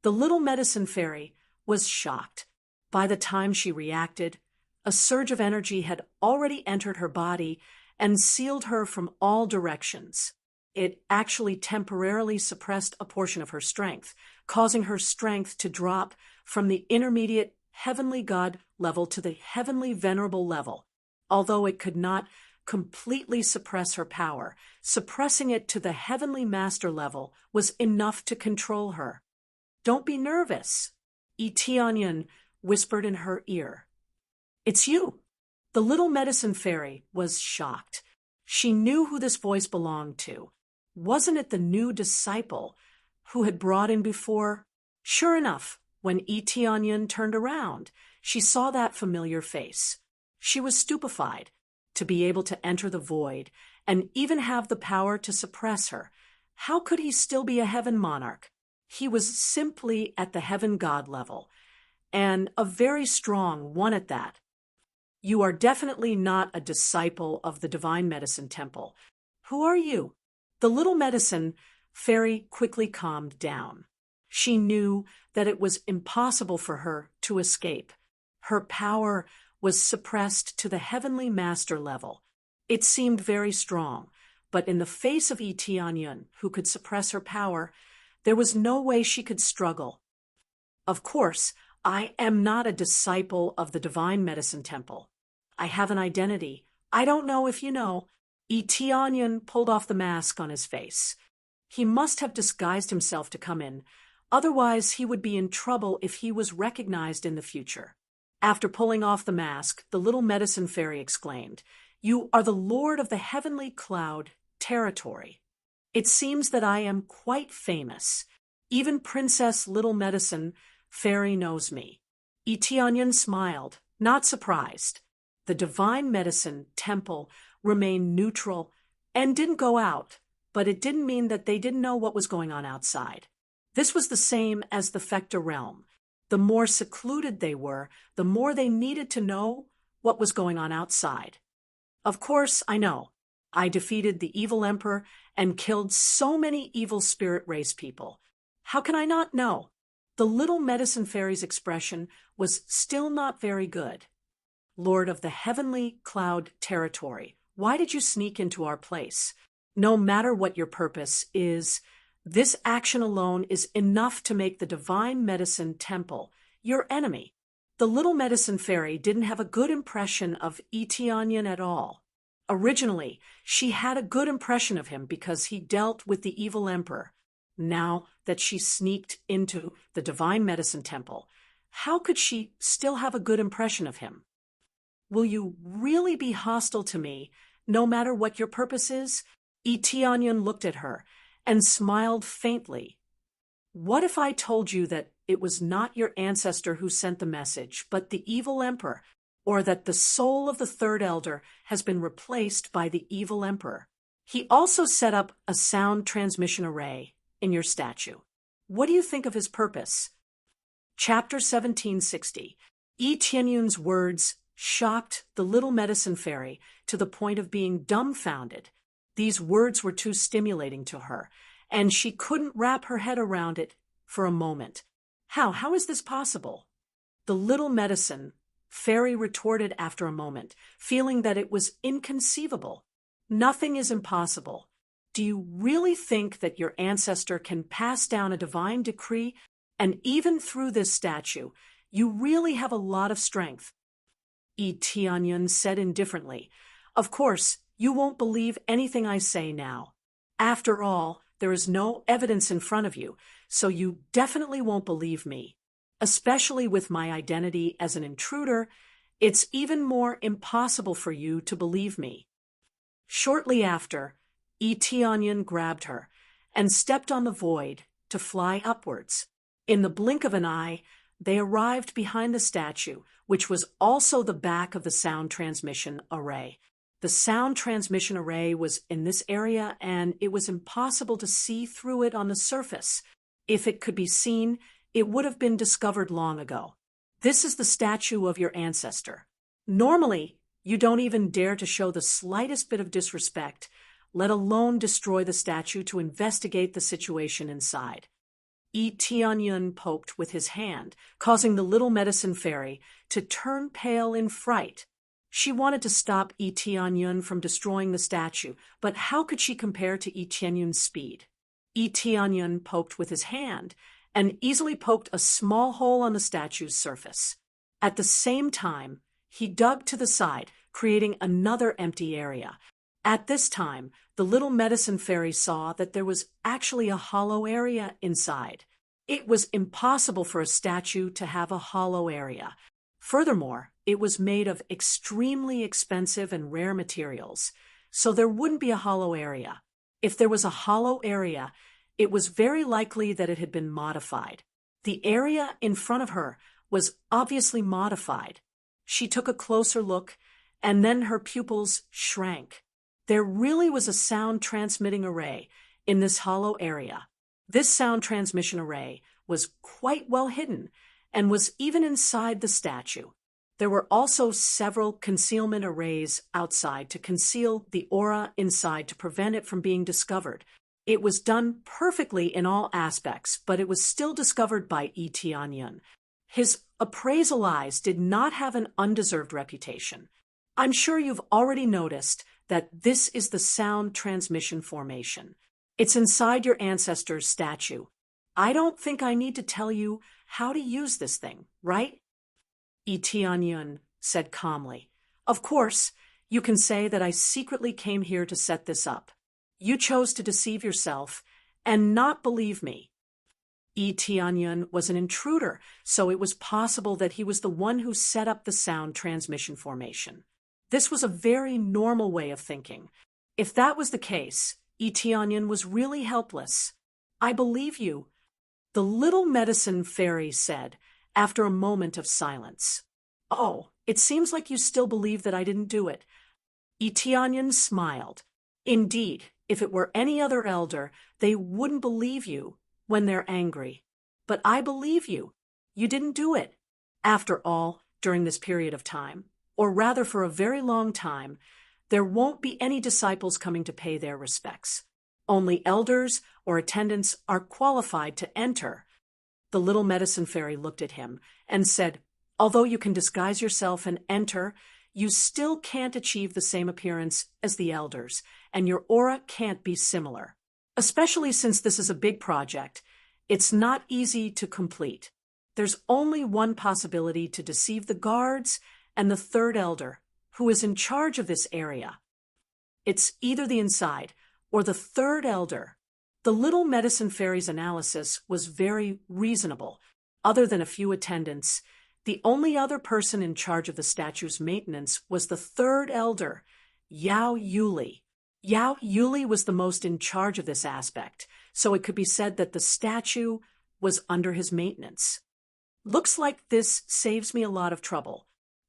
The little medicine fairy was shocked. By the time she reacted, a surge of energy had already entered her body and sealed her from all directions. It actually temporarily suppressed a portion of her strength, causing her strength to drop from the intermediate heavenly god level to the heavenly venerable level. Although it could not completely suppress her power, suppressing it to the heavenly master level was enough to control her. "Don't be nervous," Yi Tianyan whispered in her ear. "It's you." The little medicine fairy was shocked. She knew who this voice belonged to. Wasn't it the new disciple who had brought in before? Sure enough, when Yi Tianyan turned around, she saw that familiar face. She was stupefied. To be able to enter the void and even have the power to suppress her, how could he still be a heaven monarch? He was simply at the heaven god level, and a very strong one at that. "You are definitely not a disciple of the Divine Medicine Temple. Who are you?" The little medicine fairy quickly calmed down. She knew that it was impossible for her to escape. Her power was suppressed to the heavenly master level. It seemed very strong, but in the face of Yi Tianyan, who could suppress her power, there was no way she could struggle. "Of course, I am not a disciple of the Divine Medicine Temple. I have an identity. I don't know if you know." Yi Tianyan pulled off the mask on his face. He must have disguised himself to come in, otherwise he would be in trouble if he was recognized in the future. After pulling off the mask, the little medicine fairy exclaimed, "You are the lord of the heavenly cloud territory. It seems that I am quite famous. Even Princess Little Medicine Fairy knows me." Yi Tianyan smiled, not surprised. The Divine Medicine Temple remained neutral and didn't go out, but it didn't mean that they didn't know what was going on outside. This was the same as the Fecta realm. The more secluded they were, the more they needed to know what was going on outside. Of course, I know. I defeated the evil emperor and killed so many evil spirit race people. How can I not know? The little medicine fairy's expression was still not very good. Lord of the heavenly cloud territory, why did you sneak into our place? No matter what your purpose is, this action alone is enough to make the divine medicine temple your enemy. The little medicine fairy didn't have a good impression of Eteonyon at all. Originally, she had a good impression of him because he dealt with the evil emperor. Now that she sneaked into the divine medicine temple, how could she still have a good impression of him? Will you really be hostile to me, no matter what your purpose is? Eteonyon looked at her and smiled faintly. What if I told you that it was not your ancestor who sent the message, but the evil emperor, or that the soul of the third elder has been replaced by the evil emperor? He also set up a sound transmission array in your statue. What do you think of his purpose? Chapter 1760. Eteonyon's words shocked the little medicine fairy to the point of being dumbfounded. These words were too stimulating to her, and she couldn't wrap her head around it for a moment. How is this possible? The little medicine fairy retorted after a moment, feeling that it was inconceivable. Nothing is impossible. Do you really think that your ancestor can pass down a divine decree? And even through this statue, you really have a lot of strength. Eteonyon said indifferently, Of course, you won't believe anything I say now. After all, there is no evidence in front of you, so you definitely won't believe me. Especially with my identity as an intruder, it's even more impossible for you to believe me. Shortly after, Eteonyon grabbed her and stepped on the void to fly upwards. In the blink of an eye, they arrived behind the statue, which was also the back of the sound transmission array. The sound transmission array was in this area, and it was impossible to see through it on the surface. If it could be seen, it would have been discovered long ago. This is the statue of your ancestor. Normally, you don't even dare to show the slightest bit of disrespect, let alone destroy the statue to investigate the situation inside. Eteonyon poked with his hand, causing the little medicine fairy to turn pale in fright. She wanted to stop Eteonyon from destroying the statue, but how could she compare to Eteonyon's speed? Eteonyon poked with his hand and easily poked a small hole on the statue's surface. At the same time, he dug to the side, creating another empty area. At this time, the little medicine fairy saw that there was actually a hollow area inside. It was impossible for a statue to have a hollow area. Furthermore, it was made of extremely expensive and rare materials, so there wouldn't be a hollow area. If there was a hollow area, it was very likely that it had been modified. The area in front of her was obviously modified. She took a closer look, and then her pupils shrank. There really was a sound transmitting array in this hollow area. This sound transmission array was quite well hidden and was even inside the statue. There were also several concealment arrays outside to conceal the aura inside to prevent it from being discovered. It was done perfectly in all aspects, but it was still discovered by Eteonyon. His appraisal eyes did not have an undeserved reputation. I'm sure you've already noticed that this is the sound transmission formation. It's inside your ancestor's statue. I don't think I need to tell you how to use this thing, right? Eteonyon said calmly. Of course, you can say that I secretly came here to set this up. You chose to deceive yourself and not believe me. Eteonyon was an intruder, so it was possible that he was the one who set up the sound transmission formation. This was a very normal way of thinking. If that was the case, Eteonyon was really helpless. I believe you, the little medicine fairy said, after a moment of silence. Oh, it seems like you still believe that I didn't do it. Eteonyon smiled. Indeed, if it were any other elder, they wouldn't believe you when they're angry. But I believe you. You didn't do it. After all, during this period of time, or rather for a very long time, there won't be any disciples coming to pay their respects. Only elders or attendants are qualified to enter. The little medicine fairy looked at him and said, "Although you can disguise yourself and enter, you still can't achieve the same appearance as the elders, and your aura can't be similar. Especially since this is a big project, it's not easy to complete. There's only one possibility to deceive the guards and the third elder, who is in charge of this area. It's either the inside or the third elder." The little medicine fairy's analysis was very reasonable. Other than a few attendants, the only other person in charge of the statue's maintenance was the third elder, Yao Yuli. Yao Yuli was the most in charge of this aspect, so it could be said that the statue was under his maintenance. Looks like this saves me a lot of trouble.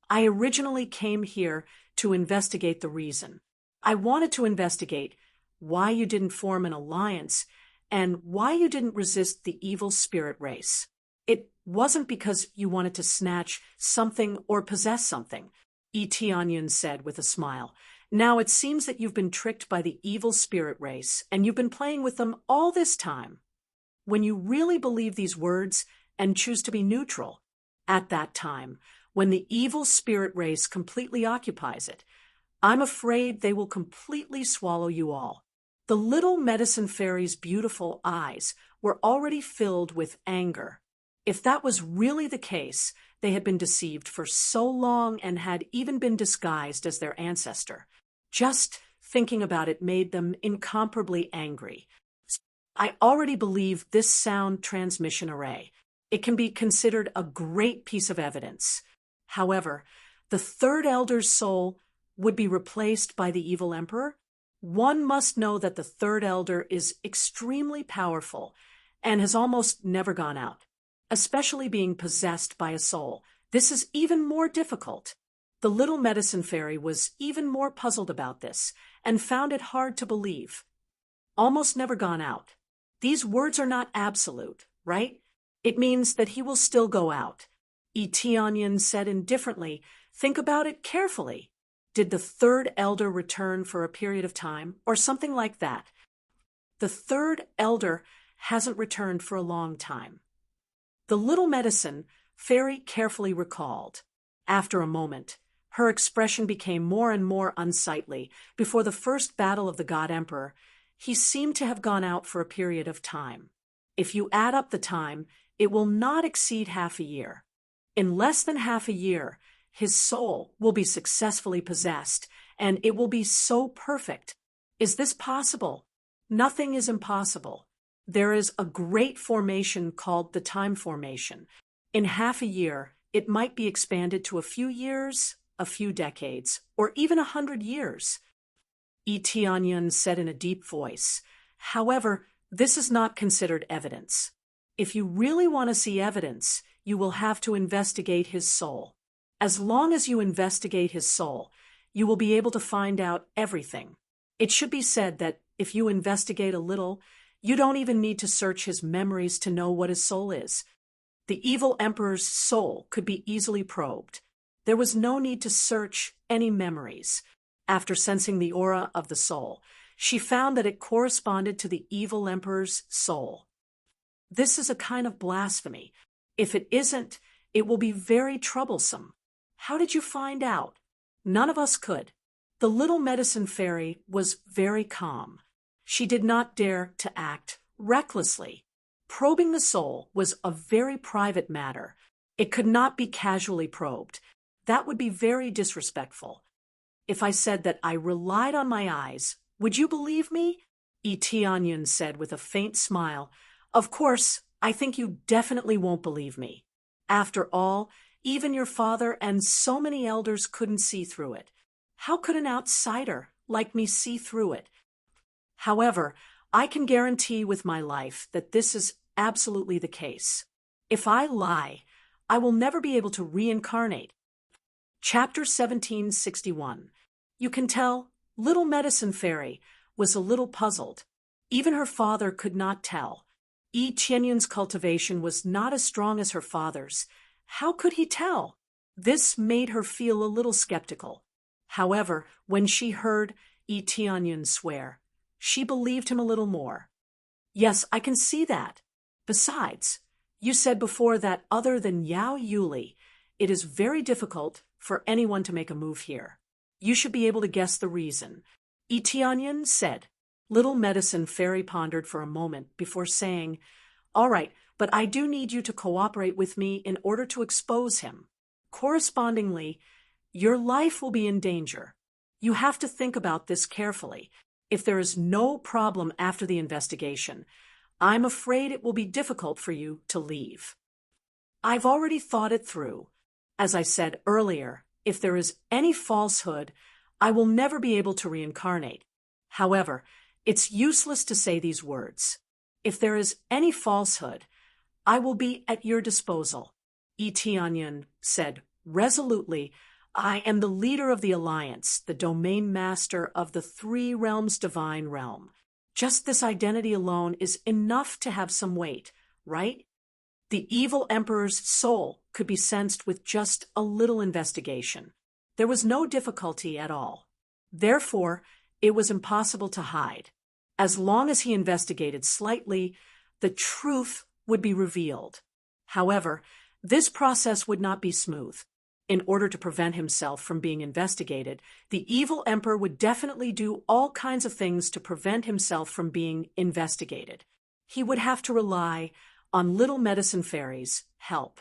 I originally came here to investigate the reason. I wanted to investigate why you didn't form an alliance and why you didn't resist the evil spirit race. It wasn't because you wanted to snatch something or possess something, Etienne said with a smile. Now it seems that you've been tricked by the evil spirit race, and you've been playing with them all this time. When you really believe these words and choose to be neutral, at that time, when the evil spirit race completely occupies it, I'm afraid they will completely swallow you all. The little medicine fairy's beautiful eyes were already filled with anger. If that was really the case, they had been deceived for so long and had even been disguised as their ancestor. Just thinking about it made them incomparably angry. I already believe this sound transmission array. It can be considered a great piece of evidence. However, the third elder's soul would be replaced by the evil emperor. One must know that the third elder is extremely powerful and has almost never gone out, especially being possessed by a soul. This is even more difficult. The little medicine fairy was even more puzzled about this and found it hard to believe. Almost never gone out. These words are not absolute, right? It means that he will still go out. Etienne said indifferently, "Think about it carefully. Did the third elder return for a period of time, or something like that?" The third elder hasn't returned for a long time. The little medicine fairy carefully recalled. After a moment, her expression became more and more unsightly. Before the first battle of the God Emperor, he seemed to have gone out for a period of time. If you add up the time, it will not exceed half a year. In less than half a year, his soul will be successfully possessed, and it will be so perfect. Is this possible? Nothing is impossible. There is a great formation called the time formation. In half a year, it might be expanded to a few years, a few decades, or even 100 years. Etienne said in a deep voice. However, this is not considered evidence. If you really want to see evidence, you will have to investigate his soul. As long as you investigate his soul, you will be able to find out everything. It should be said that if you investigate a little, you don't even need to search his memories to know what his soul is. The evil emperor's soul could be easily probed. There was no need to search any memories. After sensing the aura of the soul, she found that it corresponded to the evil emperor's soul. This is a kind of blasphemy. If it isn't, it will be very troublesome. How did you find out? None of us could. The little medicine fairy was very calm. She did not dare to act recklessly. Probing the soul was a very private matter. It could not be casually probed. That would be very disrespectful. If I said that I relied on my eyes, would you believe me? Etienne said with a faint smile. Of course, I think you definitely won't believe me. After all, even your father and so many elders couldn't see through it. How could an outsider like me see through it? However, I can guarantee with my life that this is absolutely the case. If I lie, I will never be able to reincarnate. Chapter 1761. You can tell, little medicine fairy was a little puzzled. Even her father could not tell. Yi Tianyun's cultivation was not as strong as her father's. How could he tell? This made her feel a little skeptical. However, when she heard Yi Tianyun swear, she believed him a little more. Yes, I can see that. Besides, you said before that other than Yao Yuli, it is very difficult for anyone to make a move here. You should be able to guess the reason. Yi Tianyun said. Little Medicine Fairy pondered for a moment before saying, "All right, but I do need you to cooperate with me in order to expose him. Correspondingly, your life will be in danger. You have to think about this carefully. If there is no problem after the investigation, I'm afraid it will be difficult for you to leave." I've already thought it through. As I said earlier, if there is any falsehood, I will never be able to reincarnate. However, it's useless to say these words. If there is any falsehood, I will be at your disposal. Yi Tianyun said resolutely, "I am the leader of the Alliance, the domain master of the Three Realms Divine Realm. Just this identity alone is enough to have some weight, right?" The evil emperor's soul could be sensed with just a little investigation. There was no difficulty at all. Therefore, it was impossible to hide. As long as he investigated slightly, the truth would be revealed. However, this process would not be smooth. In order to prevent himself from being investigated, the evil emperor would definitely do all kinds of things to prevent himself from being investigated. He would have to rely on Little Medicine Fairy's help.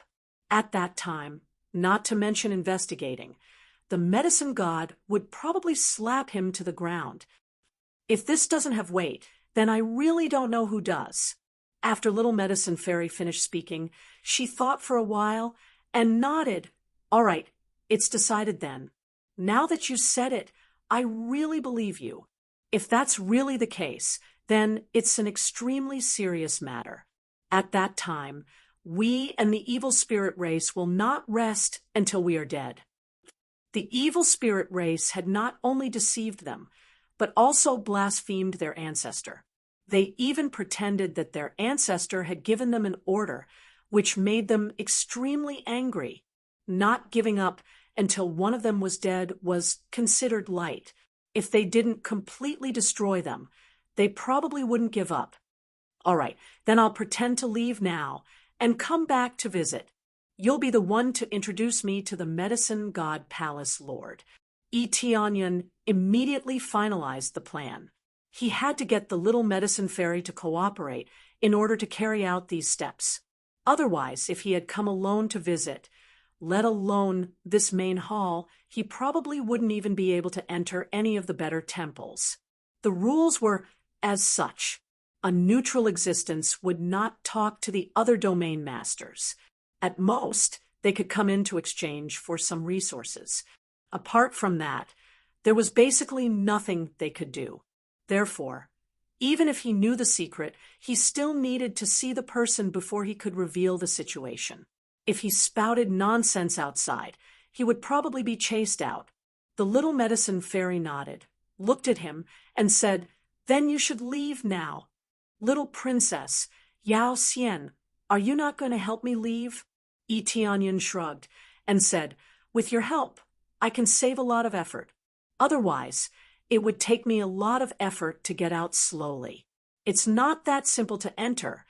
At that time, not to mention investigating, the medicine god would probably slap him to the ground. If this doesn't have weight, then I really don't know who does. After Little Medicine Fairy finished speaking, she thought for a while and nodded. "All right, it's decided then. Now that you said it, I really believe you. If that's really the case, then it's an extremely serious matter. At that time, we and the evil spirit race will not rest until we are dead." The evil spirit race had not only deceived them, but also blasphemed their ancestor. They even pretended that their ancestor had given them an order, which made them extremely angry. Not giving up until one of them was dead was considered light. If they didn't completely destroy them, they probably wouldn't give up. "All right, then I'll pretend to leave now and come back to visit. You'll be the one to introduce me to the Medicine God Palace Lord." Yi Tianyun immediately finalized the plan. He had to get the Little Medicine Fairy to cooperate in order to carry out these steps. Otherwise, if he had come alone to visit, let alone this main hall, he probably wouldn't even be able to enter any of the better temples. The rules were as such. A neutral existence would not talk to the other domain masters. At most, they could come in to exchange for some resources. Apart from that, there was basically nothing they could do. Therefore, even if he knew the secret, he still needed to see the person before he could reveal the situation. If he spouted nonsense outside, he would probably be chased out. The Little Medicine Fairy nodded, looked at him, and said, "Then you should leave now. Little Princess, Yao Xian, are you not going to help me leave?" Yi Tianyun shrugged and said, "With your help, I can save a lot of effort. Otherwise, it would take me a lot of effort to get out slowly. It's not that simple to enter."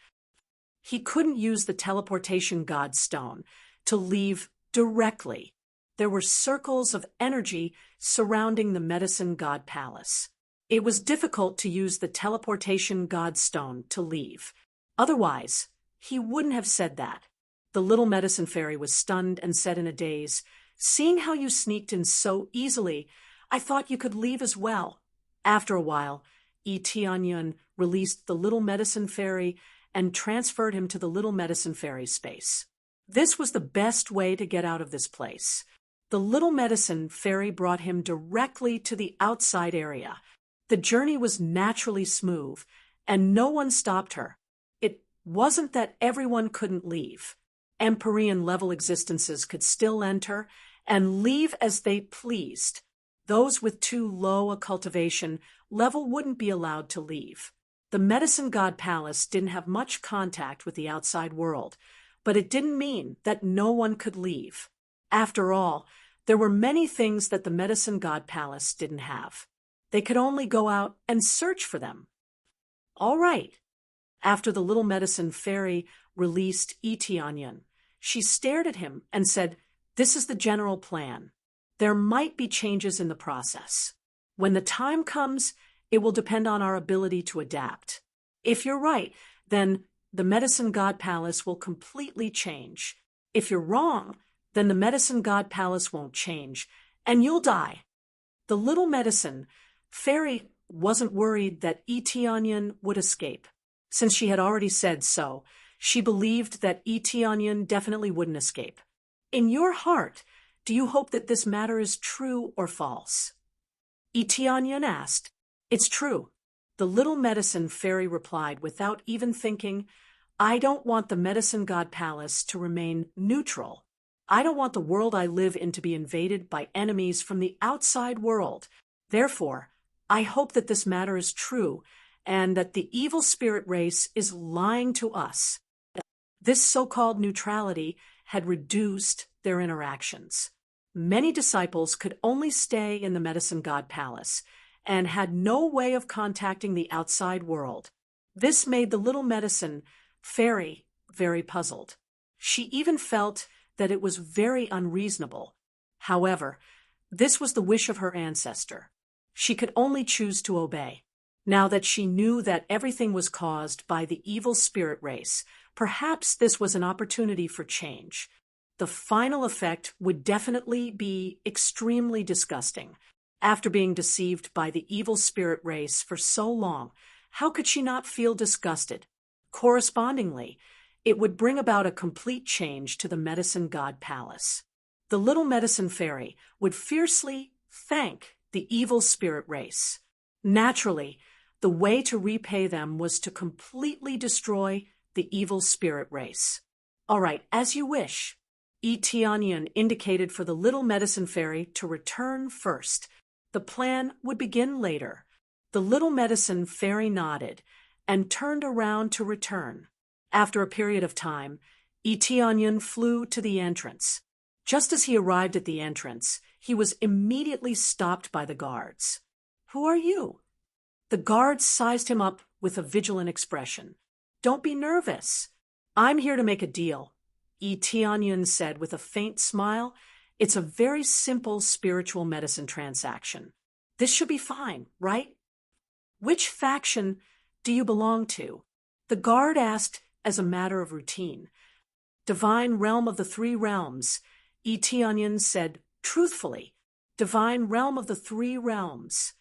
He couldn't use the teleportation god stone to leave directly. There were circles of energy surrounding the medicine god palace. It was difficult to use the teleportation god stone to leave. Otherwise, he wouldn't have said that. The Little Medicine Fairy was stunned and said in a daze, "Seeing how you sneaked in so easily, I thought you could leave as well." After a while, Yi Tianyun released the Little Medicine Fairy and transferred him to the Little Medicine Fairy space. This was the best way to get out of this place. The Little Medicine Fairy brought him directly to the outside area. The journey was naturally smooth, and no one stopped her. It wasn't that everyone couldn't leave. Empyrean-level existences could still enter and leave as they pleased. Those with too low a cultivation level wouldn't be allowed to leave. The Medicine God Palace didn't have much contact with the outside world, but it didn't mean that no one could leave. After all, there were many things that the Medicine God Palace didn't have. They could only go out and search for them. All right. After the little medicine fairy released Eteonion, she stared at him and said, "This is the general plan. There might be changes in the process. When the time comes, it will depend on our ability to adapt. If you're right, then the Medicine God Palace will completely change. If you're wrong, then the Medicine God Palace won't change, and you'll die." The little medicine fairy wasn't worried that Eteonion would escape. Since she had already said so, she believed that Eteonion definitely wouldn't escape. In your heart, do you hope that this matter is true or false? Eteonion asked. "It's true." The little medicine fairy replied without even thinking, "I don't want the Medicine God Palace to remain neutral. I don't want the world I live in to be invaded by enemies from the outside world. Therefore, I hope that this matter is true and that the evil spirit race is lying to us." This so-called neutrality had reduced their interactions. Many disciples could only stay in the Medicine God Palace and had no way of contacting the outside world. This made the little medicine fairy very puzzled. She even felt that it was very unreasonable. However, this was the wish of her ancestor. She could only choose to obey. Now that she knew that everything was caused by the evil spirit race, perhaps this was an opportunity for change. The final effect would definitely be extremely disgusting. After being deceived by the evil spirit race for so long, how could she not feel disgusted? Correspondingly, it would bring about a complete change to the Medicine God Palace. The little medicine fairy would fiercely thank the evil spirit race. Naturally, the way to repay them was to completely destroy the evil spirit race. All right, as you wish. Eteonion indicated for the little medicine fairy to return first. The plan would begin later. The little medicine fairy nodded and turned around to return. After a period of time, Eteonion flew to the entrance. Just as he arrived at the entrance, he was immediately stopped by the guards. "Who are you?" The guards sized him up with a vigilant expression. "Don't be nervous. I'm here to make a deal," Eteonion said with a faint smile. "It's a very simple spiritual medicine transaction. This should be fine, right?" "Which faction do you belong to?" the guard asked as a matter of routine. "Divine Realm of the Three Realms," Eteonion said truthfully. "Divine Realm of the Three Realms."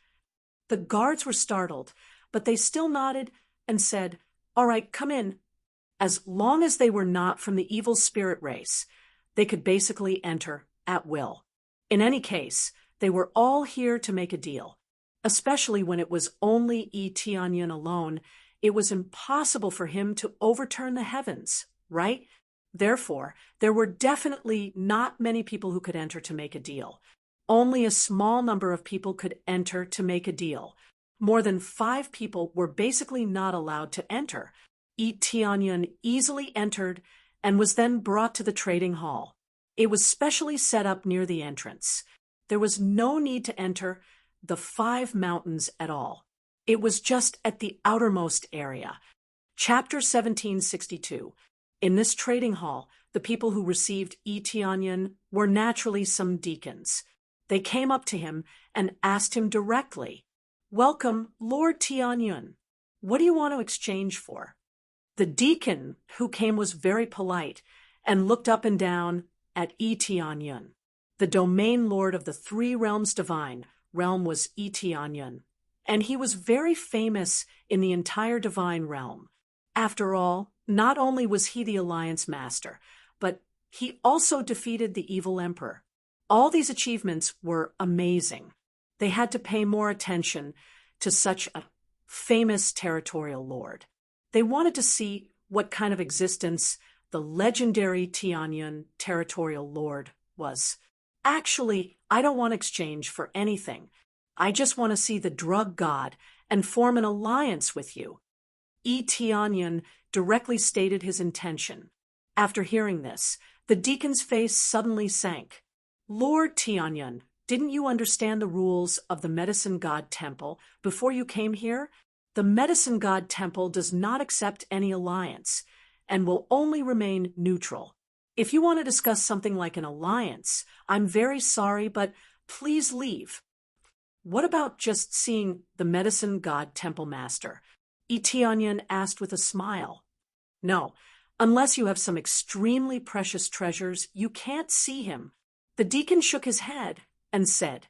The guards were startled, but they still nodded and said, "All right, come in." As long as they were not from the evil spirit race, they could basically enter at will. In any case, they were all here to make a deal. Especially when it was only Eteonion alone, it was impossible for him to overturn the heavens, right? Therefore, there were definitely not many people who could enter to make a deal. Only a small number of people could enter to make a deal. More than 5 people were basically not allowed to enter. Eteonion easily entered and was then brought to the trading hall. It was specially set up near the entrance. There was no need to enter the 5 mountains at all. It was just at the outermost area. Chapter 1762. In this trading hall, the people who received Eteonion were naturally some deacons. They came up to him and asked him directly, "Welcome, Lord Teonion. What do you want to exchange for?" The deacon who came was very polite and looked up and down at Eteonion. The domain lord of the 3 realms divine realm was Eteonion, and he was very famous in the entire divine realm. After all, not only was he the alliance master, but he also defeated the evil emperor. All these achievements were amazing. They had to pay more attention to such a famous territorial lord. They wanted to see what kind of existence the legendary Teonion territorial lord was. "Actually, I don't want exchange for anything. I just want to see the drug god and form an alliance with you. Tianyan directly stated his intention. After hearing this, the deacon's face suddenly sank. Lord Tianyan, didn't you understand the rules of the Medicine God Temple before you came here? The Medicine God Temple does not accept any alliance and will only remain neutral. If you want to discuss something like an alliance, I'm very sorry, but please leave. What about just seeing the Medicine God Temple Master? Tianyan asked with a smile. No, unless you have some extremely precious treasures, you can't see him. The deacon shook his head and said,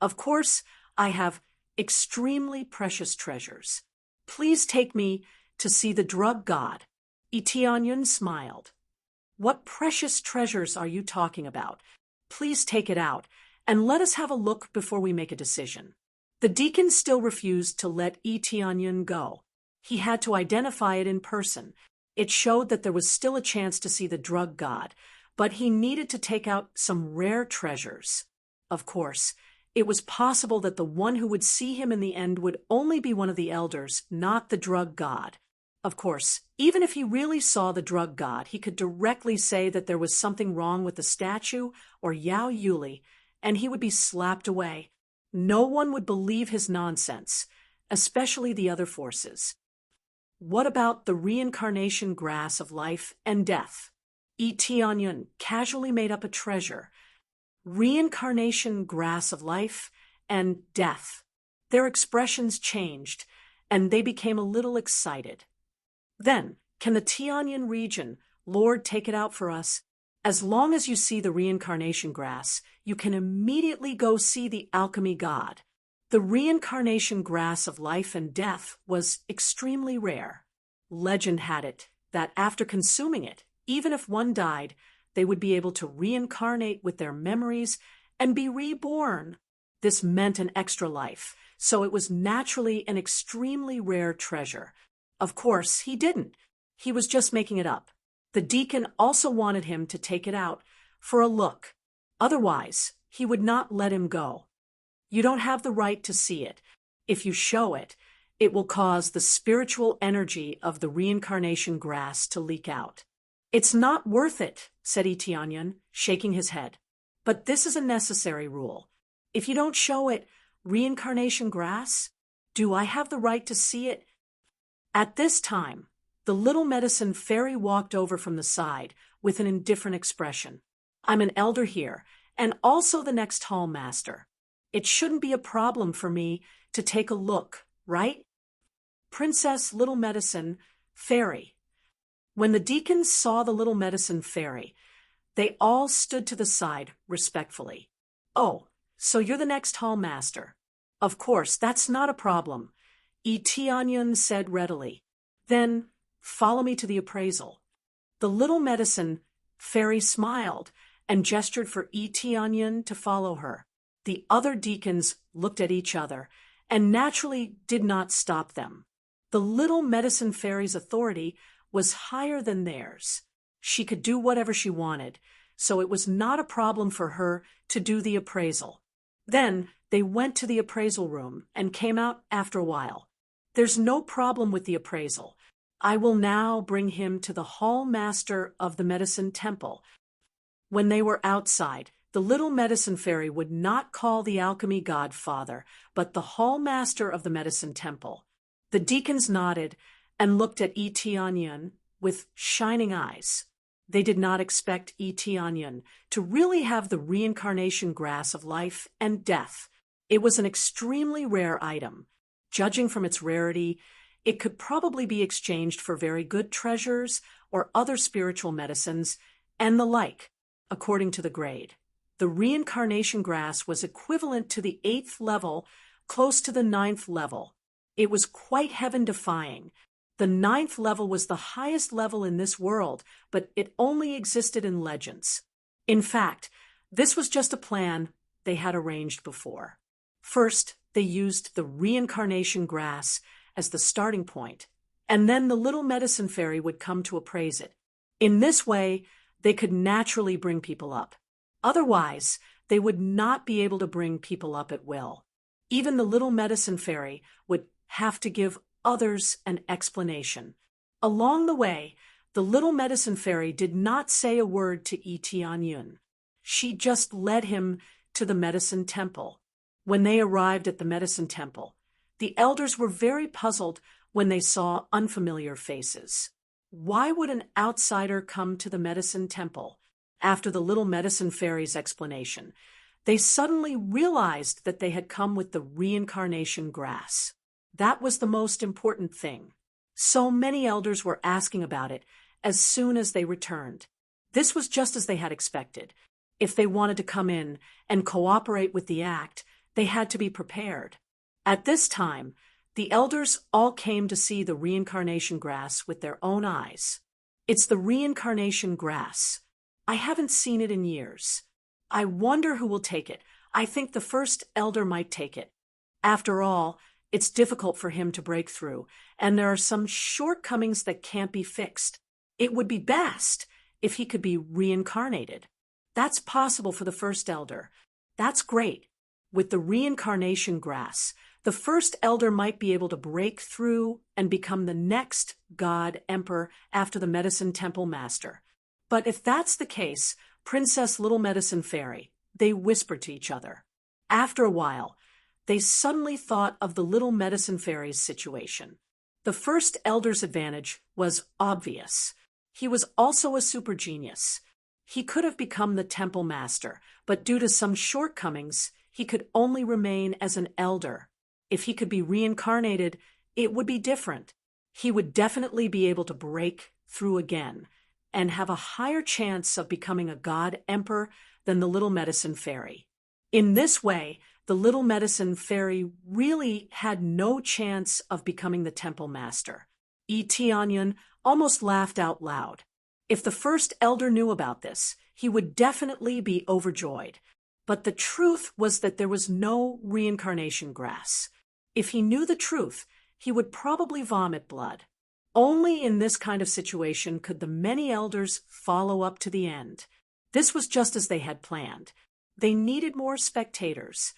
Of course, I have extremely precious treasures. Please take me to see the drug god. Tianyan smiled. What precious treasures are you talking about? Please take it out, and let us have a look before we make a decision. The deacon still refused to let Tianyan go. He had to identify it in person. It showed that there was still a chance to see the drug god, but he needed to take out some rare treasures. Of course, it was possible that the one who would see him in the end would only be one of the elders, not the drug god. Of course, even if he really saw the drug god, he could directly say that there was something wrong with the statue or Yao Yuli, and he would be slapped away. No one would believe his nonsense, especially the other forces. What about the reincarnation grass of life and death? Tianyan casually made up a treasure. Reincarnation grass of life and death. Their expressions changed, and they became a little excited. Then, can the Tianyan region, Lord, take it out for us? As long as you see the reincarnation grass, you can immediately go see the alchemy god. The reincarnation grass of life and death was extremely rare. Legend had it that after consuming it, even if one died, they would be able to reincarnate with their memories and be reborn. This meant an extra life, so it was naturally an extremely rare treasure. Of course, he didn't. He was just making it up. The deacon also wanted him to take it out for a look. Otherwise, he would not let him go. You don't have the right to see it. If you show it, it will cause the spiritual energy of the reincarnation grass to leak out. It's not worth it, said Tianyan, shaking his head. But this is a necessary rule. If you don't show it reincarnation grass, do I have the right to see it? At this time, the little medicine fairy walked over from the side with an indifferent expression. I'm an elder here, and also the next hall master. It shouldn't be a problem for me to take a look, right? Princess Little Medicine Fairy. When the deacons saw the little medicine fairy, they all stood to the side respectfully. Oh, so you're the next hall master. Of course, that's not a problem, Tianyan said readily. Then, follow me to the appraisal. The little medicine fairy smiled and gestured for Tianyan to follow her. The other deacons looked at each other and naturally did not stop them. The little medicine fairy's authority was higher than theirs. She could do whatever she wanted, so it was not a problem for her to do the appraisal. Then they went to the appraisal room and came out after a while. There's no problem with the appraisal. I will now bring him to the hall master of the medicine temple. When they were outside, the little medicine fairy would not call the alchemy god father, but the hall master of the medicine temple. The deacons nodded and looked at Tianyan with shining eyes. They did not expect Tianyan to really have the reincarnation grass of life and death. It was an extremely rare item. Judging from its rarity, it could probably be exchanged for very good treasures or other spiritual medicines and the like, according to the grade. The reincarnation grass was equivalent to the 8th level, close to the 9th level. It was quite heaven-defying. The 9th level was the highest level in this world, but it only existed in legends. In fact, this was just a plan they had arranged before. First, they used the reincarnation grass as the starting point, and then the little medicine fairy would come to appraise it. In this way, they could naturally bring people up. Otherwise, they would not be able to bring people up at will. Even the little medicine fairy would have to give others an explanation. Along the way, the little medicine fairy did not say a word to Tianyun. She just led him to the medicine temple. When they arrived at the medicine temple, the elders were very puzzled when they saw unfamiliar faces. Why would an outsider come to the medicine temple? After the little medicine fairy's explanation, they suddenly realized that they had come with the reincarnation grass. That was the most important thing. So many elders were asking about it as soon as they returned. This was just as they had expected. If they wanted to come in and cooperate with the act, they had to be prepared. At this time, the elders all came to see the reincarnation grass with their own eyes. It's the reincarnation grass. I haven't seen it in years. I wonder who will take it. I think the first elder might take it. After all, it's difficult for him to break through, and there are some shortcomings that can't be fixed. It would be best if he could be reincarnated. That's possible for the first elder. That's great. With the reincarnation grass, the first elder might be able to break through and become the next god emperor after the medicine temple master. But if that's the case, Princess Little Medicine Fairy, they whispered to each other. After a while, they suddenly thought of the Little Medicine Fairy's situation. The first elder's advantage was obvious. He was also a super genius. He could have become the temple master, but due to some shortcomings, he could only remain as an elder. If he could be reincarnated, it would be different. He would definitely be able to break through again and have a higher chance of becoming a god emperor than the Little Medicine Fairy. In this way, the Little Medicine Fairy really had no chance of becoming the temple master. Tianyun almost laughed out loud. If the first elder knew about this, he would definitely be overjoyed. But the truth was that there was no reincarnation grass. If he knew the truth, he would probably vomit blood. Only in this kind of situation could the many elders follow up to the end. This was just as they had planned. They needed more spectators.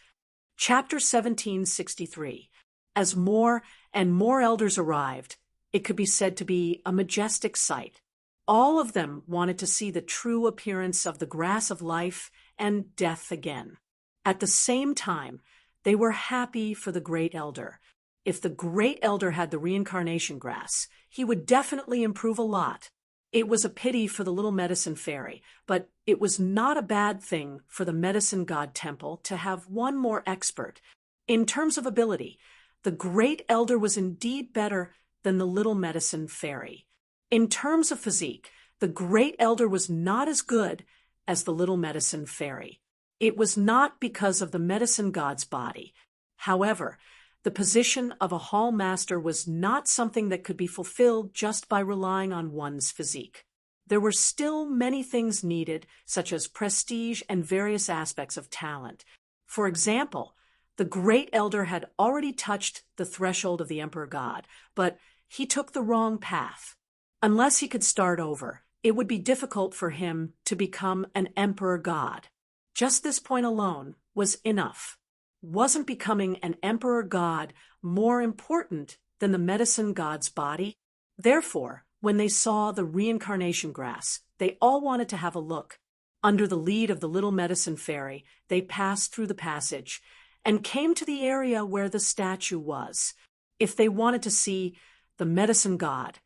Chapter 1763. As more and more elders arrived, it could be said to be a majestic sight. All of them wanted to see the true appearance of the grass of life and death again. At the same time, they were happy for the great elder. If the great elder had the reincarnation grass, he would definitely improve a lot. It was a pity for the Little Medicine Fairy, but it was not a bad thing for the Medicine God Temple to have one more expert. In terms of ability, the great elder was indeed better than the Little Medicine Fairy. In terms of physique, the great elder was not as good as the Little Medicine Fairy. It was not because of the medicine god's body. However, the position of a hall master was not something that could be fulfilled just by relying on one's physique. There were still many things needed, such as prestige and various aspects of talent. For example, the great elder had already touched the threshold of the emperor god, but he took the wrong path. Unless he could start over, it would be difficult for him to become an emperor god. Just this point alone was enough. Wasn't becoming an emperor god more important than the medicine god's body? Therefore, when they saw the reincarnation grass, they all wanted to have a look. Under the lead of the Little Medicine Fairy, they passed through the passage and came to the area where the statue was. If they wanted to see the medicine god,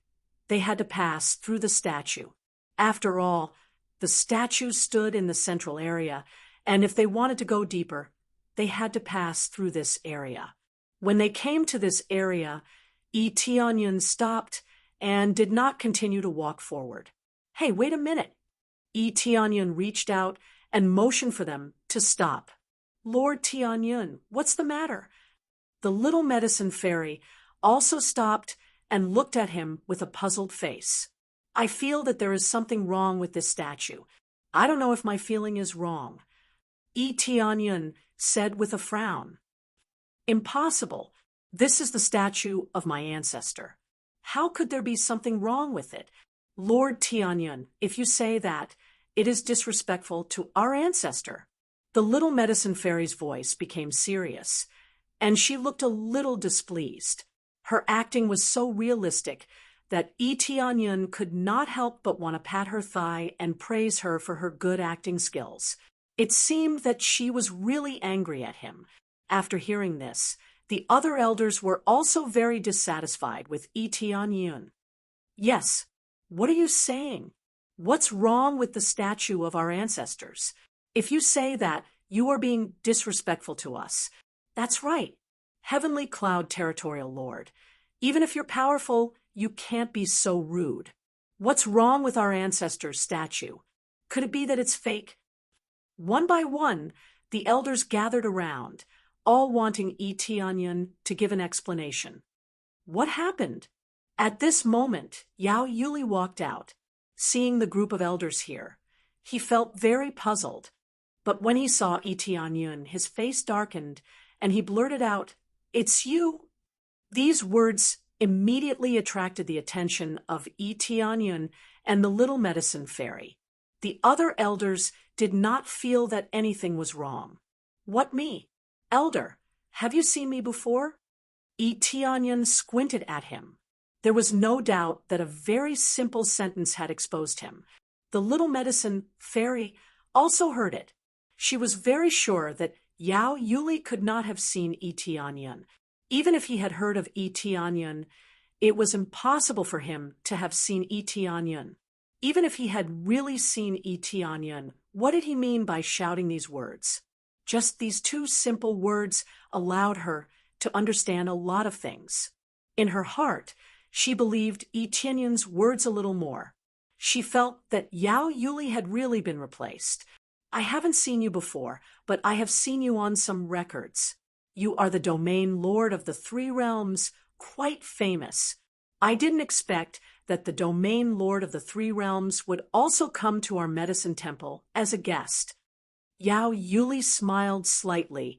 they had to pass through the statue. After all, the statue stood in the central area, and if they wanted to go deeper, they had to pass through this area. When they came to this area, Tianyun stopped and did not continue to walk forward. Hey, wait a minute. Tianyun reached out and motioned for them to stop. Lord Tianyun, what's the matter? The Little Medicine Fairy also stopped and looked at him with a puzzled face. I feel that there is something wrong with this statue. I don't know if my feeling is wrong. Tianyun said with a frown. Impossible. This is the statue of my ancestor. How could there be something wrong with it? Lord Tianyun, if you say that, it is disrespectful to our ancestor. The Little Medicine Fairy's voice became serious, and she looked a little displeased. Her acting was so realistic that Itianyun could not help but want to pat her thigh and praise her for her good acting skills. It seemed that she was really angry at him. After hearing this, the other elders were also very dissatisfied with Itianyun. Yes, what are you saying? What's wrong with the statue of our ancestors? If you say that, you are being disrespectful to us. That's right. Heavenly Cloud Territorial Lord. Even if you're powerful, you can't be so rude. What's wrong with our ancestors' statue? Could it be that it's fake? One by one, the elders gathered around, all wanting Itianyun to give an explanation. What happened? At this moment, Yao Yuli walked out, seeing the group of elders here. He felt very puzzled, but when he saw Itianyun, his face darkened, and he blurted out, "It's you." These words immediately attracted the attention of Itianyun and the little medicine fairy. The other elders did not feel that anything was wrong. "What me? Elder, have you seen me before?" Itianyun squinted at him. There was no doubt that a very simple sentence had exposed him. The little medicine fairy also heard it. She was very sure that Yao Yuli could not have seen Itianyun. Even if he had heard of Itianyun, it was impossible for him to have seen Itianyun. Even if he had really seen Itianyun, what did he mean by shouting these words? Just these two simple words allowed her to understand a lot of things. In her heart, she believed Itianyun's words a little more. She felt that Yao Yuli had really been replaced. "I haven't seen you before, but I have seen you on some records. You are the domain lord of the 3 realms, quite famous. I didn't expect that the domain lord of the 3 realms would also come to our medicine temple as a guest." Yao Yuli smiled slightly,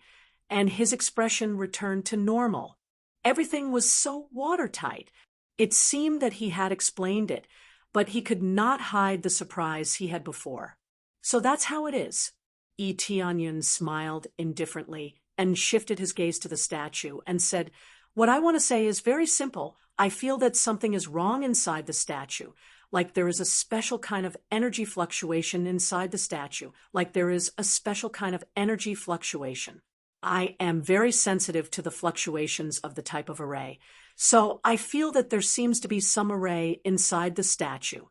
and his expression returned to normal. Everything was so watertight. It seemed that he had explained it, but he could not hide the surprise he had before. "So that's how it is." Itianyun smiled indifferently and shifted his gaze to the statue and said, "What I want to say is very simple. I feel that something is wrong inside the statue, like there is a special kind of energy fluctuation inside the statue, like there is a special kind of energy fluctuation. I am very sensitive to the fluctuations of the type of array, so I feel that there seems to be some array inside the statue."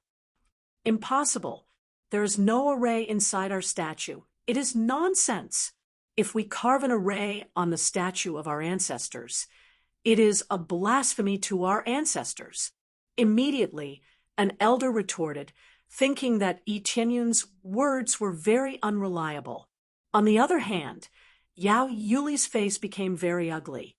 "Impossible. There is no array inside our statue. It is nonsense. If we carve an array on the statue of our ancestors, it is a blasphemy to our ancestors." Immediately, an elder retorted, thinking that Itianyun's words were very unreliable. On the other hand, Yao Yuli's face became very ugly.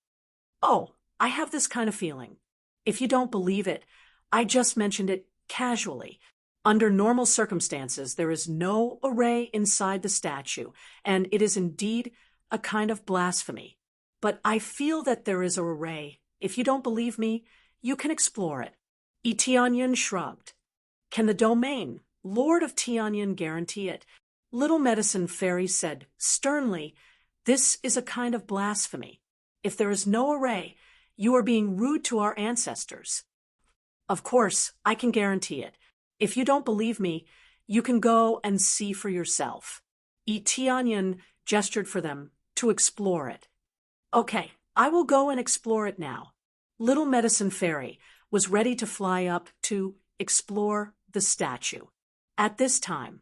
"Oh, I have this kind of feeling. If you don't believe it, I just mentioned it casually. Under normal circumstances, there is no array inside the statue, and it is indeed a kind of blasphemy. But I feel that there is an array. If you don't believe me, you can explore it." Itianyun shrugged. "Can the domain, Lord of Tianyun, guarantee it?" Little Medicine Fairy said sternly, "This is a kind of blasphemy. If there is no array, you are being rude to our ancestors." "Of course, I can guarantee it. If you don't believe me, you can go and see for yourself." Itianyun gestured for them to explore it. "Okay, I will go and explore it now." Little Medicine Fairy was ready to fly up to explore the statue. At this time,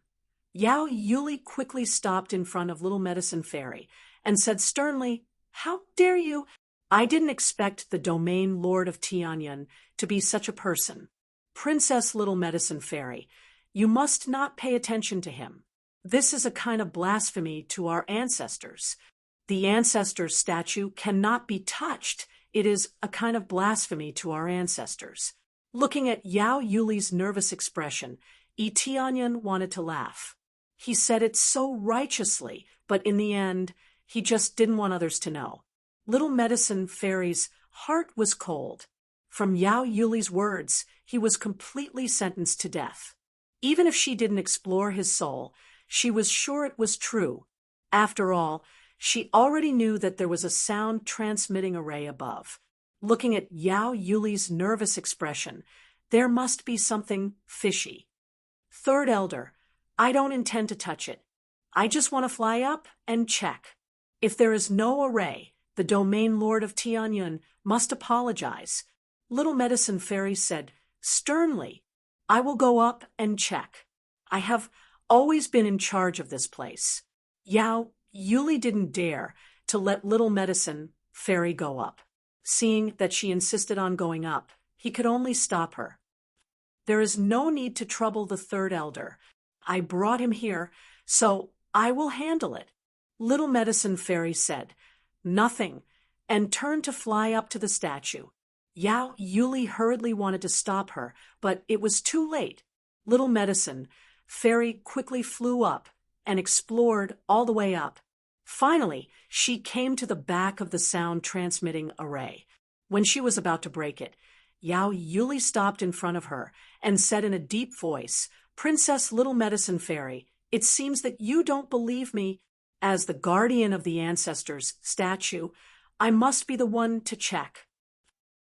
Yao Yuli quickly stopped in front of Little Medicine Fairy and said sternly, "How dare you? I didn't expect the domain lord of Tianyun to be such a person. Princess Little Medicine Fairy, you must not pay attention to him. This is a kind of blasphemy to our ancestors. The ancestors' statue cannot be touched. It is a kind of blasphemy to our ancestors." Looking at Yao Yuli's nervous expression, Itianyun wanted to laugh. He said it so righteously, but in the end, he just didn't want others to know. Little Medicine Fairy's heart was cold. From Yao Yuli's words, he was completely sentenced to death. Even if she didn't explore his soul, she was sure it was true. After all, she already knew that there was a sound transmitting array above. Looking at Yao Yuli's nervous expression, there must be something fishy. Third Elder, I don't intend to touch it. I just want to fly up and check. If there is no array, the domain lord of Tianyun must apologize. Little Medicine Fairy said sternly, I will go up and check. I have always been in charge of this place. Yao Yuli didn't dare to let Little Medicine Fairy go up. Seeing that she insisted on going up, he could only stop her. There is no need to trouble the Third Elder. I brought him here, so I will handle it. Little Medicine Fairy said nothing and turned to fly up to the statue. Yao Yuli hurriedly wanted to stop her, but it was too late. Little Medicine Fairy quickly flew up and explored all the way up. Finally, she came to the back of the sound-transmitting array. When she was about to break it, Yao Yuli stopped in front of her and said in a deep voice, Princess Little Medicine Fairy, it seems that you don't believe me. As the guardian of the ancestors' statue, I must be the one to check.